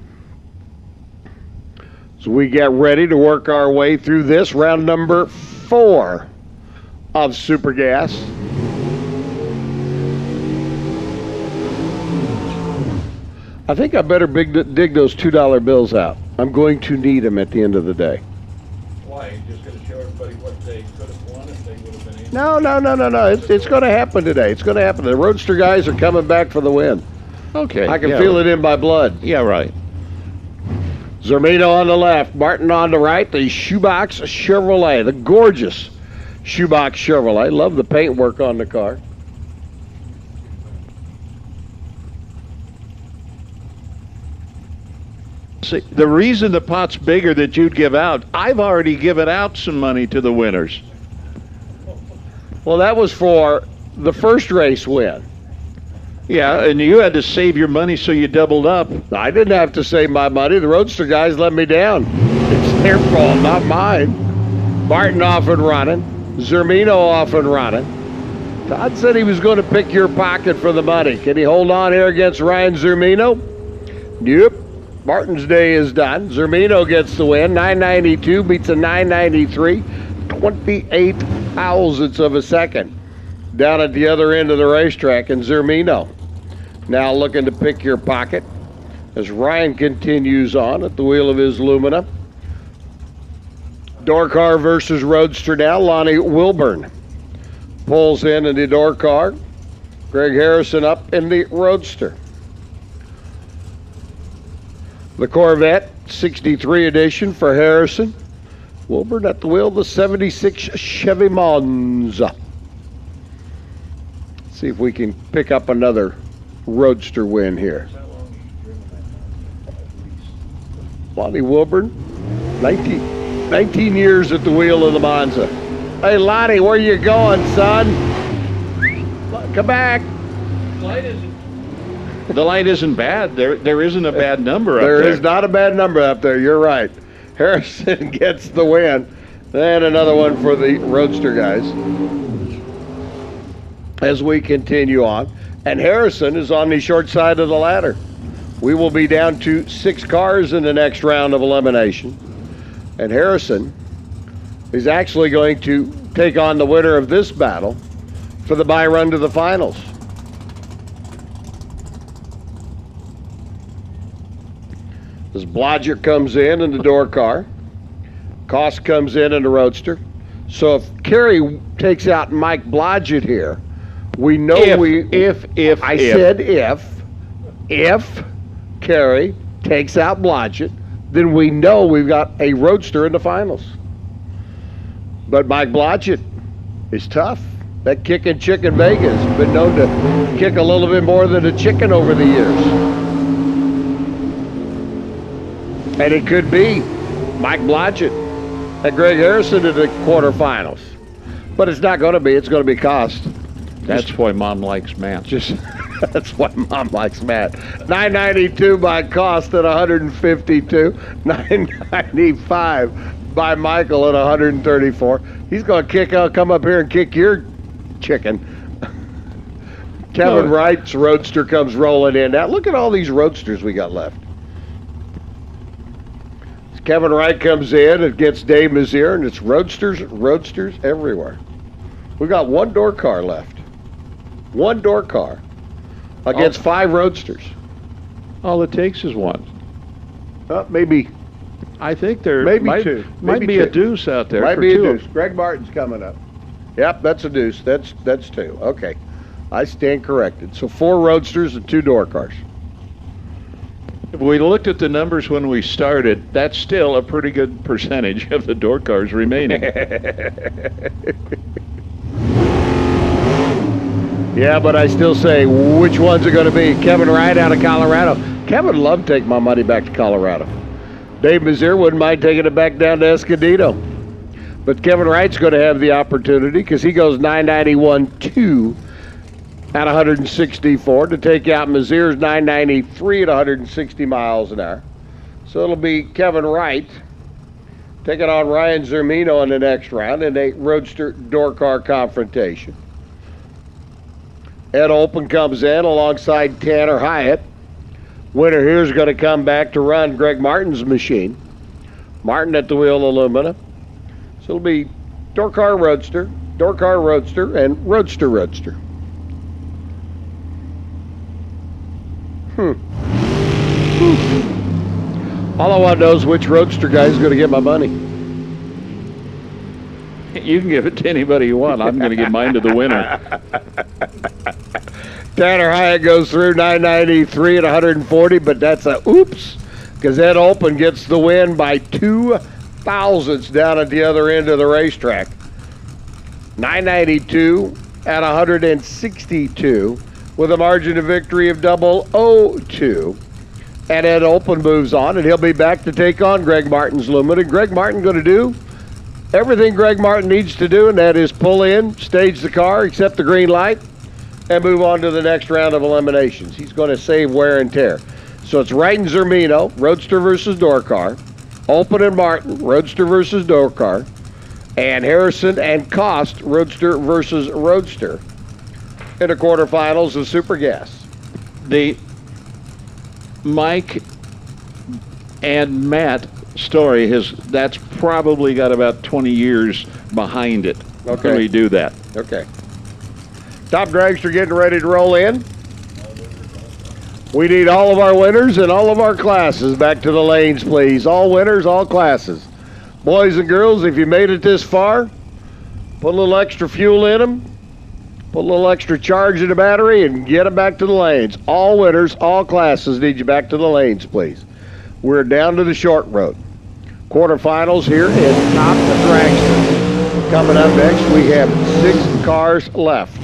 So we get ready to work our way through this round number 4 of Super Gas. I think I better dig those $2 bills out. I'm going to need them at the end of the day. Why? You're just going to show everybody what they could have won if they would have been in? No. It's going to happen today. It's going to happen. The Roadster guys are coming back for the win. Okay. I can feel it in my blood. Yeah, right. Zermino on the left, Martin on the right, the Shoebox Chevrolet, the gorgeous Shoebox Chevrolet. Love the paintwork on the car. See, the reason the pot's bigger that you'd give out, I've already given out some money to the winners. Well, that was for the first race win. Yeah, and you had to save your money so you doubled up. I didn't have to save my money. The Roadster guys let me down. It's their fault, not mine. Barton off and running. Zermino off and running. Todd said he was going to pick your pocket for the money. Can he hold on here against Ryan Zermino? Nope. Barton's day is done. Zermino gets the win. 992 beats a 993. 28 thousandths of a second. Down at the other end of the racetrack. And Zermino now looking to pick your pocket as Ryan continues on at the wheel of his Lumina. Door car versus Roadster now. Lonnie Wilburn pulls in the door car. Greg Harrison up in the Roadster. The Corvette 63 edition for Harrison. Wilburn at the wheel of the 76 Chevy Monza. See if we can pick up another Roadster win here. Lonnie Wilburn, 19 years at the wheel of the Monza. Hey, Lonnie, where you going, son? Come back. The light isn't bad. There isn't a bad number up There there. is not a bad number up there. You're right. Harrison gets the win. Then another one for the Roadster guys. As we continue on. And Harrison is on the short side of the ladder. We will be down to 6 cars in the next round of elimination. And Harrison is actually going to take on the winner of this battle for the bye run to the finals. As Blodgett comes in the door car, Koss comes in the Roadster. So if Kerry takes out Mike Blodgett here, we know if Kerry takes out Blodgett, then we know we've got a Roadster in the finals. But Mike Blodgett is tough. That kicking chicken Vegas has been known to kick a little bit more than a chicken over the years. And it could be Mike Blodgett and Greg Harrison in the quarterfinals. But it's not going to be. It's going to be Cost. That's why Mom likes Matt. That's why Mom likes Matt. 992 by Cost at 152. 995 by Michael at 134. He's going to come up here and kick your chicken. Kevin Wright's Roadster comes rolling in. Now look at all these Roadsters we got left. Kevin Wright comes in and gets Dave Mazier, and it's Roadsters everywhere. We got one door car left. One door car against 5 Roadsters. All it takes is one. Maybe. I think there Maybe might, two. Might Maybe be two. a deuce out there. Might for be a two. deuce. Greg Martin's coming up. Yep, that's a deuce. That's 2. Okay. I stand corrected. So 4 Roadsters and 2 door cars. If we looked at the numbers when we started, that's still a pretty good percentage of the door cars remaining. Yeah, but I still say, which one's it going to be? Kevin Wright out of Colorado. Kevin would love to take my money back to Colorado. Dave Mazier wouldn't mind taking it back down to Escondido. But Kevin Wright's going to have the opportunity because he goes 991.2 at 164 to take out Mazier's 993 at 160 miles an hour. So it'll be Kevin Wright taking on Ryan Zermino in the next round in a Roadster door car confrontation. Ed Olpen comes in alongside Tanner Hyatt. Winner here is going to come back to run Greg Martin's machine. Martin at the wheel Illumina. So it'll be door car roadster, and roadster. All I want to know is which roadster guy is going to get my money. You can give it to anybody you want. I'm going to give mine to the winner. Tanner Hyatt goes through 993 at 140, but that's a oops, because Ed Open gets the win by 2 thousandths down at the other end of the racetrack. 992 at 162 with a margin of victory of 002. And Ed Open moves on, and he'll be back to take on Greg Martin's Lumina. Greg Martin going to do everything Greg Martin needs to do, and that is pull in, stage the car, accept the green light, and move on to the next round of eliminations. He's going to save wear and tear. So it's Wright and Zermino, roadster versus door car. Open and Martin, roadster versus door car. And Harrison and Cost, roadster versus roadster. In the quarterfinals of Super Gas. The Mike and Matt story that's probably got about 20 years behind it. Okay. When we do that. Okay. Top dragster getting ready to roll in. We need all of our winners and all of our classes back to the lanes, please. All winners, all classes. Boys and girls, if you made it this far, put a little extra fuel in them, put a little extra charge in the battery, and get them back to the lanes. All winners, all classes need you back to the lanes, please. We're down to the short road. Quarterfinals here in Top Dragster. Coming up next, we have 6 cars left.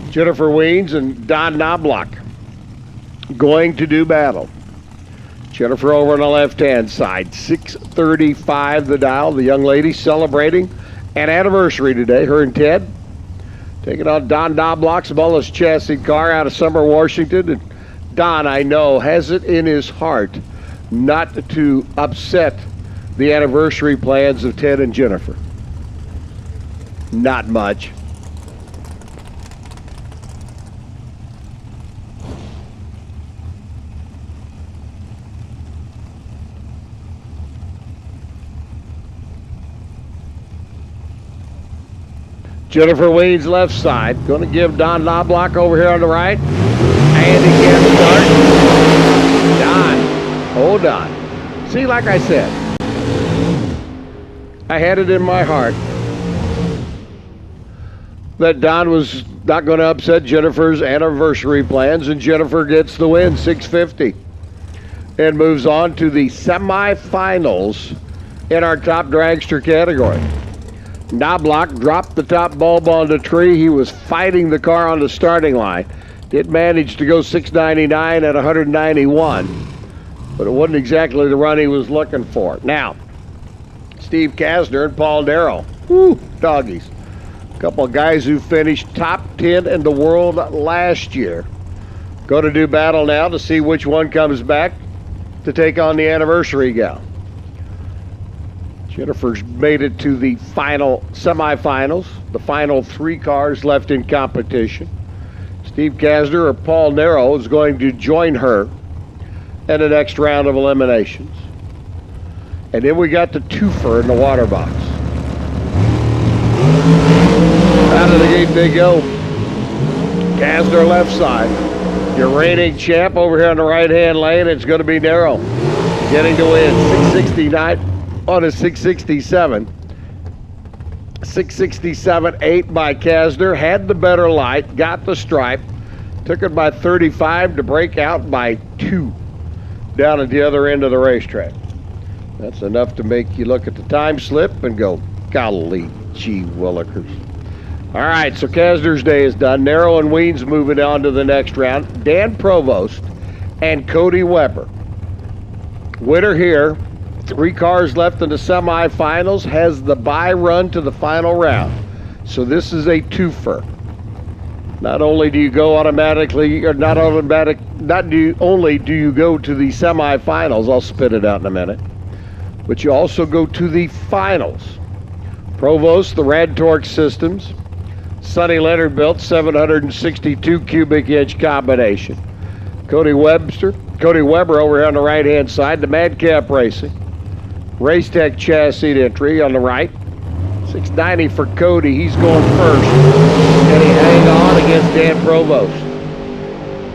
Jennifer Weens and Don Knobloch going to do battle. Jennifer over on the left-hand side, 6:35 the dial. The young lady celebrating an anniversary today, her and Ted. Taking on Don Knobloch's Mullis chassis car out of Summer, Washington. And Don, I know, has it in his heart not to upset the anniversary plans of Ted and Jennifer. Not much. Jennifer Weeds left side. Going to give Don Knobloch over here on the right. And he can't start. Don. Oh, Don. See, like I said, I had it in my heart that Don was not going to upset Jennifer's anniversary plans, and Jennifer gets the win, 650, and moves on to the semifinals in our top dragster category. Knobloch dropped the top bulb on the tree. He was fighting the car on the starting line. Did manage to go 699 at 191, but it wasn't exactly the run he was looking for. Now, Steve Kasner and Paul Darrow. Woo, doggies. A couple of guys who finished top 10 in the world last year. Going to do battle now to see which one comes back to take on the anniversary gal. Jennifer's made it to the final semifinals, the final 3 cars left in competition. Steve Kasner or Paul Darrow is going to join her in the next round of eliminations. And then we got the twofer in the water box. Out of the gate they go. Kasner left side. Your reigning champ over here on the right-hand lane, it's going to be Darrow. Getting to win 669 on a 667. 667.8 by Kasner. Had the better light, got the stripe. Took it by 35 to break out by 2 down at the other end of the racetrack. That's enough to make you look at the time slip and go, golly gee willikers. All right, so Kasner's day is done. Darrow and Weens moving on to the next round. Dan Provost and Cody Weber. Winner here, 3 cars left in the semifinals, has the bye run to the final round. So this is a twofer. Not only do you go automatically, or not only do you go to the semifinals, I'll spit it out in a minute, but you also go to the finals. Provost, the Rad Torque Systems, Sonny Leonard built 762 cubic inch combination. Cody Weber over here on the right-hand side, the Madcap Racing. Race Tech chassis entry on the right. 690 for Cody. He's going first. Can he hang on against Dan Provost?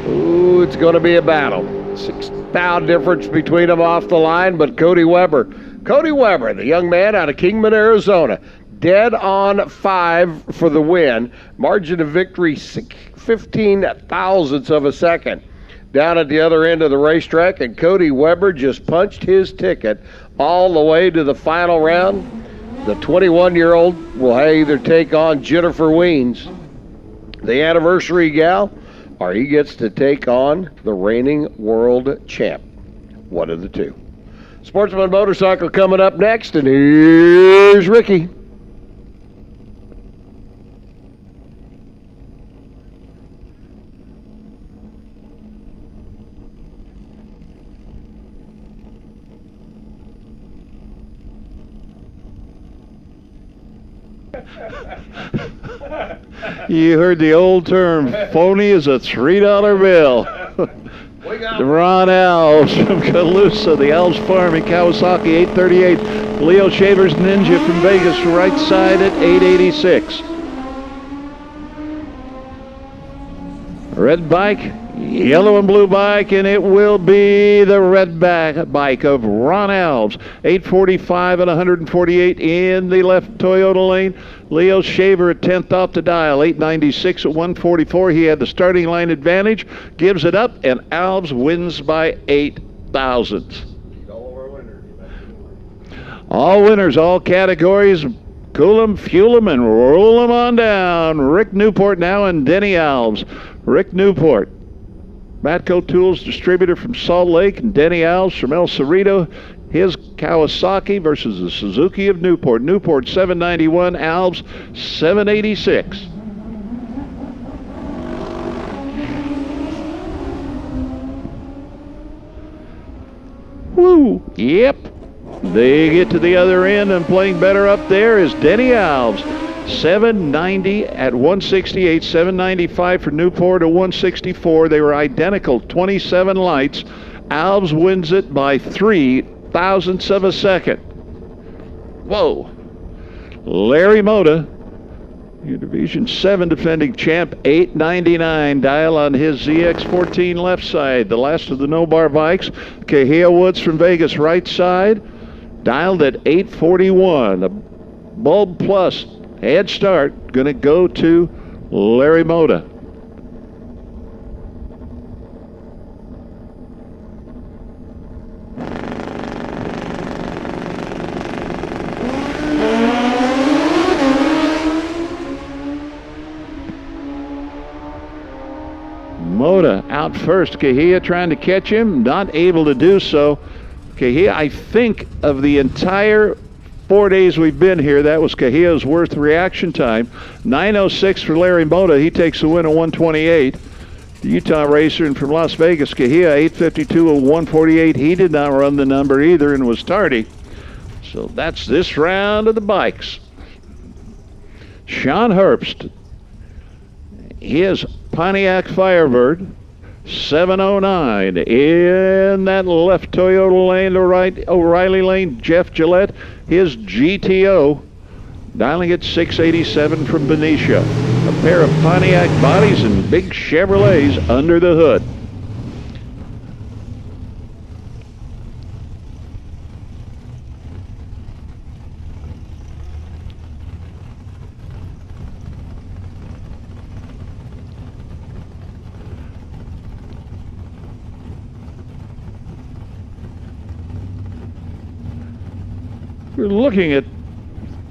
Ooh, it's going to be a battle. 6-pound difference between them off the line, but Cody Weber, the young man out of Kingman, Arizona, dead on 5 for the win. Margin of victory, 15 thousandths of a second. Down at the other end of the racetrack, and Cody Weber just punched his ticket all the way to the final round. The 21-year-old will either take on Jennifer Weens, the anniversary gal, or he gets to take on the reigning world champ. One of the two. Sportsman Motorcycle coming up next, and here's Ricky. You heard the old term, phony as a $3 bill. Ron Alves from Calusa, the Alves Farm in Kawasaki, 838. Leo Shaver's Ninja from Vegas, right side at 886. Red bike, yellow and blue bike, and it will be the red bike of Ron Alves. 845 and 148 in the left Toyota lane. Leo Shaver at 10th off the dial, 896 at 144. He had the starting line advantage, gives it up, and Alves wins by 8 thousandths. All winners, all categories. Cool 'em, fuel 'em, and roll 'em on down. Rick Newport now and Denny Alves. Rick Newport, Matco Tools distributor from Salt Lake, and Denny Alves from El Cerrito. His Kawasaki versus the Suzuki of Newport. Newport 791, Alves 786. Woo! Yep. They get to the other end, and playing better up there is Denny Alves. 790 at 168, 795 for Newport at 164. They were identical, 27 lights. Alves wins it by 3 thousandths of a second. Whoa. Larry Mota, your Division 7 defending champ, 899. Dial on his ZX14 left side. The last of the no-bar bikes. Cahia Woods from Vegas right side. Dialed at 841. A Bulb Plus head start. Going to go to Larry Mota. Mota out first. Cahia trying to catch him, not able to do so. Cahia, I think of the entire 4 days we've been here, that was Cahilla's worst reaction time. 906 for Larry Mota. He takes the win at 128. The Utah racer and from Las Vegas, Cahilla, 852 at 148. He did not run the number either and was tardy. So that's this round of the bikes. Sean Herbst, his Pontiac Firebird, 709 in that left Toyota lane, the right O'Reilly lane. Jeff Gillette, his GTO, dialing at 687 from Benicia. A pair of Pontiac bodies and big Chevrolets under the hood. We're looking at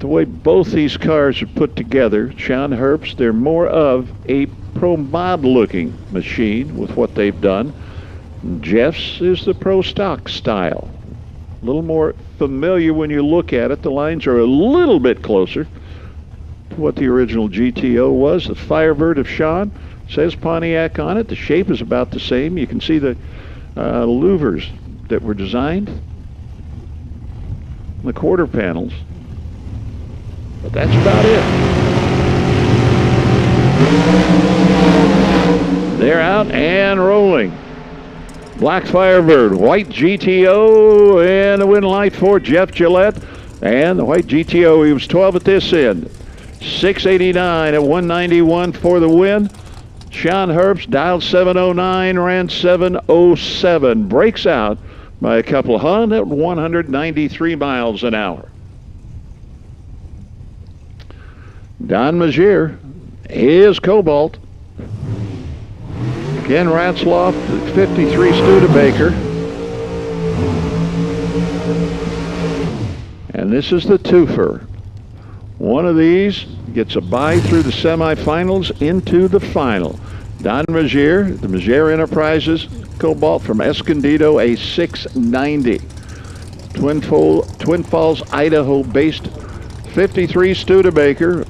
the way both these cars are put together. Sean Herbst, they're more of a Pro Mod looking machine with what they've done. Jeff's is the Pro Stock style. A little more familiar when you look at it. The lines are a little bit closer to what the original GTO was. The Firebird of Sean says Pontiac on it. The shape is about the same. You can see the louvers that were designed, the quarter panels, but that's about it. They're out and rolling. Black Firebird, white GTO, and a win light for Jeff Gillette. And the white GTO, he was 12 at this end. 689 at 191 for the win. Sean Herbst dialed 709, ran 707. Breaks out by a couple of hundred at 193 miles an hour. Don Magier, his Cobalt. Ken Ratzloff, 53 Studebaker. And this is the twofer. One of these gets a bye through the semifinals into the final. Don Magier, the Magier Enterprises Cobalt from Escondido, a 690. Twin Falls, Idaho-based 53 Studebaker.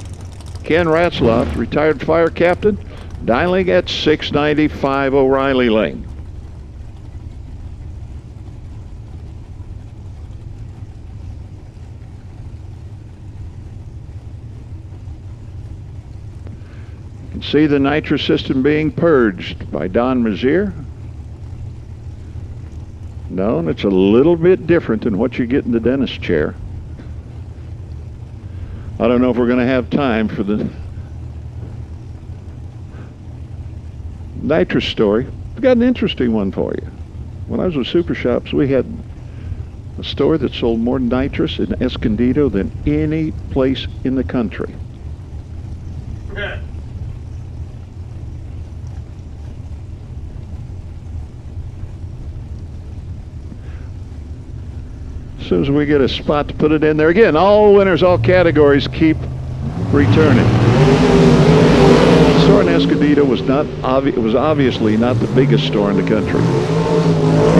Ken Ratzloff, retired fire captain, dialing at 695 O'Reilly Lane. You can see the nitrous system being purged by Don Magier. No, and it's a little bit different than what you get in the dentist chair. I don't know if we're going to have time for the nitrous story. I've got an interesting one for you. When I was with Super Shops, we had a store that sold more nitrous in Escondido than any place in the country. As soon as we get a spot to put it in there. Again, all winners, all categories keep returning. The store in Escondido was obviously not the biggest store in the country.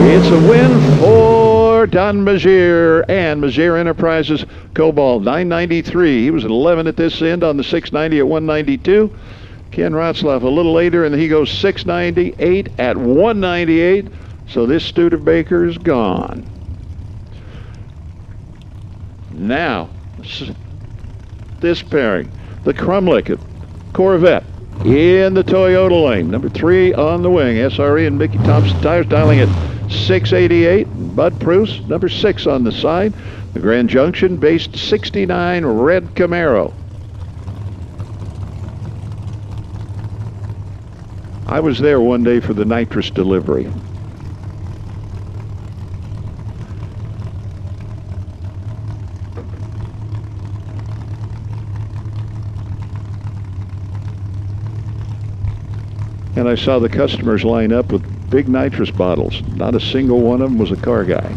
It's a win for Don Magier and Magier Enterprises Cobalt 993. He was at 11 at this end on the 690 at 192. Ken Ratzloff a little later, and he goes 698 at 198. So this Studebaker is gone. Now, this pairing, the Crumlick Corvette in the Toyota lane. Number 3 on the wing, SRE and Mickey Thompson tires, dialing at 688. Bud Pruce, number 6 on the side. The Grand Junction based 69 red Camaro. I was there one day for the nitrous delivery. And I saw the customers line up with big nitrous bottles. Not a single one of them was a car guy.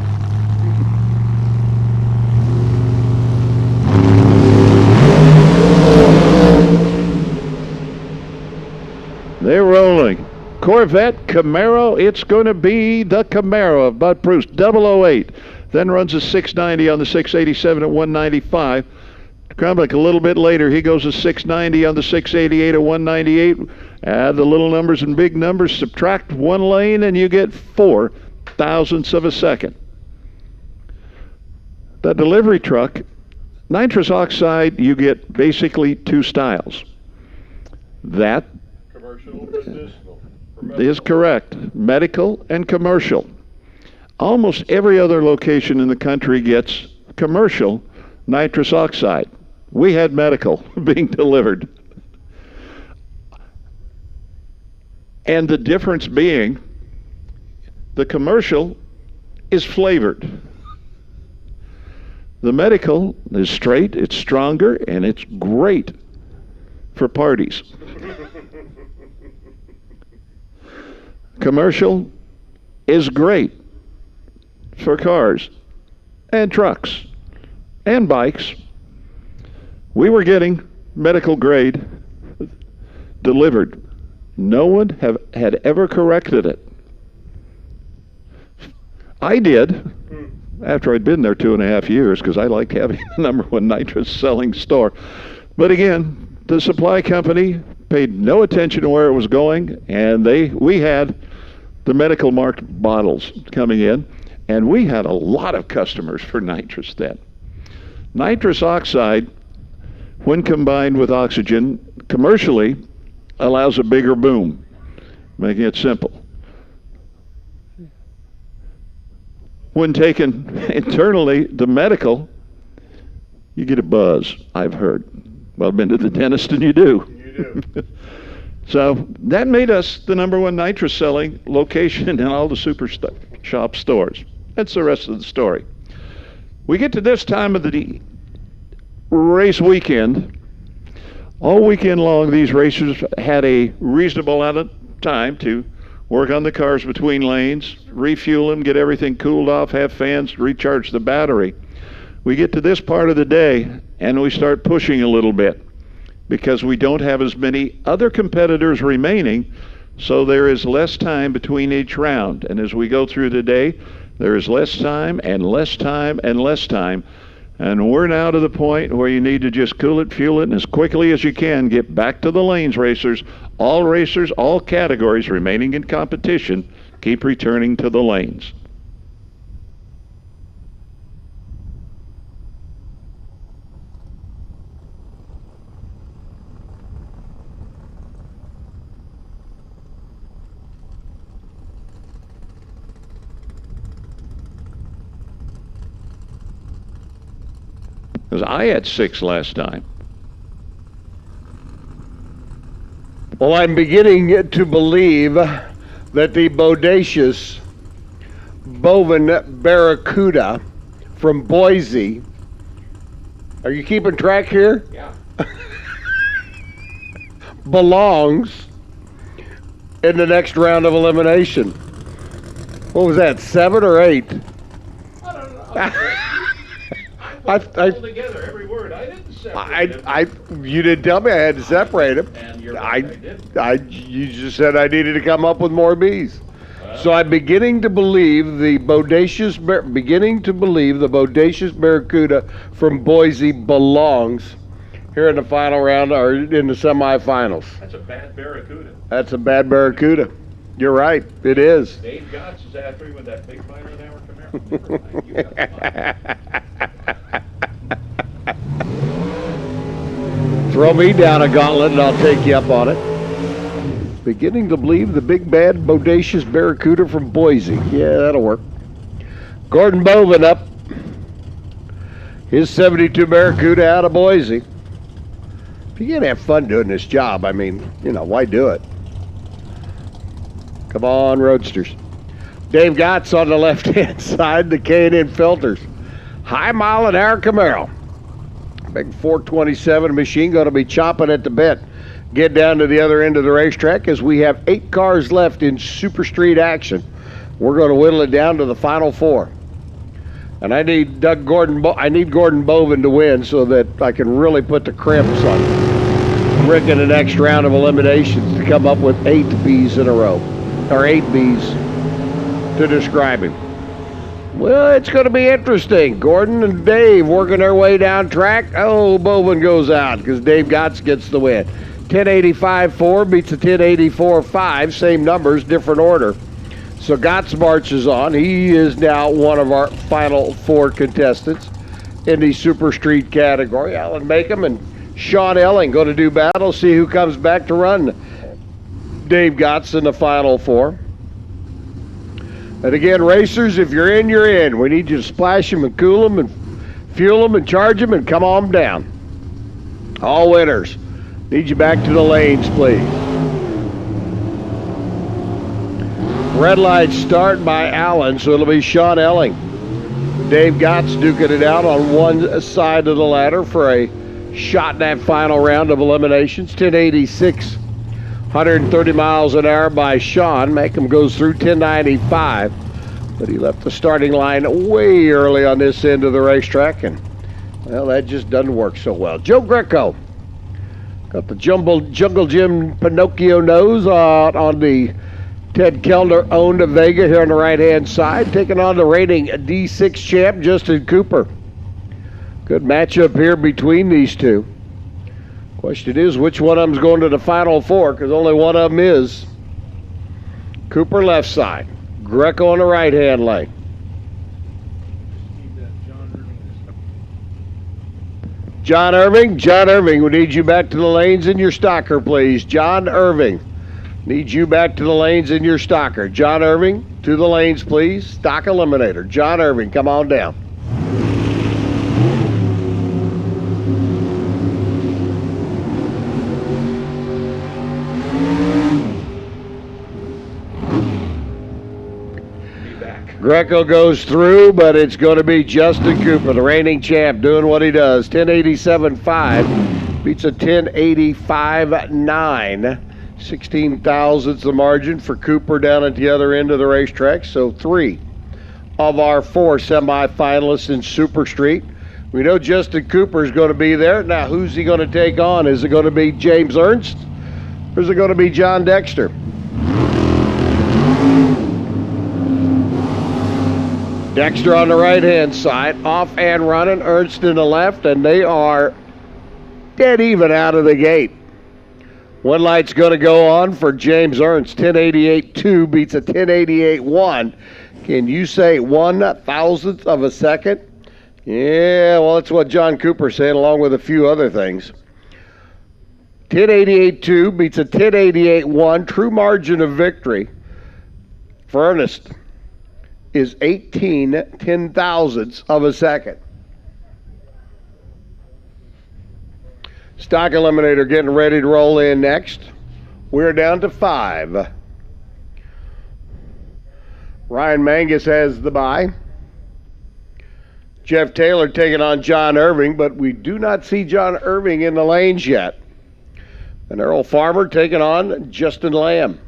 They're rolling. Corvette Camaro, it's going to be the Camaro of Bud Pruce, 008. Then runs a 690 on the 687 at 195. Crumblick a little bit later, he goes a 690 on the 688 at 198. Add the little numbers and big numbers, subtract 1 lane, and you get 4 thousandths of a second. The delivery truck, nitrous oxide, you get basically 2 styles. That Commercial, medicinal. is correct. Medical and commercial. Almost every other location in the country gets commercial nitrous oxide. We had medical being delivered. And the difference being, the commercial is flavored. The medical is straight, it's stronger, and it's great for parties. Commercial is great for cars and trucks and bikes. We were getting medical grade delivered. No one had ever corrected it. I did, after I'd been there 2.5 years, because I liked having the #1 nitrous selling store. But again, the supply company paid no attention to where it was going, and we had the medical marked bottles coming in, and we had a lot of customers for nitrous then. Nitrous oxide, when combined with oxygen, commercially allows a bigger boom, making it simple. when taken internally to medical, you get a buzz, I've heard. Well, I've been to the dentist and you do. You do. So that made us the #1 nitrous selling location in all the super shop stores. That's the rest of the story. We get to this time of the race weekend. All weekend long, these racers had a reasonable amount of time to work on the cars between lanes, refuel them, get everything cooled off, have fans, recharge the battery. We get to this part of the day and we start pushing a little bit because we don't have as many other competitors remaining, so there is less time between each round. And as we go through the day, there is less time and less time and less time. And we're now to the point where you need to just cool it, fuel it, and as quickly as you can get back to the lanes, racers, all categories remaining in competition, keep returning to the lanes. Because I had 6 last time. Well, I'm beginning to believe that the bodacious Boven Barracuda from Boise, are you keeping track here? Yeah. Belongs in the next round of elimination. What was that, 7 or 8? I don't know. I together every word. I didn't separate you didn't tell me I had to separate them. And you're right, I didn't. You just said I needed to come up with more bees. So I'm beginning to believe the bodacious Barracuda from Boise belongs here in the final round or in the semifinals. That's a bad Barracuda. That's a bad Barracuda. You're right. It is. Dave Gotts is after him with that big 500-hour Camaro. You got the Throw me down a gauntlet and I'll take you up on it. Beginning to believe the big bad bodacious Barracuda from Boise. Yeah, that'll work. Gordon Boven up. His 72 Barracuda out of Boise. If you can't have fun doing this job, I mean, why do it? Come on, Roadsters. Dave Gotts on the left-hand side, the K&N filters. High mile an hour Camaro. Big 427 machine going to be chopping at the bit. Get down to the other end of the racetrack as we have 8 cars left in Super Street action. We're going to whittle it down to the final 4. And I need Gordon Boven to win so that I can really put the crimps on Rick in the next round of eliminations to come up with 8 Bs in a row. Or 8 Bs to describe him. Well, it's going to be interesting. Gordon and Dave working their way down track. Oh, Boven goes out because Dave Gotts gets the win. 1085.4 beats the 1084.5. Same numbers, different order. So Gotts marches on. He is now one of our final 4 contestants in the Super Street category. Alan Makem and Sean Elling going to do battle, see who comes back to run Dave Gotts in the final 4. And again, racers, if you're in, you're in. We need you to splash them and cool them and fuel them and charge them and come on down. All winners. Need you back to the lanes, please. Red light start by Allen, so it'll be Sean Elling. Dave Gotts duking it out on one side of the ladder for a shot in that final round of eliminations. 1086. 130 miles an hour by Sean. Makem goes through 1095, but he left the starting line way early on this end of the racetrack, and, well, that just doesn't work so well. Joe Greco got the Jungle Jim Pinocchio nose on the Ted Kellner-owned Vega here on the right-hand side, taking on the reigning D6 champ, Justin Cooper. Good matchup here between these two. Question is, which one of them's going to the final 4? Because only one of them is. Cooper left side. Greco on the right-hand lane. John Irving, we need you back to the lanes in your stocker, please. John Irving, Need you back to the lanes in your stocker. John Irving, to the lanes, please. Stock eliminator. John Irving, come on down. Greco goes through, but it's going to be Justin Cooper, the reigning champ, doing what he does. 1087.5 beats a 1085.9. 16 thousandths the margin for Cooper down at the other end of the racetrack. So 3 of our 4 semifinalists in Super Street. We know Justin Cooper is going to be there. Now, who's he going to take on? Is it going to be James Ernst, or is it going to be John Dexter? Dexter on the right-hand side, off and running, Ernst in the left, and they are dead even out of the gate. One light's going to go on for James Ernst. 1088.2 beats a 1088.1. Can you say 1/1000th of a second? Yeah, well, that's what John Cooper said, along with a few other things. 1088.2 beats a 1088.1. True margin of victory for Ernst is 18/10,000ths of a second. Stock eliminator getting ready to roll in next. We're down to 5. Ryan Mangus has the bye. Jeff Taylor taking on John Irving, but we do not see John Irving in the lanes yet. And Earl Farmer taking on Justin Lamb.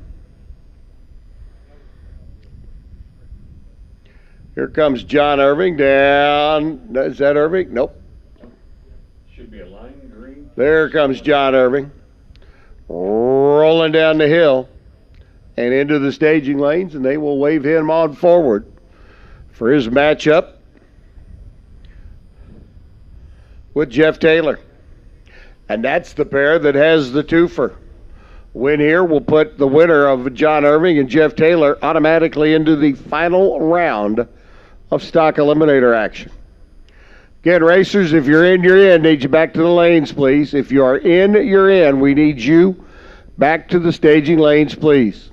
Here comes John Irving down. Is that Irving? Nope. Should be a line green. There comes John Irving. Rolling down the hill and into the staging lanes, and they will wave him on forward for his matchup with Jeff Taylor. And that's the pair that has the twofer. Win here will put the winner of John Irving and Jeff Taylor automatically into the final round of stock eliminator action. Again, racers, if you're in, you're in. Need you back to the lanes, please. If you are in, you're in. We need you back to the staging lanes, please.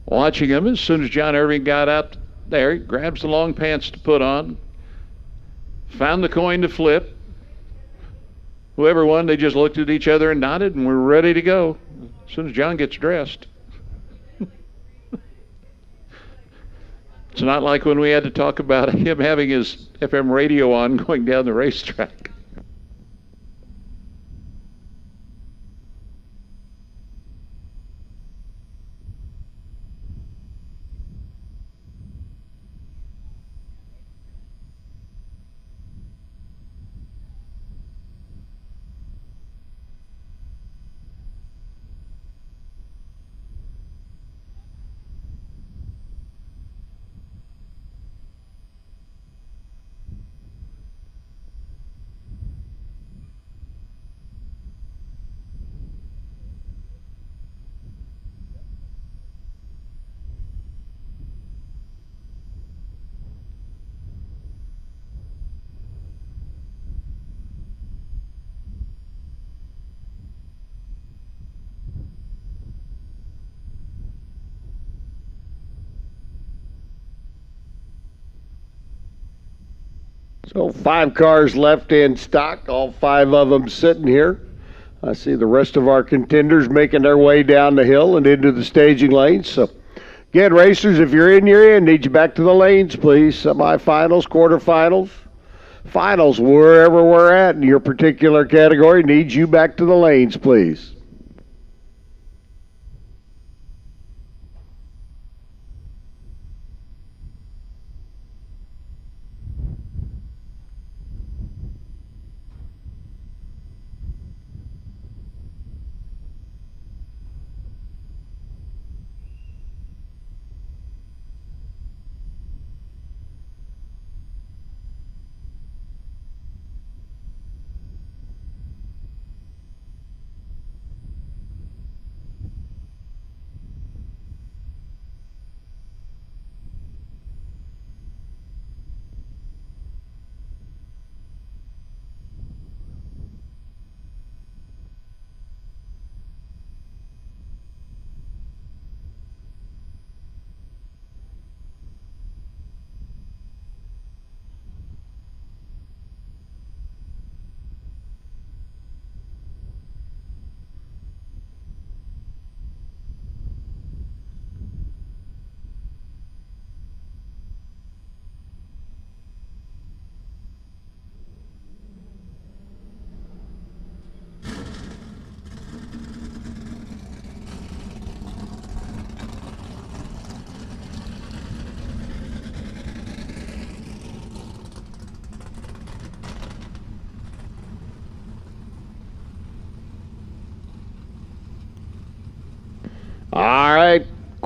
Watching him, as soon as John Irving got up there, he grabs the long pants to put on, found the coin to flip. Whoever won, they just looked at each other and nodded, and we're ready to go as soon as John gets dressed. It's not like when we had to talk about him having his FM radio on going down the racetrack. So 5 cars left in stock, all 5 of them sitting here. I see the rest of our contenders making their way down the hill and into the staging lanes. So, again, racers, if you're in, you're in. Need you back to the lanes, please. Semifinals, quarterfinals, finals, wherever we're at in your particular category, needs you back to the lanes, please.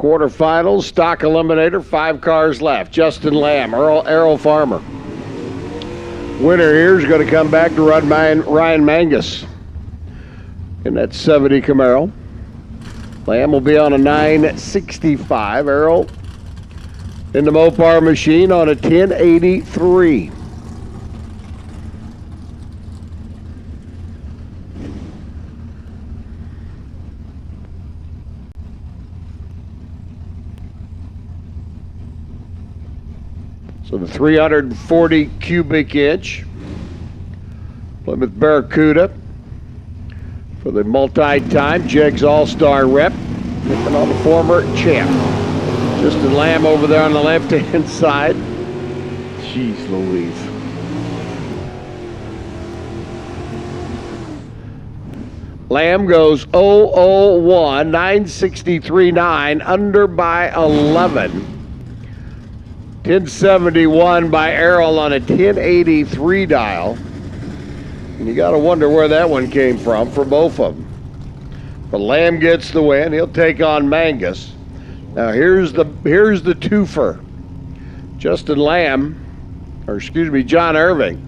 Quarterfinals, stock eliminator, 5 cars left. Justin Lamb, Errol Farmer. Winner here is going to come back to run Ryan Mangus in that 70 Camaro. Lamb will be on a 965. Errol in the Mopar machine on a 1083. So the 340 cubic inch Plymouth Barracuda for the multi-time Jegs All-Star rep, looking on the former champ. Justin Lamb over there on the left-hand side. Jeez Louise. Lamb goes 001, 963.9, under by 11. 1071 by Errol on a 1083 dial. And you got to wonder where that one came from for both of them. But Lamb gets the win. He'll take on Mangus. Now here's the twofer. John Irving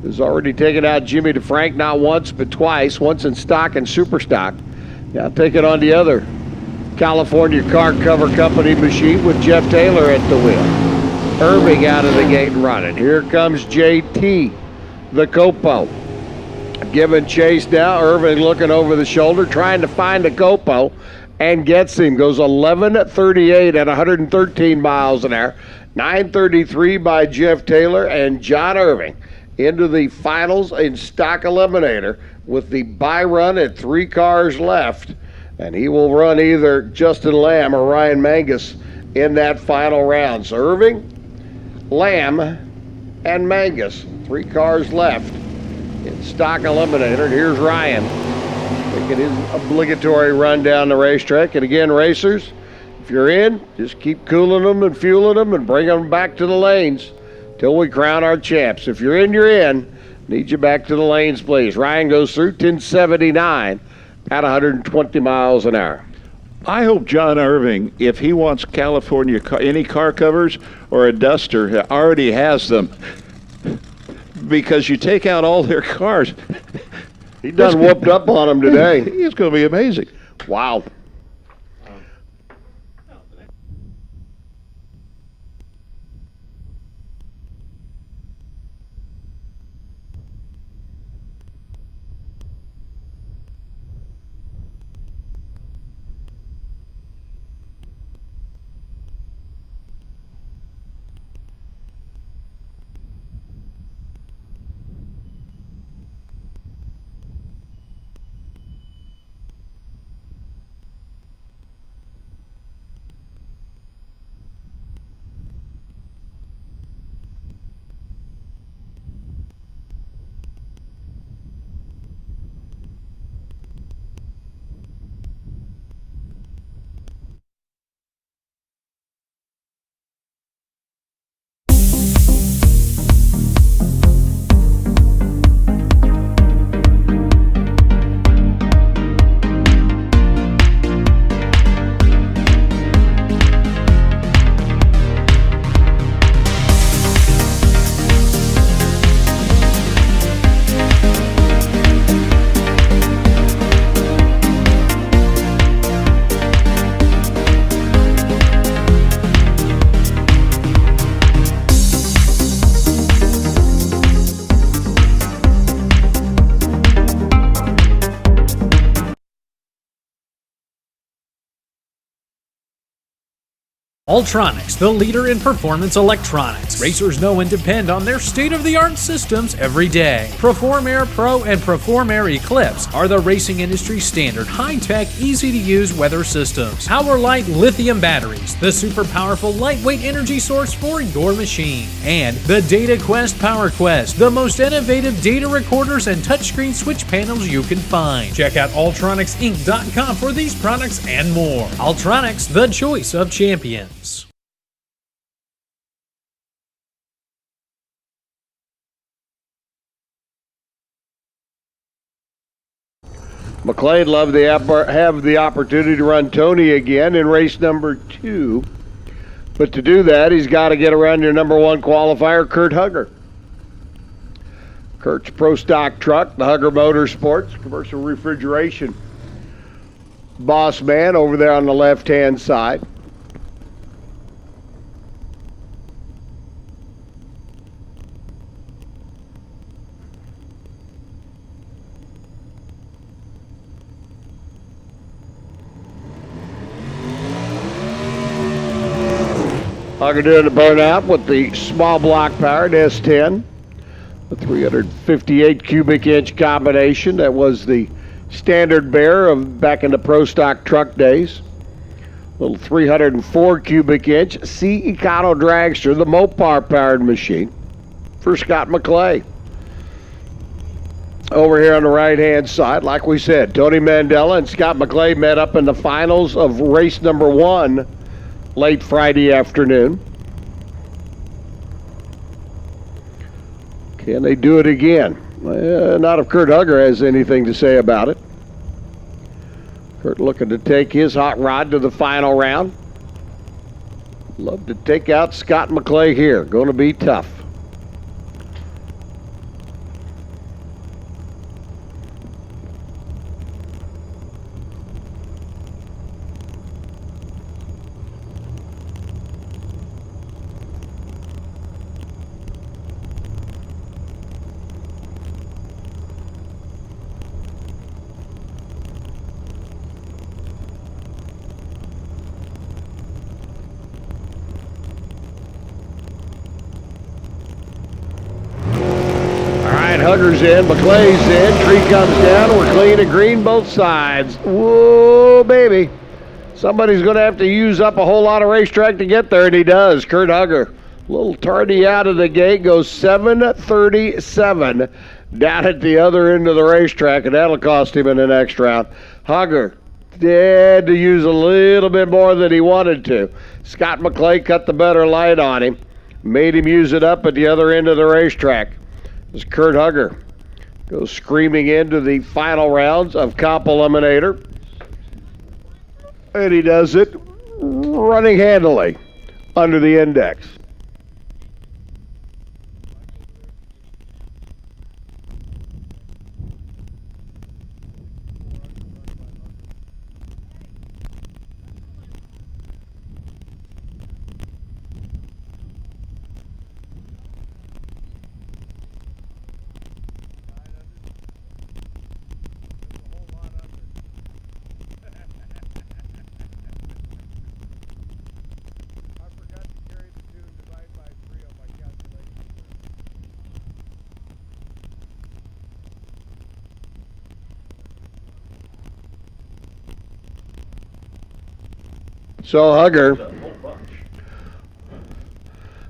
has already taken out Jimmy DeFrank not once but twice, once in stock and super stock. Now taking on the other California Car Cover Company machine with Jeff Taylor at the wheel. Irving out of the gate and running. Here comes JT, the Copo. Giving chase now. Irving looking over the shoulder, trying to find a Copo, and gets him. Goes 11:38 at 113 miles an hour. 9:33 by Jeff Taylor and John Irving into the finals in stock eliminator with the bye run at 3 cars left. And he will run either Justin Lamb or Ryan Mangus in that final round. So Irving, Lamb, and Mangus, 3 cars left in stock eliminator. And here's Ryan making his obligatory run down the racetrack. And again, racers, if you're in, just keep cooling them and fueling them and bring them back to the lanes till we crown our champs. If you're in, you're in. Need you back to the lanes, please. Ryan goes through 1079 at 120 miles an hour. I hope John Irving, if he wants California any car covers or a Duster, already has them. Because you take out all their cars. He done whooped up on them today. It's going to be amazing. Wow. Ultronics, the leader in performance electronics. Racers know and depend on their state-of-the-art systems every day. Perform Air Pro and Perform Air Eclipse are the racing industry's standard high-tech, easy-to-use weather systems. Power-Light lithium batteries, the super powerful lightweight energy source for your machine. And the Data Quest Power Quest, the most innovative data recorders and touchscreen switch panels you can find. Check out ultronicsinc.com for these products and more. Ultronics, the choice of champions. McLean love to have the opportunity to run Tony again in race number 2. But to do that, he's got to get around your number 1 qualifier, Kurt Hugger. Kurt's Pro Stock truck, the Hugger Motorsports, commercial refrigeration boss man over there on the left-hand side. Hugger doing the burnout with the small block powered S10. The 358 cubic inch combination that was the standard bearer of back in the Pro Stock truck days. Little 304 cubic inch C Econo dragster, the Mopar powered machine for Scott McClay. Over here on the right hand side, like we said, Tony Mandela and Scott McClay met up in the finals of race number 1 late Friday afternoon. Can they do it again? Not if Kurt Hugger has anything to say about it. Kurt looking to take his hot rod to the final round. Love to take out Scott McClay here. Going to be tough. Hugger's in, McClay's in, tree comes down, we're clean and green both sides. Whoa, baby. Somebody's going to have to use up a whole lot of racetrack to get there, and he does. Kurt Hugger, a little tardy out of the gate, goes 7:37 down at the other end of the racetrack, and that'll cost him in the next round. Hugger had to use a little bit more than he wanted to. Scott McClay cut the better light on him, made him use it up at the other end of the racetrack. As Kurt Hugger goes screaming into the final rounds of Comp Eliminator. And he does it running handily under the index. So Hugger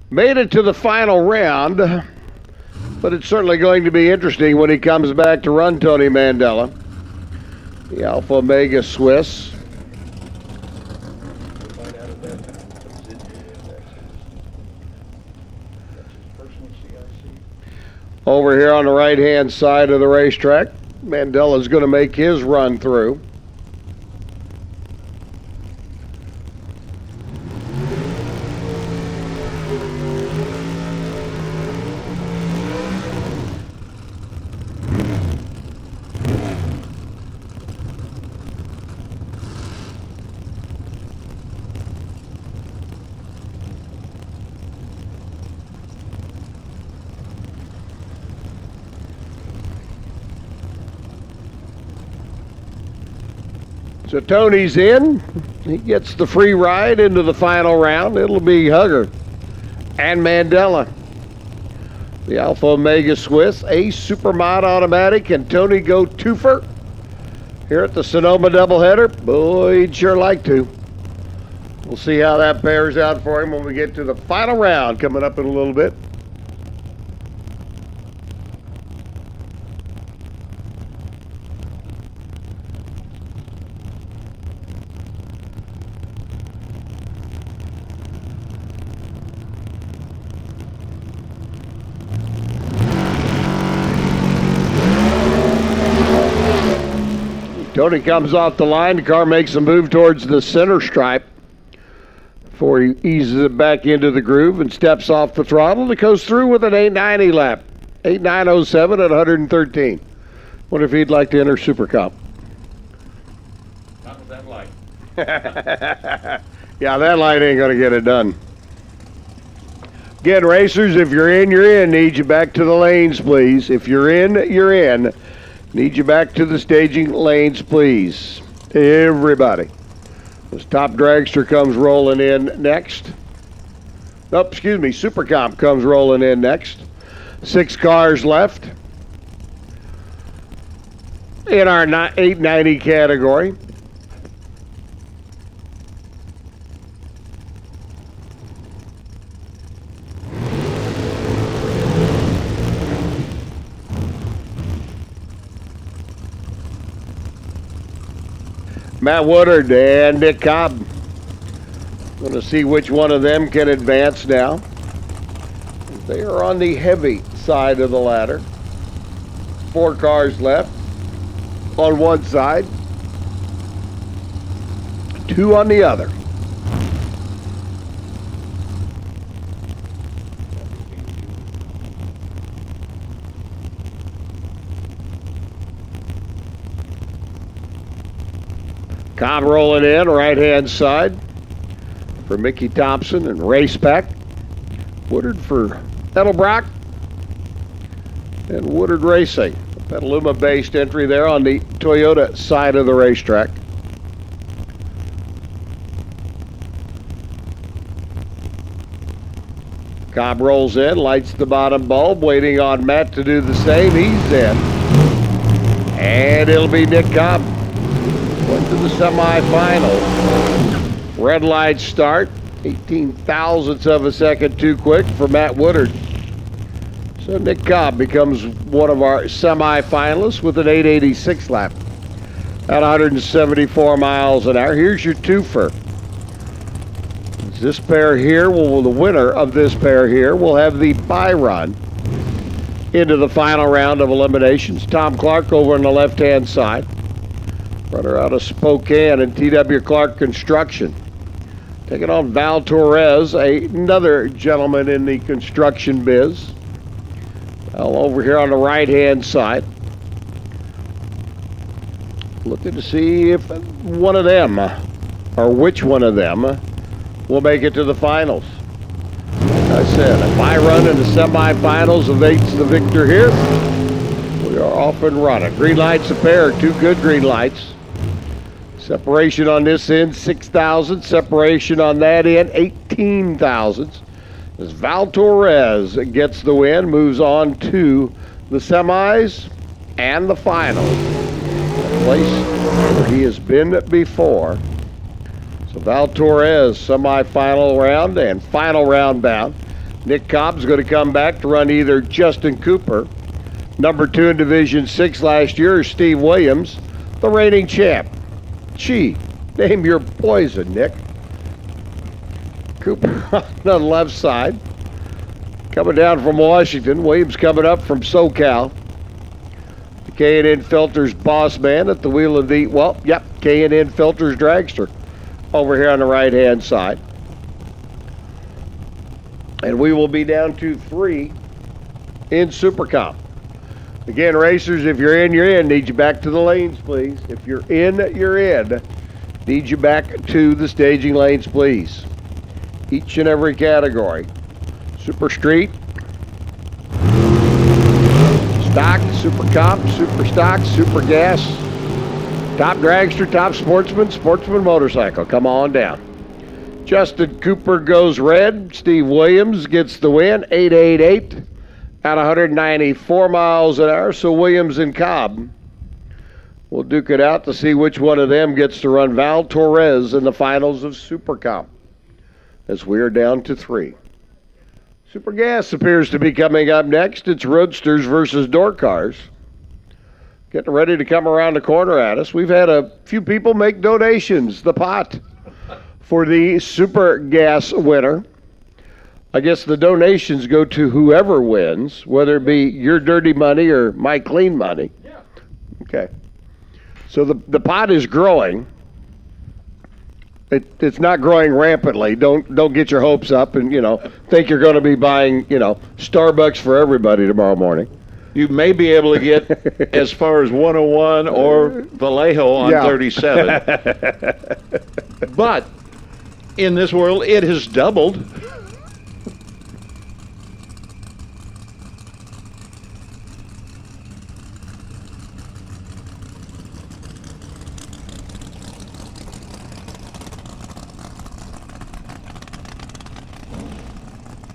made it to the final round, but it's certainly going to be interesting when he comes back to run Tony Mandela, the Alpha Omega Swiss. Over here on the right-hand side of the racetrack, Mandela's going to make his run through. So Tony's in. He gets the free ride into the final round. It'll be Hugger and Mandela. The Alpha Omega Swiss, a Supermod automatic, and Tony go twofer here at the Sonoma doubleheader. Boy, he'd sure like to. We'll see how that pairs out for him when we get to the final round coming up in a little bit. Tony comes off the line. The car makes a move towards the center stripe before he eases it back into the groove and steps off the throttle. It goes through with an 890 lap. 8.907 at 113. Wonder if he'd like to enter Super Cup. Not with that light. Yeah, that light ain't going to get it done. Again, racers, if you're in, you're in. Need you back to the lanes, please. If you're in, you're in. Need you back to the staging lanes, please. Everybody. This top dragster comes rolling in next. Oh, excuse me, Super Comp comes rolling in next. 6 cars left in our 890 category. Matt Woodard and Nick Cobb. Going to see which one of them can advance now. They are on the heavy side of the ladder. 4 cars left on one side, 2 on the other. Cobb rolling in, right-hand side for Mickey Thompson and Race Pack. Woodard for Edelbrock and Woodard Racing. Petaluma-based entry there on the Toyota side of the racetrack. Cobb rolls in, lights the bottom bulb, waiting on Matt to do the same. He's in. And it'll be Nick Cobb. Went to the semifinals. Red light start. 18 thousandths of a second too quick for Matt Woodard. So Nick Cobb becomes one of our semifinalists with an 886 lap at 174 miles an hour. Here's your twofer. This pair here, the winner of this pair here will have the bye run into the final round of eliminations. Tom Clark over on the left-hand side. Runner out of Spokane and T.W. Clark Construction. Taking on Val Torres, another gentleman in the construction biz. Val over here on the right-hand side. Looking to see if one of them, or which one of them, will make it to the finals. Like I said, if I run in the semifinals, awaits the victor here. We are off and running. Green lights a pair, 2 good green lights. Separation on this end, 6 thousandths. Separation on that end, 18 thousandths. As Val Torres gets the win, moves on to the semis and the finals. A place where he has been before. So Val Torres, semifinal round and final round bound. Nick Cobb's going to come back to run either Justin Cooper, number 2 in Division 6 last year, or Steve Williams, the reigning champ. Gee, name your poison, Nick. Cooper on the left side. Coming down from Washington. Williams coming up from SoCal. The K&N Filters boss man at the wheel of the, K&N Filters dragster over here on the right-hand side. And we will be down to 3 in Super Comp. Again, racers, if you're in, you're in. Need you back to the lanes, please. If you're in, you're in. Need you back to the staging lanes, please. Each and every category. Super Street, Stock, Super Comp, Super Stock, Super Gas, Top Dragster, Top Sportsman, Sportsman Motorcycle. Come on down. Justin Cooper goes red. Steve Williams gets the win, 888 at 194 miles an hour. So Williams and Cobb will duke it out to see which one of them gets to run Val Torres in the finals of Super Comp, as we are down to 3. Super Gas appears to be coming up next. It's Roadsters versus Door Cars. Getting ready to come around the corner at us. We've had a few people make donations, the pot, for the Super Gas winner. I guess the donations go to whoever wins, whether it be your dirty money or my clean money. Yeah. Okay. So the pot is growing. It's not growing rampantly. Don't get your hopes up and think you're going to be buying Starbucks for everybody tomorrow morning. You may be able to get as far as 101 or Vallejo on Yeah. 37. But in this world, it has doubled.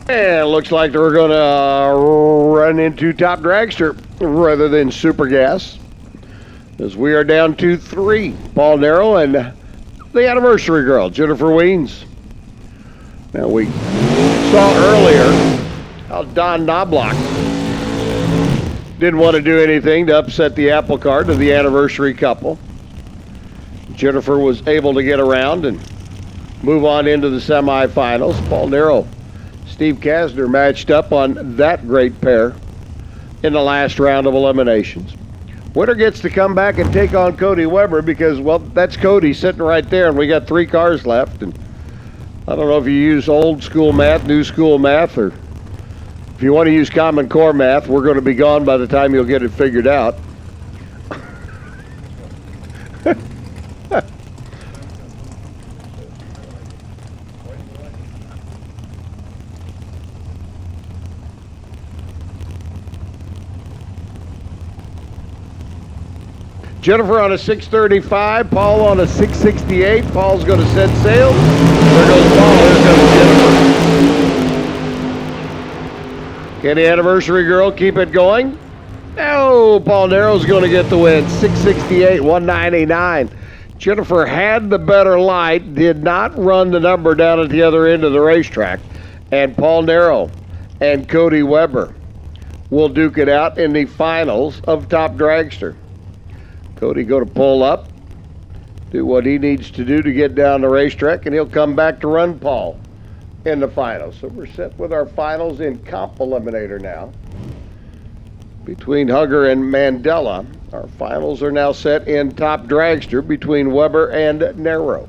And it looks like we're going to run into Top Dragster rather than Super Gas, as we are down to 3. Paul Narrow and the anniversary girl, Jennifer Weens. Now, we saw earlier how Don Knobloch didn't want to do anything to upset the apple cart of the anniversary couple. Jennifer was able to get around and move on into the semifinals. Paul Narrow, Steve Kasner matched up on that great pair in the last round of eliminations. Winner gets to come back and take on Cody Weber because, well, that's Cody sitting right there, and we got 3 cars left. And I don't know if you use old school math, new school math, or if you want to use Common Core math, we're going to be gone by the time you'll get it figured out. Jennifer on a 635, Paul on a 668. Paul's going to set sail. There goes Paul. There goes Jennifer. Can the anniversary girl keep it going? No, Paul Narrow's going to get the win. 668, 199. Jennifer had the better light, did not run the number down at the other end of the racetrack. And Paul Narrow and Cody Weber will duke it out in the finals of Top Dragster. Cody go to pull up, do what he needs to do to get down the racetrack, and he'll come back to run Paul in the finals. So we're set with our finals in Comp Eliminator now. Between Hugger and Mandela, our finals are now set in Top Dragster between Weber and Narrow.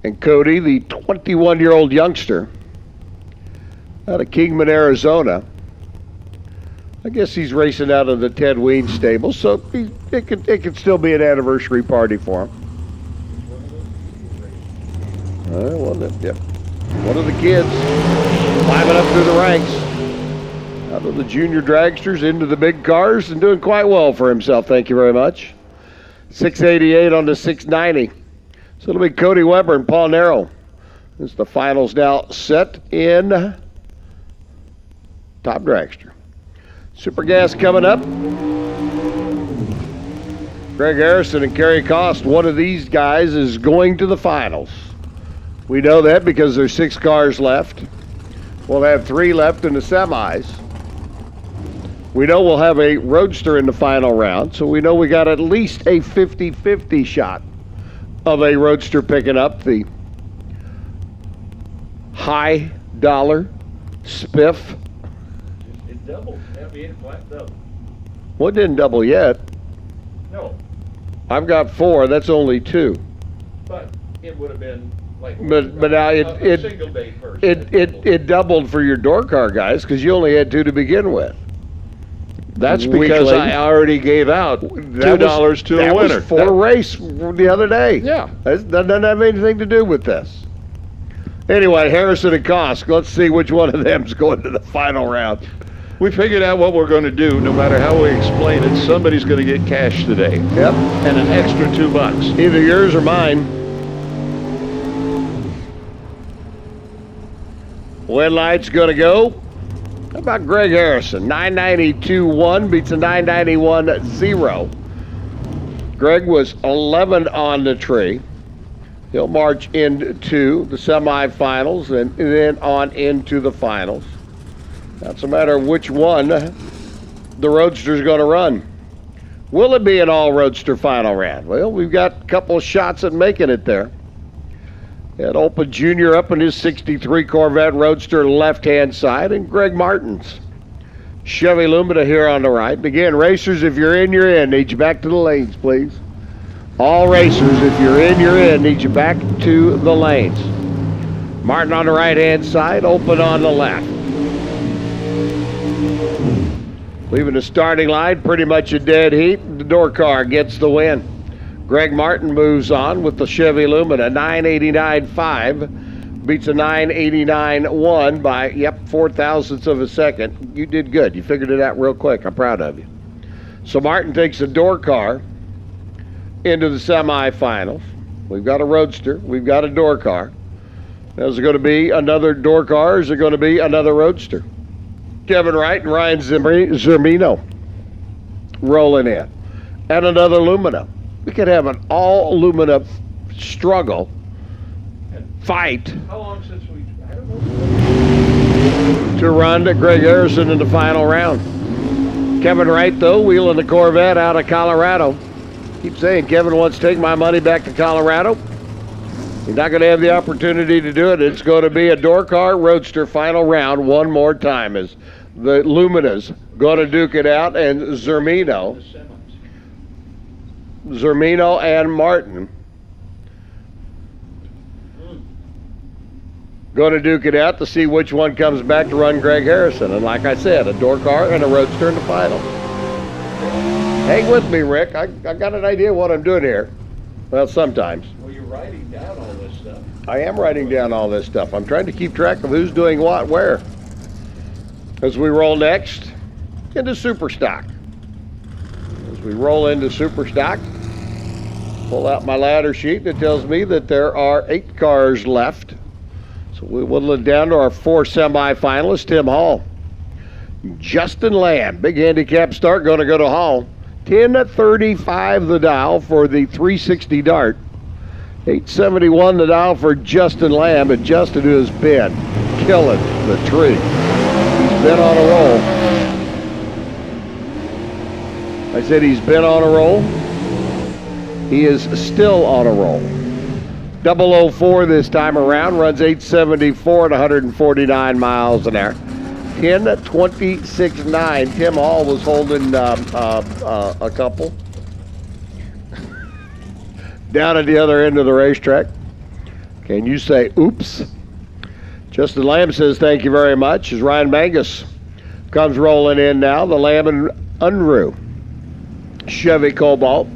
And Cody, the 21-year-old youngster out of Kingman, Arizona. I guess he's racing out of the Ted Weens stable, so it could still be an anniversary party for him. One of the kids climbing up through the ranks, out of the junior dragsters into the big cars, and doing quite well for himself. Thank you very much. 688 on the 690. So it'll be Cody Weber and Paul Narrow. This is the finals now set in Top Dragster. Super Gas coming up. Greg Harrison and Kerry Cost, one of these guys is going to the finals. We know that because there's 6 cars left. We'll have 3 left in the semis. We know we'll have a roadster in the final round, so we know we got at least a 50-50 shot of a roadster picking up the high dollar spiff. Double. We had a flat double. Well, it didn't double yet. No, I've got 4. That's only 2. but it would have been like. But now a single day first. it doubled for your door car guys because you only had 2 to begin with. That's because Weekly. I already gave out $2 to a that winner. was for race the other day. Yeah. That doesn't have anything to do with this. Anyway, Harrison and Kosk, let's see which one of them's going to the final round. We figured out what we're going to do. No matter how we explain it, somebody's going to get cash today. Yep. And an extra $2. Either yours or mine. Win light's going to go. How about Greg Harrison? 992.1 beats a 991.0. Greg was 11 on the tree. He'll march into the semifinals and then on into the finals. That's a matter of which one the roadster's going to run. Will it be an all-roadster final round? Well, we've got a couple of shots at making it there. And Opa Jr. up in his 63 Corvette Roadster left-hand side, and Greg Martin's Chevy Lumina here on the right. And again, racers, if you're in, you're in. Need you back to the lanes, please. All racers, if you're in, you're in. Need you back to the lanes. Martin on the right-hand side, Open on the left. Leaving the starting line, pretty much a dead heat. The door car gets the win. Greg Martin moves on with the Chevy Lumina, 989.5. Beats a 989.1 by, 4 thousandths of a second. You did good. You figured it out real quick. I'm proud of you. So Martin takes the door car into the semifinals. We've got a Roadster. We've got a door car. Now, is it going to be another door car, or is it going to be another Roadster? Kevin Wright and Ryan Zermino rolling in. And another Lumina. We could have an all Lumina struggle, fight, How long since we, I don't know. to run to Greg Harrison in the final round. Kevin Wright, though, wheeling the Corvette out of Colorado. Keep saying Kevin wants to take my money back to Colorado. He's not going to have the opportunity to do it. It's going to be a door car Roadster final round one more time as the Lumina's going to duke it out, and Zermino and Martin going to duke it out to see which one comes back to run Greg Harrison. And like I said, a door car and a Roadster in the final. Hang with me, Rick. I got an idea what I'm doing here. Well, sometimes. Well, you're writing down all this stuff. I am writing down all this stuff. I'm trying to keep track of who's doing what where. As we roll next into Super Stock. As we roll into Super Stock, pull out my ladder sheet that tells me that there are 8 cars left. So we whittle it down to our 4 semifinalists. Tim Hall, Justin Lamb, big handicap start, going to go to Hall. 10:35 the dial for the 360 dart. 871 the dial for Justin Lamb, and Justin, who has been killing the tree. He's been on a roll. I said he's been on a roll. He is still on a roll. 004 this time around, runs 874 at 149 miles an hour. 10:26.9. Tim Hall was holding a couple. Down at the other end of the racetrack. Can you say oops? Justin Lamb says thank you very much as Ryan Mangus comes rolling in now. The Lamb and Unruh Chevy Cobalt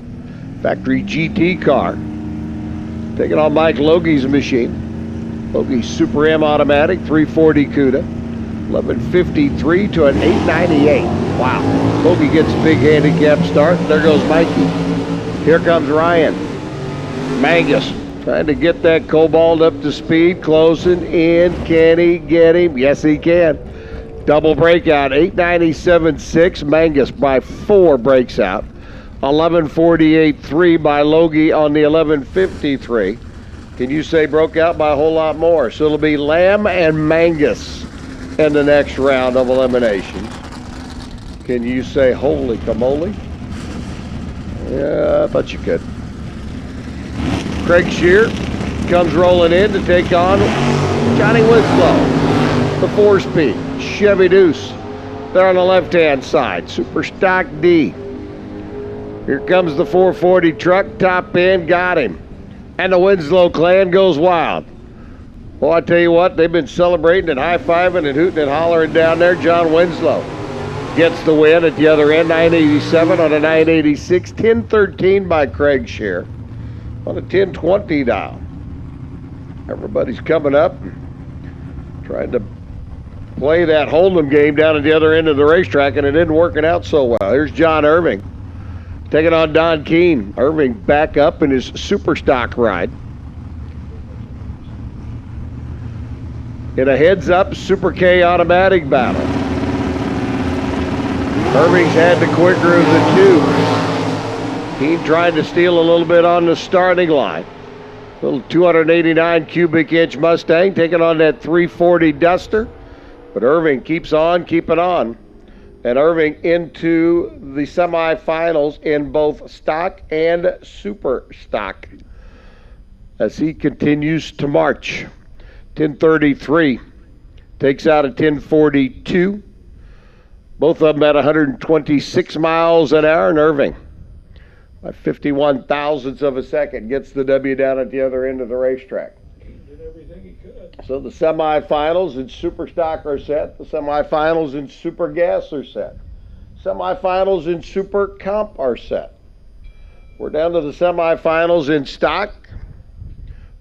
factory GT car. Taking on Mike Logie's machine. Logie's Super M automatic 340 CUDA. 1153 to an 898. Wow. Logie gets a big handicap start. There goes Mikey. Here comes Ryan Mangus trying to get that Cobalt up to speed, closing in. Can he get him? Yes, he can. Double breakout, 897.6. Mangus by 4 breaks out. 1148.3 by Logie on the 1153. Can you say broke out by a whole lot more? So it'll be Lamb and Mangus in the next round of elimination. Can you say holy camole? Yeah, I thought you could. Craig Shear comes rolling in to take on Johnny Winslow. The 4-speed Chevy Deuce there on the left-hand side. Super Stock D. Here comes the 440 truck, top end, got him. And the Winslow clan goes wild. Well, I tell you what, they've been celebrating and high-fiving and hooting and hollering down there. John Winslow gets the win at the other end, 987 on a 986. 1013 by Craig Shear on a 1020 dial. Everybody's coming up, trying to play that hold'em game down at the other end of the racetrack, and it isn't working out so well. Here's John Irving taking on Don Keene. Irving back up in his Super Stock ride. In a heads-up Super K automatic battle. Irving's had the quicker of the two. Keene tried to steal a little bit on the starting line. Little 289 cubic inch Mustang taking on that 340 Duster. But Irving keeps on keeping on. And Irving into the semifinals in both stock and super stock. as he continues to march. 10:33 takes out a 10:42. Both of them at 126 miles an hour, and Irving, by 51 thousandths of a second, gets the W down at the other end of the racetrack. Did everything he could. So the semifinals in Super Stock are set. The semifinals in Super Gas are set. Semifinals in Super Comp are set. We're down to the semifinals in Stock.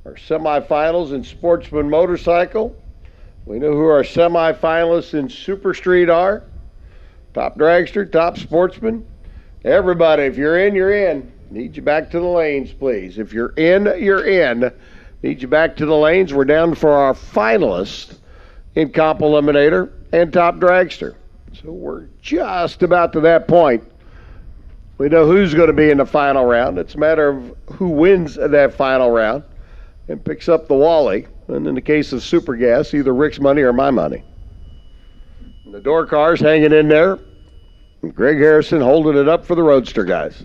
Our semifinals in Sportsman Motorcycle. We know who our semifinalists in Super Street are. Top Dragster, Top Sportsman. Everybody, if you're in, you're in. Need you back to the lanes, please. If you're in, you're in. Need you back to the lanes. We're down for our finalists in Comp Eliminator and Top Dragster. So we're just about to that point. We know who's going to be in the final round. It's a matter of who wins that final round and picks up the Wally. And in the case of Super Gas, either Rick's money or my money. And the door car's hanging in there. Greg Harrison holding it up for the Roadster guys.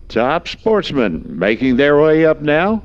Top Sportsmen making their way up now.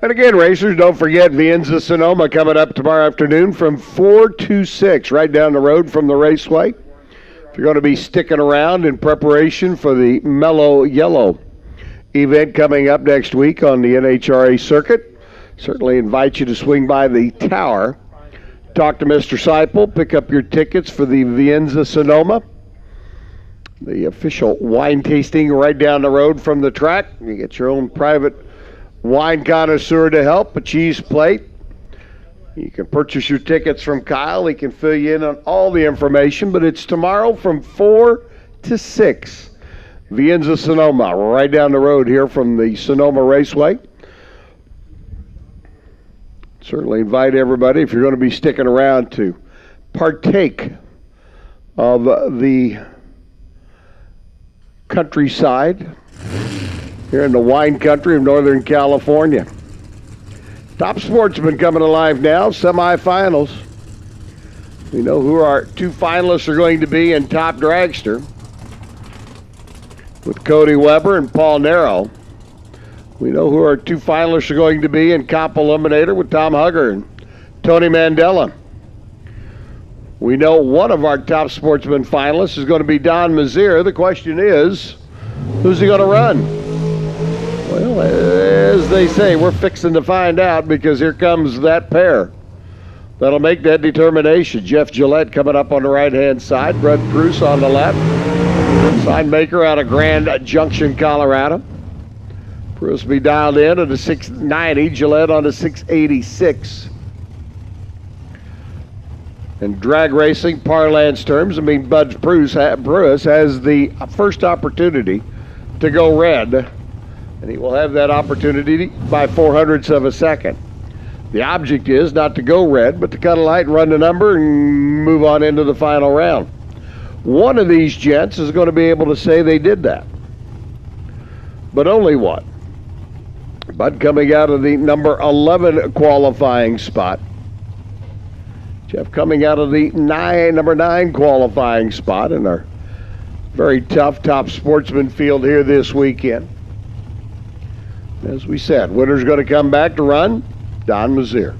And again, racers, don't forget Vienza Sonoma coming up tomorrow afternoon from 4 to 6, right down the road from the raceway. If you're going to be sticking around in preparation for the Mellow Yellow event coming up next week on the NHRA circuit, certainly invite you to swing by the tower. Talk to Mr. Seipel, pick up your tickets for the Vienza Sonoma, the official wine tasting right down the road from the track. You get your own private wine connoisseur to help, a cheese plate. You can purchase your tickets from Kyle. He can fill you in on all the information, but it's tomorrow from 4 to 6. Vienza Sonoma, right down the road here from the Sonoma Raceway. Certainly invite everybody, if you're going to be sticking around, to partake of the countryside here in the wine country of Northern California. Top Sportsman coming alive now, semifinals. We know who our two finalists are going to be in Top Dragster with Cody Weber and Paul Nero. We know who our two finalists are going to be in Comp Eliminator with Tom Hugger and Tony Mandela. We know one of our Top Sportsman finalists is going to be Don Mazier. The question is, who's he going to run? Well, as they say, we're fixing to find out, because here comes that pair that'll make that determination. Jeff Gillette coming up on the right-hand side. Brett Bruce on the left. Sign maker out of Grand Junction, Colorado. Bruce will be dialed in at a 690. Gillette on a 686. In drag racing parlance terms, Bud Bruce has the first opportunity to go red. And he will have that opportunity by 0.04 of a second. The object is not to go red, but to cut a light, run the number, and move on into the final round. One of these gents is going to be able to say they did that. But only one. Bud coming out of the number 11 qualifying spot. Jeff coming out of the number 9 qualifying spot. And our Very tough top sportsman field here this weekend. As we said, winner's going to come back to run, Don Mazier.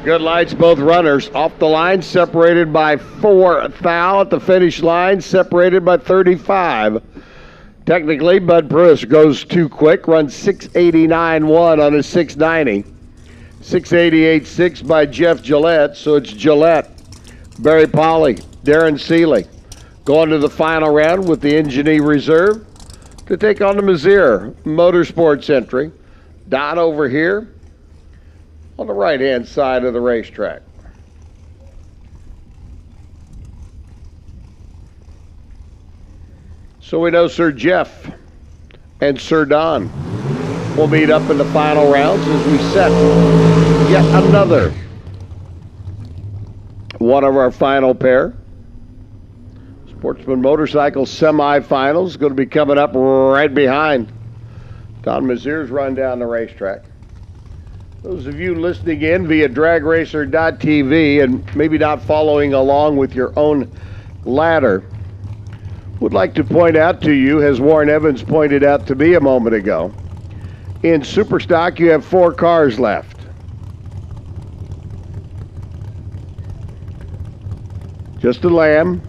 Good lights, both runners. Off the line, separated by 4 thou. At the finish line, separated by 35. Technically, Bud Pruitt goes too quick, runs 6:89.1 on his 6:90. 6:88.6 by Jeff Gillette, so it's Gillette, Barry Polly, Darren Seeley going to the final round with the Engineer Reserve to take on the Mazier Motorsports entry. Don over here on the right-hand side of the racetrack. So we know Sir Jeff and Sir Don will meet up in the final rounds as we set yet another one of our final pair. Sportsman Motorcycle semifinals going to be coming up right behind Don Mazier's run down the racetrack. Those of you listening in via dragracer.tv and maybe not following along with your own ladder, would like to point out to you, as Warren Evans pointed out to me a moment ago, in Superstock you have 4 cars left. Justin Lamb,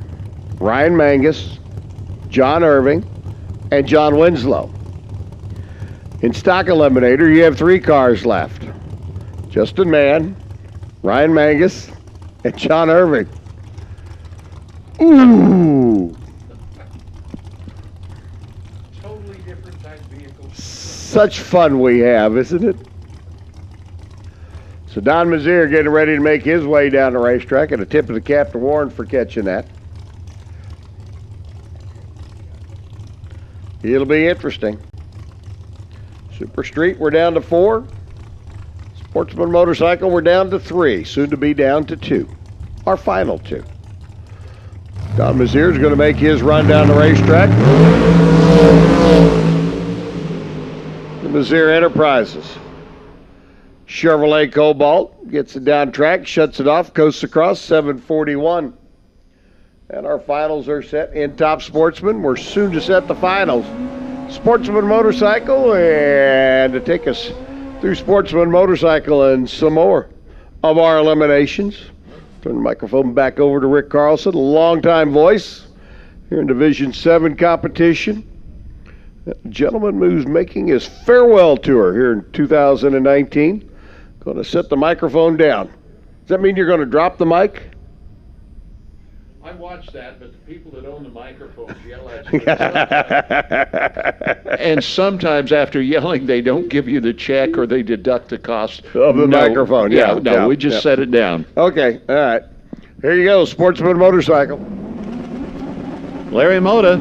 Ryan Mangus, John Irving, and John Winslow. In Stock Eliminator you have 3 cars left. Justin Mann, Ryan Mangus, and John Irving. Ooh! Totally different type vehicles. Such fun we have, isn't it? So Don Mazier getting ready to make his way down the racetrack, and a tip of the cap to Warren for catching that. It'll be interesting. Super Street, we're down to 4. Sportsman Motorcycle, we're down to 3, soon to be down to 2. Our final 2. Don Mazier is going to make his run down the racetrack. The Mazier Enterprises. Chevrolet Cobalt gets it down track, shuts it off, coasts across, 741. And our finals are set in Top Sportsman. We're soon to set the finals. Sportsman Motorcycle, and to take us through Sportsman Motorcycle and some more of our eliminations. Turn the microphone back over to Rick Carlson, a longtime voice here in Division 7 competition. A gentleman who's making his farewell tour here in 2019. Going to set the microphone down. Does that mean you're going to drop the mic? I watched that, but the people that own the microphones yell at you. And sometimes after yelling, they don't give you the check or they deduct the cost Of the microphone, yeah, we just set it down. Okay, all right. Here you go, Sportsman Motorcycle. Larry Mota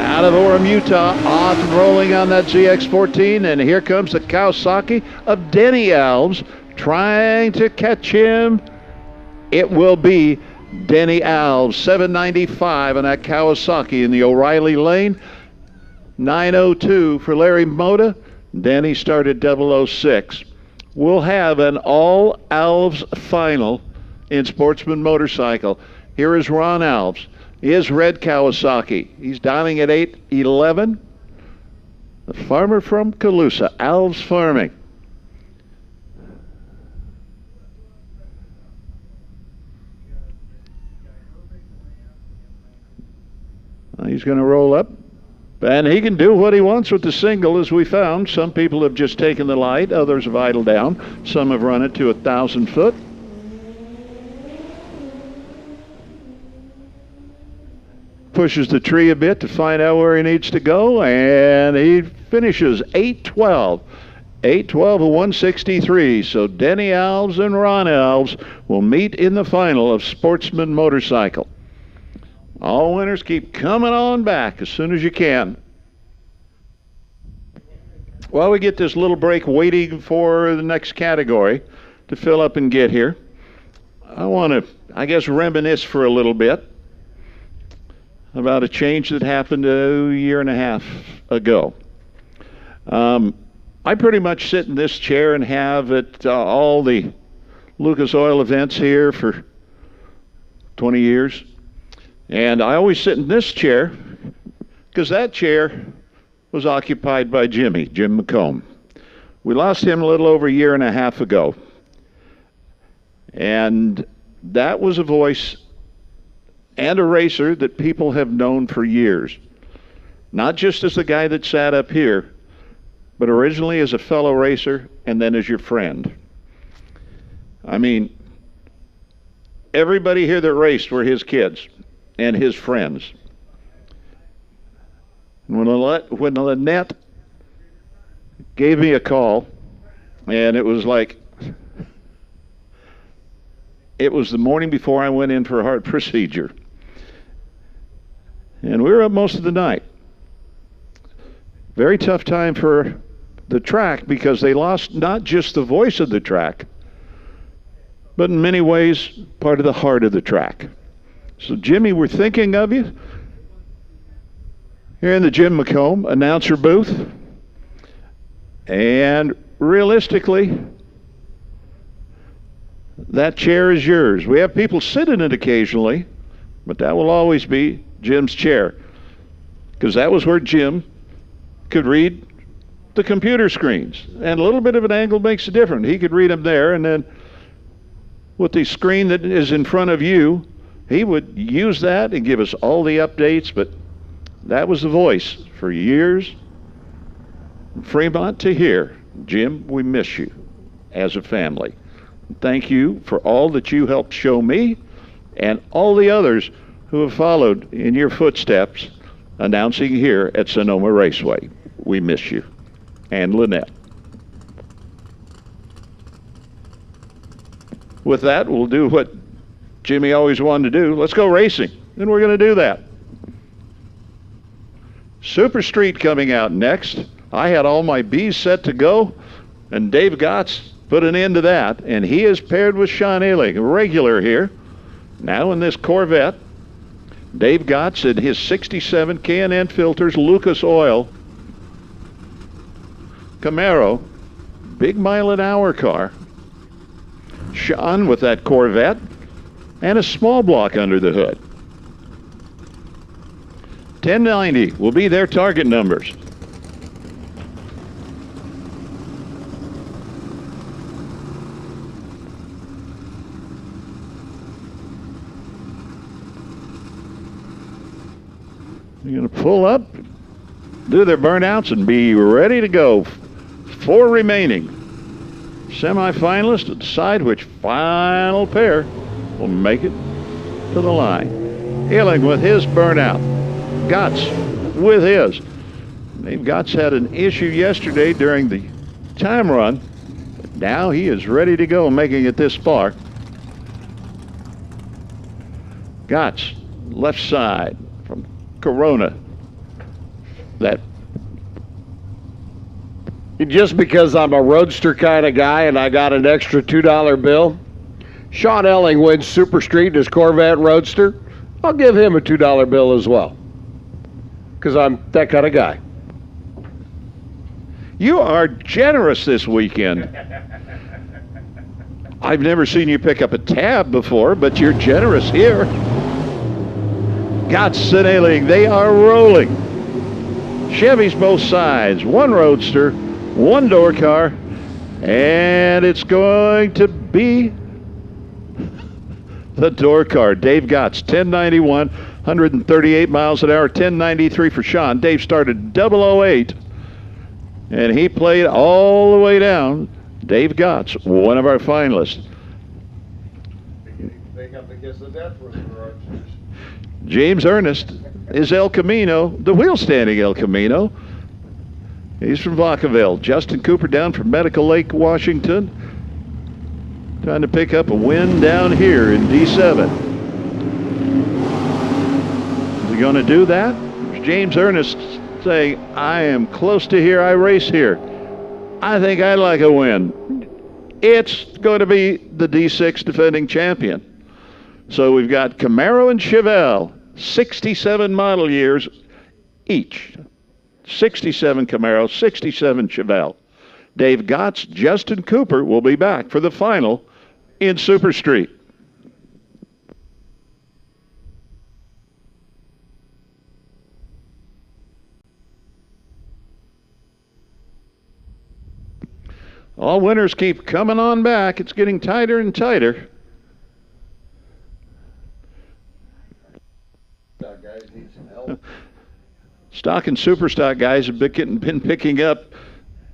out of Orem, Utah, off and rolling on that ZX14, and here comes the Kawasaki of Denny Alves trying to catch him. It will be Denny Alves, 795 on that Kawasaki in the O'Reilly lane. 902 for Larry Mota. Denny started 006. We'll have an all Alves final in Sportsman Motorcycle. Here is Ron Alves. His red Kawasaki. He's dialing at 811. The farmer from Calusa, Alves Farming. He's going to roll up, and he can do what he wants with the single, as we found. Some people have just taken the light, others have idled down. Some have run it to 1,000 foot. Pushes the tree a bit to find out where he needs to go, and he finishes 812. 812 of 163. So Denny Alves and Ron Alves will meet in the final of Sportsman Motorcycle. All winners, keep coming on back as soon as you can. While we get this little break waiting for the next category to fill up and get here, I want to, reminisce for a little bit about a change that happened a year and a half ago. I pretty much sit in this chair and have at all the Lucas Oil events here for 20 years. And I always sit in this chair because that chair was occupied by Jim McComb. We lost him a little over a year and a half ago. And that was a voice and a racer that people have known for years. Not just as the guy that sat up here, but originally as a fellow racer and then as your friend. I mean, everybody here that raced were his kids and his friends. When Lynette gave me a call, and it was the morning before I went in for a heart procedure. And we were up most of the night. Very tough time for the track because they lost not just the voice of the track, but in many ways, part of the heart of the track. So Jimmy, we're thinking of you. Here in the Jim McComb announcer booth. And realistically, that chair is yours. We have people sit in it occasionally, but that will always be Jim's chair. Because that was where Jim could read the computer screens. And a little bit of an angle makes a difference. He could read them there, and then with the screen that is in front of you, he would use that and give us all the updates, but that was the voice for years. From Fremont to here. Jim, we miss you as a family. Thank you for all that you helped show me and all the others who have followed in your footsteps announcing here at Sonoma Raceway. We miss you. And Lynette. With that, we'll do what Jimmy always wanted to do. Let's go racing. And we're going to do that. Super Street coming out next. I had all my B's set to go, and Dave Gotts put an end to that, and he is paired with Sean Ailing, a regular here. Now in this Corvette, Dave Gotts in his 67 K&N Filters Lucas Oil Camaro, big mile an hour car. Sean with that Corvette and a small block under the hood. 1090 will be their target numbers. They're going to pull up, do their burnouts, and be ready to go. 4 remaining. Semi-finalists to decide which final pair will make it to the line. Ailing with his burnout. Gotts with his. Dave Gotts had an issue yesterday during the time run. But now he is ready to go, making it this far. Gotts, left side from Corona. That Just because I'm a roadster kind of guy and I got an extra $2 bill, Sean Elling wins Super Street in his Corvette Roadster. I'll give him a $2 bill as well, because I'm that kind of guy. You are generous this weekend. I've never seen you pick up a tab before, but you're generous here. Gotts and Ailing, they are rolling. Chevys both sides, 1 Roadster, 1 door car, and it's going to be the door car. Dave Gotts, 1091, 138 miles an hour, 1093 for Sean. Dave started 008, and he played all the way down. Dave Gotts, one of our finalists. James Ernest is El Camino, the wheel-standing El Camino. He's from Vacaville. Justin Cooper down from Medical Lake, Washington. Trying to pick up a win down here in D7. Is he going to do that? James Ernest saying, I am close to here, I race here. I think I'd like a win. It's going to be the D6 defending champion. So we've got Camaro and Chevelle, 67 model years each. 67 Camaro, 67 Chevelle. Dave Gotts, Justin Cooper will be back for the final in Super Street. All winners keep coming on back. It's getting tighter and tighter. Guys need some help. Stock and super stock guys have been picking up.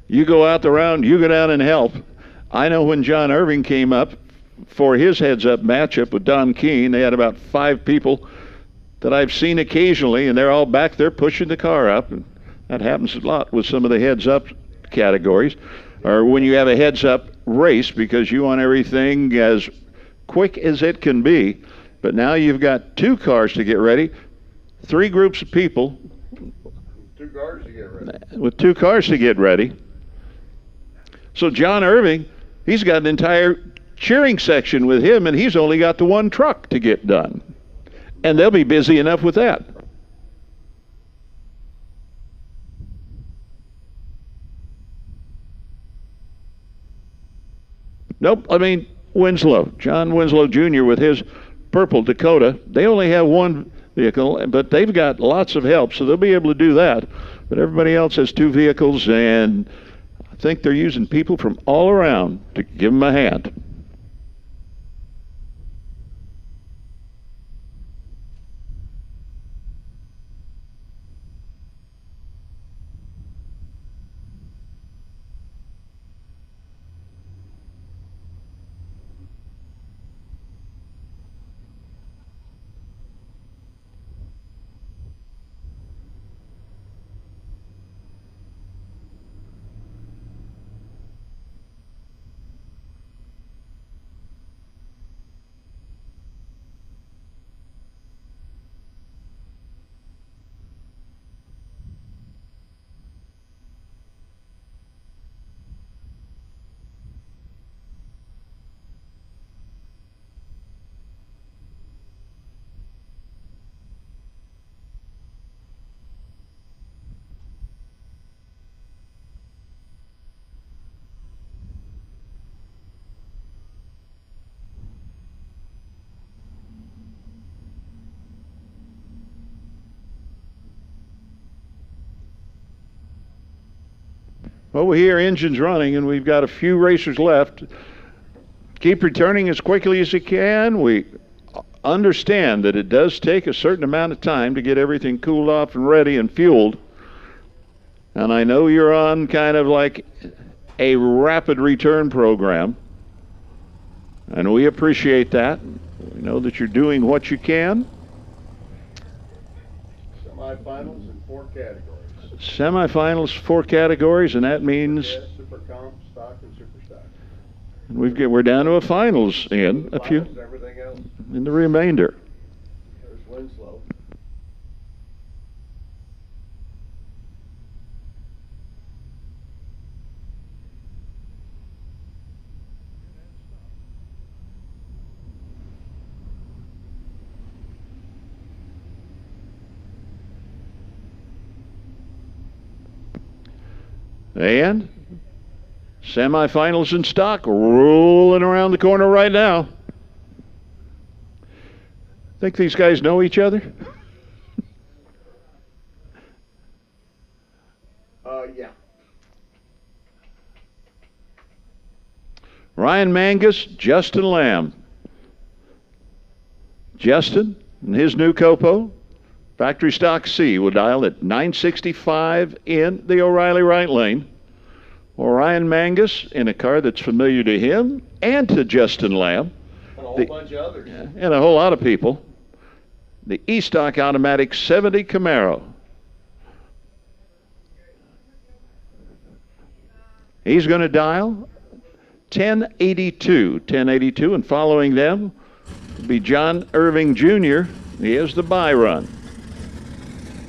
You go out the round, you go down and help. I know when John Irving came up for his heads-up matchup with Don Keene, they had about 5 people that I've seen occasionally, and they're all back there pushing the car up. And that happens a lot with some of the heads-up categories, or when you have a heads-up race, because you want everything as quick as it can be. But now you've got 2 cars to get ready, 3 groups of people 2 cars to get ready. with 2 cars to get ready. So John Irving, he's got an entire cheering section with him, and he's only got the 1 truck to get done. And they'll be busy enough with that. Nope, I mean Winslow, John Winslow Jr. with his purple Dakota. They only have 1 vehicle, but they've got lots of help, so they'll be able to do that. But everybody else has 2 vehicles, and I think they're using people from all around to give them a hand. Well, we hear engines running, and we've got a few racers left. Keep returning as quickly as you can. We understand that it does take a certain amount of time to get everything cooled off and ready and fueled. And I know you're on kind of like a rapid return program, and we appreciate that. We know that you're doing what you can. Semifinals in 4 categories. Semifinals, 4 categories, and that means Super comp, stock, and super stock. we're down to a finals in a few Finals, everything else. in the remainder. There's Winslow. And semifinals in stock rolling around the corner right now. Think these guys know each other? Yeah. Ryan Mangus, Justin Lamb. Justin and his new Copo, factory stock C, will dial at 965 in the O'Reilly right lane. Ryan Mangus in a car that's familiar to him and to Justin Lamb. And a whole bunch of others. And a whole lot of people. The E-Stock Automatic 70 Camaro. He's going to dial 1082. 1082, and following them will be John Irving Jr. He has the buy run.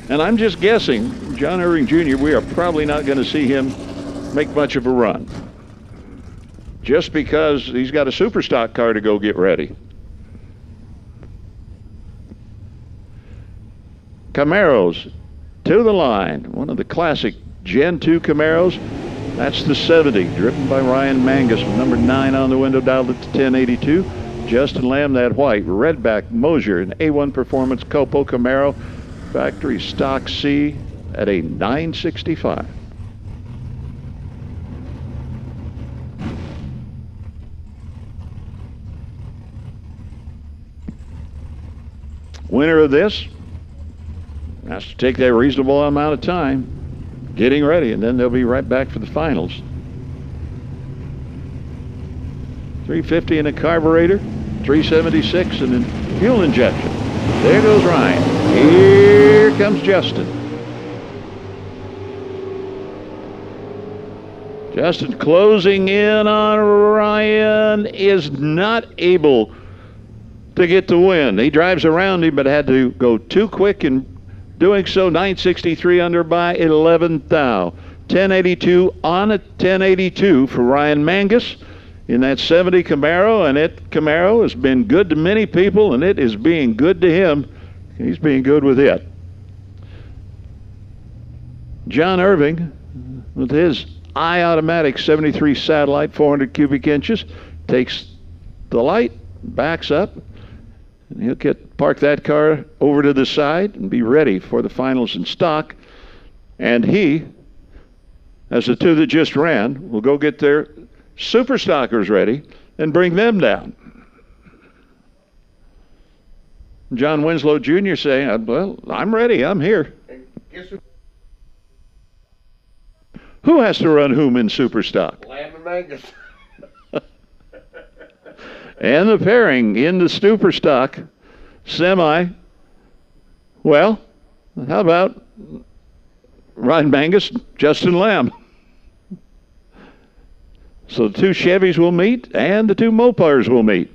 And I'm just guessing, John Irving Jr., we are probably not going to see him make much of a run, just because he's got a super stock car to go get ready. Camaros to the line. One of the classic Gen 2 Camaros. That's the 70, driven by Ryan Mangus, with number 9 on the window, dialed at 1082. Justin Lamb, that white. Redback Mosier, an A1 Performance Copo Camaro, factory stock C at a 965. Winner of this has to take that reasonable amount of time getting ready, and then they'll be right back for the finals. 350 in a carburetor, 376 in a fuel injection. There goes Ryan. Here comes Justin. Justin closing in on Ryan, is not able to get the win. He drives around him, but had to go too quick in doing so. 963 under by 11 thou. 1082 on a 1082 for Ryan Mangus in that 70 Camaro, and that Camaro has been good to many people, and it is being good to him. He's being good with it. John Irving with his I-Automatic 73 Satellite, 400 cubic inches, takes the light, backs up, and he'll park that car over to the side and be ready for the finals in stock. And he, as the two that just ran, will go get their super stockers ready and bring them down. John Winslow Jr. saying, well, I'm ready, I'm here. Who has to run whom in super stock? Lamb and Mangus. And the pairing in the super stock semi. Well, how about Ryan Mangus, Justin Lamb? So the two Chevys will meet, and the two Mopars will meet.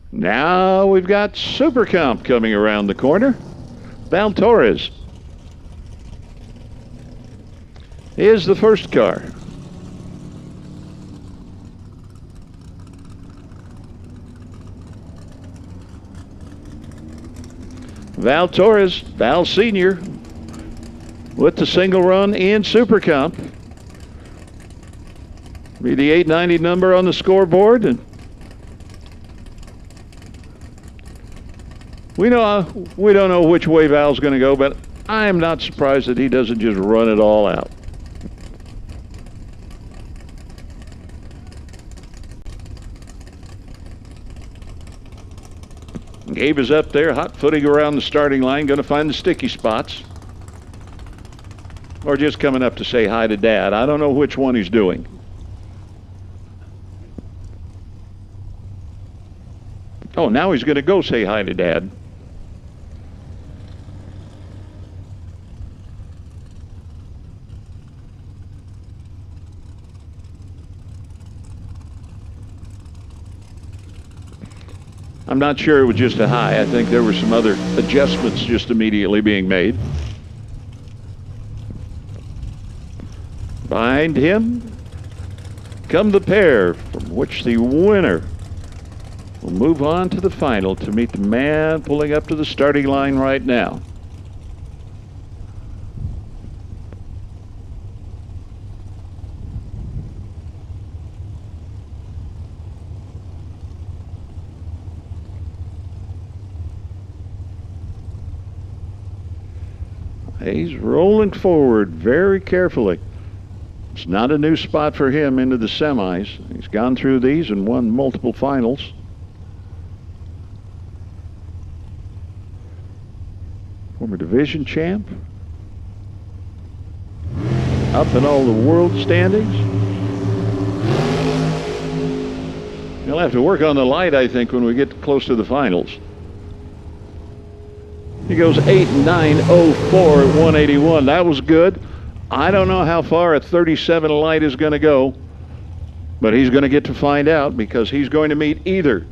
Now we've got Super Comp coming around the corner. Val Torres is the first car. Val Torres, Val Sr., with the single run in Super Comp. Be the 890 number on the scoreboard, and we don't know which way Val's going to go, but I am not surprised that he doesn't just run it all out. Gabe is up there, hot footing around the starting line, going to find the sticky spots. Or just coming up to say hi to Dad. I don't know which one he's doing. Oh, now he's going to go say hi to Dad. I'm not sure it was just a hi. I think there were some other adjustments just immediately being made. Behind him come the pair from which the winner will move on to the final to meet the man pulling up to the starting line right now. He's rolling forward very carefully. It's not a new spot for him into the semis. He's gone through these and won multiple finals. Former division champ. Up in all the world standings. He'll have to work on the light, I think, when we get close to the finals. He goes 8.904 at 181. That was good. I don't know how far a 37 light is going to go, but he's going to get to find out because he's going to meet either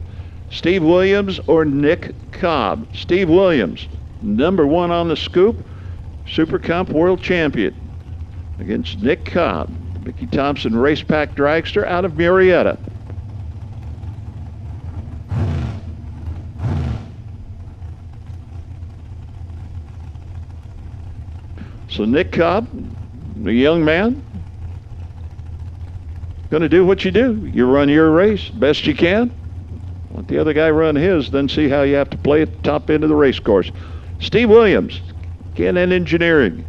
Steve Williams or Nick Cobb. Steve Williams, number 1 on the scoop, Super Comp world champion, against Nick Cobb, Mickey Thompson Race Pack Dragster out of Murrieta. So Nick Cobb, the young man, going to do what you do. You run your race best you can. Let the other guy run his, then see how you have to play at the top end of the race course. Steve Williams, K&N Engineering,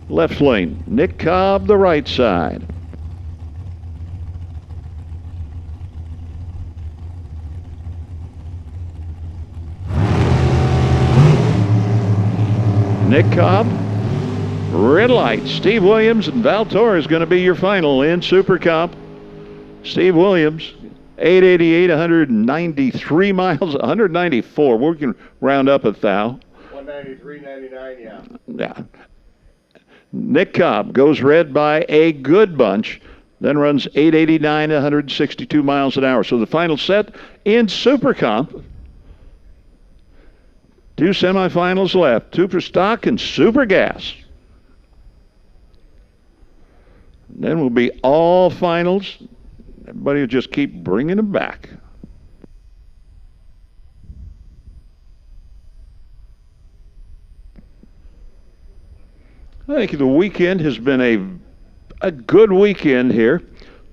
left lane. Nick Cobb, the right side. Nick Cobb, red light. Steve Williams and Val Torres is going to be your final in Super Comp. Steve Williams, 888, 193 miles, 194. We can round up a thou. 193.99, yeah. Yeah. Nick Cobb goes red by a good bunch, then runs 889, 162 miles an hour. So the final set in Super Comp. Two semifinals left, Super Stock and Super Gas. Then will be all finals. Everybody will just keep bringing them back. I think the weekend has been a good weekend here.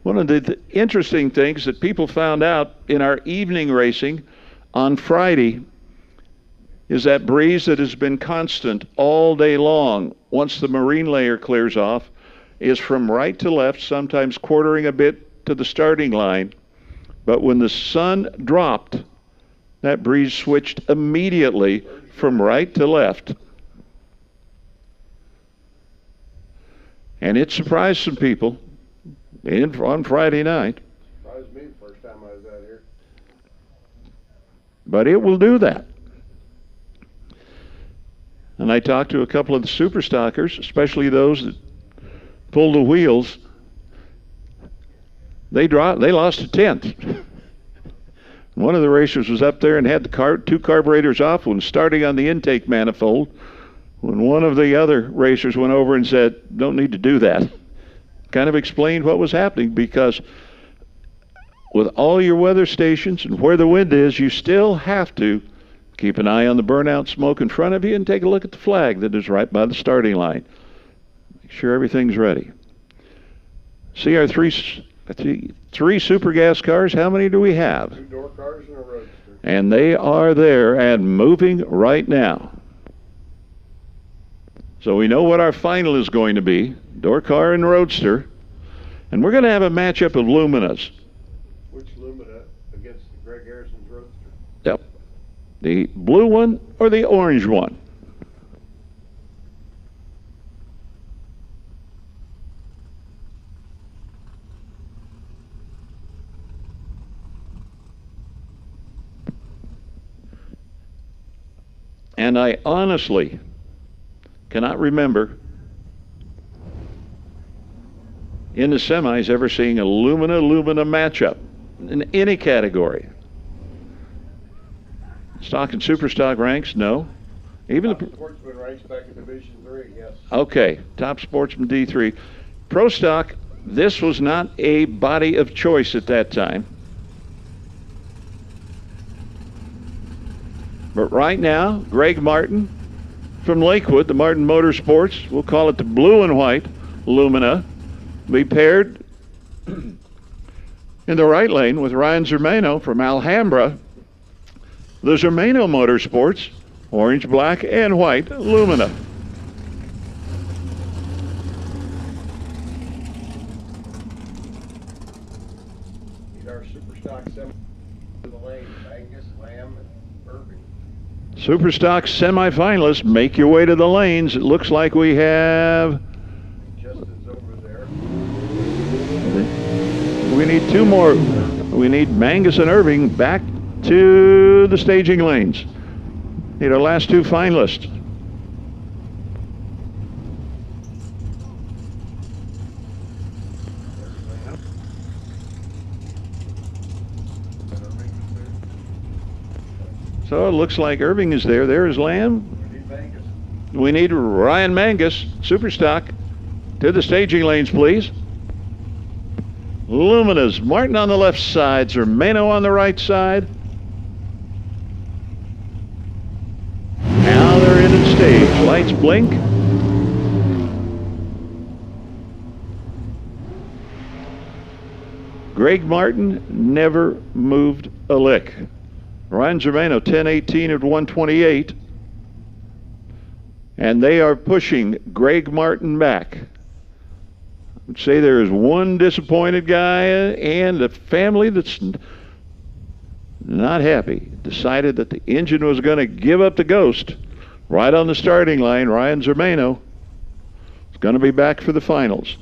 One of the interesting things that people found out in our evening racing on Friday is that breeze that has been constant all day long, once the marine layer clears off, is from right to left, sometimes quartering a bit to the starting line. But when the sun dropped, that breeze switched immediately from right to left. And it surprised some people on Friday night. Surprised me the first time I was out here. But it will do that. And I talked to a couple of the super stockers, especially those that pull the wheels. They lost a tenth. One of the racers was up there and had the two carburetors off when starting on the intake manifold. When one of the other racers went over and said, "Don't need to do that," kind of explained what was happening, because with all your weather stations and where the wind is, you still have to keep an eye on the burnout smoke in front of you and take a look at the flag that is right by the starting line. Make sure everything's ready. See our three super gas cars. How many do we have? 2 door cars and a roadster. And they are there and moving right now. So we know what our final is going to be, door car and roadster. And we're going to have a matchup of Luminas. Which Lumina against Greg Harrison's roadster? Yep. The blue one or the orange one? And I honestly cannot remember in the semis ever seeing a Lumina matchup in any category. Stock and super stock ranks, no. Even Top Sportsman ranks back in Division 3, yes. Okay, Top Sportsman D3. Pro stock, this was not a body of choice at that time. But right now, Greg Martin from Lakewood, the Martin Motorsports, we'll call it the blue and white Lumina, be paired in the right lane with Ryan Zermano from Alhambra, the Zermano Motorsports, orange, black, and white Lumina. These are super stock semi to the lane, Angus, Lamb, and Irving. Super stock semifinalists, make your way to the lanes. It looks like we have, Justin's over there. we need two more. We need Mangus and Irving back to the staging lanes. Need our last two finalists. So it looks like Irving is there. There is Lamb. We need Angus. We need Ryan Mangus, super stock, to the staging lanes, please. Luminas, Martin on the left side, Zermano on the right side. Now they're in at stage. Lights blink. Greg Martin never moved a lick. Ryan Zermano, 10:18 at 128. And they are pushing Greg Martin back. I'd say there is one disappointed guy and a family that's not happy. Decided that the engine was going to give up the ghost. Right on the starting line, Ryan Zermano is going to be back for the finals.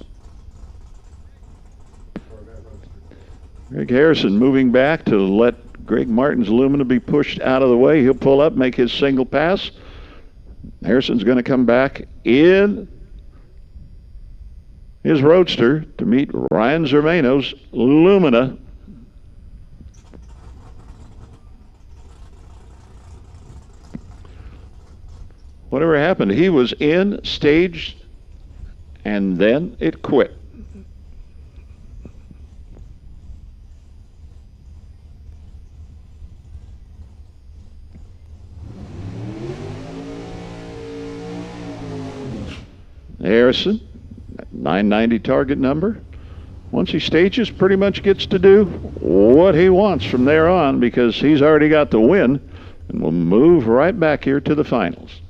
Greg Harrison moving back to let Greg Martin's Lumina be pushed out of the way. He'll pull up, make his single pass. Harrison's going to come back in his Roadster to meet Ryan Zermano's Lumina. Whatever happened, he was in, staged, and then it quit. Harrison, 990 target number. Once he stages, pretty much gets to do what he wants from there on because he's already got the win and will move right back here to the finals.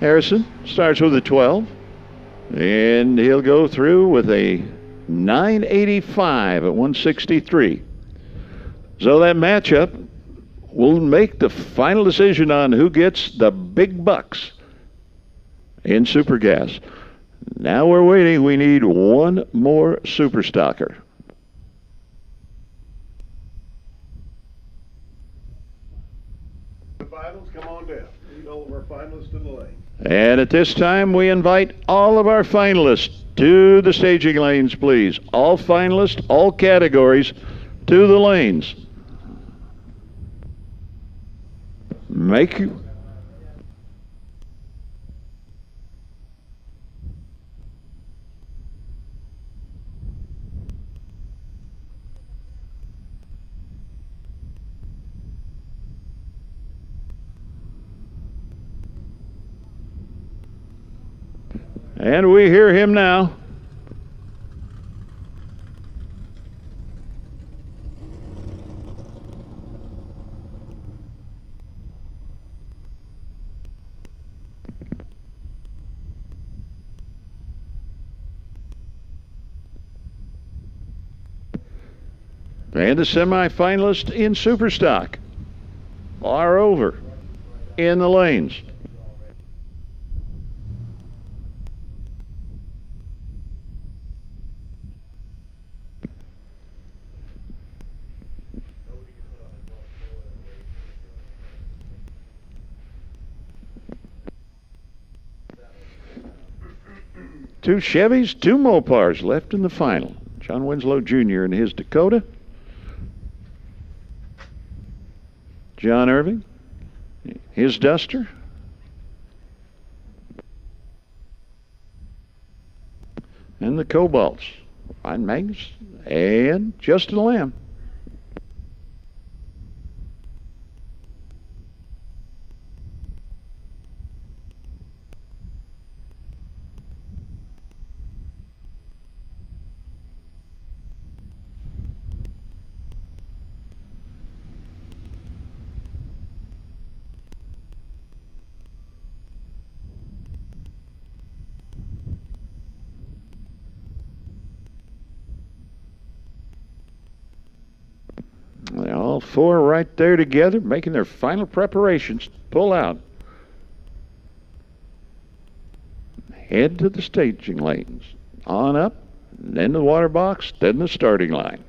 Harrison starts with a 12, and he'll go through with a 985 at 163. So that matchup will make the final decision on who gets the big bucks in Super Gas. Now we're waiting. We need one more Super Stocker. The finals, come on down. Lead all of our finalists to the lane. And at this time, we invite all of our finalists to the staging lanes, please. All finalists, all categories, to the lanes. Make you. And we hear him now. And the semifinalists in Superstock are over in the lanes. Two Chevys, two Mopars left in the final. John Winslow Jr. in his Dakota. John Irving, his Duster. And the Cobalts, Ryan Magnus and Justin Lamb. All four right there together, making their final preparations. Pull out. Head to the staging lanes. On up, then the water box, then the starting line.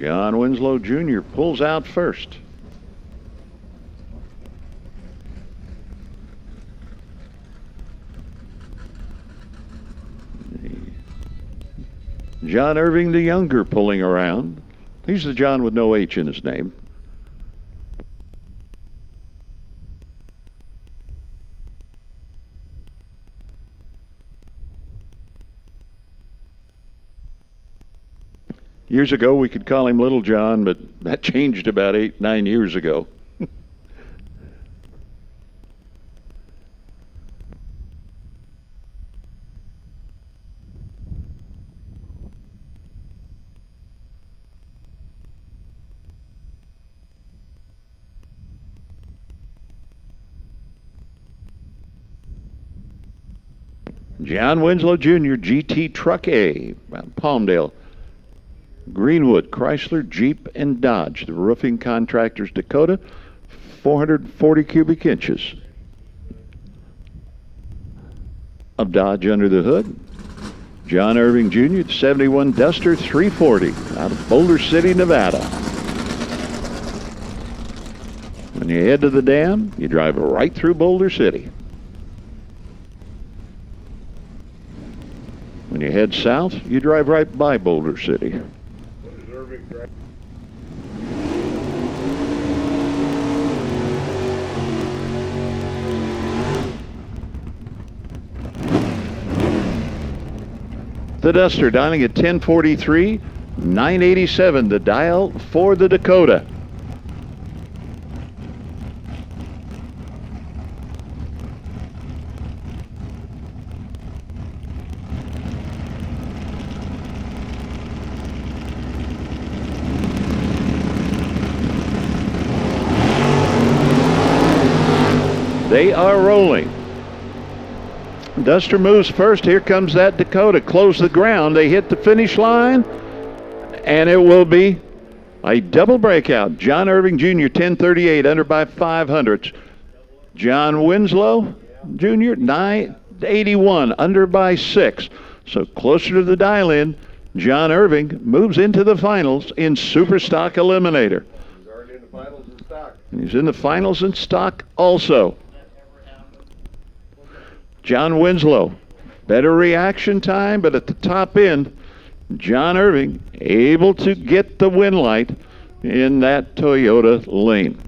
John Winslow Jr. pulls out first. John Irving the Younger pulling around. He's the John with no H in his name. Years ago, we could call him Little John, but that changed about 8-9 years ago. John Winslow Jr., GT Truck A, Palmdale. Greenwood, Chrysler, Jeep, and Dodge, the roofing contractors, Dakota, 440 cubic inches of Dodge under the hood. John Irving Jr., the 71 Duster 340 out of Boulder City, Nevada. When you head to the dam, you drive right through Boulder City. When you head south, you drive right by Boulder City. The Duster dialing at 1043, 987, the dial for the Dakota. They are rolling. Duster moves first. Here comes that Dakota. Close the ground. They hit the finish line, and it will be a double breakout. John Irving Jr., 1038, under by 500. John Winslow Jr., 981, under by 6. So closer to the dial-in, John Irving moves into the finals in Super Stock Eliminator. He's already in the finals in stock. He's in the finals in stock also. John Winslow, better reaction time, but at the top end, John Irving able to get the win light in that Toyota lane.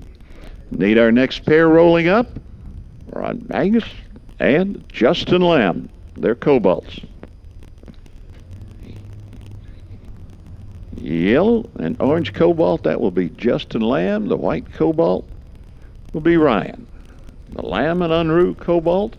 Need our next pair rolling up. Ron Magnus and Justin Lamb, their Cobalts. Yellow and orange Cobalt, that will be Justin Lamb. The white Cobalt will be Ryan. The Lamb and Unruh Cobalt.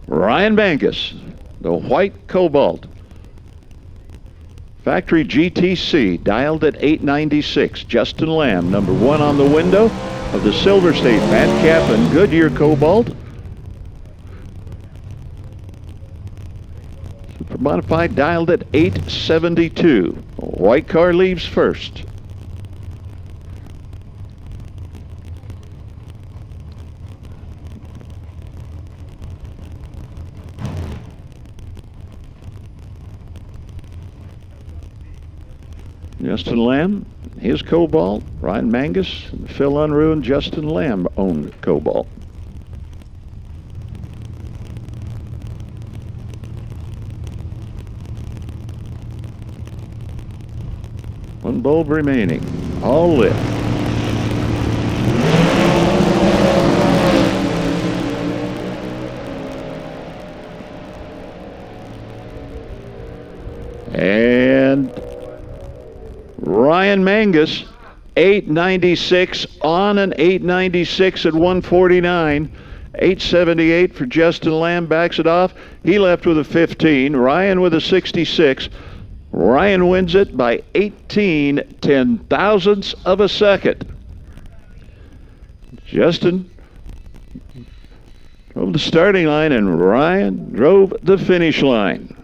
Ryan Bangus, the white Cobalt. Factory GTC, dialed at 896. Justin Lamb, number 1 on the window of the Silver State Madcap and Goodyear Cobalt. Super Modified, dialed at 872. White car leaves first. Justin Lamb, his Cobalt. Ryan Mangus, Phil Unruh, and Justin Lamb owned Cobalt. One bulb remaining. All lit. Angus, 896 on an 896 at 149. 878 for Justin Lamb, backs it off. He left with a 15. Ryan with a 66. Ryan wins it by 18 ten-thousandths of a second. Justin drove the starting line and Ryan drove the finish line.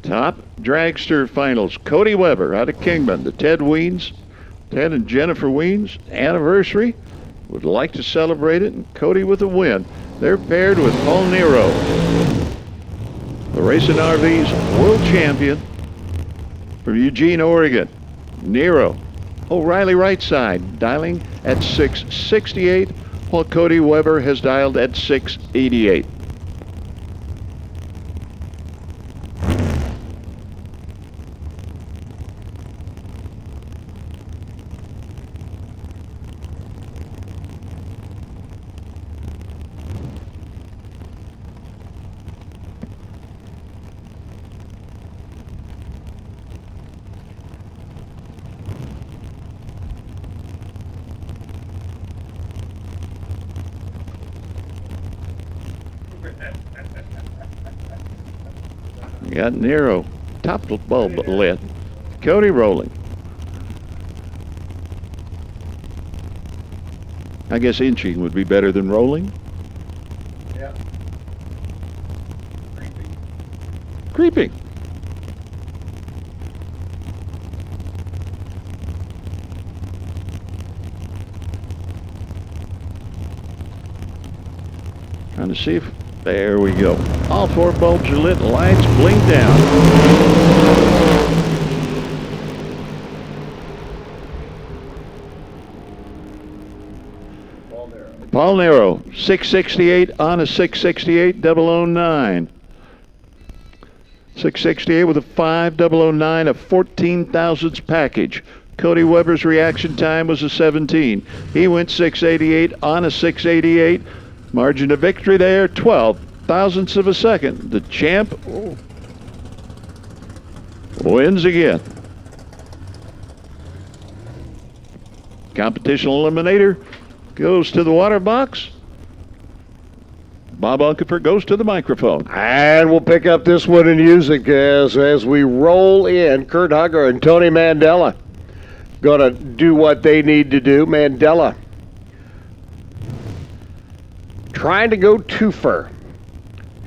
Top dragster finals. Cody Weber out of Kingman. The Ted and Jennifer Weens anniversary. Would like to celebrate it, and Cody with a win. They're paired with Paul Nero, the Racing RV's world champion from Eugene, Oregon. Nero, O'Reilly right side, dialing at 668, while Cody Weber has dialed at 688. Got Nero, top bulb lit. Cody rolling. I guess inching would be better than rolling. Yeah. Creeping. Trying to see if, there we go. All four bulbs are lit, lights blink down. Paul Nero, 668 on a 668 009. 668 with a 5009, a 14 thousandths package. Cody Weber's reaction time was a 17. He went 688 on a 688. Margin of victory there, 12 thousandths of a second. The champ wins again. Competition eliminator goes to the water box. Bob Unkefer goes to the microphone. And we'll pick up this one in music as we roll in. Kurt Hugger and Tony Mandela going to do what they need to do. Mandela trying to go twofer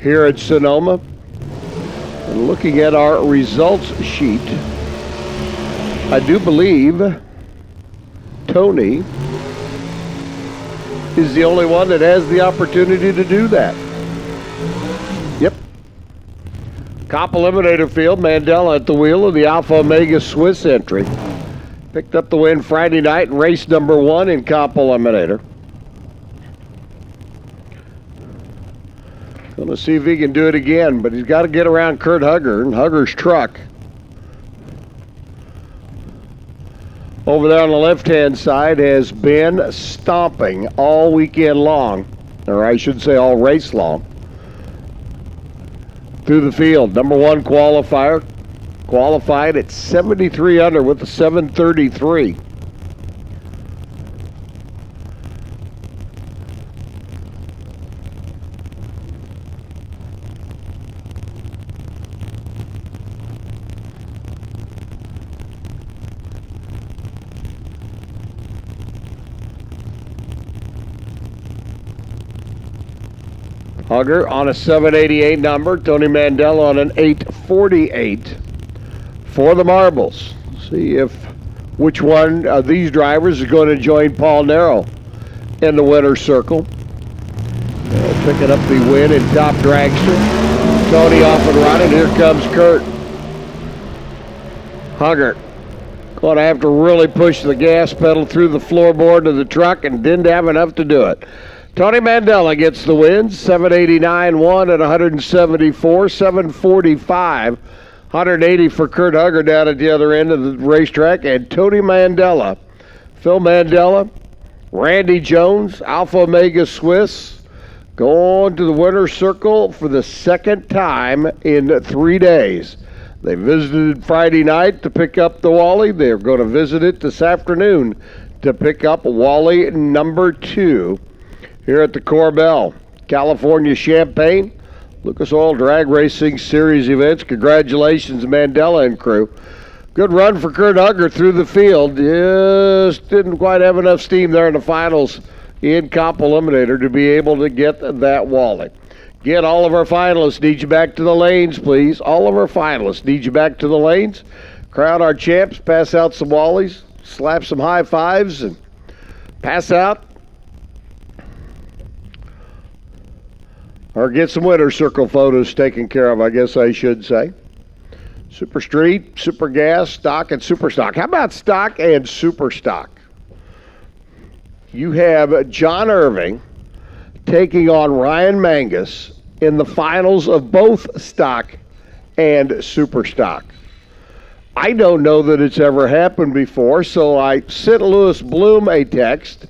here at Sonoma. And looking at our results sheet, I do believe Tony is the only one that has the opportunity to do that. Yep. Cop Eliminator field, Mandela at the wheel of the Alpha Omega Swiss entry. Picked up the win Friday night in race number 1 in Cop Eliminator. Gonna see if he can do it again, but he's got to get around Kurt Hugger and Hugger's truck. Over there on the left-hand side has been stomping all weekend long, or I should say all race long, through the field. Number 1 qualifier, qualified at 73 under with a 733. Hugger on a 788 number, Tony Mandela on an 848 for the marbles. See if which one of these drivers is going to join Paul Nero in the winner's circle. Picking up the win in top dragster. Tony off and running. Here comes Kurt. Hugger going to have to really push the gas pedal through the floorboard of the truck and didn't have enough to do it. Tony Mandela gets the win, 789 1 at 174, 745 180 for Kurt Hugger down at the other end of the racetrack. And Tony Mandela, Phil Mandela, Randy Jones, Alpha Omega Swiss, going to the winner's circle for the second time in 3 days. They visited Friday night to pick up the Wally. They're going to visit it this afternoon to pick up Wally number 2 here at the Corbell. California Champaign, Lucas Oil Drag Racing Series events. Congratulations, Mandela and crew. Good run for Kurt Hugger through the field. Just didn't quite have enough steam there in the finals in Comp Eliminator to be able to get that Wally. Get all of our finalists. Need you back to the lanes, please. All of our finalists. Need you back to the lanes. Crown our champs. Pass out some Wallies. Slap some high fives and pass out. Or get some winner circle photos taken care of, I guess I should say. Super Street, Super Gas, Stock, and Super Stock. How about Stock and Super Stock? You have John Irving taking on Ryan Mangus in the finals of both Stock and Super Stock. I don't know that it's ever happened before, so I sent Lewis Bloom a text,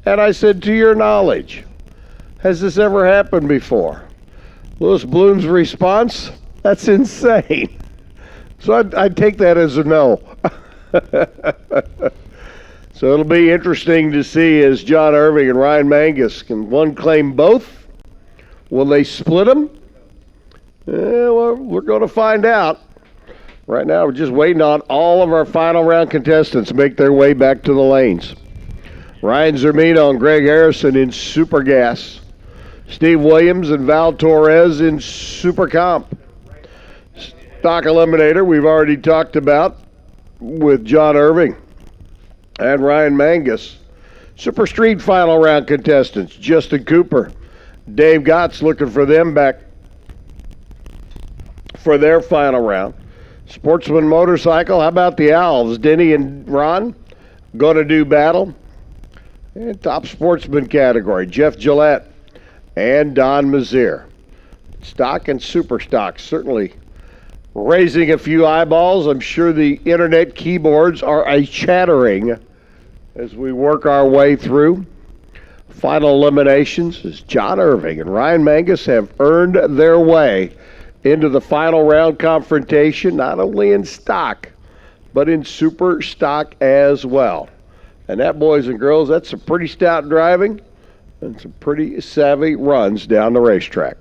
and I said, to your knowledge, has this ever happened before? Lewis Bloom's response, that's insane. So I'd take that as a no. So it'll be interesting to see as John Irving and Ryan Mangus, can one claim both? Will they split them? Well, we're going to find out. Right now, we're just waiting on all of our final round contestants to make their way back to the lanes. Ryan Zermino and Greg Harrison in Super Gas. Steve Williams and Val Torres in Super Comp. Stock Eliminator, we've already talked about with John Irving and Ryan Mangus. Super Street final round contestants, Justin Cooper, Dave Gotts, looking for them back for their final round. Sportsman Motorcycle, how about the Owls? Denny and Ron going to do battle. And top sportsman category, Jeff Gillette and Don Mazier. Stock and Super Stock certainly raising a few eyeballs. I'm sure the internet keyboards are a-chattering as we work our way through. Final eliminations as John Irving and Ryan Mangus have earned their way into the final round confrontation, not only in Stock, but in Super Stock as well. And that, boys and girls, that's some pretty stout driving and some pretty savvy runs down the racetrack.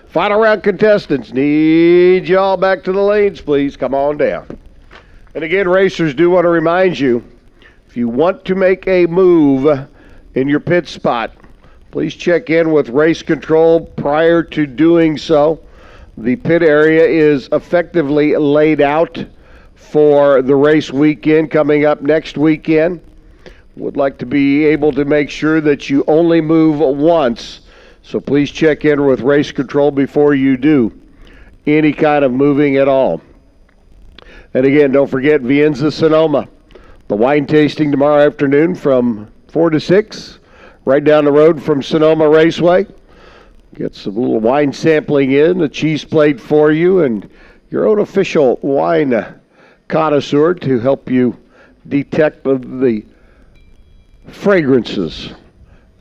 Final round contestants, need y'all back to the lanes, please. Come on down. And again, racers, do want to remind you, if you want to make a move in your pit spot, please check in with race control prior to doing so. The pit area is effectively laid out for the race weekend coming up next weekend. Would like to be able to make sure that you only move once, so please check in with race control before you do any kind of moving at all. And again, don't forget Vienza Sonoma, the wine tasting tomorrow afternoon from 4 to 6, right down the road from Sonoma Raceway. Get some little wine sampling in, a cheese plate for you, and your own official wine connoisseur to help you detect the fragrances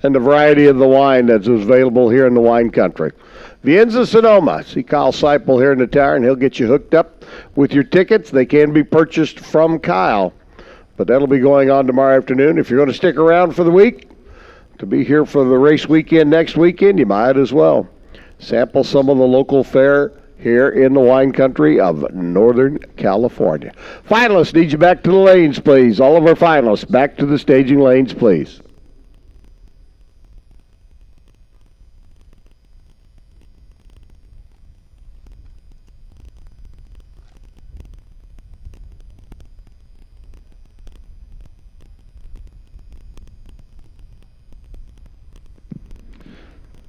and the variety of the wine that's available here in the wine country. Vienza Sonoma. See Kyle Seipel here in the tower, and he'll get you hooked up with your tickets. They can be purchased from Kyle, but that'll be going on tomorrow afternoon. If you're going to stick around for the week, to be here for the race weekend next weekend, you might as well sample some of the local fare here in the wine country of Northern California. Finalists, need you back to the lanes, please. All of our finalists, back to the staging lanes, please.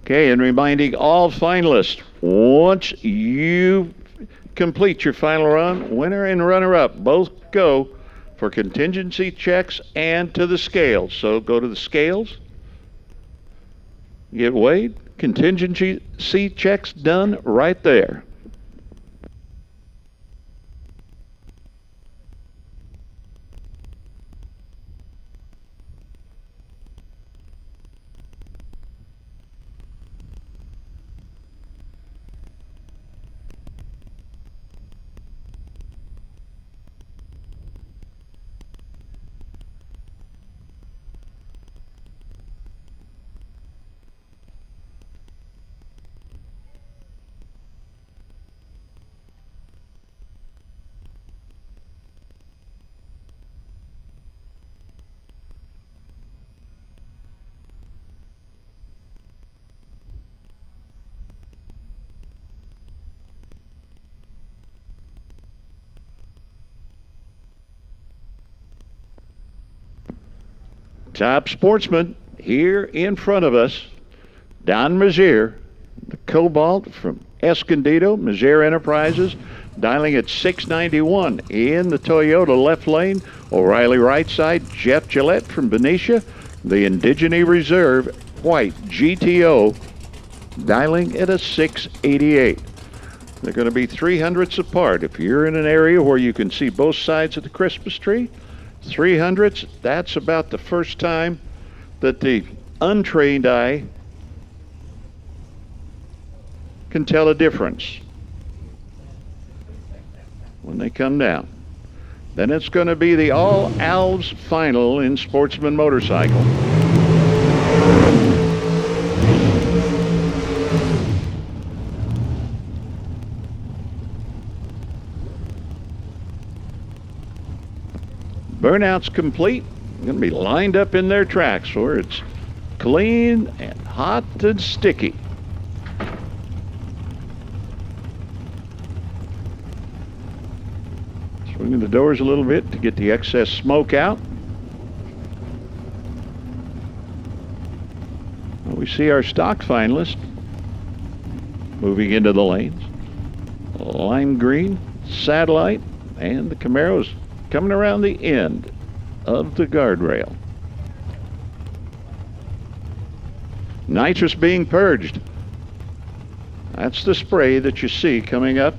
Okay, and reminding all finalists, once you complete your final run, winner and runner-up both go for contingency checks and to the scales. So go to the scales, get weighed, contingency checks done right there. top sportsman here in front of us, Don Mazier, the Cobalt from Escondido, Mazier Enterprises, dialing at 691 in the Toyota left lane. O'Reilly right side, Jeff Gillette from Benicia, the Indigene Reserve White GTO, dialing at a 688. They're going to be 300ths apart. If you're in an area where you can see both sides of the Christmas tree, 300ths, that's about the first time that the untrained eye can tell a difference when they come down. Then it's going to be the All Alves final in Sportsman Motorcycle. Burnout's complete. Going to be lined up in their tracks where it's clean and hot and sticky. Swinging the doors a little bit to get the excess smoke out. Well, we see our stock finalist moving into the lanes. Lime green, satellite, and the Camaro's coming around the end of the guardrail. Nitrous being purged. That's the spray that you see coming up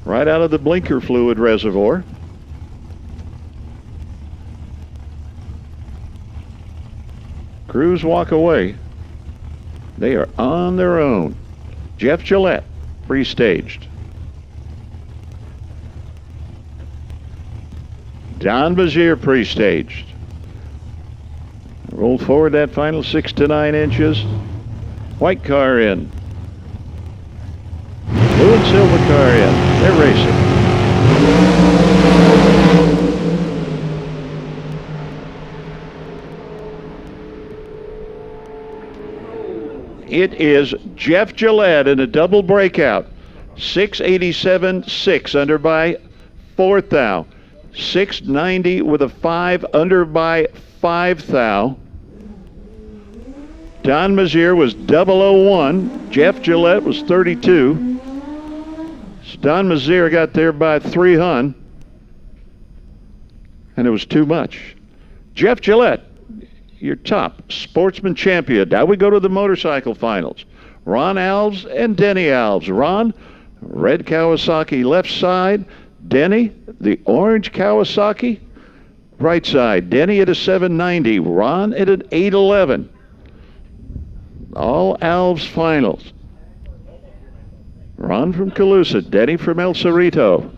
right out of the blinker fluid reservoir. Crews walk away. They are on their own. Jeff Gillette, pre-staged. Don Bazier, pre-staged. Roll forward that final 6 to 9 inches. White car in. Blue and silver car in. They're racing. It is Jeff Gillette in a double breakout. 687.6 under by 4th thou. 690 with a 5 under by 5 thou. Don Mazier was 001. Jeff Gillette was 32. So Don Mazier got there by 300. And it was too much. Jeff Gillette, your top sportsman champion. Now we go to the motorcycle finals. Ron Alves and Denny Alves. Ron, red Kawasaki left side. Denny, the orange Kawasaki, right side. Denny at a 790. Ron at an 811. All Alves finals. Ron from Calusa. Denny from El Cerrito.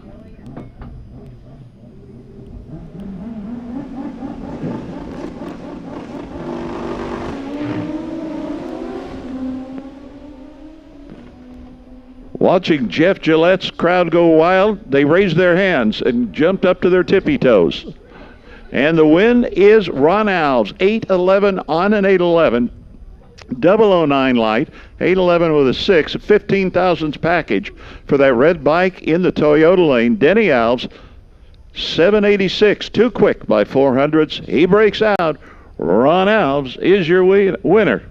Watching Jeff Gillette's crowd go wild, they raised their hands and jumped up to their tippy toes. And the win is Ron Alves, 811 on an 811, 009 light, 811 with a 6, a 15 thousandths package for that red bike in the Toyota lane. Denny Alves, 786, too quick by 400ths. He breaks out. Ron Alves is your winner.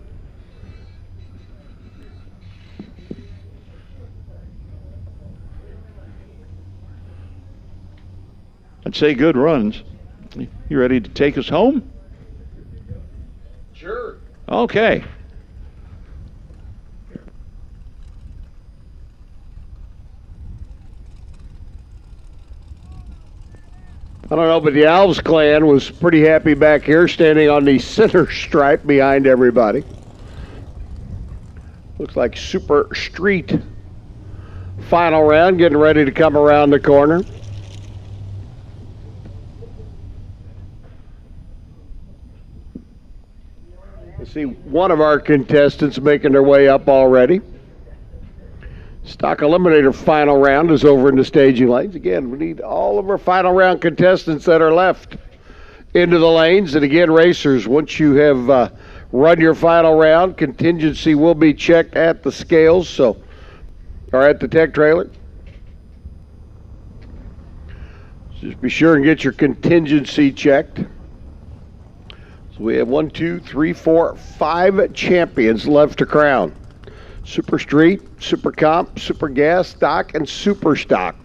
I'd say good runs. You ready to take us home? Sure. Okay. I don't know, but the Alves clan was pretty happy back here, standing on the center stripe behind everybody. Looks like Super Street final round, getting ready to come around the corner. I see one of our contestants making their way up already. Stock Eliminator final round is over in the staging lanes. Again, we need all of our final round contestants that are left into the lanes. And again, racers, once you have run your final round, contingency will be checked at the scales, or at the tech trailer. Just be sure and get your contingency checked. So we have 1, 2, 3, 4, 5 champions left to crown. Super Street, Super Comp, Super Gas, Stock, and Super Stock.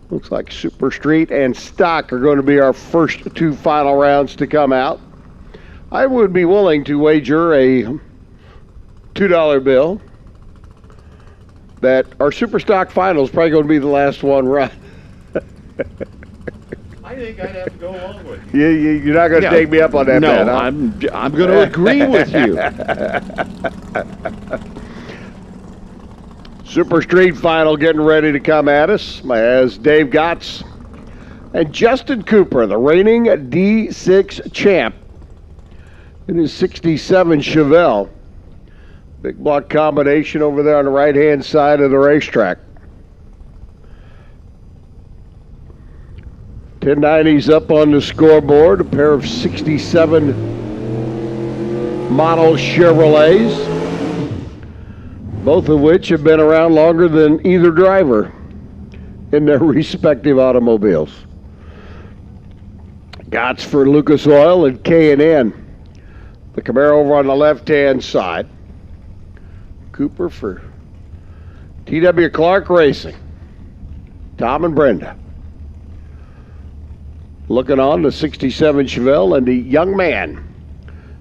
Looks like Super Street and Stock are going to be our first 2 final rounds to come out. I would be willing to wager a $2 bill that our Super Stock final is probably going to be the last one run. I think I'd have to go along with you. You're not going to take me up on that, no, bet, huh? I'm going to agree with you. Super Street final getting ready to come at us as Dave Gotts and Justin Cooper, the reigning D6 champ, in his 67 Chevelle. Big block combination over there on the right-hand side of the racetrack. 1090s up on the scoreboard, a pair of 67 model Chevrolets, both of which have been around longer than either driver in their respective automobiles. Gotts for Lucas Oil and K&N. The Camaro over on the left-hand side. Cooper for TW Clark Racing. Tom and Brenda. Looking on the 67 Chevelle, and the young man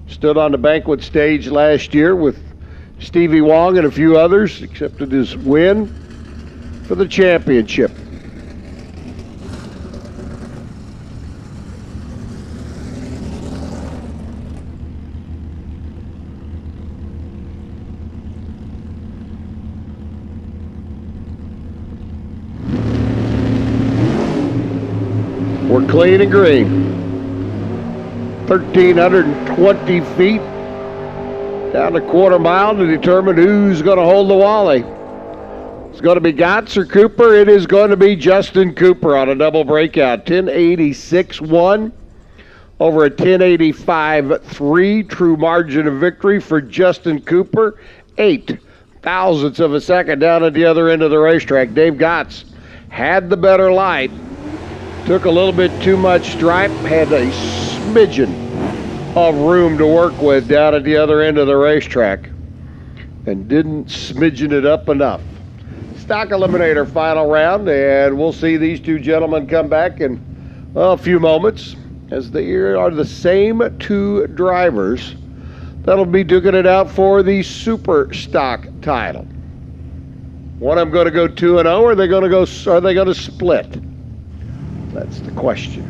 stood on the banquet stage last year with Stevie Wong and a few others, accepted his win for the championship. We're clean and green. 1,320 feet down a quarter mile to determine who's going to hold the Wally. It's going to be Gotts or Cooper. It is going to be Justin Cooper on a double breakout. 1086.1 over a 1085.3. True margin of victory for Justin Cooper. 8 thousandths of a second down at the other end of the racetrack. Dave Gotts had the better light. Took a little bit too much stripe. Had a smidgen of room to work with down at the other end of the racetrack and didn't smidgen it up enough. Stock Eliminator final round, and we'll see these two gentlemen come back in a few moments, as they are the same 2 drivers that'll be duking it out for the Super Stock title. One of them going to go 2-0, or are they going to split? That's the question.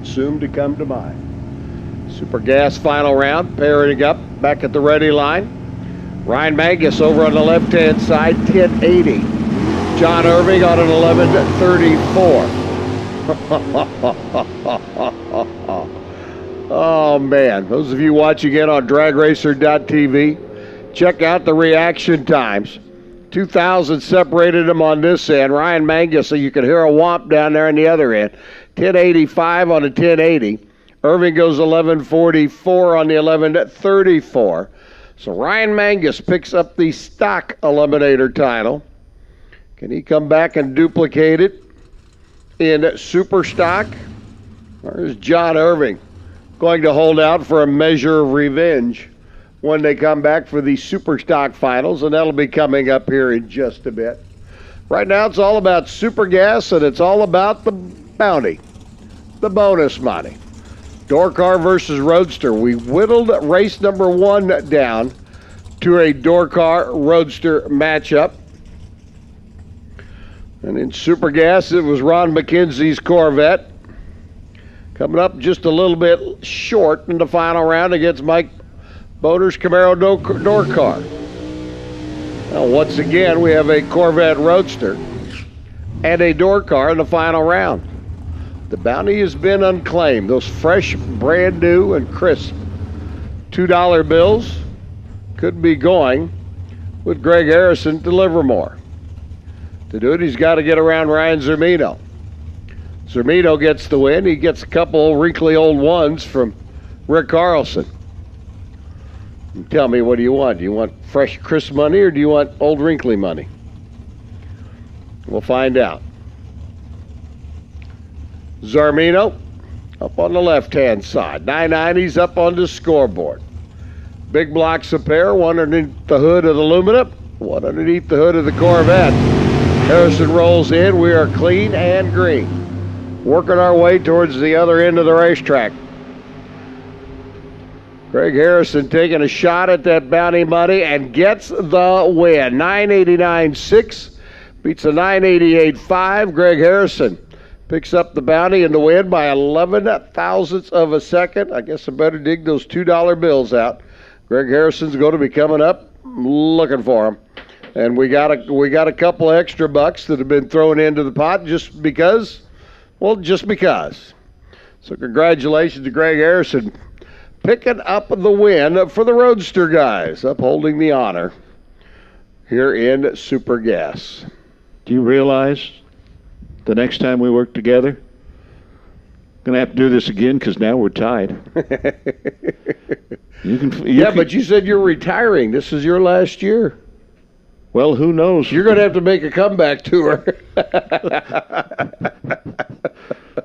Soon to come to mind. Super Gas final round, pairing up back at the ready line. Ryan Mangus over on the left-hand side, 1080. John Irving on an 1134. Oh, man. Those of you watching it on dragracer.tv, check out the reaction times. 2,000 separated them on this end. Ryan Mangus, so you can hear a whomp down there on the other end. 1085 on a 1080. Irving goes 1144 on the 1134. So Ryan Mangus picks up the Stock Eliminator title. Can he come back and duplicate it in Super Stock? Or is John Irving going to hold out for a measure of revenge when they come back for the Super Stock finals? And that'll be coming up here in just a bit. Right now it's all about Super Gas, and it's all about the bounty, the bonus money. Door car versus roadster. We whittled race number 1 down to a door car roadster matchup. And in Super Gas, it was Ron McKenzie's Corvette. Coming up just a little bit short in the final round against Mike Boner's Camaro door car. Now, once again, we have a Corvette roadster and a door car in the final round. The bounty has been unclaimed. Those fresh, brand new, and crisp $2 bills could be going with Greg Harrison to Livermore. To do it, he's got to get around Ryan Zermino. Zermino gets the win. He gets a couple wrinkly old ones from Rick Carlson. And tell me, what do you want? Do you want fresh, crisp money, or do you want old, wrinkly money? We'll find out. Zarmino up on the left-hand side. 990s up on the scoreboard. Big blocks of pair, one underneath the hood of the Lumina, one underneath the hood of the Corvette. Harrison rolls in. We are clean and green. Working our way towards the other end of the racetrack. Greg Harrison taking a shot at that bounty money and gets the win. 989.6 beats a 988.5. Greg Harrison picks up the bounty and the win by 11 thousandths of a second. I guess I better dig those $2 bills out. Greg Harrison's going to be coming up. Looking for him. And we got a couple extra bucks that have been thrown into the pot just because. Just because. So congratulations to Greg Harrison picking up the win for the Roadster guys, upholding the honor here in Super Gas. Do you realize the next time we work together, going to have to do this again because now we're tied. But you said you're retiring. This is your last year. Well, who knows? You're going to have to make a comeback tour.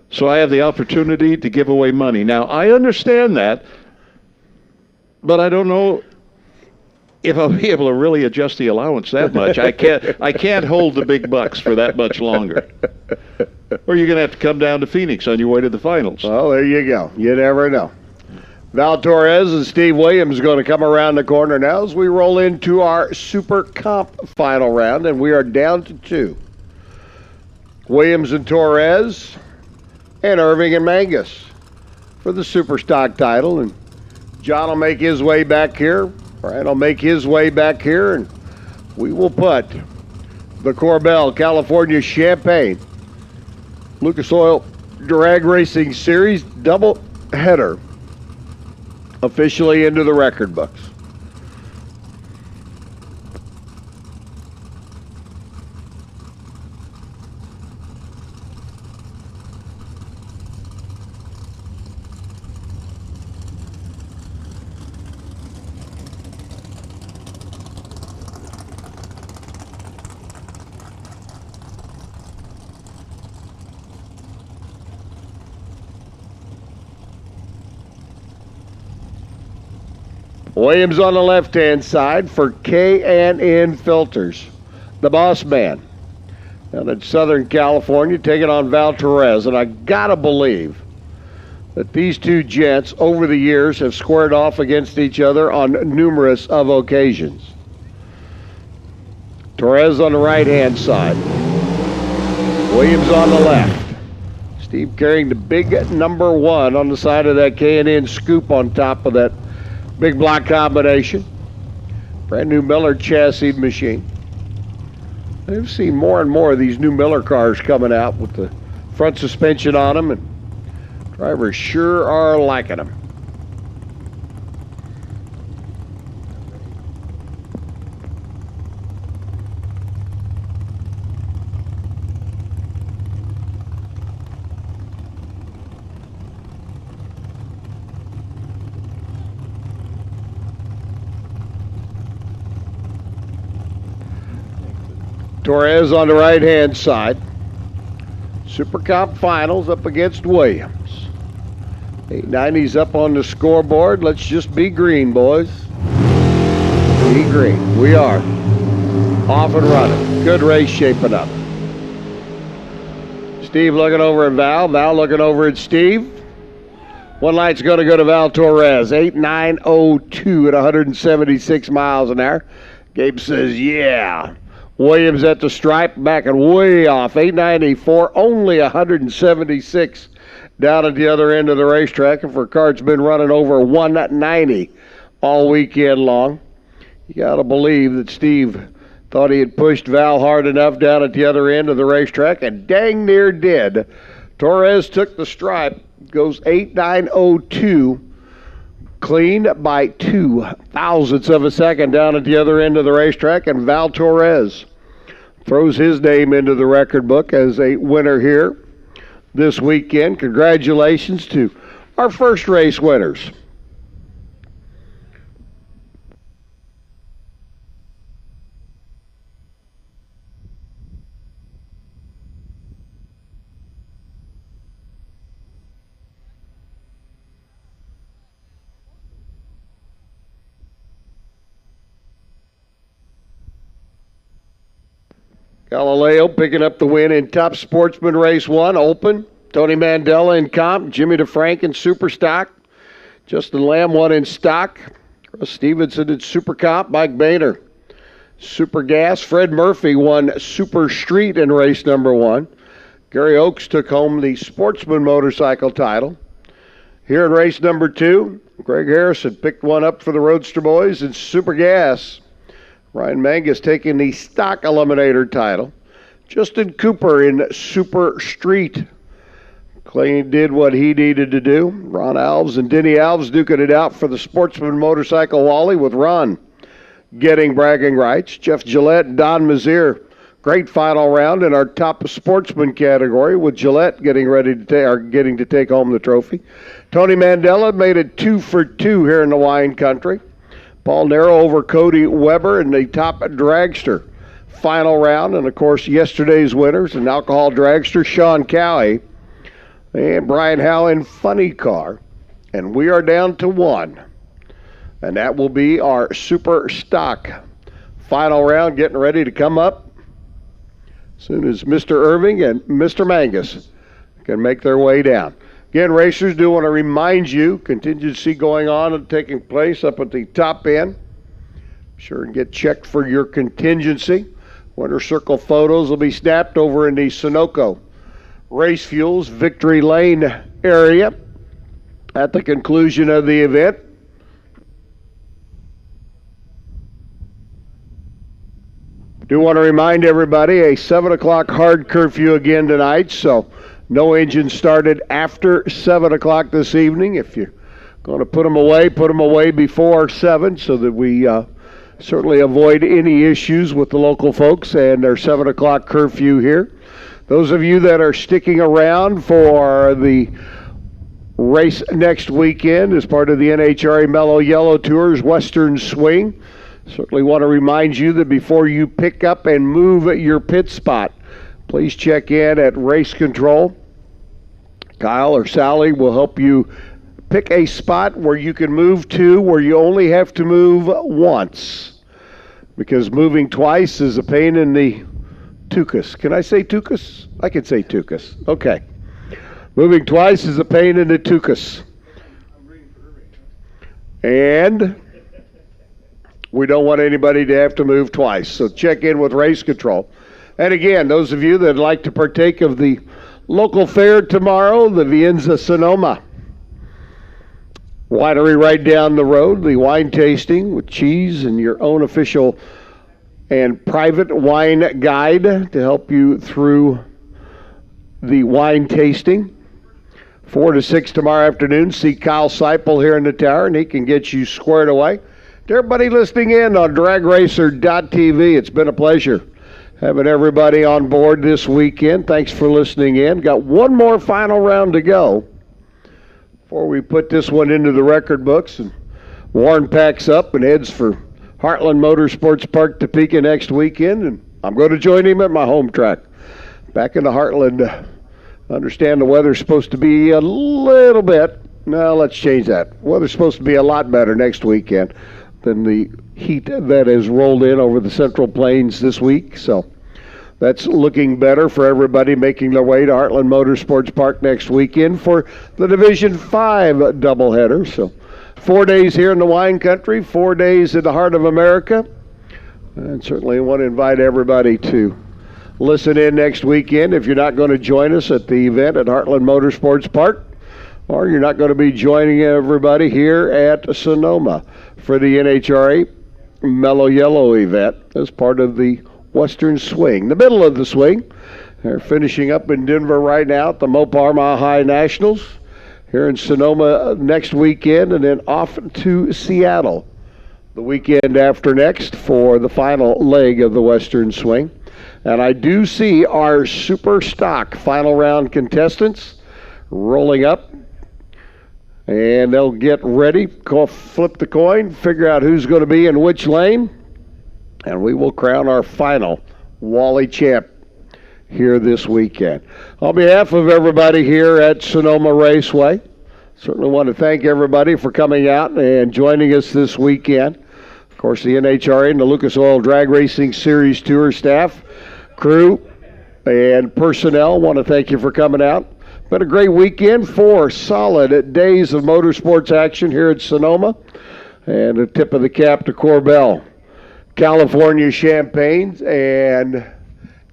So I have the opportunity to give away money. Now, I understand that, but I don't know if I'll be able to really adjust the allowance that much. I can't hold the big bucks for that much longer. Or you're going to have to come down to Phoenix on your way to the finals. Well, there you go. You never know. Val Torres and Steve Williams are going to come around the corner now as we roll into our Super Comp final round, and we are down to 2. Williams and Torres and Irving and Mangus for the Super Stock title. And John will make his way back here. Brian will make his way back here, and we will put the Corbell California Champagne Lucas Oil Drag Racing Series double header officially into the record books. Williams on the left-hand side for K&N Filters, the boss man. Down in Southern California, taking on Val Torres. And I gotta believe that these two gents over the years have squared off against each other on numerous of occasions. Torres on the right-hand side. Williams on the left. Steve carrying the big number 1 on the side of that K&N scoop on top of that big block combination. Brand new Miller chassis machine. I've seen more and more of these new Miller cars coming out with the front suspension on them, and drivers sure are liking them. Torres on the right-hand side. Super Comp Finals up against Williams. 890's up on the scoreboard. Let's just be green, boys. Be green. We are off and running. Good race shaping up. Steve looking over at Val. Val looking over at Steve. One light's going to go to Val Torres. 8.902 at 176 miles an hour. Gabe says, yeah. Williams at the stripe, backing way off. 894, only 176 down at the other end of the racetrack. And for a car that's been running over 190 all weekend long, you got to believe that Steve thought he had pushed Val hard enough down at the other end of the racetrack, and dang near did. Torres took the stripe, goes 8.902. Clean by 2 thousandths of a second down at the other end of the racetrack, and Val Torres throws his name into the record book as a winner here this weekend. Congratulations to our first race winners. Galileo picking up the win in Top Sportsman Race 1, Open. Tony Mandela in Comp. Jimmy DeFrank in Super Stock. Justin Lamb won in Stock. Russ Stevenson in Super Comp. Mike Boehner, Super Gas. Fred Murphy won Super Street in race number 1. Gary Oakes took home the Sportsman Motorcycle title. Here in race number 2, Greg Harrison picked one up for the Roadster Boys in Super Gas. Ryan Mangus taking the Stock Eliminator title. Justin Cooper in Super Street. Clay did what he needed to do. Ron Alves and Denny Alves duking it out for the Sportsman Motorcycle Wally, with Ron getting bragging rights. Jeff Gillette and Don Mazier. Great final round in our top sportsman category, with Gillette getting to take home the trophy. Tony Mandela made it 2 for 2 here in the wine country. Paul Nero over Cody Weber in the top dragster final round. And, of course, yesterday's winners, an alcohol dragster, Sean Cowie and Brian Howe in Funny Car. And we are down to 1. And that will be our Super Stock final round, getting ready to come up as soon as Mr. Irving and Mr. Mangus can make their way down. Again, racers, do want to remind you, contingency going on and taking place up at the top end. Be sure and get checked for your contingency. Winter Circle photos will be snapped over in the Sunoco Race Fuels Victory Lane area at the conclusion of the event. Do want to remind everybody, a 7 o'clock hard curfew again tonight, so no engines started after 7 o'clock this evening. If you're going to put them away before 7, so that we certainly avoid any issues with the local folks and their 7 o'clock curfew here. Those of you that are sticking around for the race next weekend as part of the NHRA Mellow Yellow Tours Western Swing, certainly want to remind you that before you pick up and move your pit spot, please check in at Race Control. Kyle or Sally will help you pick a spot where you can move to, where you only have to move once. Because moving twice is a pain in the tuchus. Can I say tuchus? I can say tuchus. Okay. Moving twice is a pain in the tuchus. And we don't want anybody to have to move twice. So check in with Race Control. And again, those of you that like to partake of the local fair tomorrow, the Vienza Sonoma Winery right down the road, the wine tasting with cheese and your own official and private wine guide to help you through the wine tasting. 4 to 6 tomorrow afternoon. See Kyle Seipel here in the tower, and he can get you squared away. To everybody listening in on dragracer.tv, it's been a pleasure having everybody on board this weekend. Thanks for listening in. Got one more final round to go before we put this one into the record books. And Warren packs up and heads for Heartland Motorsports Park, Topeka next weekend. And I'm going to join him at my home track back in the Heartland. Understand the weather's supposed to be a little bit. No, let's change that. Weather's supposed to be a lot better next weekend than the heat that has rolled in over the Central Plains this week. So that's looking better for everybody making their way to Heartland Motorsports Park next weekend for the Division 5 doubleheader. So 4 days here in the wine country, 4 days in the heart of America. And certainly want to invite everybody to listen in next weekend if you're not going to join us at the event at Heartland Motorsports Park, or you're not going to be joining everybody here at Sonoma for the NHRA Mellow Yellow event as part of the Western Swing. The middle of the swing. They're finishing up in Denver right now at the Mopar Mile High Nationals. Here in Sonoma next weekend, and then off to Seattle the weekend after next for the final leg of the Western Swing. And I do see our Super Stock final round contestants rolling up. And they'll get ready, flip the coin, figure out who's going to be in which lane, and we will crown our final Wally champ here this weekend. On behalf of everybody here at Sonoma Raceway, certainly want to thank everybody for coming out and joining us this weekend. Of course, the NHRA and the Lucas Oil Drag Racing Series Tour staff crew, and personnel, want to thank you for coming out. Been a great weekend, 4 solid days of motorsports action here at Sonoma. And a tip of the cap to Corbell, California Champagnes, and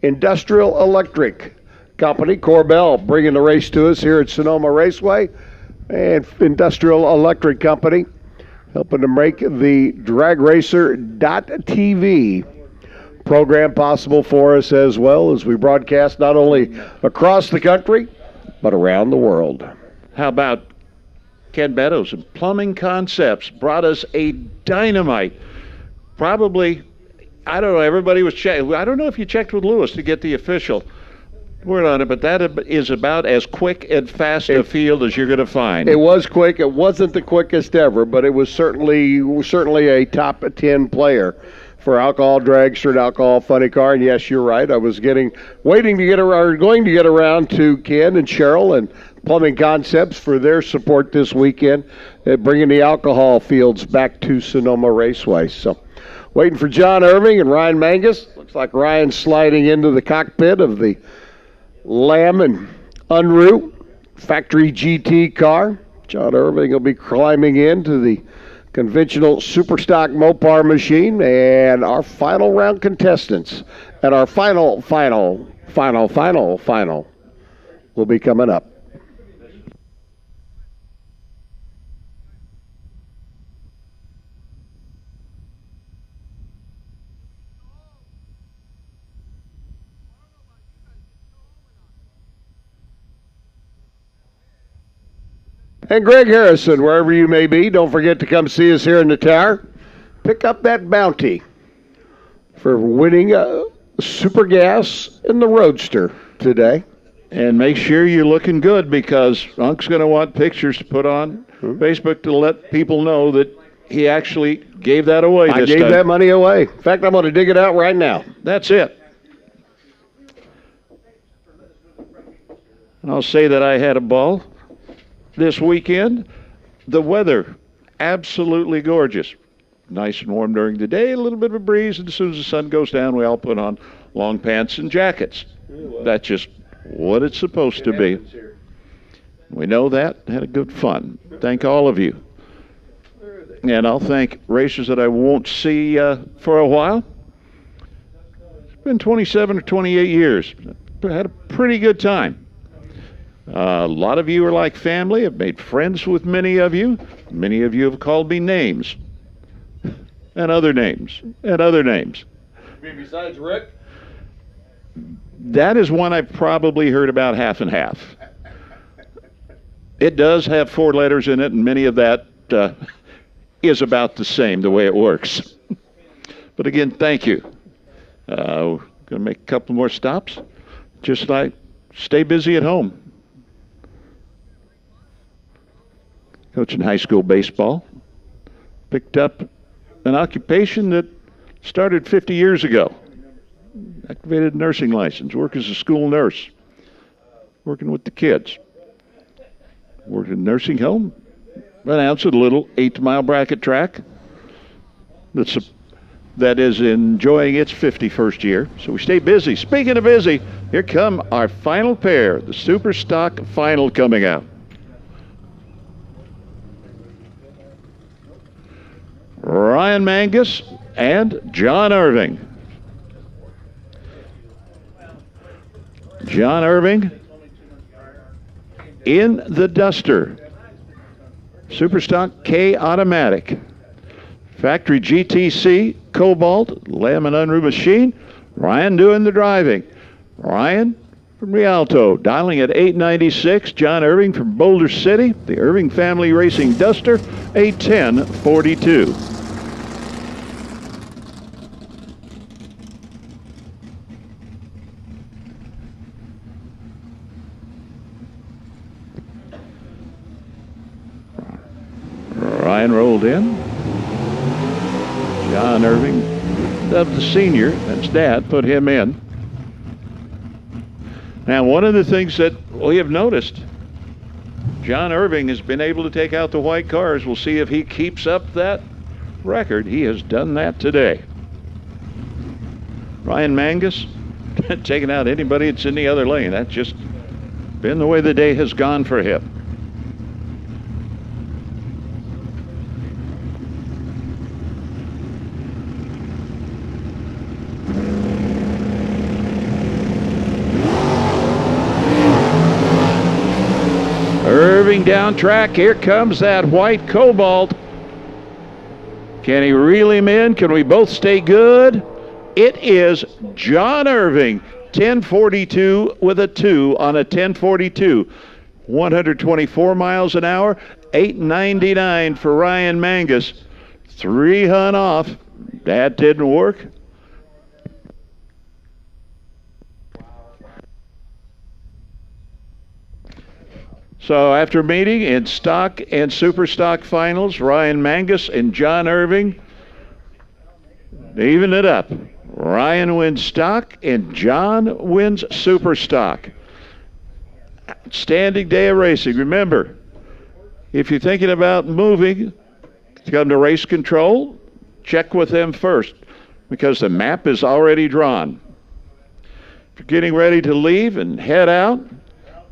Industrial Electric Company. Corbell bringing the race to us here at Sonoma Raceway, and Industrial Electric Company helping to make the DragRacer.tv program possible for us, as well as we broadcast not only across the country, but around the world. How about Ken Beddoes and Plumbing Concepts brought us a dynamite. Probably, I don't know, everybody was checking. I don't know if you checked with Lewis to get the official word on it, but that is about as quick and fast a field as you're going to find. It was quick. It wasn't the quickest ever, but it was certainly a top 10 player for alcohol dragster and alcohol funny car. And yes, you're right. I was going to get around to Ken and Cheryl and Plumbing Concepts for their support this weekend, bringing the alcohol fields back to Sonoma Raceway. So, waiting for John Irving and Ryan Mangus. Looks like Ryan's sliding into the cockpit of the Lamb and Unruh factory GT car. John Irving will be climbing into the conventional Superstock Mopar machine, and our final round contestants and our final will be coming up. And Greg Harrison, wherever you may be, don't forget to come see us here in the tower. Pick up that bounty for winning Super Gas in the Roadster today. And make sure you're looking good, because Unc's going to want pictures to put on Facebook to let people know that he actually gave that away this time. I gave that money away. In fact, I'm going to dig it out right now. That's it. And I'll say that I had a ball this weekend. The weather, absolutely gorgeous. Nice and warm during the day, a little bit of a breeze, and as soon as the sun goes down, we all put on long pants and jackets. That's just what it's supposed to be. We know that. Had a good fun. Thank all of you. And I'll thank racers that I won't see for a while. It's been 27 or 28 years. Had a pretty good time. A lot of you are like family. I've made friends with many of you. Many of you have called me names. And other names. And other names. Besides Rick? That is one I've probably heard about half and half. It does have 4 letters in it, and many of that is about the same, the way it works. But again, thank you. We're going to make a couple more stops. Just like stay busy at home. Coaching high school baseball. Picked up an occupation that started 50 years ago. Activated nursing license. Work as a school nurse. Working with the kids. Worked in a nursing home. Announced a little 8-mile bracket track that is enjoying its 51st year. So we stay busy. Speaking of busy, here come our final pair. The Super Stock Final coming out. Ryan Mangus and John Irving. John Irving in the Duster. Superstock K Automatic. Factory GTC Cobalt Lamb and Unruh machine. Ryan doing the driving. Ryan from Rialto, dialing at 896. John Irving from Boulder City. The Irving Family Racing Duster, a 1042. Ryan rolled in. John Irving, of the senior, that's Dad, put him in. Now, one of the things that we have noticed, John Irving has been able to take out the white cars. We'll see if he keeps up that record. He has done that today. Ryan Mangus taking out anybody that's in the other lane. That's just been the way the day has gone for him. Irving down track. Here comes that white Cobalt. Can he reel him in? Can we both stay good? It is John Irving, 1042 with a 2 on a 1042. 124 miles an hour, 899 for Ryan Mangus. 3 hun off. That didn't work. So after meeting in stock and super stock finals, Ryan Mangus and John Irving even it up. Ryan wins stock and John wins super stock. Outstanding day of racing. Remember, if you're thinking about moving to come to race control, check with them first because the map is already drawn. If you're getting ready to leave and head out,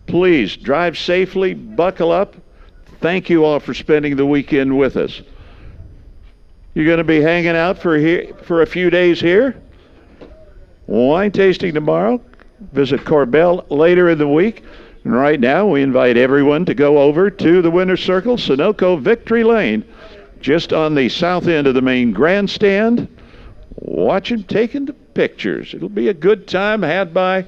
please drive safely, buckle up. Thank you all for spending the weekend with us. You're going to be hanging out for a few days here. Wine tasting tomorrow. Visit Corbell later in the week. And right now, we invite everyone to go over to the Winner's Circle, Sunoco Victory Lane, just on the south end of the main grandstand. Watch him taking the pictures. It'll be a good time had by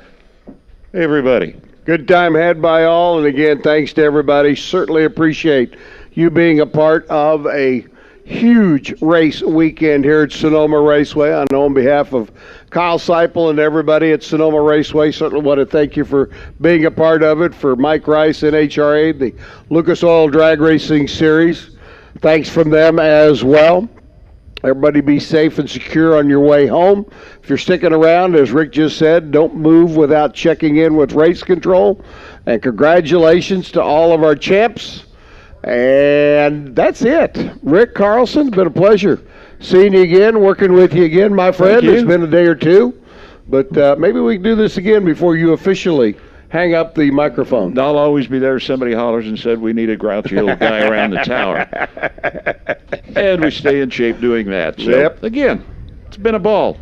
everybody. Good time had by all, and again, thanks to everybody. Certainly appreciate you being a part of a huge race weekend here at Sonoma Raceway. I know on behalf of Kyle Seipel and everybody at Sonoma Raceway, certainly want to thank you for being a part of it. For Mike Rice, NHRA, the Lucas Oil Drag Racing Series, thanks from them as well. Everybody be safe and secure on your way home. If you're sticking around, as Rick just said, don't move without checking in with race control. And congratulations to all of our champs. And that's it. Rick Carlson, it's been a pleasure seeing you again, working with you again, my friend. It's been a day or two. But maybe we can do this again before you officially hang up the microphone. I'll always be there if somebody hollers and said we need a grouchy old guy around the tower. And we stay in shape doing that. So, Yep. Again, it's been a ball.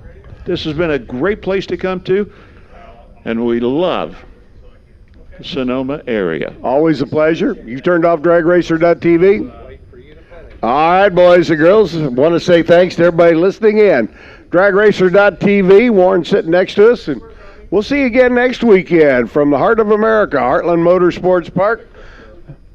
This has been a great place to come to, and we love the Sonoma area. Always a pleasure. You turned off dragracer.tv? All right, boys and girls, I want to say thanks to everybody listening in. Dragracer.tv, Warren sitting next to us, and we'll see you again next weekend from the heart of America, Heartland Motorsports Park.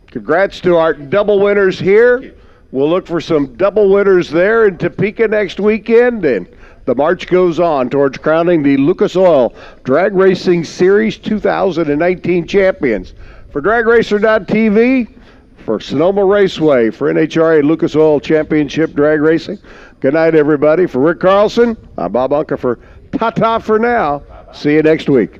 Congrats to our double winners here. We'll look for some double winners there in Topeka next weekend, and the march goes on towards crowning the Lucas Oil Drag Racing Series 2019 champions. For DragRacer.tv, for Sonoma Raceway, for NHRA Lucas Oil Championship Drag Racing, good night, everybody. For Rick Carlson, I'm Bob Unker for Ta-Ta for now. See you next week.